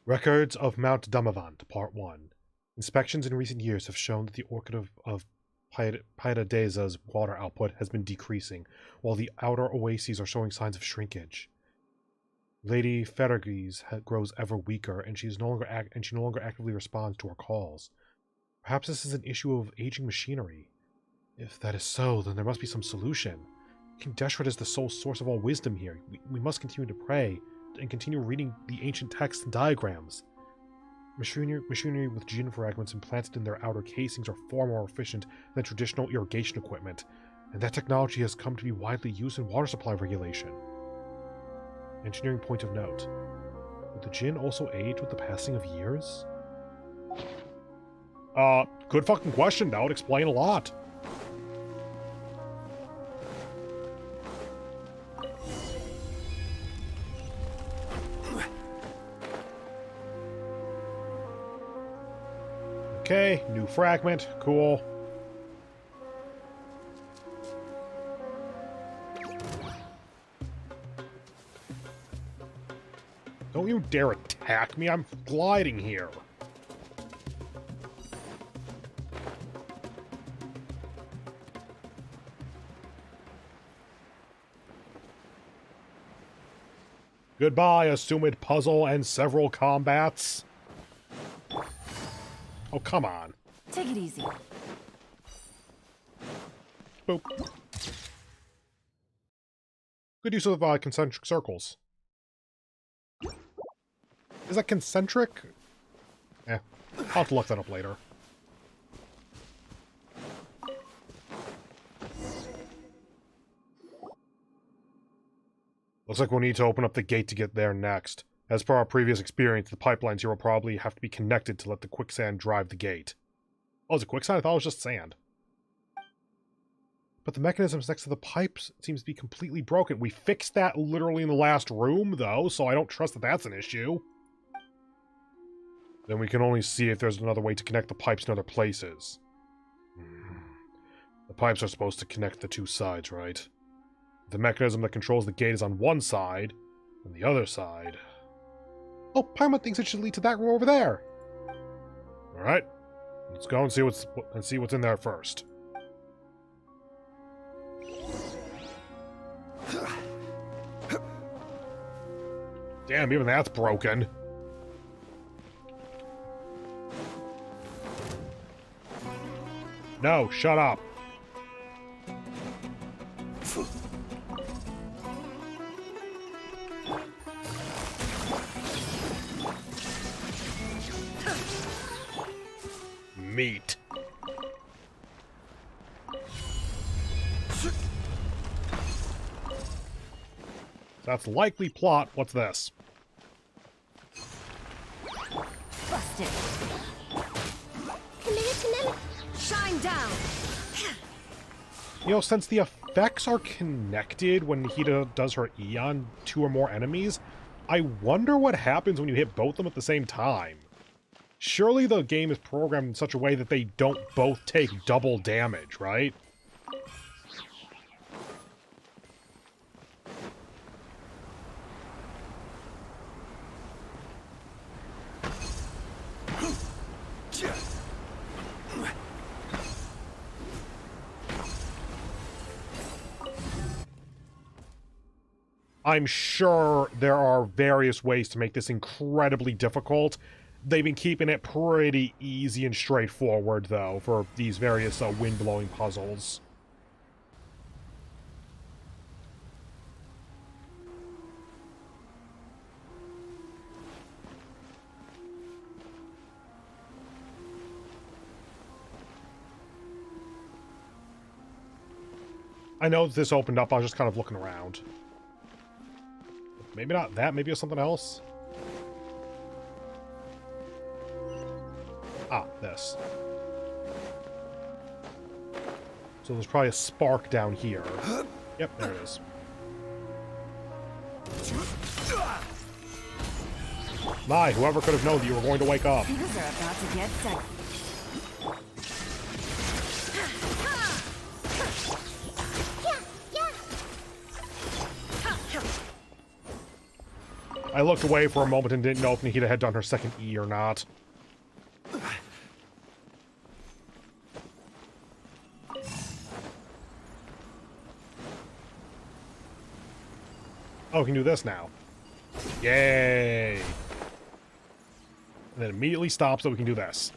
Records of Mount Damavand, Part 1. Inspections in recent years have shown that the orchid of Paidadeza's water output has been decreasing, while the outer oases are showing signs of shrinkage. Lady Ferrages grows ever weaker, and she no longer actively responds to our calls. Perhaps this is an issue of aging machinery. If that is so, then there must be some solution. King Deshret is the sole source of all wisdom here. We must continue to pray and continue reading the ancient texts and diagrams. Machinery with gene fragments implanted in their outer casings are far more efficient than traditional irrigation equipment, and that technology has come to be widely used in water supply regulation. Engineering point of note. Would the gin also age with the passing of years? Good fucking question. That would explain a lot. Okay, new fragment. Cool. Don't you dare attack me. I'm gliding here. Goodbye, assumed puzzle and several combats. Oh, come on. Take it easy. Boop. Good use of concentric circles. Is that concentric? I'll have to look that up later. Looks like we'll need to open up the gate to get there next. As per our previous experience, the pipelines here will probably have to be connected to let the quicksand drive the gate. Oh, is it quicksand? I thought it was just sand. But the mechanisms next to the pipes seems to be completely broken. We fixed that literally in the last room, though, so I don't trust that that's an issue. Then we can only see if there's another way to connect the pipes in other places. The pipes are supposed to connect the two sides, right? The mechanism that controls the gate is on one side, and the other side... Oh, Paimon thinks it should lead to that room over there! Alright. Let's go and see what's in there first. Damn, even that's broken. No, shut up. Meat. That's likely plot. What's this? Busted. Shine down! You know, since the effects are connected when Hida does her E on two or more enemies, I wonder what happens when you hit both of them at the same time. Surely the game is programmed in such a way that they don't both take double damage, right? I'm sure there are various ways to make this incredibly difficult. They've been keeping it pretty easy and straightforward, though, for these various wind-blowing puzzles. I know that this opened up, I was just kind of looking around. Maybe not that, maybe it was something else. Ah, this. So there's probably a spark down here. Yep, there it is. My, whoever could have known that you were going to wake up. Things are about to get dicey. I looked away for a moment and didn't know if Nahida had done her second E or not. Oh, we can do this now. Yay! And then immediately stop so we can do this.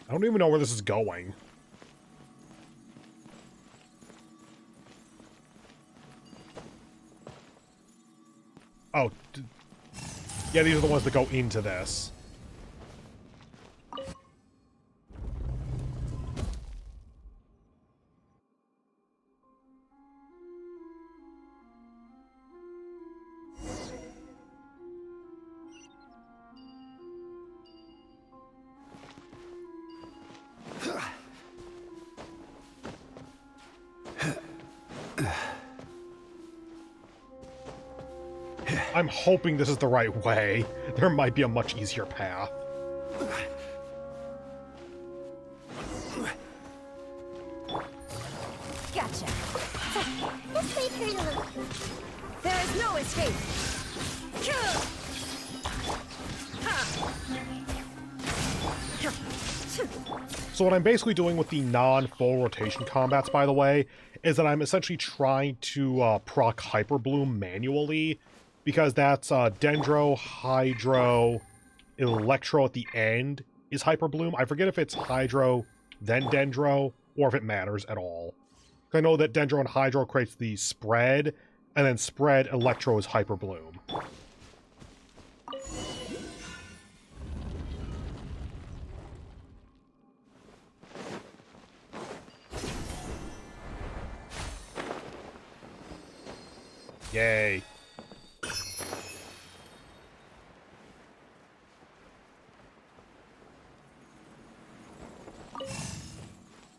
I don't even know where this is going. Oh. Yeah, these are the ones that go into this. I'm hoping this is the right way. There might be a much easier path. Gotcha. Let's wait here a little. There is no escape. So what I'm basically doing with the non-full rotation combats, by the way, is that I'm essentially trying to proc Hyper Bloom manually, because that's Dendro, Hydro, Electro at the end is Hyper Bloom. I forget if it's Hydro, then Dendro, or if it matters at all. I know that Dendro and Hydro creates the spread, and then spread Electro is Hyper Bloom. Yay.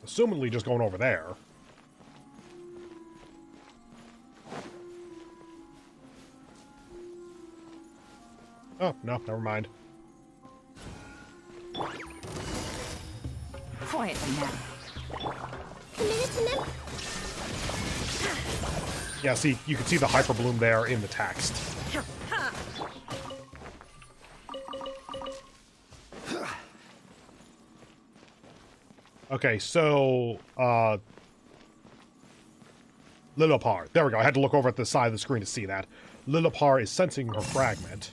Assumedly just going over there. Oh, no, never mind. Quietly now. Yeah, see, you can see the Hyper Bloom there in the text. Okay, so, Lilipar. There we go. I had to look over at the side of the screen to see that. Lilipar is sensing her fragment.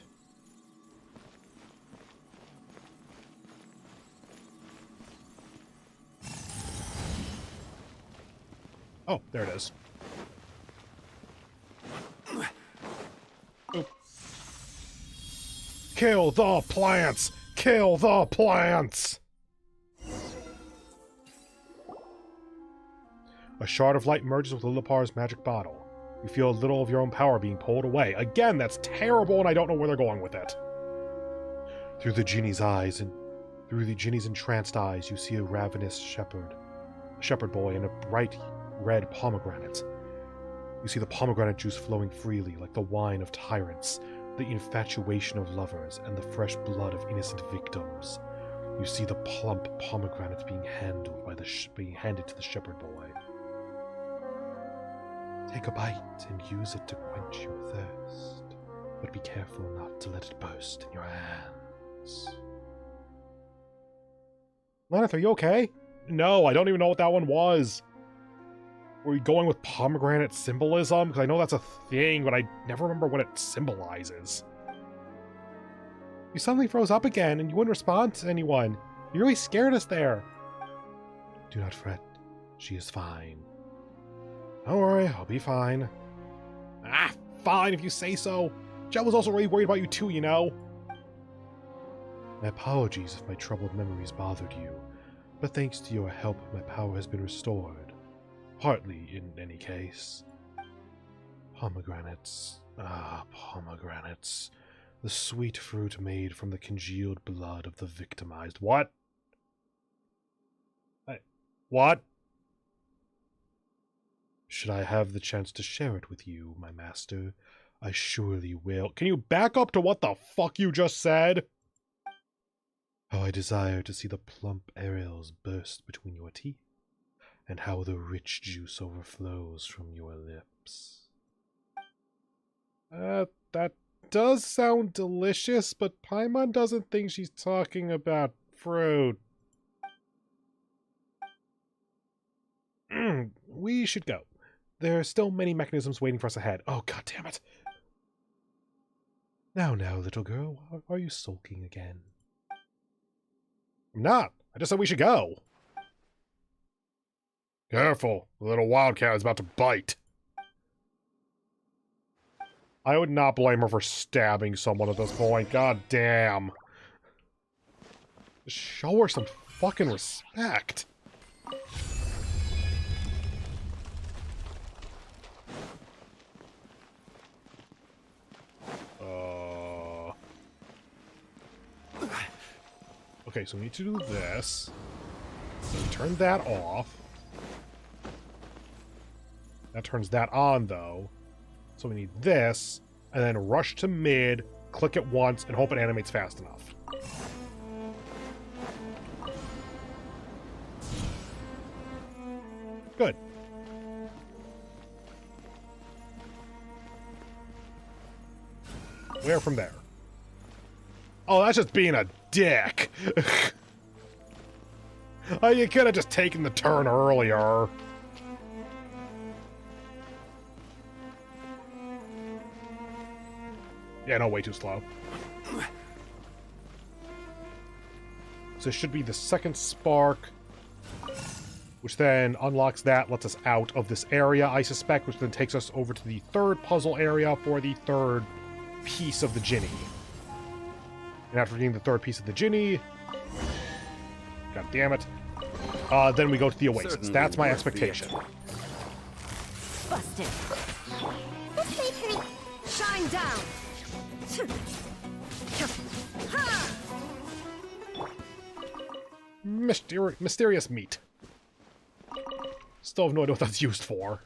Oh, there it is. Oop. Kill the plants! Kill the plants! A shard of light merges with Lilipar's magic bottle. You feel a little of your own power being pulled away. Again, that's terrible, and I don't know where they're going with it. Through the genie's entranced eyes, you see a ravenous shepherd boy, and a bright red pomegranate. You see the pomegranate juice flowing freely, like the wine of tyrants, the infatuation of lovers, and the fresh blood of innocent victims. You see the plump pomegranate being handed to the shepherd boy. Take a bite and use it to quench your thirst, but be careful not to let it burst in your hands. Lenneth, are you okay? No, I don't even know what that one was. Were we going with pomegranate symbolism? Because I know that's a thing, but I never remember what it symbolizes. You suddenly froze up again, and you wouldn't respond to anyone. You really scared us there. Do not fret. She is fine. Don't worry, I'll be fine. Ah, fine if you say so. Jet was also really worried about you too, you know. My apologies if my troubled memories bothered you, but thanks to your help, my power has been restored. Partly, in any case. Pomegranates. Ah, pomegranates. The sweet fruit made from the congealed blood of the victimized. What? What? Should I have the chance to share it with you, my master, I surely will. Can you back up to what the fuck you just said? How I desire to see the plump areoles burst between your teeth, and how the rich juice overflows from your lips. That does sound delicious, but Paimon doesn't think she's talking about fruit. we should go. There are still many mechanisms waiting for us ahead. Oh, god damn it. Now, little girl, why are you sulking again? I'm not. I just said we should go. Careful. The little wildcat is about to bite. I would not blame her for stabbing someone at this point. God damn. Just show her some fucking respect. Okay, so we need to do this. Then turn that off. That turns that on, though. So we need this, and then rush to mid, click it once, and hope it animates fast enough. Good. Where from there? Oh, that's just being a dick. Oh, you could have just taken the turn earlier. Yeah, no, way too slow. So it should be the second spark, which then unlocks that, lets us out of this area, I suspect, which then takes us over to the third puzzle area for the third piece of the Ginny. And after getting the third piece of the Ginny, god damn it, then we go to the Oasis. Certainly That's my worth expectation. Busted. This may hurt. Shine down! Mysterious meat. Still have no idea what that's used for.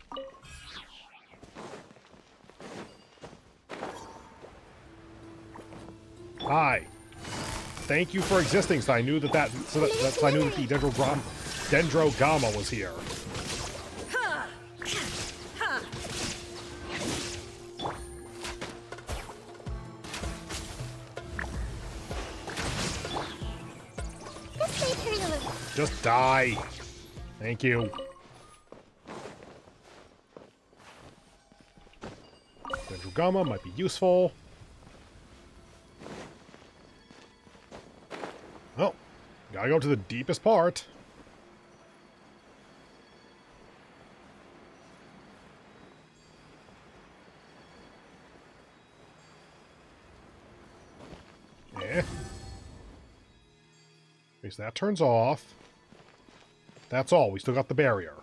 Hi. Thank you for existing, so I knew that I knew that the Dendrogama was here. This may hurt a little. Just die. Thank you. Dendrogama might be useful. Oh, gotta go to the deepest part. Eh. Okay, so that turns off. That's all. We still got the barrier.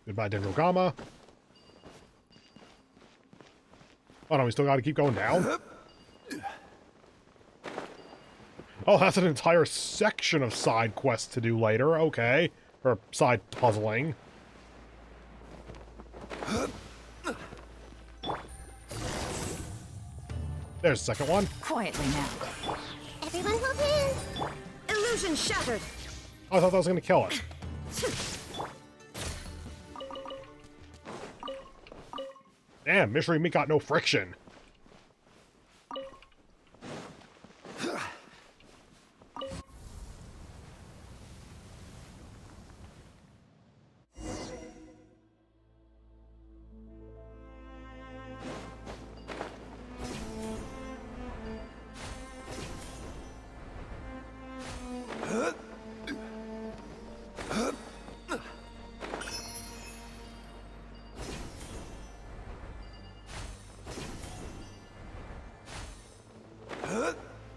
Goodbye, Dendrogama. Oh no, we still gotta keep going down? Oh, that's an entire section of side quests to do later. Okay. Or side puzzling. There's the second one. Quietly now. Everyone hold hands. Illusion shattered! Oh, I thought that was gonna kill it. Damn, Mystery Meat got no friction.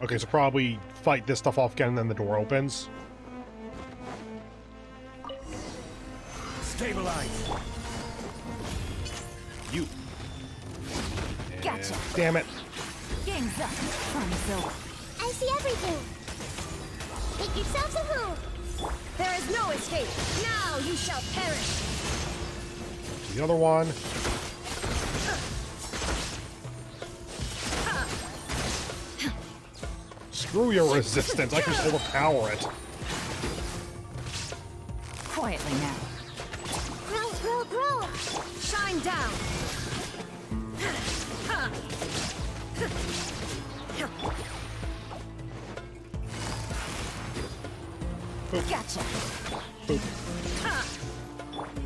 Okay, so probably fight this stuff off again and then the door opens. Stabilize. You. Gotcha. Damn it. Game's up. Fun is over. I see everything. Make yourselves at home. There is no escape! Now you shall perish! The other one. Screw your resistance. I can just overpower it. Quietly now. Grow, grow, grow. Shine down! Gotcha. Boop.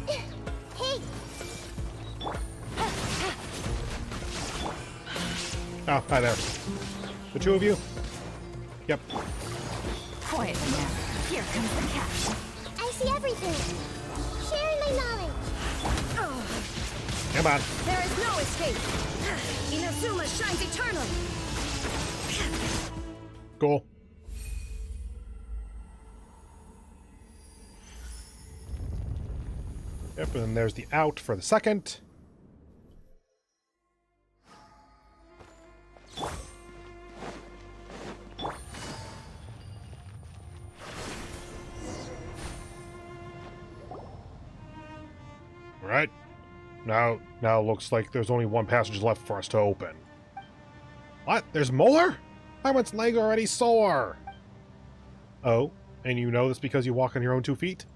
Hey, Oh, hi there. The two of you? Yep. Quietly now. Here comes the catch. I see everything. Sharing my knowledge. Come on. There is no escape. Inazuma shines eternal. Cool. Yep, and there's the out for the second. Right. Now looks like there's only one passage left for us to open. What? There's more? Paimon's leg already sore. Oh, and you know this because you walk on your own 2 feet?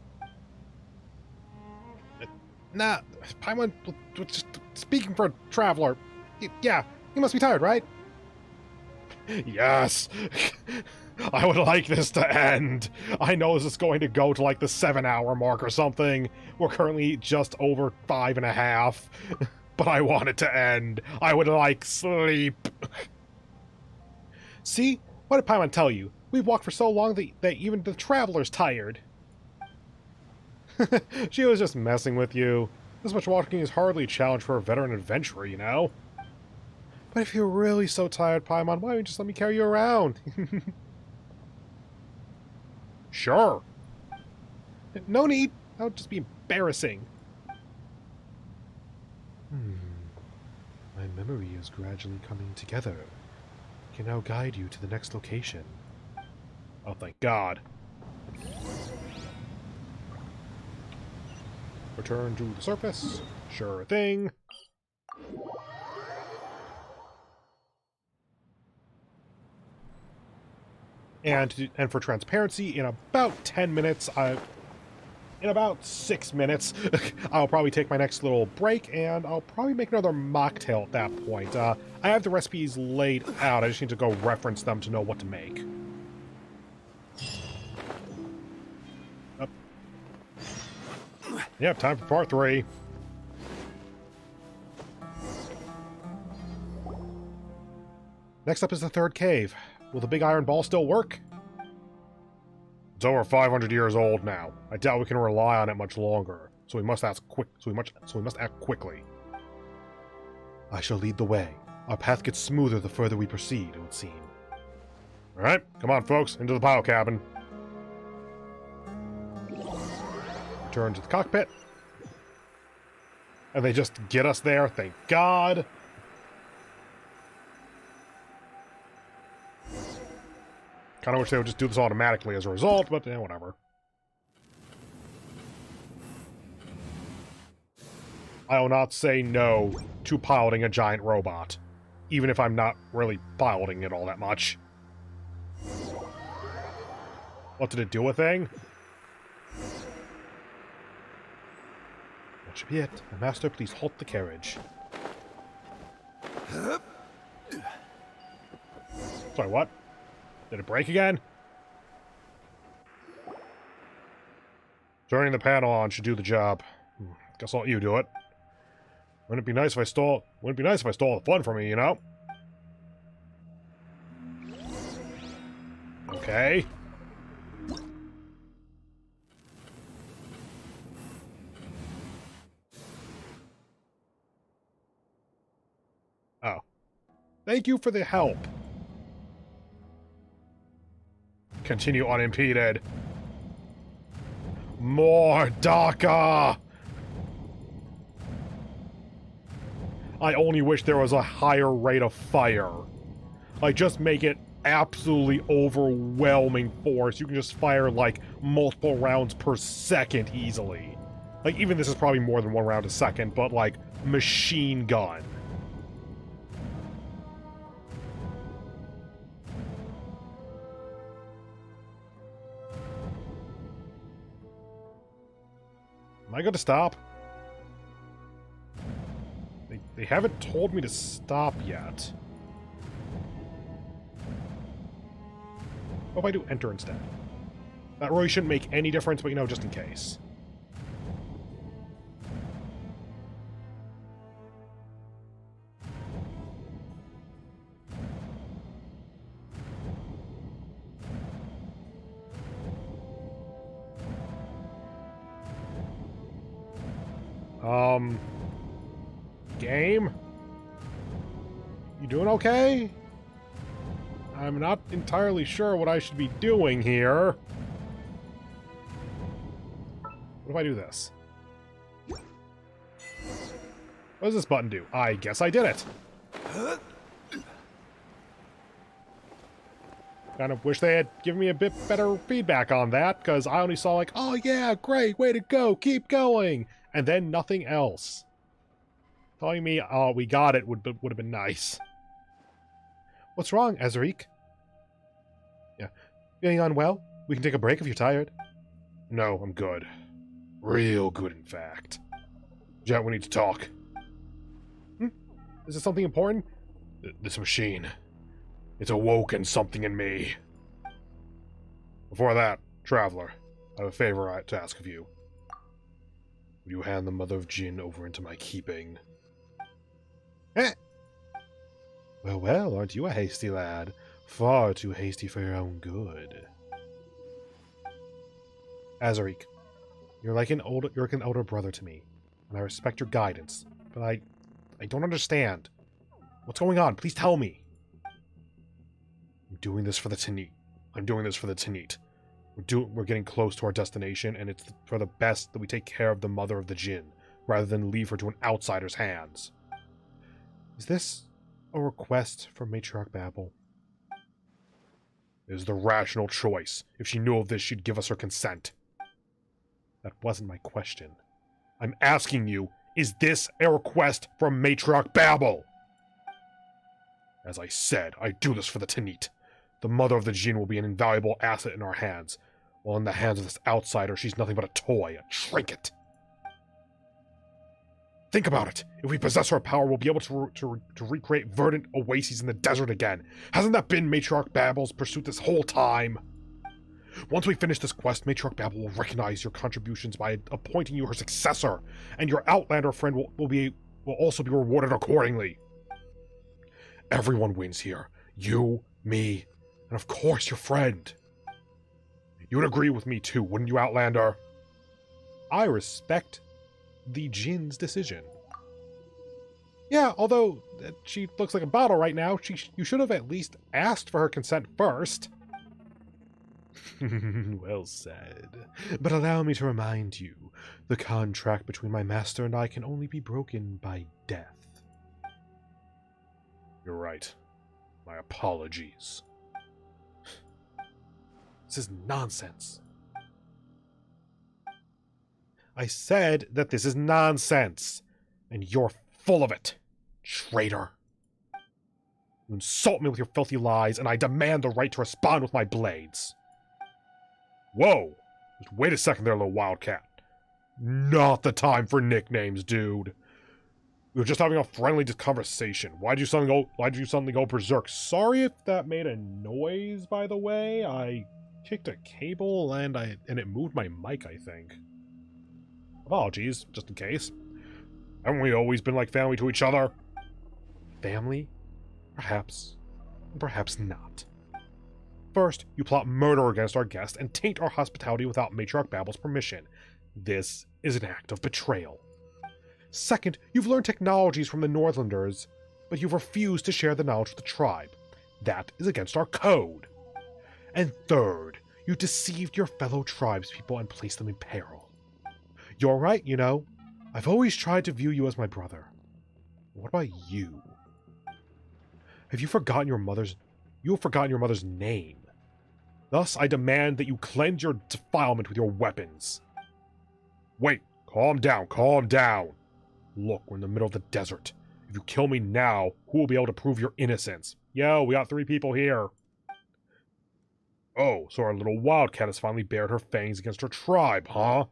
Nah, Paimon, just speaking for a traveler. Yeah, you must be tired, right? Yes! I would like this to end. I know this is going to go to like the 7-hour mark or something. We're currently just over 5.5. But I want it to end. I would like sleep. See? What did Paimon tell you? We've walked for so long that even the traveler's tired. She was just messing with you. This much walking is hardly a challenge for a veteran adventurer, you know? But if you're really so tired, Paimon, why don't you just let me carry you around? Sure. No need. That would just be embarrassing. My memory is gradually coming together. I can now guide you to the next location. Oh, thank God. Return to the surface. Sure thing. And for transparency, in about 10 minutes, in about 6 minutes, I'll probably take my next little break, and I'll probably make another mocktail at that point. I have the recipes laid out. I just need to go reference them to know what to make. Up. Yep, time for part 3. Next up is the third cave. Will the big iron ball still work? It's over 500 years old now. I doubt we can rely on it much longer. So we must act quickly. I shall lead the way. Our path gets smoother the further we proceed, it would seem. Alright, come on folks, into the pile cabin. Return to the cockpit. And they just get us there, thank God. Kind of wish they would just do this automatically as a result, but whatever. I will not say no to piloting a giant robot, even if I'm not really piloting it all that much. What, did it do a thing? That should be it. Master, please halt the carriage. Sorry, what? Did it break again? Turning the panel on should do the job. Guess I'll let you do it. Wouldn't it be nice if I stole the fun from me, you know? Okay. Oh. Thank you for the help. Continue unimpeded. More DACA! I only wish there was a higher rate of fire. Like, just make it absolutely overwhelming force. You can just fire, like, multiple rounds per second easily. Like, even this is probably more than 1 round a second, but, like, machine gun. Am I gonna stop? They haven't told me to stop yet. What if I do enter instead? That really shouldn't make any difference, but you know, just in case. Game? You doing okay? I'm not entirely sure what I should be doing here. What if I do this? What does this button do? I guess I did it. Kind of wish they had given me a bit better feedback on that, because I only saw like, oh yeah, great, way to go, keep going, and then nothing else. Telling me, oh, we got it would have been nice. What's wrong, Ezreik? Yeah. Feeling unwell? We can take a break if you're tired. No, I'm good. Real good, in fact. Jet, we need to talk. Is this something important? This machine. It's awoken something in me. Before that, Traveler, I have a favor to ask of you. Would you hand the Mother of Jin over into my keeping? Eh? Well, well, aren't you a hasty lad? Far too hasty for your own good. Ezreik, you're like an older brother to me, and I respect your guidance, but I don't understand. What's going on? Please tell me. I'm doing this for the Tanit. I'm doing this for the Tanit. We're getting close to our destination, and it's for the best that we take care of the Mother of the Jin, rather than leave her to an outsider's hands. Is this a request from Matriarch Babel? It is the rational choice. If she knew of this, she'd give us her consent. That wasn't my question. I'm asking you, is this a request from Matriarch Babel? As I said, I do this for the Tanit. The Mother of the Jin will be an invaluable asset in our hands, while in the hands of this outsider, she's nothing but a toy, a trinket. Think about it. If we possess her power, we'll be able to recreate verdant oases in the desert again. Hasn't that been Matriarch Babel's pursuit this whole time? Once we finish this quest, Matriarch Babel will recognize your contributions by appointing you her successor, and your Outlander friend will also be rewarded accordingly. Everyone wins here. You, me, and of course your friend. You would agree with me too, wouldn't you, Outlander? I respect the Jin's decision. Yeah, although she looks like a bottle right now, you should have at least asked for her consent first. Well said. But allow me to remind you, the contract between my master and I can only be broken by death. You're right. My apologies. This is nonsense. I said that this is nonsense, and you're full of it, traitor. You insult me with your filthy lies, and I demand the right to respond with my blades. Whoa! Just wait a second there, little wildcat. Not the time for nicknames, dude. We were just having a friendly conversation. Why'd you suddenly go berserk? Sorry if that made a noise, by the way. I kicked a cable and it moved my mic, I think. Apologies, just in case. Haven't we always been like family to each other? Family? Perhaps. Perhaps not. First, you plot murder against our guest and taint our hospitality without Matriarch Babel's permission. This is an act of betrayal. Second, you've learned technologies from the Northlanders, but you've refused to share the knowledge with the tribe. That is against our code. And third, you deceived your fellow tribespeople and placed them in peril. You're right, you know. I've always tried to view you as my brother. What about you? Have you forgotten your mother's... You have forgotten your mother's name. Thus, I demand that you cleanse your defilement with your weapons. Wait, calm down, calm down. Look, we're in the middle of the desert. If you kill me now, who will be able to prove your innocence? Yo, we got 3 people here. Oh, so our little wildcat has finally bared her fangs against her tribe, huh?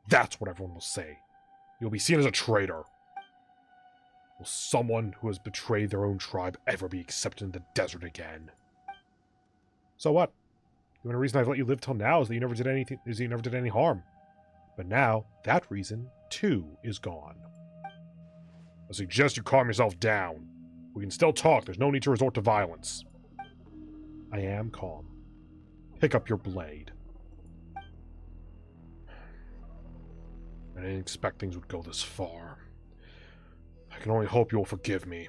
That's what everyone will say. You'll be seen as a traitor. Will someone who has betrayed their own tribe ever be accepted in the desert again? So what? The only reason I've let you live till now is that you never did any harm. But now, that reason, too, is gone. I suggest you calm yourself down. We can still talk. There's no need to resort to violence. I am calm. Pick up your blade. I didn't expect things would go this far. I can only hope you'll forgive me.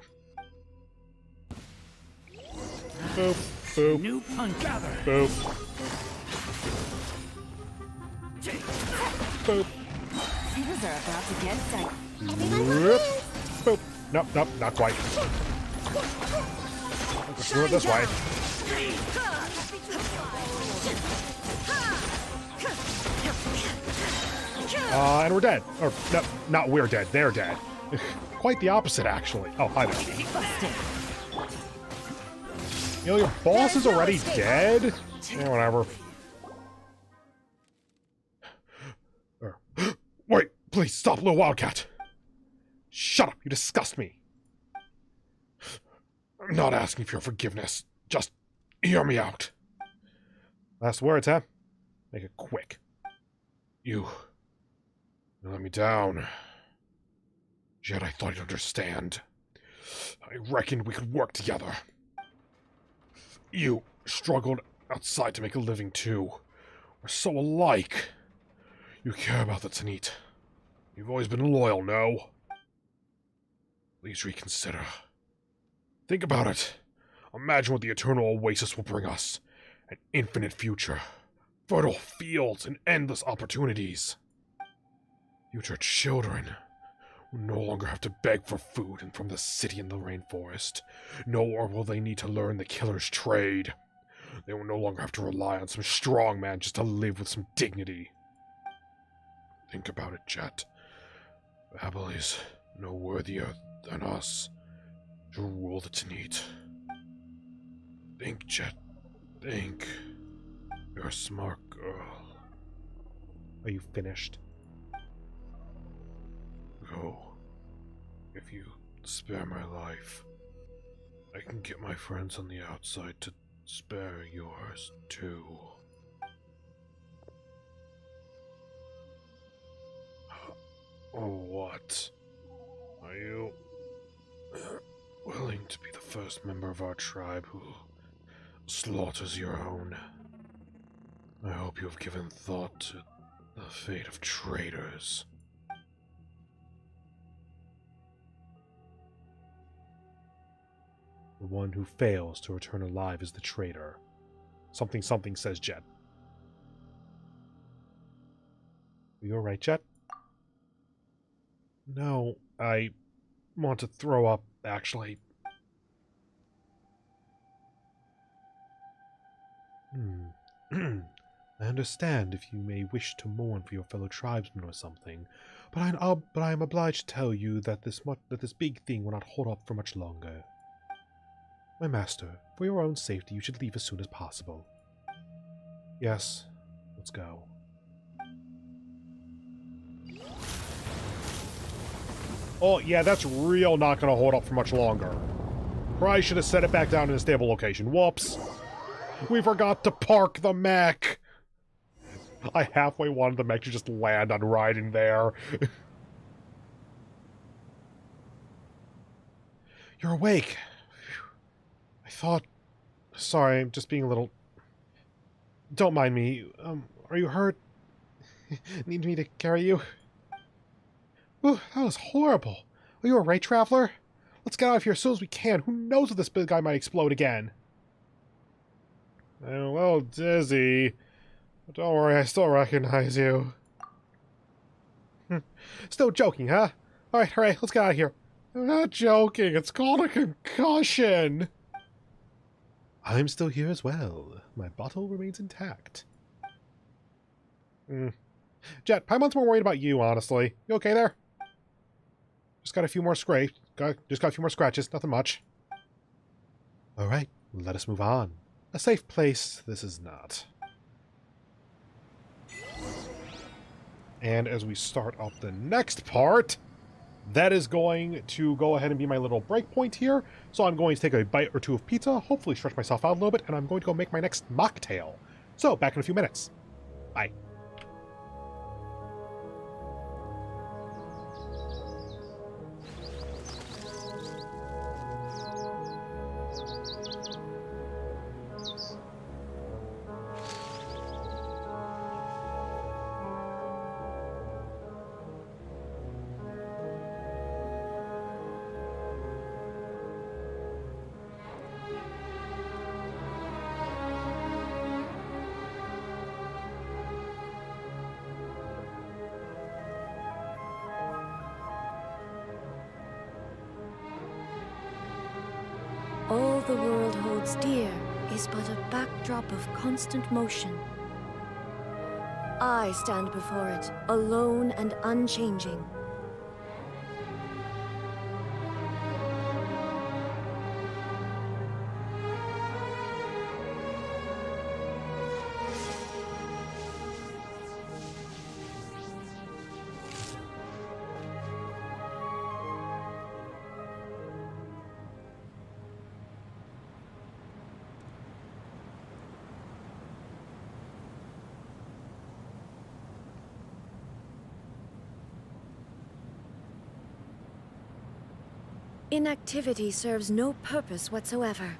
Boop, boop, New punk gather. boop. Boop. Things are about to get dicey. Whoop. Boop. Nope, nope, not quite. Let's do it this way. And we're dead. Or, no, not we're dead, they're dead. Quite the opposite, actually. Oh, hi there. You know, your boss is already dead? Yeah, whatever. Wait, please stop, little Wildcat. Shut up, you disgust me. I'm not asking for your forgiveness. Just hear me out. Last words, huh? Make it quick. You let me down. Yet I thought you'd understand. I reckoned we could work together. You struggled outside to make a living too. We're so alike. You care about the Tanit. You've always been loyal, no? Please reconsider. Think about it. Imagine what the eternal oasis will bring us. An infinite future. Fertile fields and endless opportunities. Future children will no longer have to beg for food and from the city in the rainforest. Nor will they need to learn the killer's trade. They will no longer have to rely on some strong man just to live with some dignity. Think about it, Jet. Babel is no worthier than us to rule the Tanit. Think, Jet. Think. You're a smart girl. Are you finished? Go. If you spare my life, I can get my friends on the outside to spare yours, too. Oh, what? Are you willing to be the first member of our tribe who slaughters your own? I hope you have given thought to the fate of traitors. The one who fails to return alive is the traitor. Something something, says Jet. Are you alright, Jet? No, I want to throw up, actually. I understand if you may wish to mourn for your fellow tribesmen or something, but I am obliged to tell you that this big thing will not hold up for much longer. My master, for your own safety, you should leave as soon as possible. Yes, let's go. Oh, yeah, that's real not gonna hold up for much longer. Probably should have set it back down in a stable location. Whoops. We forgot to park the mech. I halfway wanted the mech to just land on riding there. You're awake. I thought... Sorry, I'm just being a little... Don't mind me. Are you hurt? Need me to carry you? Ooh, that was horrible. Are you alright, Traveler? Let's get out of here as soon as we can. Who knows if this big guy might explode again? I'm a little dizzy. But don't worry, I still recognize you. Still joking, huh? Alright, let's get out of here. I'm not joking. It's called a concussion. I'm still here as well. My bottle remains intact. Jet, Paimon's more worried about you, honestly. You okay there? Just got a few more scrapes. Just got a few more scratches. Nothing much. Alright, let us move on. A safe place this is not. And as we start up the next part, that is going to go ahead and be my little break point here. So I'm going to take a bite or two of pizza, hopefully stretch myself out a little bit, and I'm going to go make my next mocktail. So, back in a few minutes. Bye. All the world holds dear is but a backdrop of constant motion. I stand before it, alone and unchanging. Inactivity serves no purpose whatsoever.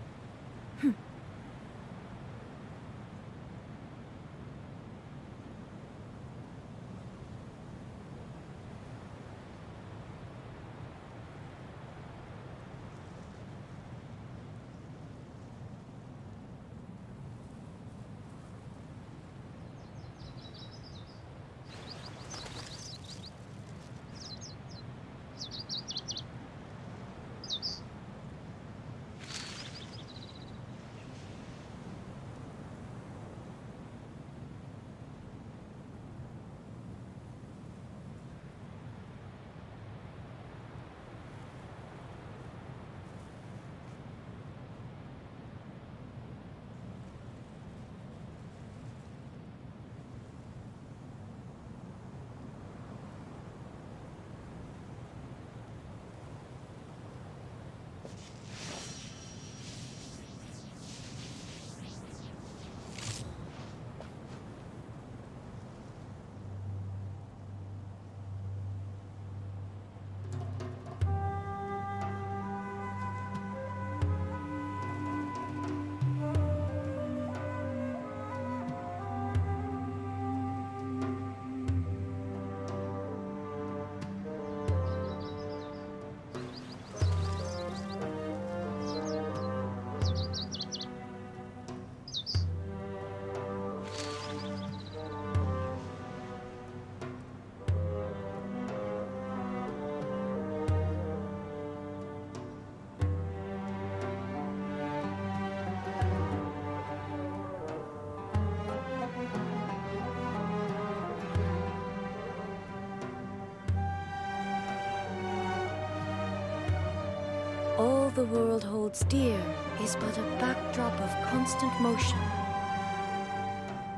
All the world holds dear is but a backdrop of constant motion.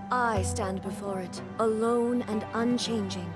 I stand before it, alone and unchanging.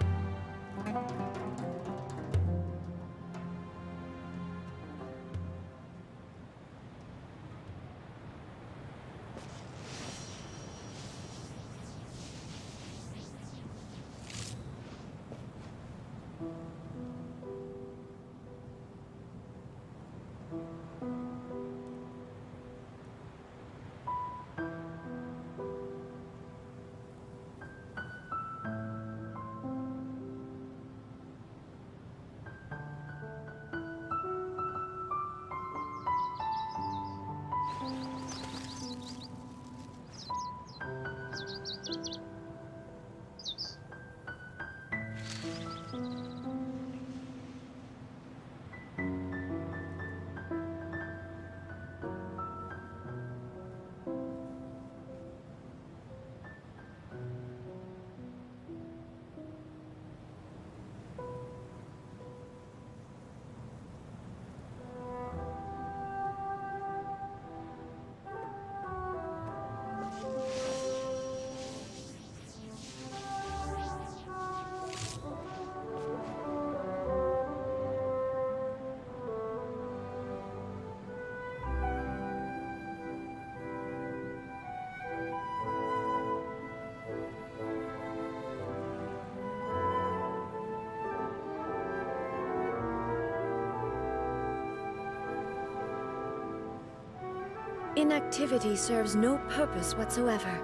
Inactivity serves no purpose whatsoever.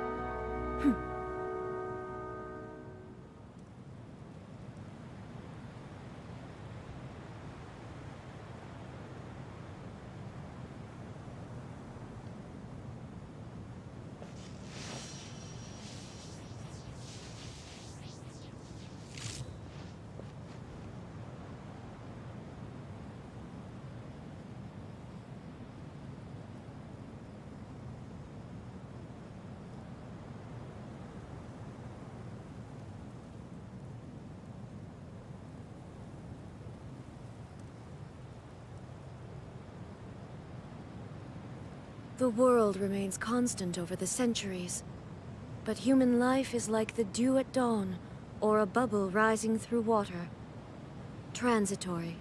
The world remains constant over the centuries, but human life is like the dew at dawn, or a bubble rising through water. Transitory.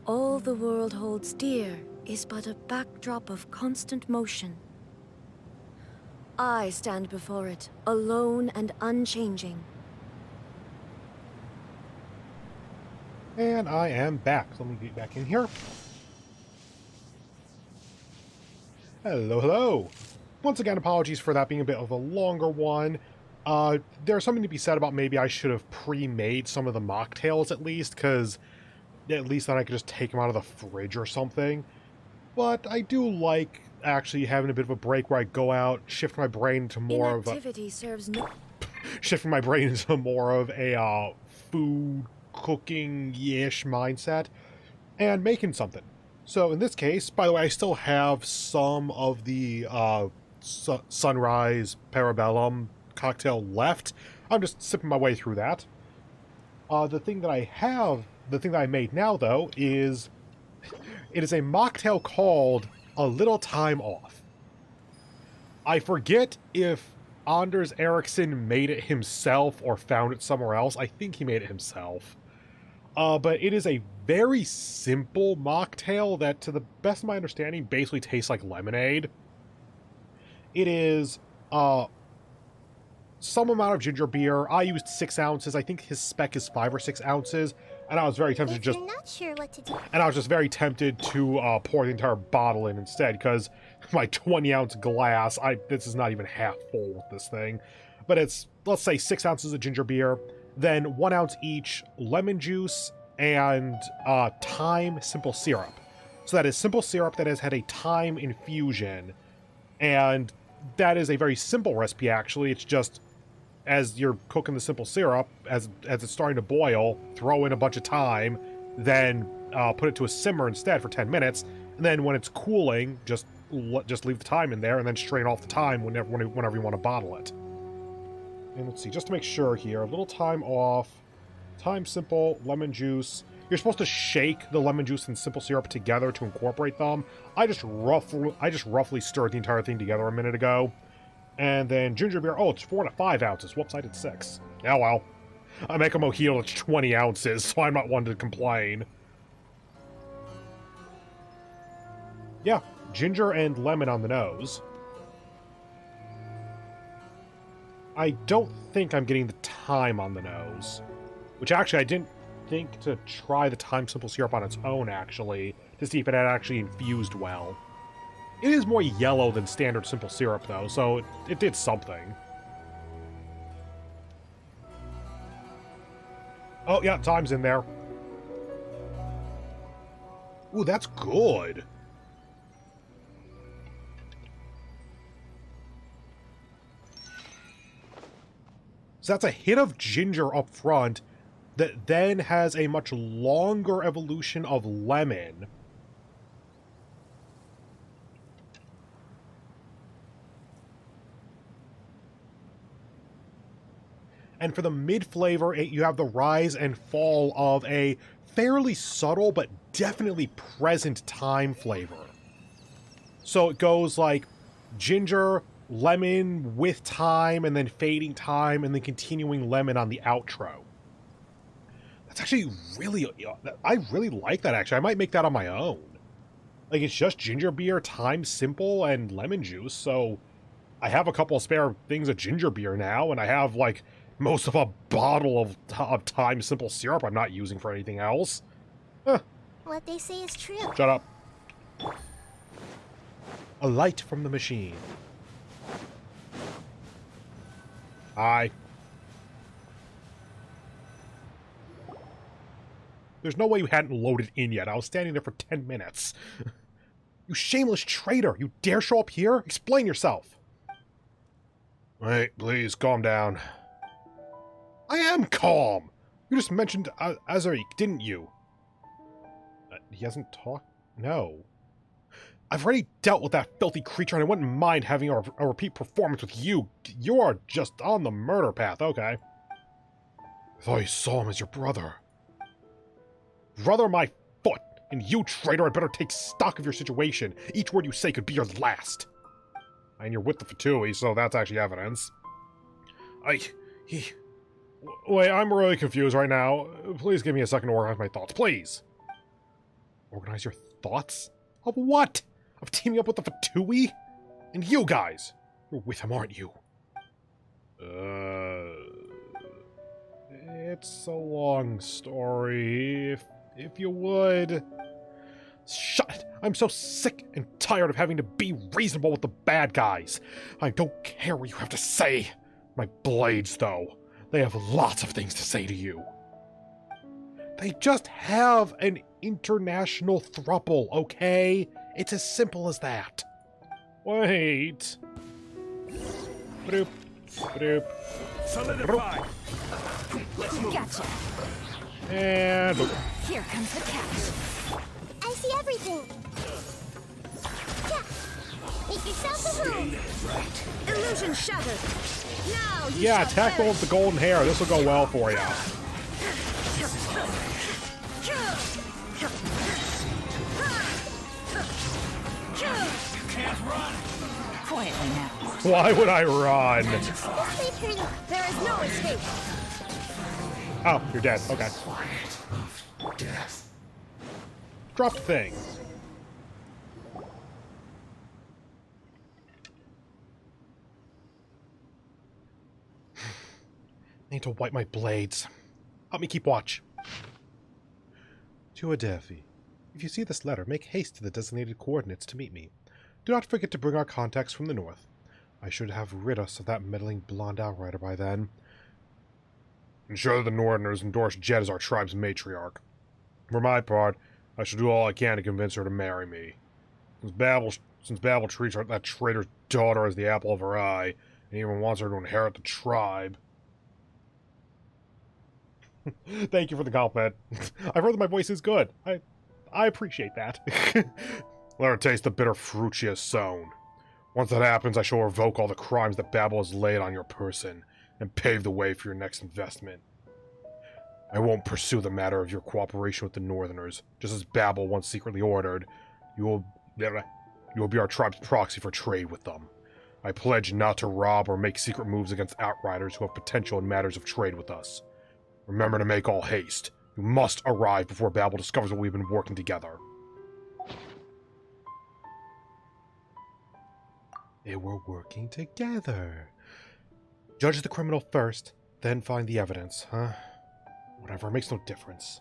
All the world holds dear is but a backdrop of constant motion. I stand before it, alone and unchanging. And I am back. So let me get back in here. Hello, hello. Once again, apologies for that being a bit of a longer one. There's something to be said about maybe I should have pre-made some of the mocktails at least, because at least then I could just take them out of the fridge or something. But I do like actually having a bit of a break where I go out, shift my brain into more of a... Inactivity serves no... shifting my brain into more of a food cooking-ish mindset and making something. So in this case, by the way, I still have some of the Sunrise Parabellum cocktail left. I'm just sipping my way through that. The thing that I made now, though, is it is a mocktail called A Little Time Off. I forget if Anders Ericsson made it himself or found it somewhere else. I think he made it himself. But it is a very simple mocktail that, to the best of my understanding, basically tastes like lemonade. It is some amount of ginger beer. I used 6 ounces. I think his spec is 5 or 6 ounces. And I was very tempted to just... If you're not sure what to do... And I was just very tempted to pour the entire bottle in instead, because my 20-ounce glass, this is not even half full with this thing. But it's, let's say, 6 ounces of ginger beer, then 1 ounce each lemon juice, and thyme simple syrup. So that is simple syrup that has had a thyme infusion, and that is a very simple recipe, actually. It's just, as you're cooking the simple syrup, as it's starting to boil, throw in a bunch of thyme, then put it to a simmer instead for 10 minutes, and then when it's cooling, just leave the thyme in there, and then strain off the thyme whenever you want to bottle it. And let's see, just to make sure here, a little thyme off, thyme simple, lemon juice. You're supposed to shake the lemon juice and simple syrup together to incorporate them. I just roughly stirred the entire thing together a minute ago. And then ginger beer, oh, it's 4 to 5 ounces. Whoops, I did 6. Oh well. I make a mojito that's 20 ounces, so I'm not one to complain. Yeah, ginger and lemon on the nose. I don't think I'm getting the thyme on the nose. Which actually, I didn't think to try the thyme simple syrup on its own, actually, to see if it had actually infused well. It is more yellow than standard simple syrup, though, so it did something. Oh, yeah, thyme's in there. Ooh, that's good. So that's a hit of ginger up front that then has a much longer evolution of lemon. And for the mid flavor, you have the rise and fall of a fairly subtle but definitely present thyme flavor. So it goes like ginger, lemon with thyme, and then fading thyme, and then continuing lemon on the outro. That's actually really... I really like that, actually. I might make that on my own. Like, it's just ginger beer, thyme simple, and lemon juice, so I have a couple of spare things of ginger beer now, and I have, like, most of a bottle of thyme simple syrup I'm not using for anything else. Huh. What they say is true. Shut up. A light from the machine. Hi. There's no way you hadn't loaded in yet. I was standing there for 10 minutes. You shameless traitor! You dare show up here? Explain yourself! Wait, please, calm down. I am calm! You just mentioned Azarik, didn't you? He hasn't talked? No. I've already dealt with that filthy creature, and I wouldn't mind having a repeat performance with you. You are just on the murder path, okay. I thought you saw him as your brother. Brother my foot! And you, traitor, had better take stock of your situation. Each word you say could be your last. And you're with the Fatui, so that's actually evidence. Wait, I'm really confused right now. Please give me a second to organize my thoughts, please. Organize your thoughts? Of what? Of teaming up with the Fatui? And you guys! You're with him, aren't you? It's a long story. If you would... Shut it! I'm so sick and tired of having to be reasonable with the bad guys. I don't care what you have to say. My blades, though. They have lots of things to say to you. They just have an international throuple, okay? It's as simple as that. Wait. Broop. Broop. Solidify. Gotcha. And boop. Here comes the catch. I see everything. Yeah. Make yourself a home. Illusion shattered. Now you Yeah, shall tackle perish. the golden hair. This will go well for you. Can't run. Quietly now. Why would I run? There is no escape. Oh, you're dead. Okay. Dropped thing. Need to wipe my blades. Help me keep watch. To Adelphi. If you see this letter, make haste to the designated coordinates to meet me. Do not forget to bring our contacts from the north. I should have rid us of that meddling blonde outrider by then. Ensure that the Northerners endorse Jet as our tribe's matriarch. For my part, I shall do all I can to convince her to marry me. Since Babel treats that traitor's daughter as the apple of her eye, and even wants her to inherit the tribe. Thank you for the compliment. I've heard that my voice is good. I appreciate that. Let her taste the bitter fruit she has sown. Once that happens, I shall revoke all the crimes that Babel has laid on your person, and pave the way for your next investment. I won't pursue the matter of your cooperation with the Northerners, just as Babel once secretly ordered. You will be our tribe's proxy for trade with them. I pledge not to rob or make secret moves against outriders who have potential in matters of trade with us. Remember to make all haste. You must arrive before Babel discovers that we've been working together. They were working together. Judge the criminal first, then find the evidence, huh? Whatever, it makes no difference.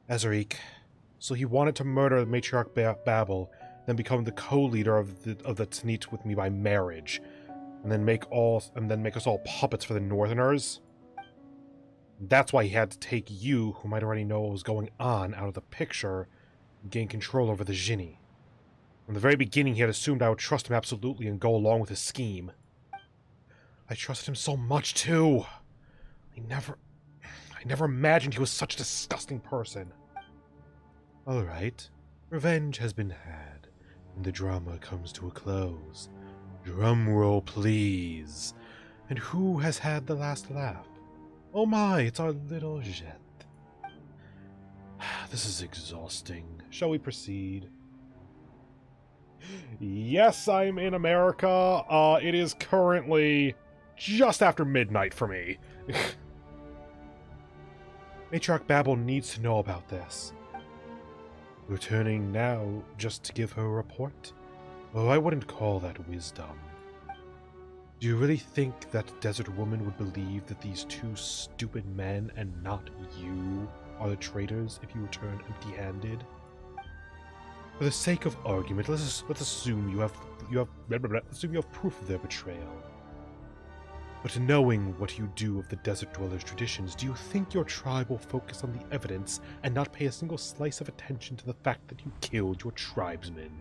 Ezreik. So he wanted to murder the matriarch Babel, then become the co-leader of the Tanit with me by marriage, and then make us all puppets for the Northerners. That's why he had to take you, who might already know what was going on, out of the picture and gain control over the Jinni. From the very beginning, he had assumed I would trust him absolutely and go along with his scheme. I trusted him so much, too. I never imagined he was such a disgusting person. All right. Revenge has been had, and the drama comes to a close. Drum roll, please. And who has had the last laugh? Oh my, it's our little Jet. This is exhausting. Shall we proceed? Yes, I'm in America. It is currently just after midnight for me. Matriarch Babel needs to know about this. Returning now just to give her a report? Oh, I wouldn't call that wisdom. Do you really think that desert woman would believe that these two stupid men and not you are the traitors if you return empty-handed? For the sake of argument, let's assume you have proof of their betrayal. But knowing what you do of the Desert Dwellers' traditions, do you think your tribe will focus on the evidence and not pay a single slice of attention to the fact that you killed your tribesmen?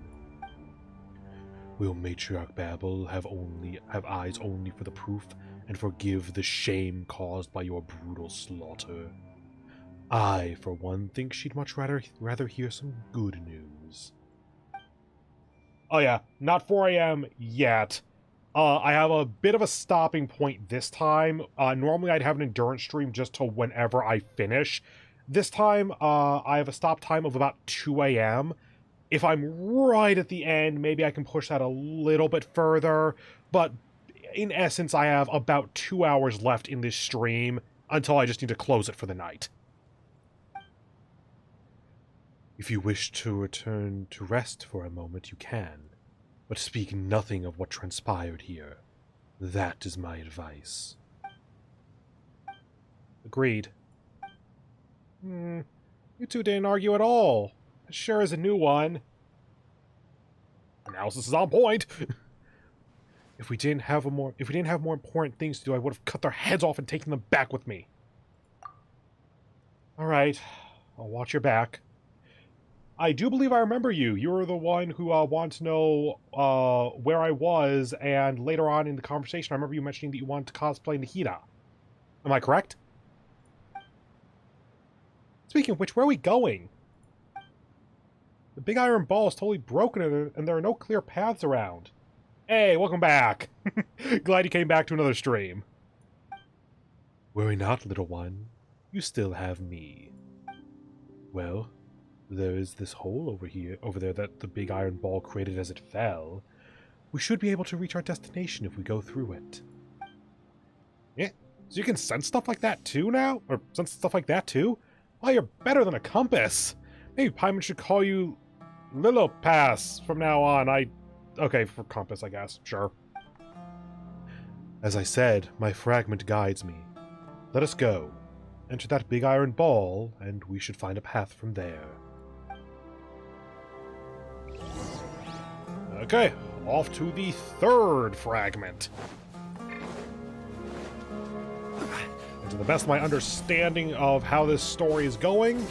Will Matriarch Babel have eyes only for the proof and forgive the shame caused by your brutal slaughter? I, for one, think she'd much rather hear some good news. Oh yeah, not 4 a.m. yet. I have a bit of a stopping point this time. Normally I'd have an endurance stream just till whenever I finish. This time, I have a stop time of about 2 a.m. If I'm right at the end, maybe I can push that a little bit further. But in essence, I have about 2 hours left in this stream until I just need to close it for the night. If you wish to return to rest for a moment, you can. But speak nothing of what transpired here. That is my advice. Agreed. You two didn't argue at all. It sure is a new one. Analysis is on point. If we didn't have more important things to do, I would have cut their heads off and taken them back with me. All right, I'll watch your back. I do believe I remember you. You were the one who wanted to know where I was, and later on in the conversation, I remember you mentioning that you wanted to cosplay Nahida. Am I correct? Speaking of which, where are we going? The big iron ball is totally broken, and there are no clear paths around. Hey, welcome back. Glad you came back to another stream. Worry not, little one. You still have me. Well, there is this hole over there that the big iron ball created as it fell. We should be able to reach our destination if we go through it. Yeah, so you can sense stuff like that too now? Or sense stuff like that too? Oh, you're better than a compass. Maybe Paimon should call you Lilopass from now on. Okay, for compass, I guess. Sure. As I said, my fragment guides me. Let us go. Enter that big iron ball, and we should find a path from there. Okay, off to the third fragment. And to the best of my understanding of how this story is going,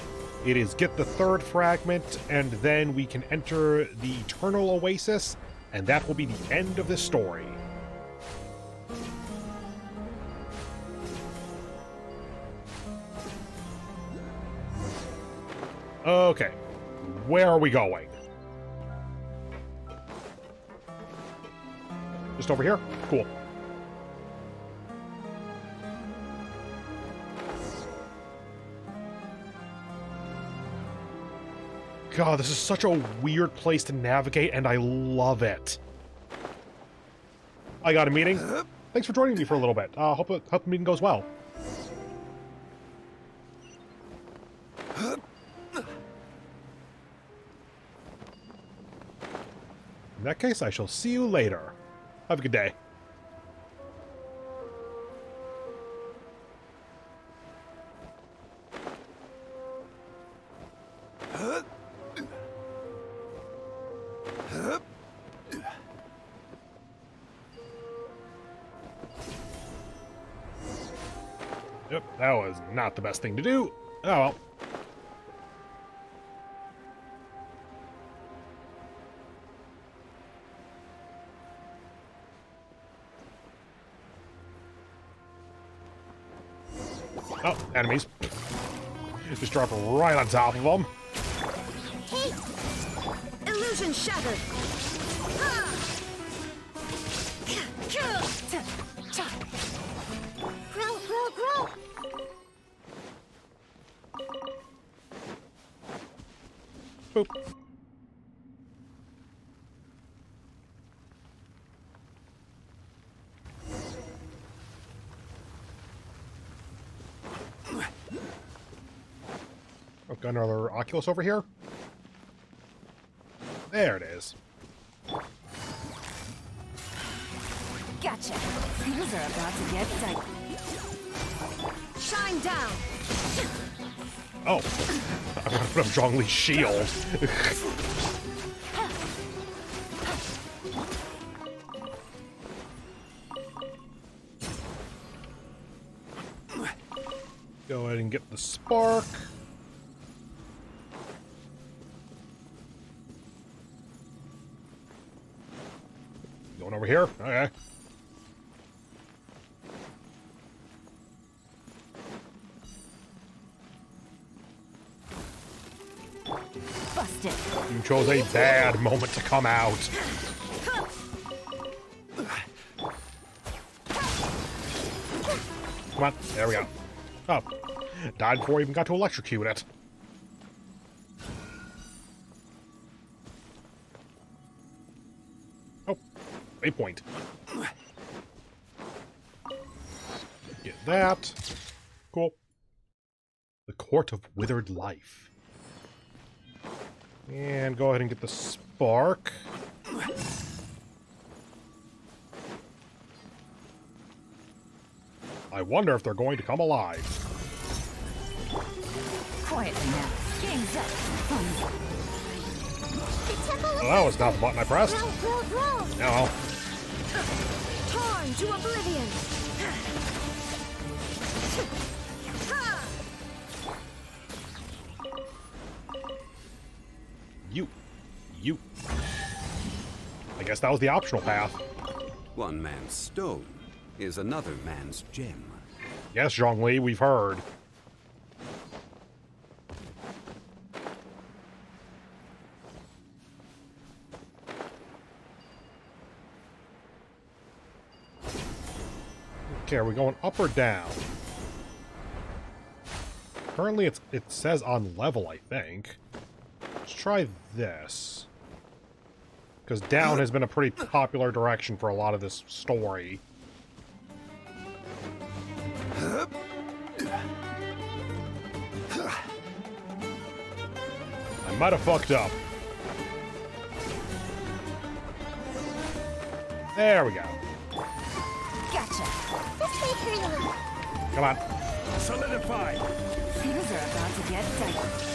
it is get the third fragment, and then we can enter the Eternal Oasis, and that will be the end of this story. Okay, where are we going? Just over here? Cool. God, this is such a weird place to navigate, and I love it. I got a meeting. Thanks for joining me for a little bit. Hope the meeting goes well. In that case, I shall see you later. Have a good day. Yep, that was not the best thing to do. Oh well. Oh, enemies. Just drop right on top of them. Hey! Illusion shattered! Grow, grow, grow! Boop. Oh, got another Oculus over here. There it is. Gotcha. Things are about to get tight. Shine down! Oh, I'm gonna put up Zhongli's shield. Go ahead and get the spark. Going over here? Okay. Busted. You chose a bad moment to come out. Come on, there we go. Oh, died before I even got to electrocute it. Oh, waypoint. Get that. Cool. The Court of Withered Life. And go ahead and get the spark. I wonder if they're going to come alive. Quietly now. Game's up. The temple Well, that was not the button I pressed. grow, grow, grow! No. Torn to oblivion! You. I guess that was the optional path. One man's stone is another man's gem. Yes, Zhongli, we've heard. Okay, are we going up or down? Currently, it says on level, I think. Let's try this. Because down has been a pretty popular direction for a lot of this story. I might have fucked up. There we go. Gotcha. This way, Colonel! Come on. Solidify! Things are about to get tight.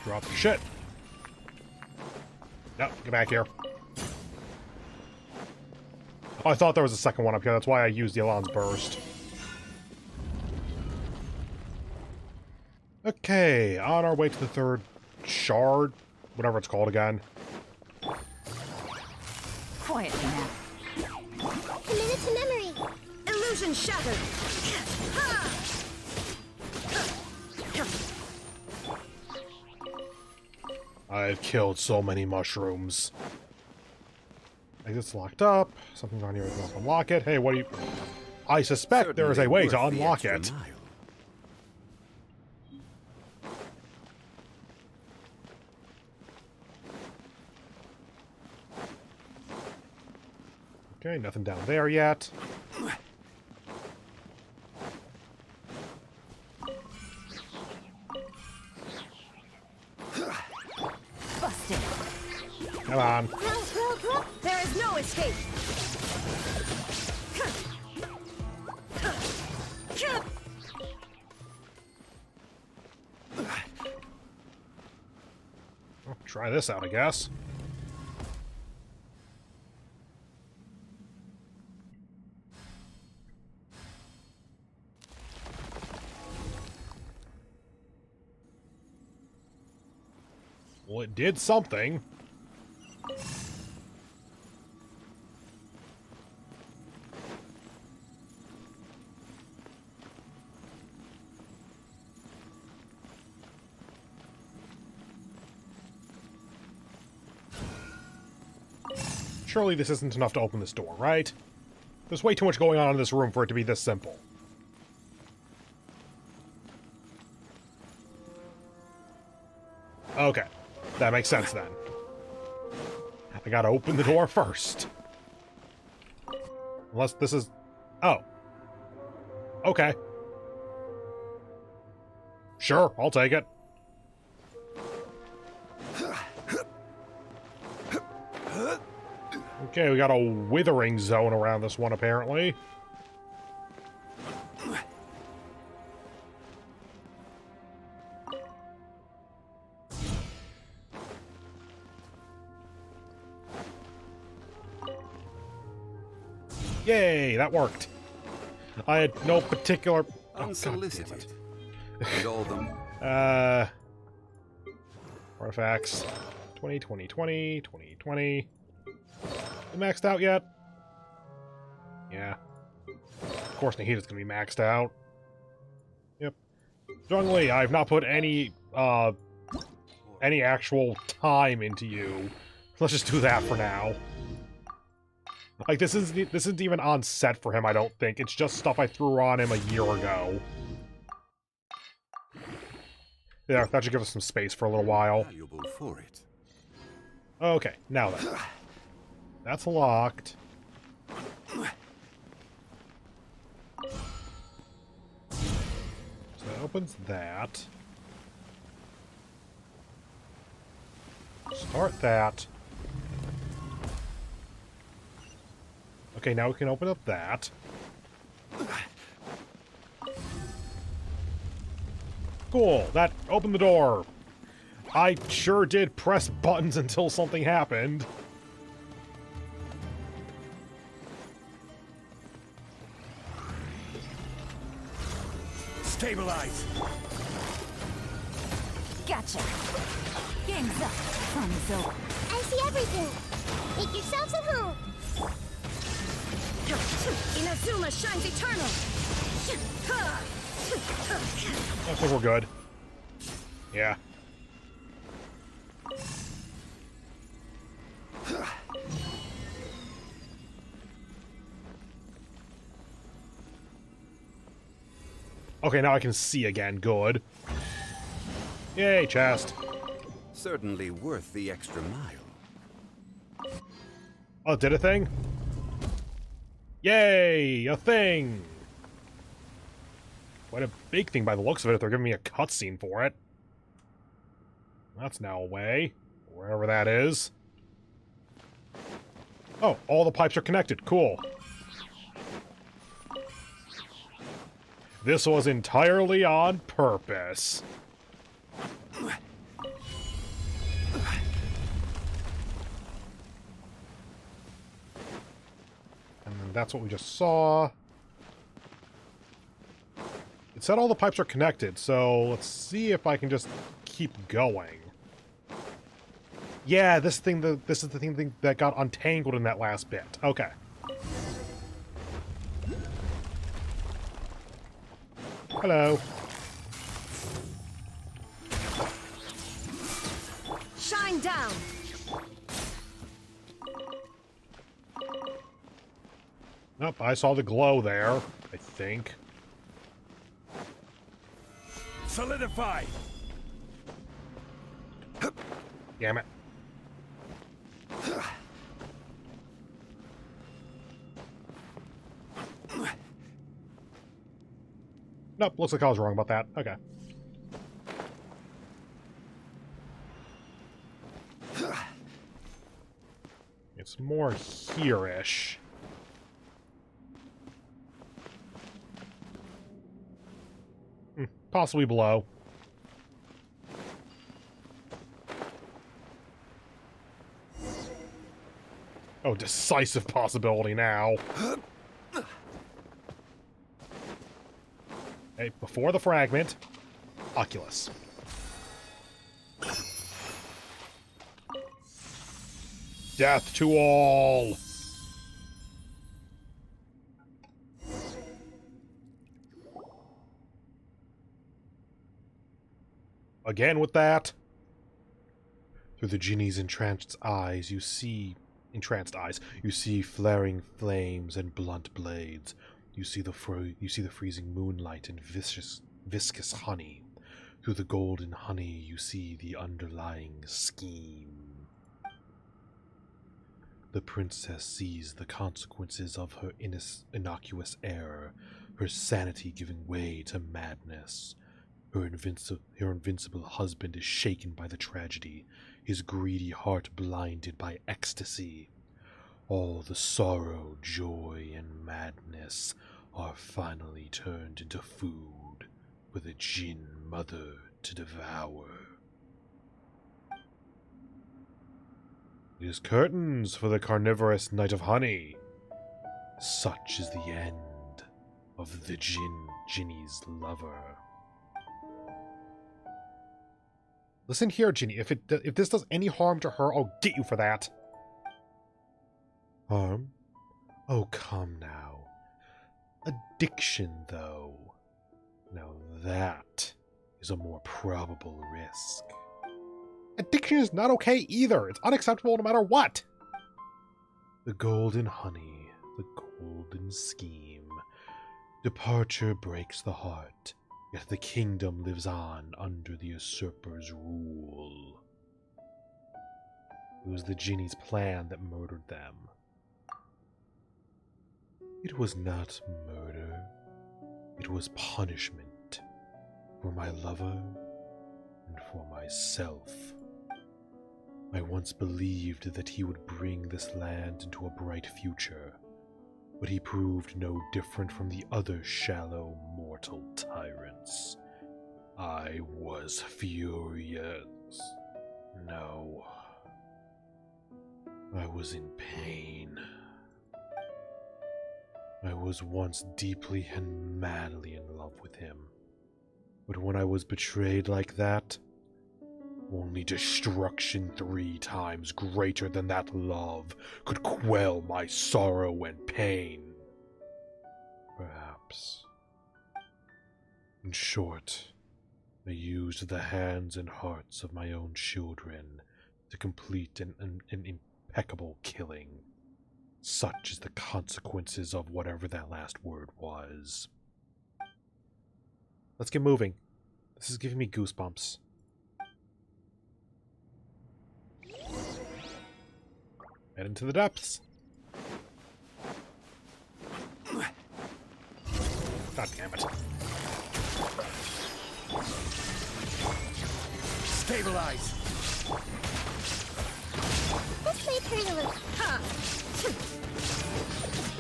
Drop the shit. No, get back here. Oh, I thought there was a second one up here. That's why I used the Elan's Burst. Okay, on our way to the third shard. Whatever it's called again. Quietly now. Commit it to memory! Illusion shattered! I've killed so many mushrooms. I guess it's locked up. Something's on here that will unlock it. Hey, what do you... I suspect there is a way to Certainly worth the unlock extra it. mile. Okay, nothing down there yet. Come on. There is no escape. Well, try this out, I guess. Well, it did something. Surely this isn't enough to open this door, right? There's way too much going on in this room for it to be this simple. Okay. That makes sense then. I gotta open the door first. Unless this is... Oh. Okay. Sure, I'll take it. Okay, we got a withering zone around this one, apparently. Yay, that worked. I had no particular... Unsolicited. And all them. Artifacts. 20, 20. Maxed out yet? Yeah. Of course Nahida's gonna be maxed out. Yep. Zhongli, I've not put any actual time into you. Let's just do that for now. Like, this isn't even on set for him, I don't think. It's just stuff I threw on him a year ago. Yeah, that should give us some space for a little while. Valuable for it. Okay, now then. That's locked. So that opens that. Start that. Okay, now we can open up that. Cool, that opened the door. I sure did press buttons until something happened. Stabilize. Gotcha. Game's up. Fun is over. I see everything. Make yourselves at home. Inazuma shines eternal. I think we're good. Yeah. Okay, now I can see again. Good. Yay, chest. Certainly worth the extra mile. Oh, did a thing? Yay, a thing! Quite a big thing by the looks of it if they're giving me a cutscene for it. That's now away. Wherever that is. Oh, all the pipes are connected. Cool. This was entirely on purpose. And then that's what we just saw. It said all the pipes are connected, so let's see if I can just keep going. Yeah, this is the thing that got untangled in that last bit. Okay. Hello. Shine down. Nope, I saw the glow there, I think. Solidify. Damn it. Nope, looks like I was wrong about that. Okay. It's more here-ish. Possibly below. Oh, decisive possibility now. Hey, before the fragment, Oculus. Death to all! Again with that. Through the genie's entranced eyes, you see flaring flames and blunt blades. You see the freezing moonlight and viscous honey. Through the golden honey, you see the underlying scheme. The princess sees the consequences of her innocuous error, her sanity giving way to madness. Her invincible husband is shaken by the tragedy, his greedy heart blinded by ecstasy. All the sorrow, joy, and madness are finally turned into food for the Jinn mother to devour. It is curtains for the carnivorous night of honey. Such is the end of the Ginny's lover. Listen here, Ginny. If this does any harm to her, I'll get you for that. Harm? Oh, come now. Addiction, though. Now that is a more probable risk. Addiction is not okay either. It's unacceptable no matter what. The golden honey, the golden scheme. Departure breaks the heart, yet the kingdom lives on under the usurper's rule. It was the genie's plan that murdered them. It was not murder. It was punishment for my lover and for myself. I once believed that he would bring this land into a bright future, but he proved no different from the other shallow mortal tyrants. I was furious. No. I was in pain. I was once deeply and madly in love with him. But when I was betrayed like that, only destruction 3 times greater than that love could quell my sorrow and pain. Perhaps. In short, I used the hands and hearts of my own children to complete an impeccable killing. Such is the consequences of whatever that last word was. Let's get moving. This is giving me goosebumps. Head into the depths. God damn it. Stabilize! This may hurt a little.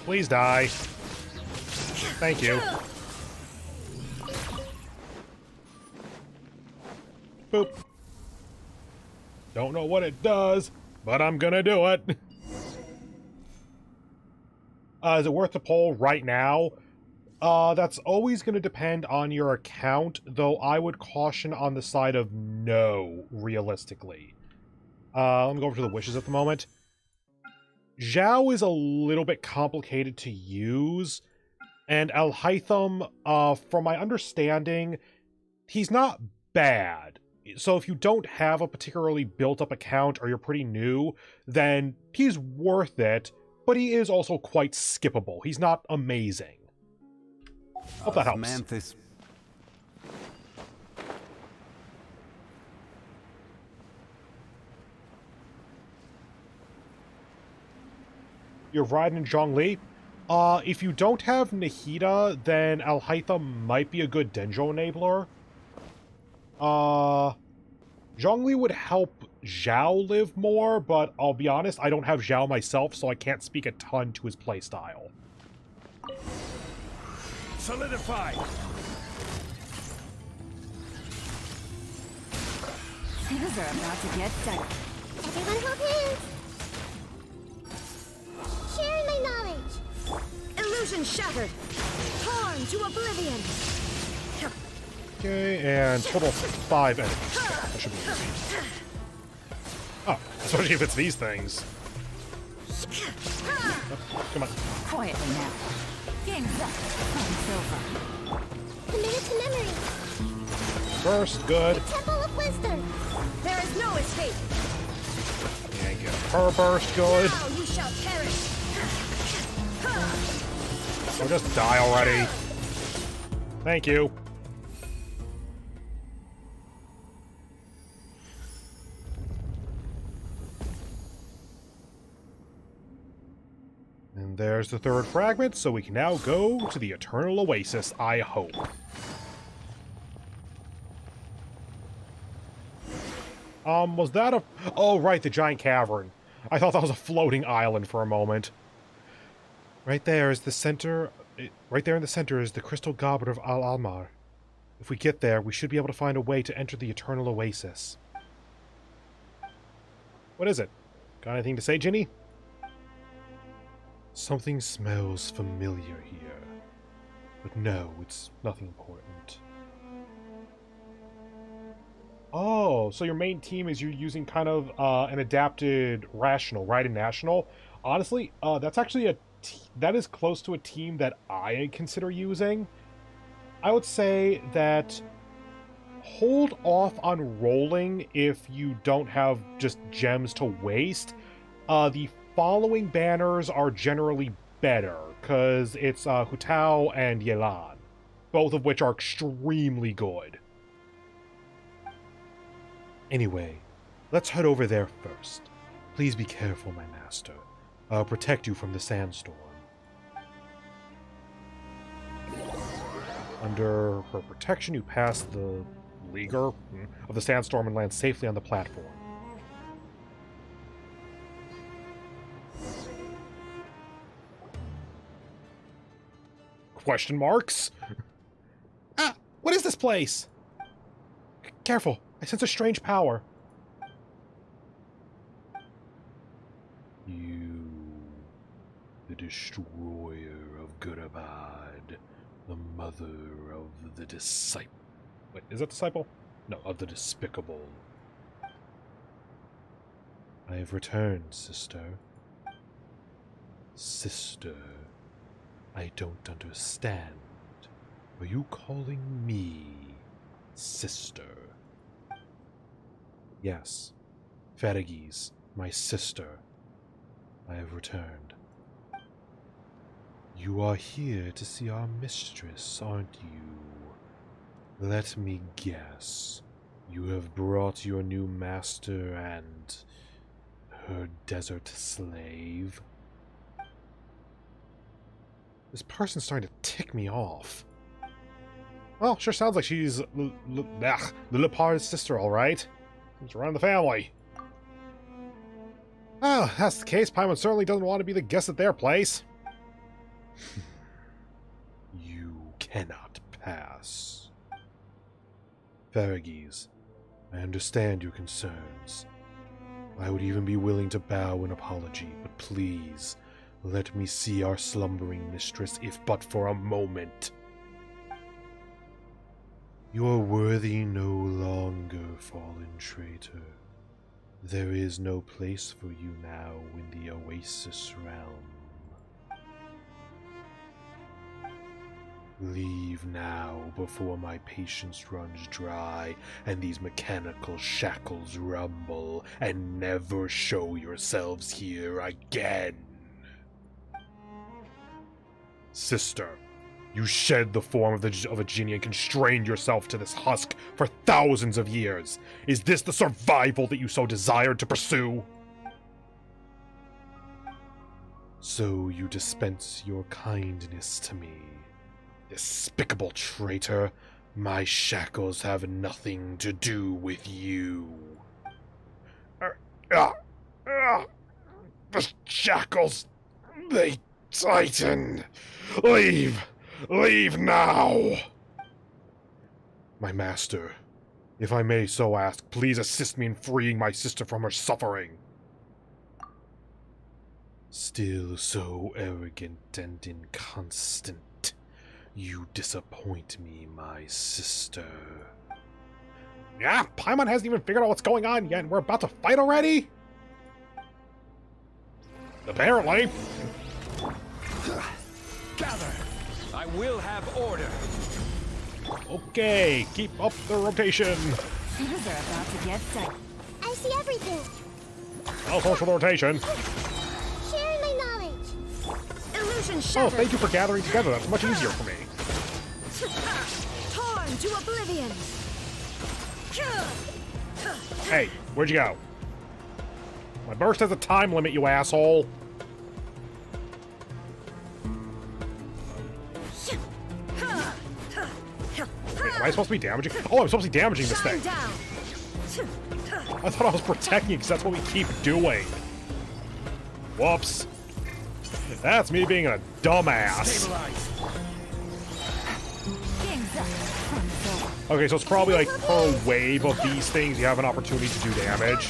Please die. Thank you. Boop. Don't know what it does, but I'm gonna do it. Is it worth the poll right now? That's always going to depend on your account, though I would caution on the side of no, realistically. Let me go over to the wishes at the moment. Zhao is a little bit complicated to use, and Alhaitham, from my understanding, he's not bad. So if you don't have a particularly built-up account or you're pretty new, then he's worth it, but he is also quite skippable. He's not amazing. Hope that helps. Manthus. You're riding in Zhongli. If you don't have Nahida, then Alhaitham might be a good Denjo enabler. Zhongli would help Zhao live more, but I'll be honest, I don't have Zhao myself, so I can't speak a ton to his playstyle. Solidify! Things are about to get dark. Everyone hold hands. Sharing my knowledge. Illusion shattered! Torn to oblivion! Okay, and total 5 enemies. That should be easy. Oh, especially if it's these things. Oh, come on. Quietly now. Game's up. Time's over. Committed to memory. First, good. Temple of Wisdom. There is no escape! And get her burst, good. Now you shall perish! Oh, just die already. Thank you. And there's the third fragment, so we can now go to the Eternal Oasis, I hope. Was that a... Oh, right, the giant cavern. I thought that was a floating island for a moment. Right there is the center... Right there in the center is the crystal goblet of Al-Almar. If we get there, we should be able to find a way to enter the Eternal Oasis. What is it? Got anything to say, Ginny? Something smells familiar here. But no, it's nothing important. Oh, so your main team is you're using kind of an adapted rational, right? And national. Honestly, that's actually that is close to a team that I consider using. I would say that hold off on rolling if you don't have just gems to waste. The following banners are generally better, because it's Hu Tao and Yelan, both of which are extremely good. Anyway, let's head over there first. Please be careful, my master. I'll protect you from the sandstorm. Under her protection, you pass the leaguer of the sandstorm and land safely on the platform. Question marks? Ah, what is this place? Careful, I sense a strange power. You, the destroyer of Gurabad, the mother of the disciple. Wait, is that disciple? No, of the despicable. I have returned, sister. Sister, I don't understand. Are you calling me sister? Yes, Fergis, my sister. I have returned. You are here to see our mistress, aren't you? Let me guess. You have brought your new master and her desert slave? This person's starting to tick me off. Well, sure sounds like she's Lillipard's sister, all right. It's around the family. Well, if that's the case, Paimon certainly doesn't want to be the guest at their place. You cannot pass. Fergis, I understand your concerns. I would even be willing to bow in apology, but please, let me see our slumbering mistress, if but for a moment. You are worthy no longer, fallen traitor. There is no place for you now in the Oasis realm. Leave now before my patience runs dry and these mechanical shackles rumble, and never show yourselves here again. Sister, you shed the form of a genie and constrained yourself to this husk for thousands of years. Is this the survival that you so desired to pursue? So you dispense your kindness to me. Despicable traitor, my shackles have nothing to do with you. Ah! Ah! The shackles! They tighten! Leave! Leave now! My master, if I may so ask, please assist me in freeing my sister from her suffering. Still so arrogant and inconstant. You disappoint me, my sister. Yeah, Paimon hasn't even figured out what's going on yet, and we're about to fight already? Apparently. Gather! I will have order. Okay, keep up the rotation. Things are about to get tight. I see everything. I'll social the rotation. Sharing my knowledge. Illusion Oh, shattered. thank you for gathering together. That's much easier for me. Torn to oblivion. Hey, where'd you go? My burst has a time limit, you asshole. Wait, am I supposed to be damaging? Oh, I'm supposed to be damaging this Shine thing. down. I thought I was protecting it because that's what we keep doing. Whoops. That's me being a dumbass. Stabilize. Game's up. Okay, so it's probably like per wave of these things you have an opportunity to do damage.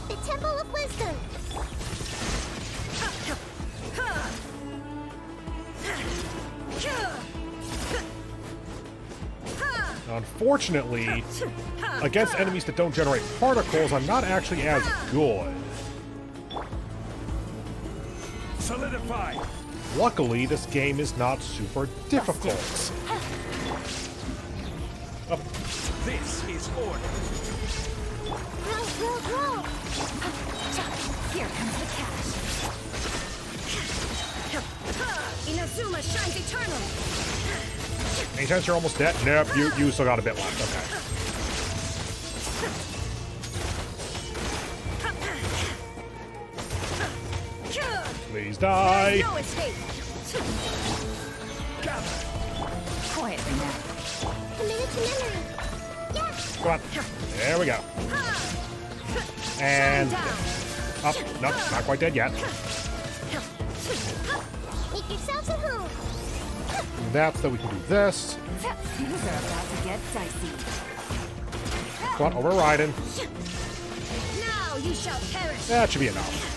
The Temple of Wisdom. Unfortunately, against enemies that don't generate particles, I'm not actually as good. Solidify. Luckily, this game is not super difficult. Oh, This is order. Roll. Here comes the cash. Inazuma shines eternal. any chance you're almost dead? Nope, you still got a bit left. Okay. Please die. No escape. Quietly now. Committed to memory. Yeah. Come on. There we go. And up. Nope, not quite dead yet. Make yourselves at home. That's that we can do this. Things are about to get dicey. Come on, overriding. Now you shall perish. That should be enough.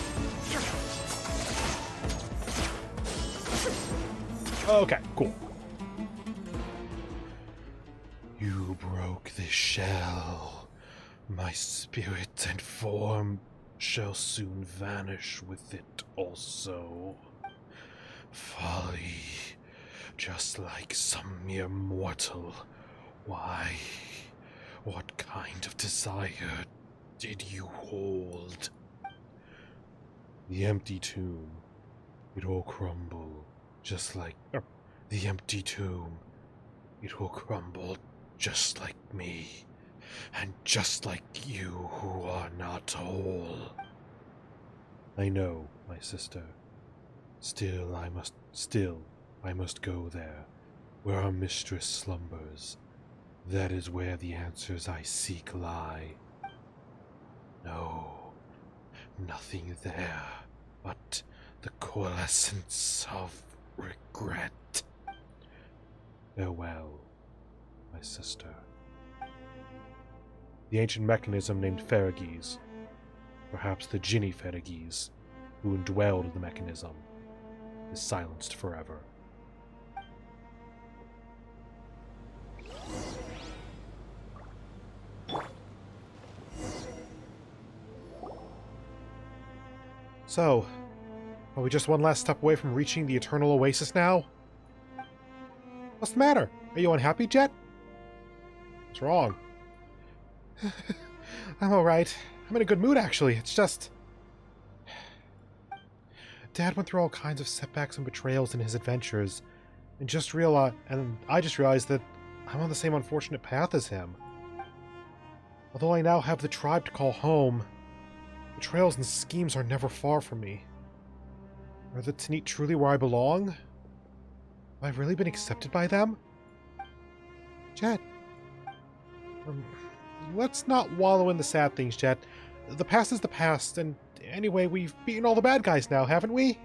Okay, cool. You broke the shell. My spirit and form shall soon vanish with it also. Folly, just like some mere mortal. Why? What kind of desire did you hold? The empty tomb. It will crumble, just like the empty tomb. It will crumble just like me, and just like you who are not whole. I know, my sister. Still I must go there, where our mistress slumbers. That is where the answers I seek lie. No, nothing there, but the coalescence of regret. Farewell, my sister. The ancient mechanism named Ferrages, perhaps the Jinni Ferrages, who indwelled the mechanism, is silenced forever. So, are we just one last step away from reaching the Eternal Oasis now? What's the matter? Are you unhappy, Jet? What's wrong? I'm alright. I'm in a good mood, actually. It's just... Dad went through all kinds of setbacks and betrayals in his adventures, and I just realized that I'm on the same unfortunate path as him. Although I now have the tribe to call home, betrayals and schemes are never far from me. Are the Tanit truly where I belong? Have I really been accepted by them? Jet, let's not wallow in the sad things, Jet. The past is the past, and anyway, we've beaten all the bad guys now, haven't we?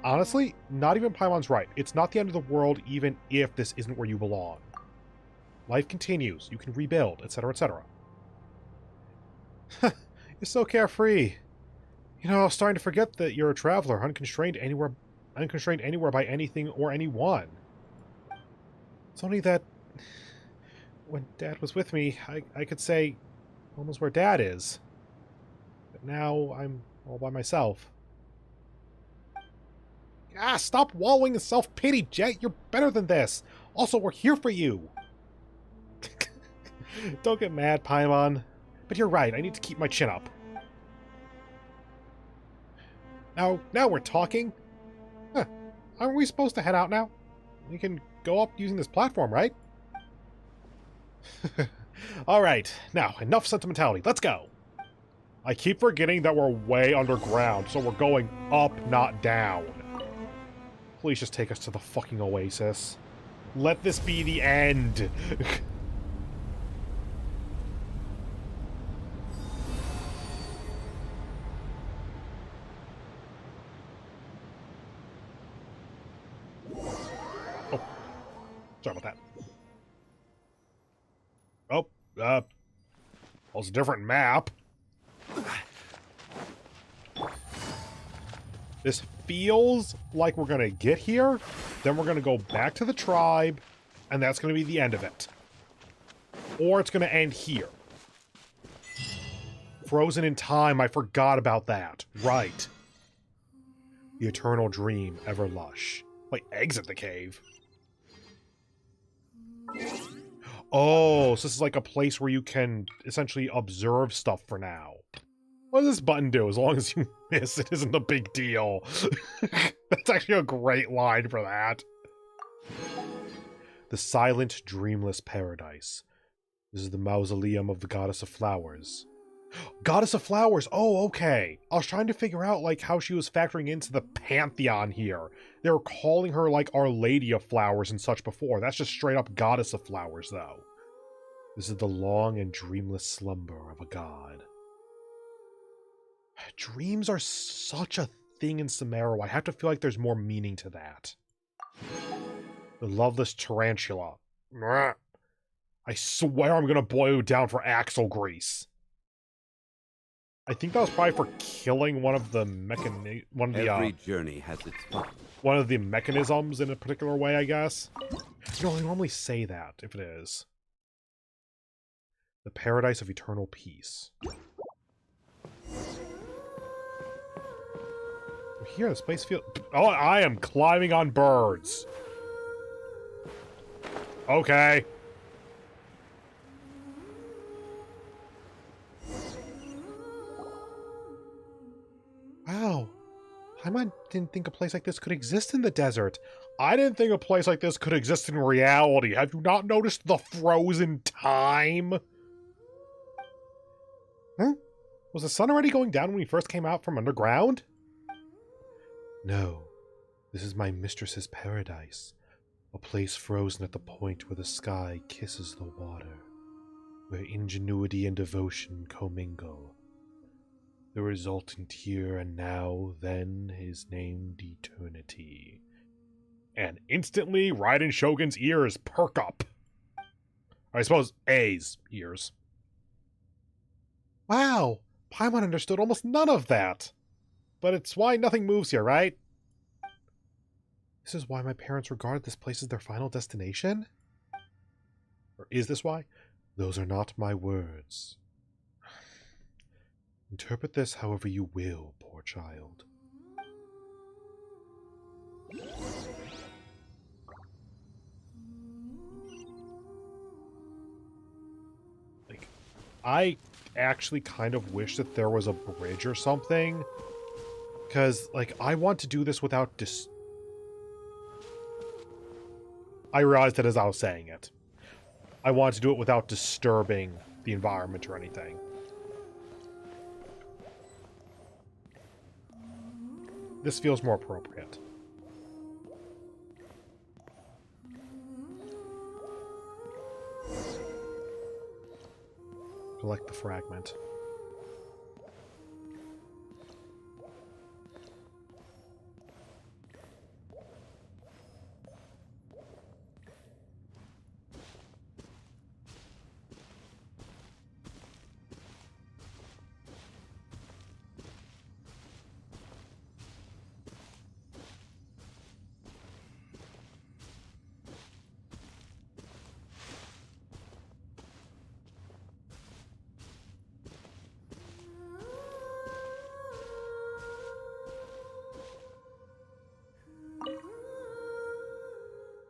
Honestly, not even Paimon's right. It's not the end of the world, even if this isn't where you belong. Life continues. You can rebuild, etc., etc. You're so carefree. You know, I was starting to forget that you're a traveler, unconstrained anywhere by anything or anyone. It's only that when Dad was with me, I could say almost where Dad is. But now I'm all by myself. Ah, stop wallowing in self-pity, Jet! You're better than this! Also, we're here for you! Don't get mad, Paimon. But you're right, I need to keep my chin up. Now we're talking. Huh. Aren't we supposed to head out now? We can go up using this platform, right? Alright, now, enough sentimentality. Let's go! I keep forgetting that we're way underground, so we're going up, not down. Please just take us to the fucking oasis. Let this be the end. Oh. Sorry about that. Oh, well, it's a different map. This feels like we're gonna get here, then we're gonna go back to the tribe, and that's gonna be the end of it. Or it's gonna end here. Frozen in time, I forgot about that. Right. The eternal dream, ever lush. Like, exit the cave. Oh, so this is like a place where you can essentially observe stuff for now. What does this button do? As long as you miss, it isn't a big deal. That's actually a great line for that. The silent, dreamless paradise. This is the mausoleum of the Goddess of Flowers. Goddess of Flowers! Oh, okay. I was trying to figure out, like, how she was factoring into the pantheon here. They were calling her, like, Our Lady of Flowers and such before. That's just straight up Goddess of Flowers, though. This is the long and dreamless slumber of a god. Dreams are such a thing in Sumeru. I have to feel like there's more meaning to that. The loveless tarantula. I swear I'm gonna boil you down for axle grease. I think that was probably for killing one of the Every journey has its fun. One of the mechanisms in a particular way, I guess. You know, I normally say that if it is. The paradise of eternal peace. Here, this place feels... Oh, I am climbing on birds. Okay. Wow. Paimon didn't think a place like this could exist in the desert. I didn't think a place like this could exist in reality. Have you not noticed the frozen time? Huh? Was the sun already going down when we first came out from underground? No. This is my mistress's paradise. A place frozen at the point where the sky kisses the water. Where ingenuity and devotion commingle. The resultant here and now, then, is named eternity. And instantly, Raiden Shogun's ears perk up. I suppose A's ears. Wow! Paimon understood almost none of that! But it's why nothing moves here, right? This is why my parents regard this place as their final destination? Or is this why? Those are not my words. Interpret this however you will, poor child. Like, I actually kind of wish that there was a bridge or something. Because, like, I want to do this without I realized it as I was saying it. I want to do it without disturbing the environment or anything. This feels more appropriate. Collect the fragment.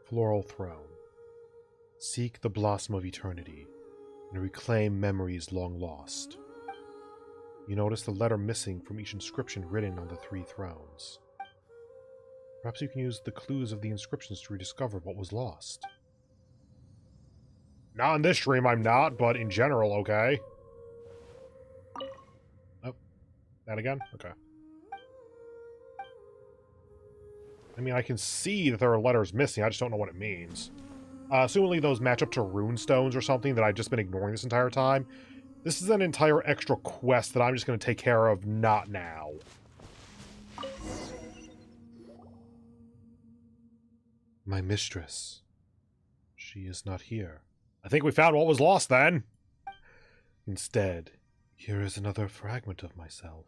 Floral Throne. Seek the blossom of eternity, and reclaim memories long lost. You notice the letter missing from each inscription written on the 3 thrones. Perhaps you can use the clues of the inscriptions to rediscover what was lost. Not in this stream, I'm not, but in general, okay. Oh, that again? Okay. I mean, I can see that there are letters missing, I just don't know what it means. Assumingly those match up to rune stones or something that I've just been ignoring this entire time. This is an entire extra quest that I'm just going to take care of not now. My mistress. She is not here. I think we found what was lost then. Instead, here is another fragment of myself.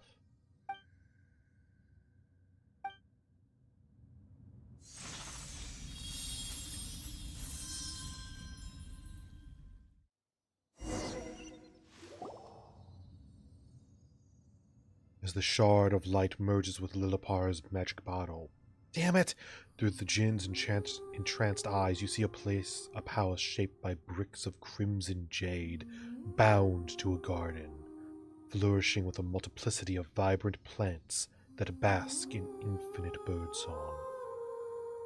As the shard of light merges with Lilipar's magic bottle. Damn it! Through the djinn's entranced eyes, you see a palace shaped by bricks of crimson jade, bound to a garden, flourishing with a multiplicity of vibrant plants that bask in infinite birdsong.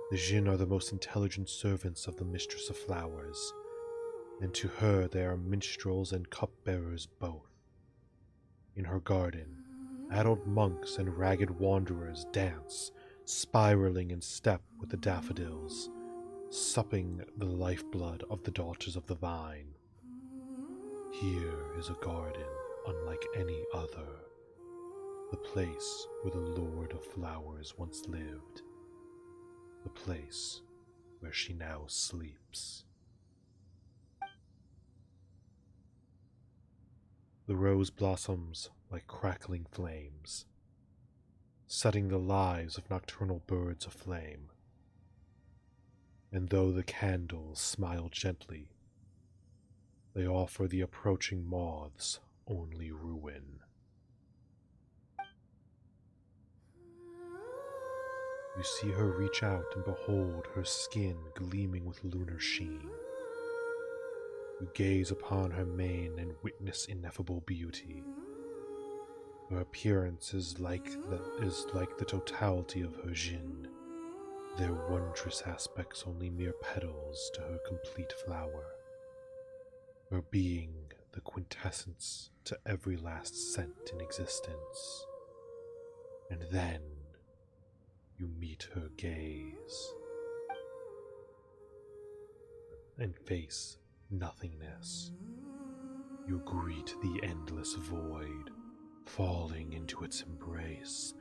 The djinn are the most intelligent servants of the Mistress of Flowers, and to her they are minstrels and cupbearers both. In her garden, adult monks and ragged wanderers dance, spiraling in step with the daffodils, supping the lifeblood of the daughters of the vine. Here is a garden unlike any other, the place where the Lord of Flowers once lived, the place where she now sleeps. The rose blossoms like crackling flames, setting the lives of nocturnal birds aflame. And though the candles smile gently, they offer the approaching moths only ruin. You see her reach out and behold her skin gleaming with lunar sheen. You gaze upon her mane and witness ineffable beauty. Her appearance is like the totality of her djinn, their wondrous aspects only mere petals to her complete flower, her being the quintessence to every last scent in existence. And then you meet her gaze and face nothingness. You greet the endless void, falling into its embrace,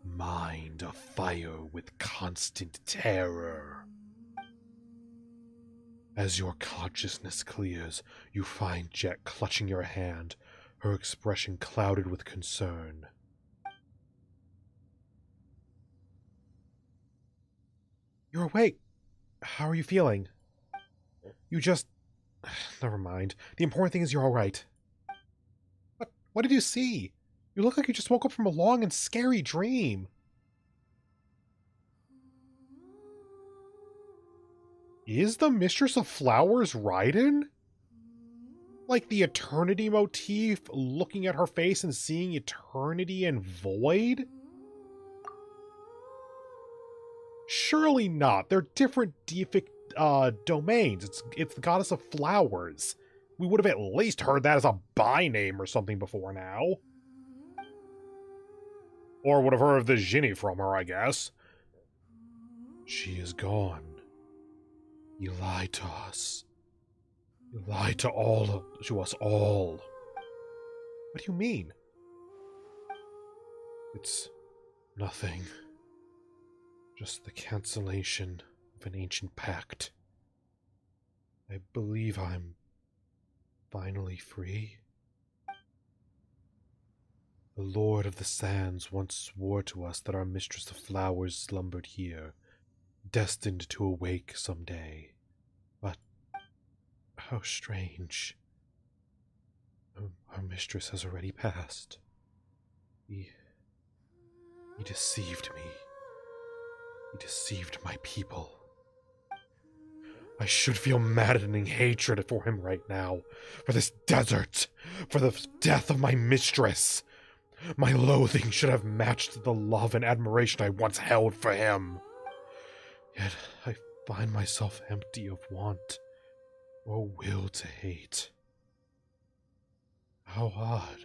mind afire with constant terror. As your consciousness clears, you find Jet clutching your hand, her expression clouded with concern. You're awake. How are you feeling? You just... Never mind. The important thing is you're alright. What did you see? You look like you just woke up from a long and scary dream. Is the Mistress of Flowers Raiden? Like the eternity motif, looking at her face and seeing eternity and void? Surely not. They're different deific domains. It's the goddess of flowers. We would have at least heard that as a by name or something before now. Or would have heard of the Jinny from her, I guess. She is gone. You lied to us. You lied to us all. What do you mean? It's nothing. Just the cancellation of an ancient pact. I believe I'm finally free. The Lord of the Sands once swore to us that our Mistress of Flowers slumbered here, destined to awake someday. But how strange. Our mistress has already passed. He deceived me. He deceived my people. I should feel maddening hatred for him right now, for this desert, for the death of my mistress. My loathing should have matched the love and admiration I once held for him. Yet I find myself empty of want or will to hate. How odd.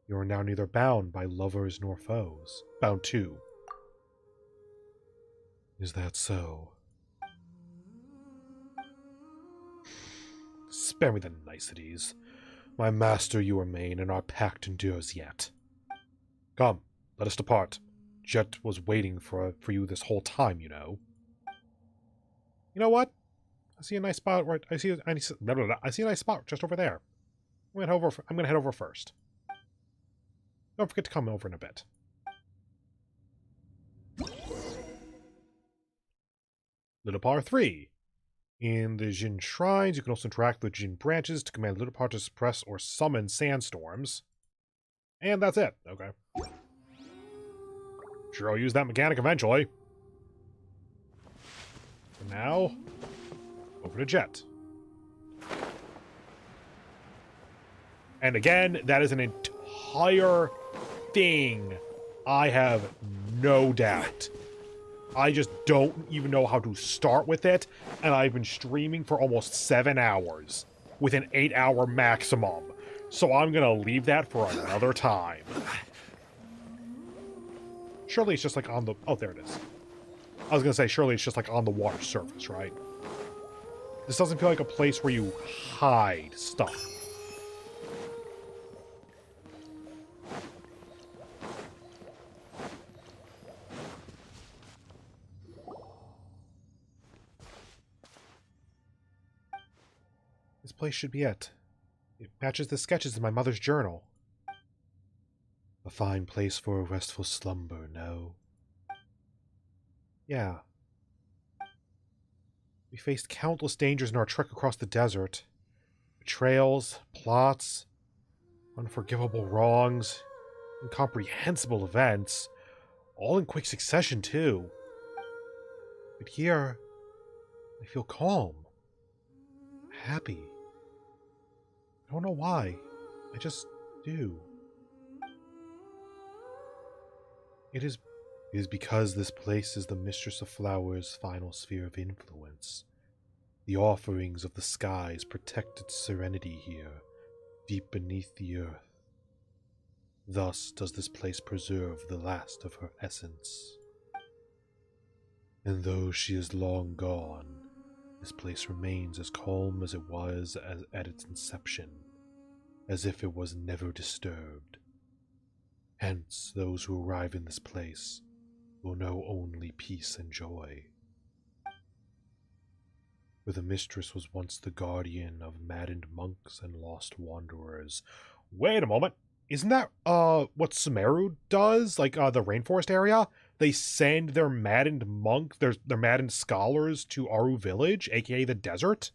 You are now neither bound by lovers nor foes. Bound to. Is that so? Spare me the niceties. My master you remain, and our pact endures yet. Come, let us depart. Jet was waiting for you this whole time, you know. You know what? I see a nice spot right. I see a nice spot just over there. I'm gonna head over first. Don't forget to come over in a bit. Little Power 3. In the Jin Shrines, you can also interact with Jin branches to command Little Power to suppress or summon sandstorms. And that's it. Okay. Sure, I'll use that mechanic eventually. For now, over to Jet. And again, that is an entire thing. I have no doubt. I just don't even know how to start with it, and I've been streaming for almost 7 hours, with an 8-hour maximum. So I'm gonna leave that for another time. Surely it's just like on the... Oh, there it is. I was gonna say, surely it's just like on the water surface, right? This doesn't feel like a place where you hide stuff. This place should be it. It matches the sketches in my mother's journal. A fine place for a restful slumber, no? Yeah. We faced countless dangers in our trek across the desert. Betrayals, plots, unforgivable wrongs, incomprehensible events, all in quick succession, too. But here, I feel calm, happy. I don't know why. I just do. It is because this place is the Mistress of Flowers' final sphere of influence. The offerings of the skies protect its serenity here, deep beneath the earth. Thus does this place preserve the last of her essence. And though she is long gone, this place remains as calm as it was at its inception, as if it was never disturbed. Hence, those who arrive in this place will know only peace and joy. For the mistress was once the guardian of maddened monks and lost wanderers. Wait a moment. Isn't that what Sumeru does? Like the rainforest area? They send their maddened monk, their maddened scholars to Aru village, aka the desert?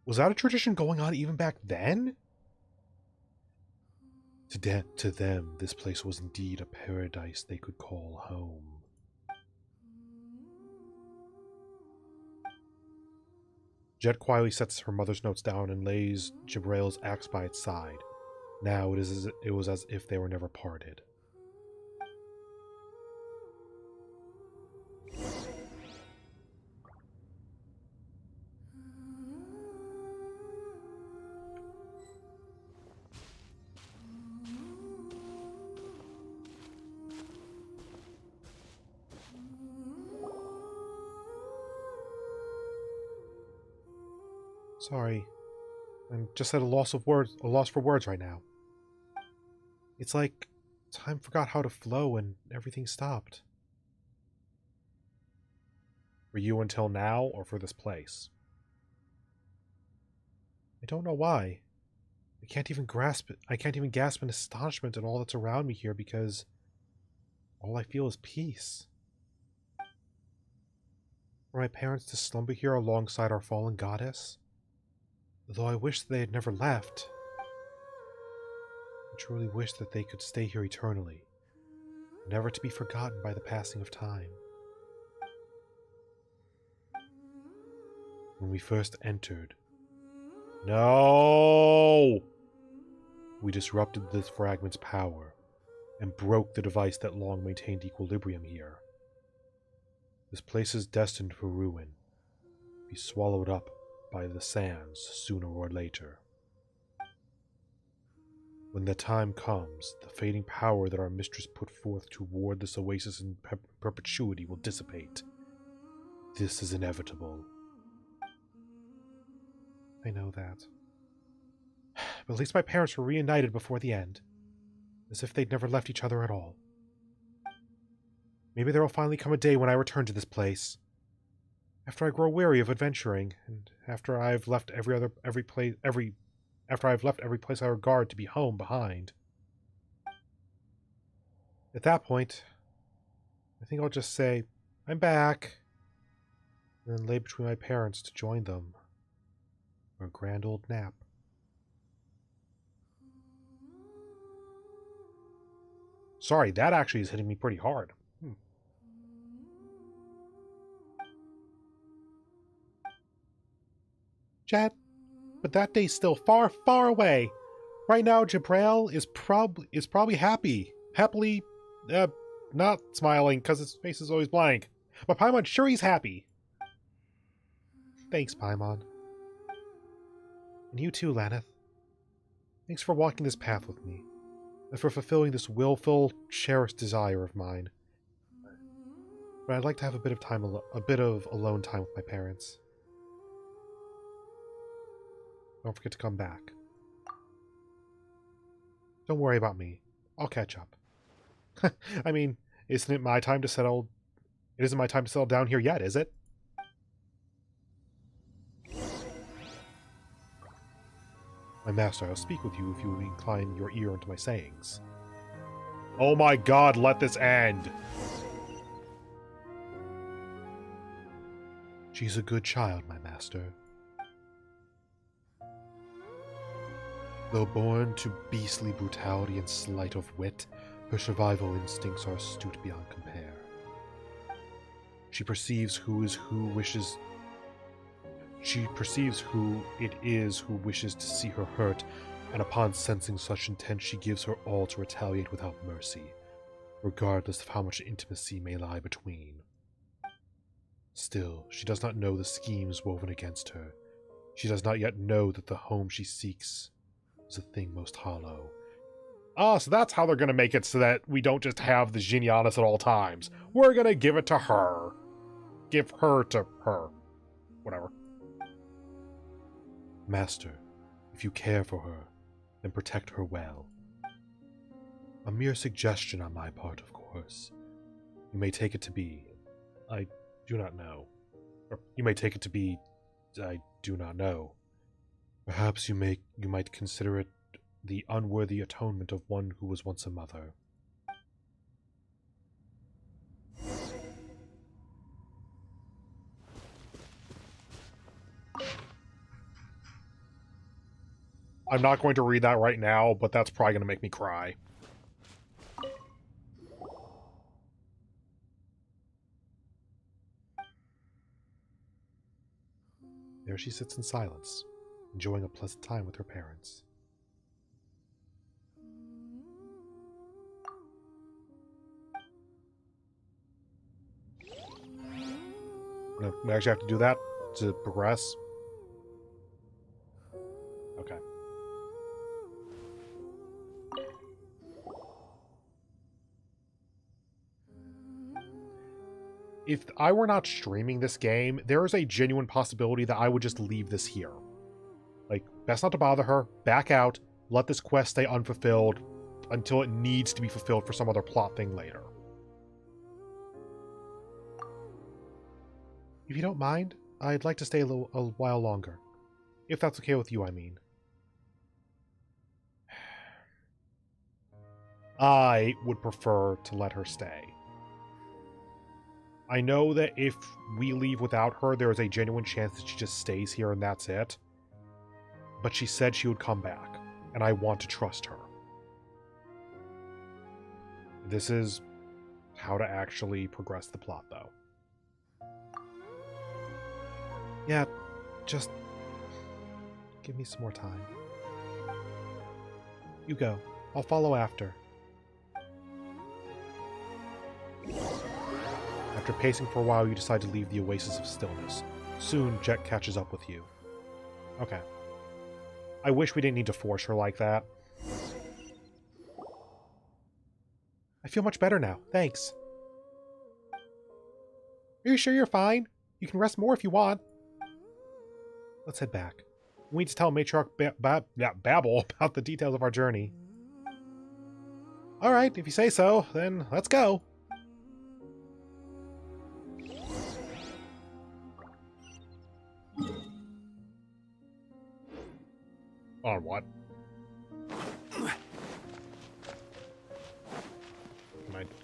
Was that a tradition going on even back then? To them, this place was indeed a paradise they could call home. Jet quietly sets her mother's notes down and lays Jibrail's axe by its side. Now it was as if they were never parted. Sorry. I'm just at a loss for words right now. It's like time forgot how to flow and everything stopped. For you until now, or for this place? I don't know why. I can't even gasp in astonishment at all that's around me here because all I feel is peace. For my parents to slumber here alongside our fallen goddess, though I wish they had never left, I truly wish that they could stay here eternally, never to be forgotten by the passing of time. When we first entered, No! we disrupted this fragment's power and broke the device that long maintained equilibrium here. This place is destined for ruin, be swallowed up by the sands sooner or later. When the time comes, the fading power that our mistress put forth to ward this oasis in perpetuity will dissipate. This is inevitable. I know that. But at least my parents were reunited before the end, as if they'd never left each other at all. Maybe there will finally come a day when I return to this place. After I grow weary of adventuring, and after I've left every place I regard to be home behind. At that point, I think I'll just say, I'm back, and then lay between my parents to join them for a grand old nap. Sorry, that actually is hitting me pretty hard. Chad, but that day's still far, far away. Right now, Jabrail is probably happily, not smiling because his face is always blank. But Paimon's sure he's happy. Thanks, Paimon. And you too, Laneth. Thanks for walking this path with me, and for fulfilling this willful, cherished desire of mine. But I'd like to have a bit of alone time with my parents. Don't forget to come back. Don't worry about me. I'll catch up. I mean, isn't it my time to settle? It isn't my time to settle down here yet, is it? My master, I'll speak with you if you incline your ear into my sayings. Oh my god, let this end! She's a good child, my master. Though born to beastly brutality and sleight of wit, her survival instincts are astute beyond compare. She perceives who it is who wishes to see her hurt, and upon sensing such intent she gives her all to retaliate without mercy, regardless of how much intimacy may lie between. Still, she does not know the schemes woven against her. She does not yet know that the home she seeks is a thing most hollow. Oh, so that's how they're going to make it so that we don't just have the Genie on us at all times. We're going to give it to her. Give her to her. Whatever. Master, if you care for her, then protect her well. A mere suggestion on my part, of course. You may take it to be, I do not know. Or you may take it to be, I do not know. Perhaps you might consider it the unworthy atonement of one who was once a mother. I'm not going to read that right now, but that's probably going to make me cry. There she sits in silence, enjoying a pleasant time with her parents. We actually have to do that to progress. Okay. If I were not streaming this game, there is a genuine possibility that I would just leave this here. Like, best not to bother her, back out, let this quest stay unfulfilled until it needs to be fulfilled for some other plot thing later. If you don't mind, I'd like to stay a while longer. If that's okay with you, I mean. I would prefer to let her stay. I know that if we leave without her, there is a genuine chance that she just stays here and that's it. But she said she would come back, and I want to trust her. This is how to actually progress the plot, though. Yeah, just give me some more time. You go. I'll follow after. After pacing for a while, you decide to leave the oasis of stillness. Soon, Jet catches up with you. Okay. I wish we didn't need to force her like that. I feel much better now. Thanks. Are you sure you're fine? You can rest more if you want. Let's head back. We need to tell Matriarch Babel about the details of our journey. Alright, if you say so, then let's go. On what?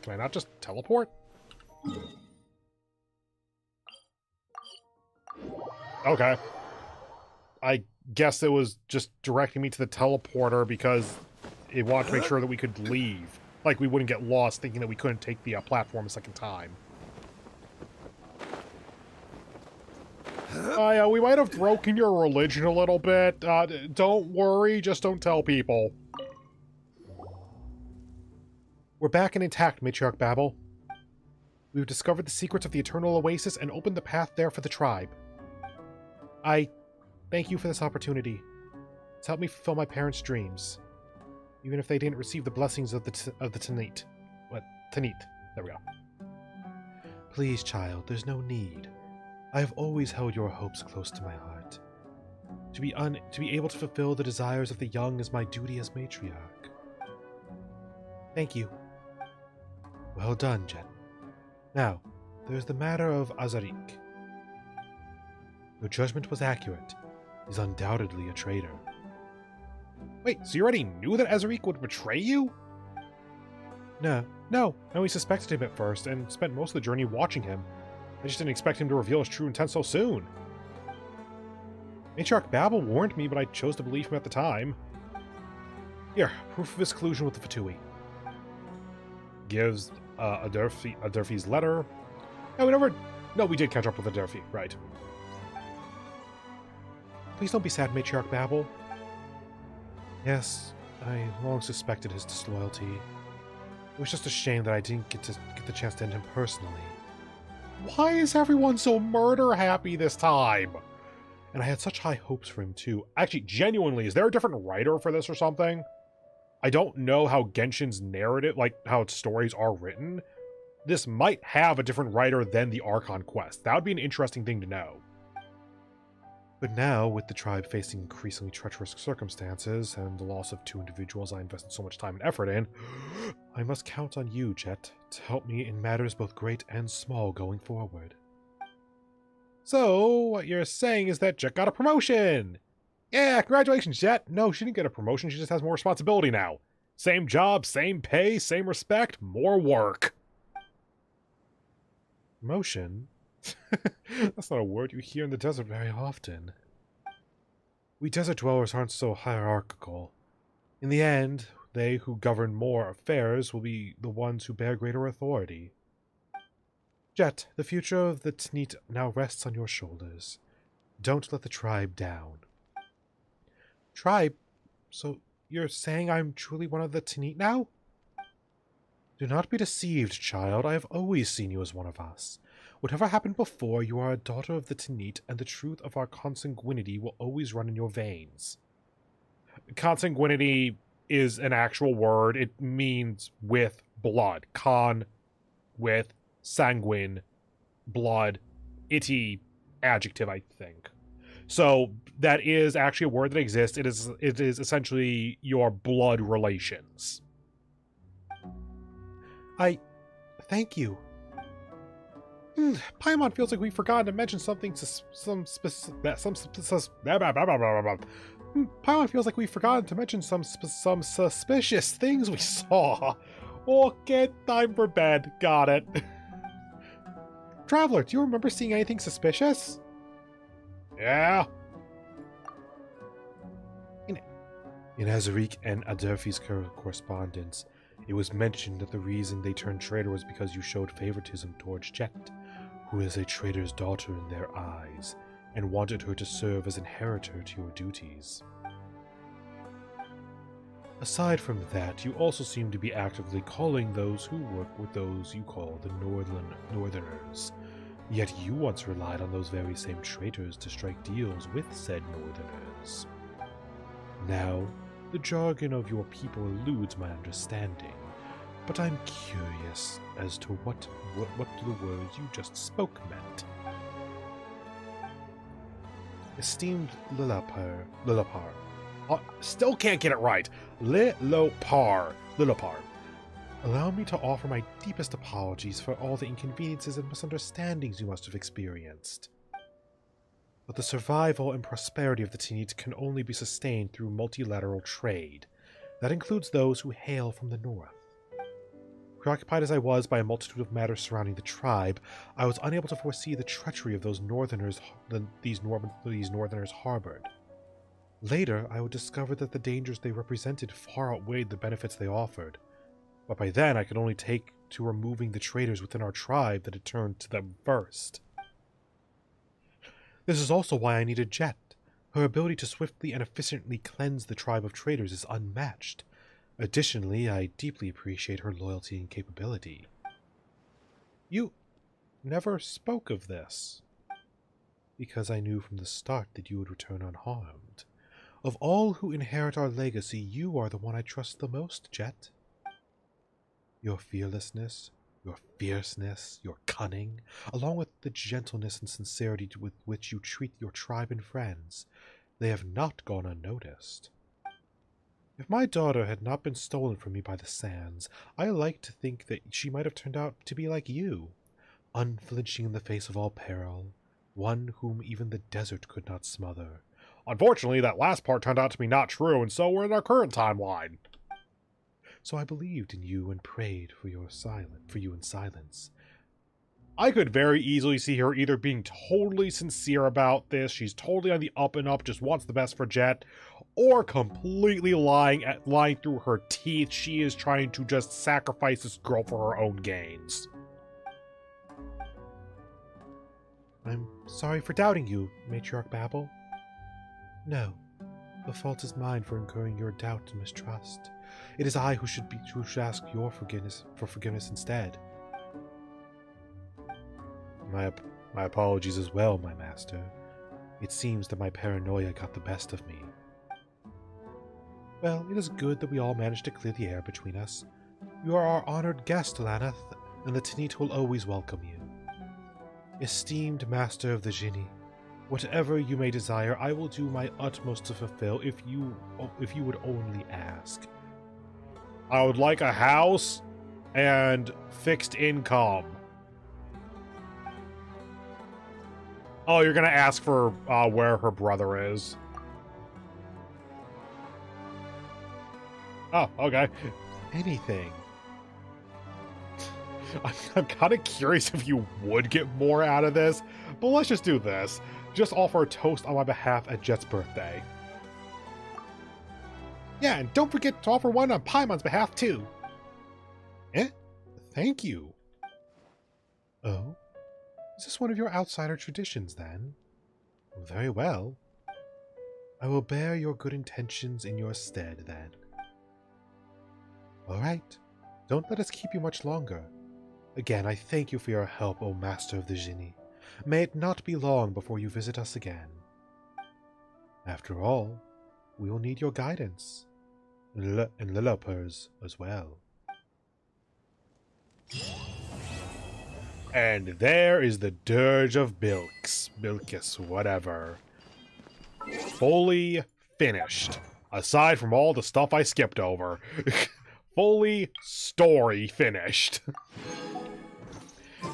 Can I not just teleport? Okay. I guess it was just directing me to the teleporter because it wanted to make sure that we could leave. Like we wouldn't get lost thinking that we couldn't take the platform a second time. We might have broken your religion a little bit. Don't worry, just don't tell people. We're back and intact, Matriarch Babel. We've discovered the secrets of the Eternal Oasis and opened the path there for the tribe. I thank you for this opportunity. It's helped me fulfill my parents' dreams, even if they didn't receive the blessings of the Tanit. Tanit. There we go. Please, child, there's no need. I have always held your hopes close to my heart. To be able to fulfill the desires of the young is my duty as matriarch. Thank you. Well done, Jen. Now, there's the matter of Azarik. Your judgment was accurate. He's undoubtedly a traitor. Wait, so you already knew that Azarik would betray you? No. No, we suspected him at first, and spent most of the journey watching him. I just didn't expect him to reveal his true intent so soon. Matriarch Babel warned me, but I chose to believe him at the time. Here, proof of his collusion with the Fatui. Gives Adurfi's letter. No, we did catch up with Adurfi, right. Please don't be sad, Matriarch Babel. Yes, I long suspected his disloyalty. It was just a shame that I didn't get the chance to end him personally. Why is everyone so murder happy this time? And I had such high hopes for him, too. Actually, genuinely, is there a different writer for this or something? I don't know how Genshin's narrative, like how its stories are written. This might have a different writer than the Archon quest. That would be an interesting thing to know. But now, with the tribe facing increasingly treacherous circumstances and the loss of two individuals I invested so much time and effort in, I must count on you, Jet, to help me in matters both great and small going forward. So, what you're saying is that Jet got a promotion! Yeah, congratulations, Jet! No, she didn't get a promotion, she just has more responsibility now. Same job, same pay, same respect, more work. Promotion? That's not a word you hear in the desert very often. We desert dwellers aren't so hierarchical. In the end, they who govern more affairs will be the ones who bear greater authority. Jet, the future of the Tanit now rests on your shoulders. Don't let the tribe down. Tribe? So you're saying I'm truly one of the Tanit now? Do not be deceived, child. I have always seen you as one of us. Whatever happened before, you are a daughter of the Tanit, and the truth of our consanguinity will always run in your veins. Consanguinity is an actual word. It means with blood. Con, with, sanguine, blood, itty, adjective, I think. So that is actually a word that exists. It is essentially your blood relations. Thank you. Paimon feels like we've forgotten to mention something Paimon feels like we've forgotten to mention some suspicious things we saw. Okay, time for bed. Got it. Traveler, do you remember seeing anything suspicious? Yeah. In Azariq and Adelphi's correspondence, it was mentioned that the reason they turned traitor was because you showed favoritism towards Jet, who is a traitor's daughter in their eyes, and wanted her to serve as inheritor to your duties. Aside from that, you also seem to be actively calling those who work with those you call the Northerners. Yet you once relied on those very same traitors to strike deals with said Northerners. Now, the jargon of your people eludes my understanding, but I'm curious as to what the words you just spoke meant. Esteemed Lillapar. Still can't get it right. Lillapar. Allow me to offer my deepest apologies for all the inconveniences and misunderstandings you must have experienced. But the survival and prosperity of the Tinite can only be sustained through multilateral trade. That includes those who hail from the north. Preoccupied as I was by a multitude of matters surrounding the tribe, I was unable to foresee the treachery of those Northerners these Northerners harbored. Later, I would discover that the dangers they represented far outweighed the benefits they offered. But by then, I could only take to removing the traitors within our tribe that had turned to them first. This is also why I needed Jet. Her ability to swiftly and efficiently cleanse the tribe of traitors is unmatched. Additionally, I deeply appreciate her loyalty and capability. You never spoke of this, because I knew from the start that you would return unharmed. Of all who inherit our legacy, you are the one I trust the most, Jet. Your fearlessness, your fierceness, your cunning, along with the gentleness and sincerity with which you treat your tribe and friends, they have not gone unnoticed. If my daughter had not been stolen from me by the sands, I like to think that she might have turned out to be like you, unflinching in the face of all peril, one whom even the desert could not smother. Unfortunately, that last part turned out to be not true, and so we're in our current timeline. So I believed in you and prayed for you in silence. I could very easily see her either being totally sincere about this, she's totally on the up and up, just wants the best for Jet, or completely lying through her teeth. She is trying to just sacrifice this girl for her own gains. I'm sorry for doubting you, Matriarch Babel. No, the fault is mine for incurring your doubt and mistrust. It is I who should ask your forgiveness instead. My apologies as well, my master. It seems that my paranoia got the best of me. Well, it is good that we all managed to clear the air between us. You are our honored guest, Laneth, and the Tinite will always welcome you. Esteemed master of the Jinni, whatever you may desire, I will do my utmost to fulfill if you would only ask. I would like a house and fixed income. Oh, you're gonna ask for where her brother is. Oh, okay. Anything. I'm kind of curious if you would get more out of this, but let's just do this. Just offer a toast on my behalf at Jet's birthday. Yeah, and don't forget to offer one on Paimon's behalf, too. Thank you. Oh? Is this one of your outsider traditions, then? Very well. I will bear your good intentions in your stead, then. All right. Don't let us keep you much longer. Again, I thank you for your help, O Master of the Jinni. May it not be long before you visit us again. After all, we will need your guidance. And Lillapar's as well. And there is the dirge of Bilks. Bilkis, whatever. fully finished. Aside from all the stuff I skipped over. Fully story finished.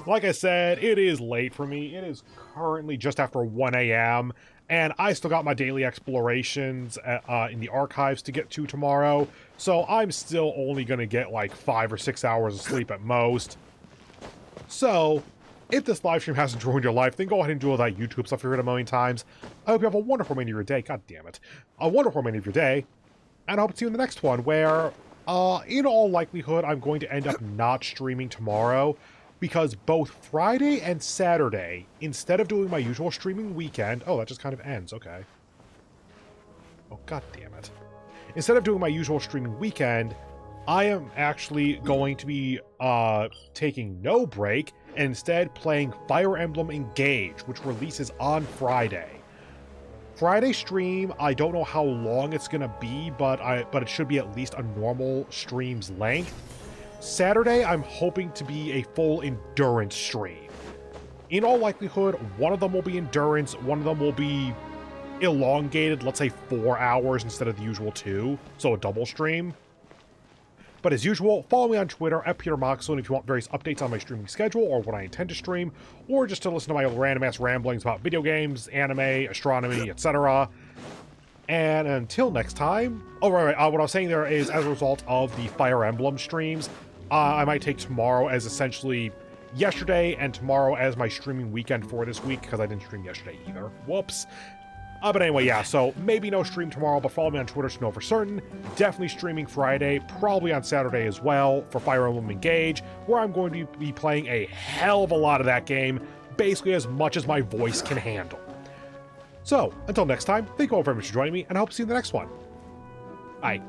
Like I said, it is late for me. It is currently just after 1 a.m. And I still got my daily explorations in the archives to get to tomorrow. So I'm still only going to get like 5 or 6 hours of sleep at most. So, if this live stream hasn't ruined your life, then go ahead and do all that YouTube stuff you've heard a million times. I hope you have a wonderful remainder of your day. God damn it. A wonderful remainder of your day. And I hope to see you in the next one where, in all likelihood, I'm going to end up not streaming tomorrow. Because both Friday and Saturday, instead of doing my usual streaming weekend... Oh, that just kind of ends. Okay. Oh, god damn it. Instead of doing my usual streaming weekend, I am actually going to be taking no break and instead playing Fire Emblem Engage, which releases on Friday. Friday stream, I don't know how long it's going to be, but it should be at least a normal stream's length. Saturday, I'm hoping to be a full endurance stream. In all likelihood, one of them will be endurance, one of them will be elongated, let's say 4 hours instead of the usual 2, so a double stream. But as usual, follow me on Twitter at Peter Moxilin if you want various updates on my streaming schedule or what I intend to stream, or just to listen to my random-ass ramblings about video games, anime, astronomy, etc. And until next time... Oh, right, what I was saying there is, as a result of the Fire Emblem streams, I might take tomorrow as essentially yesterday and tomorrow as my streaming weekend for this week, because I didn't stream yesterday either. Whoops. But anyway, yeah, so maybe no stream tomorrow, but follow me on Twitter to know for certain. Definitely streaming Friday, probably on Saturday as well, for Fire Emblem Engage, where I'm going to be playing a hell of a lot of that game, basically as much as my voice can handle. So, until next time, thank you all very much for joining me, and I hope to see you in the next one. Bye.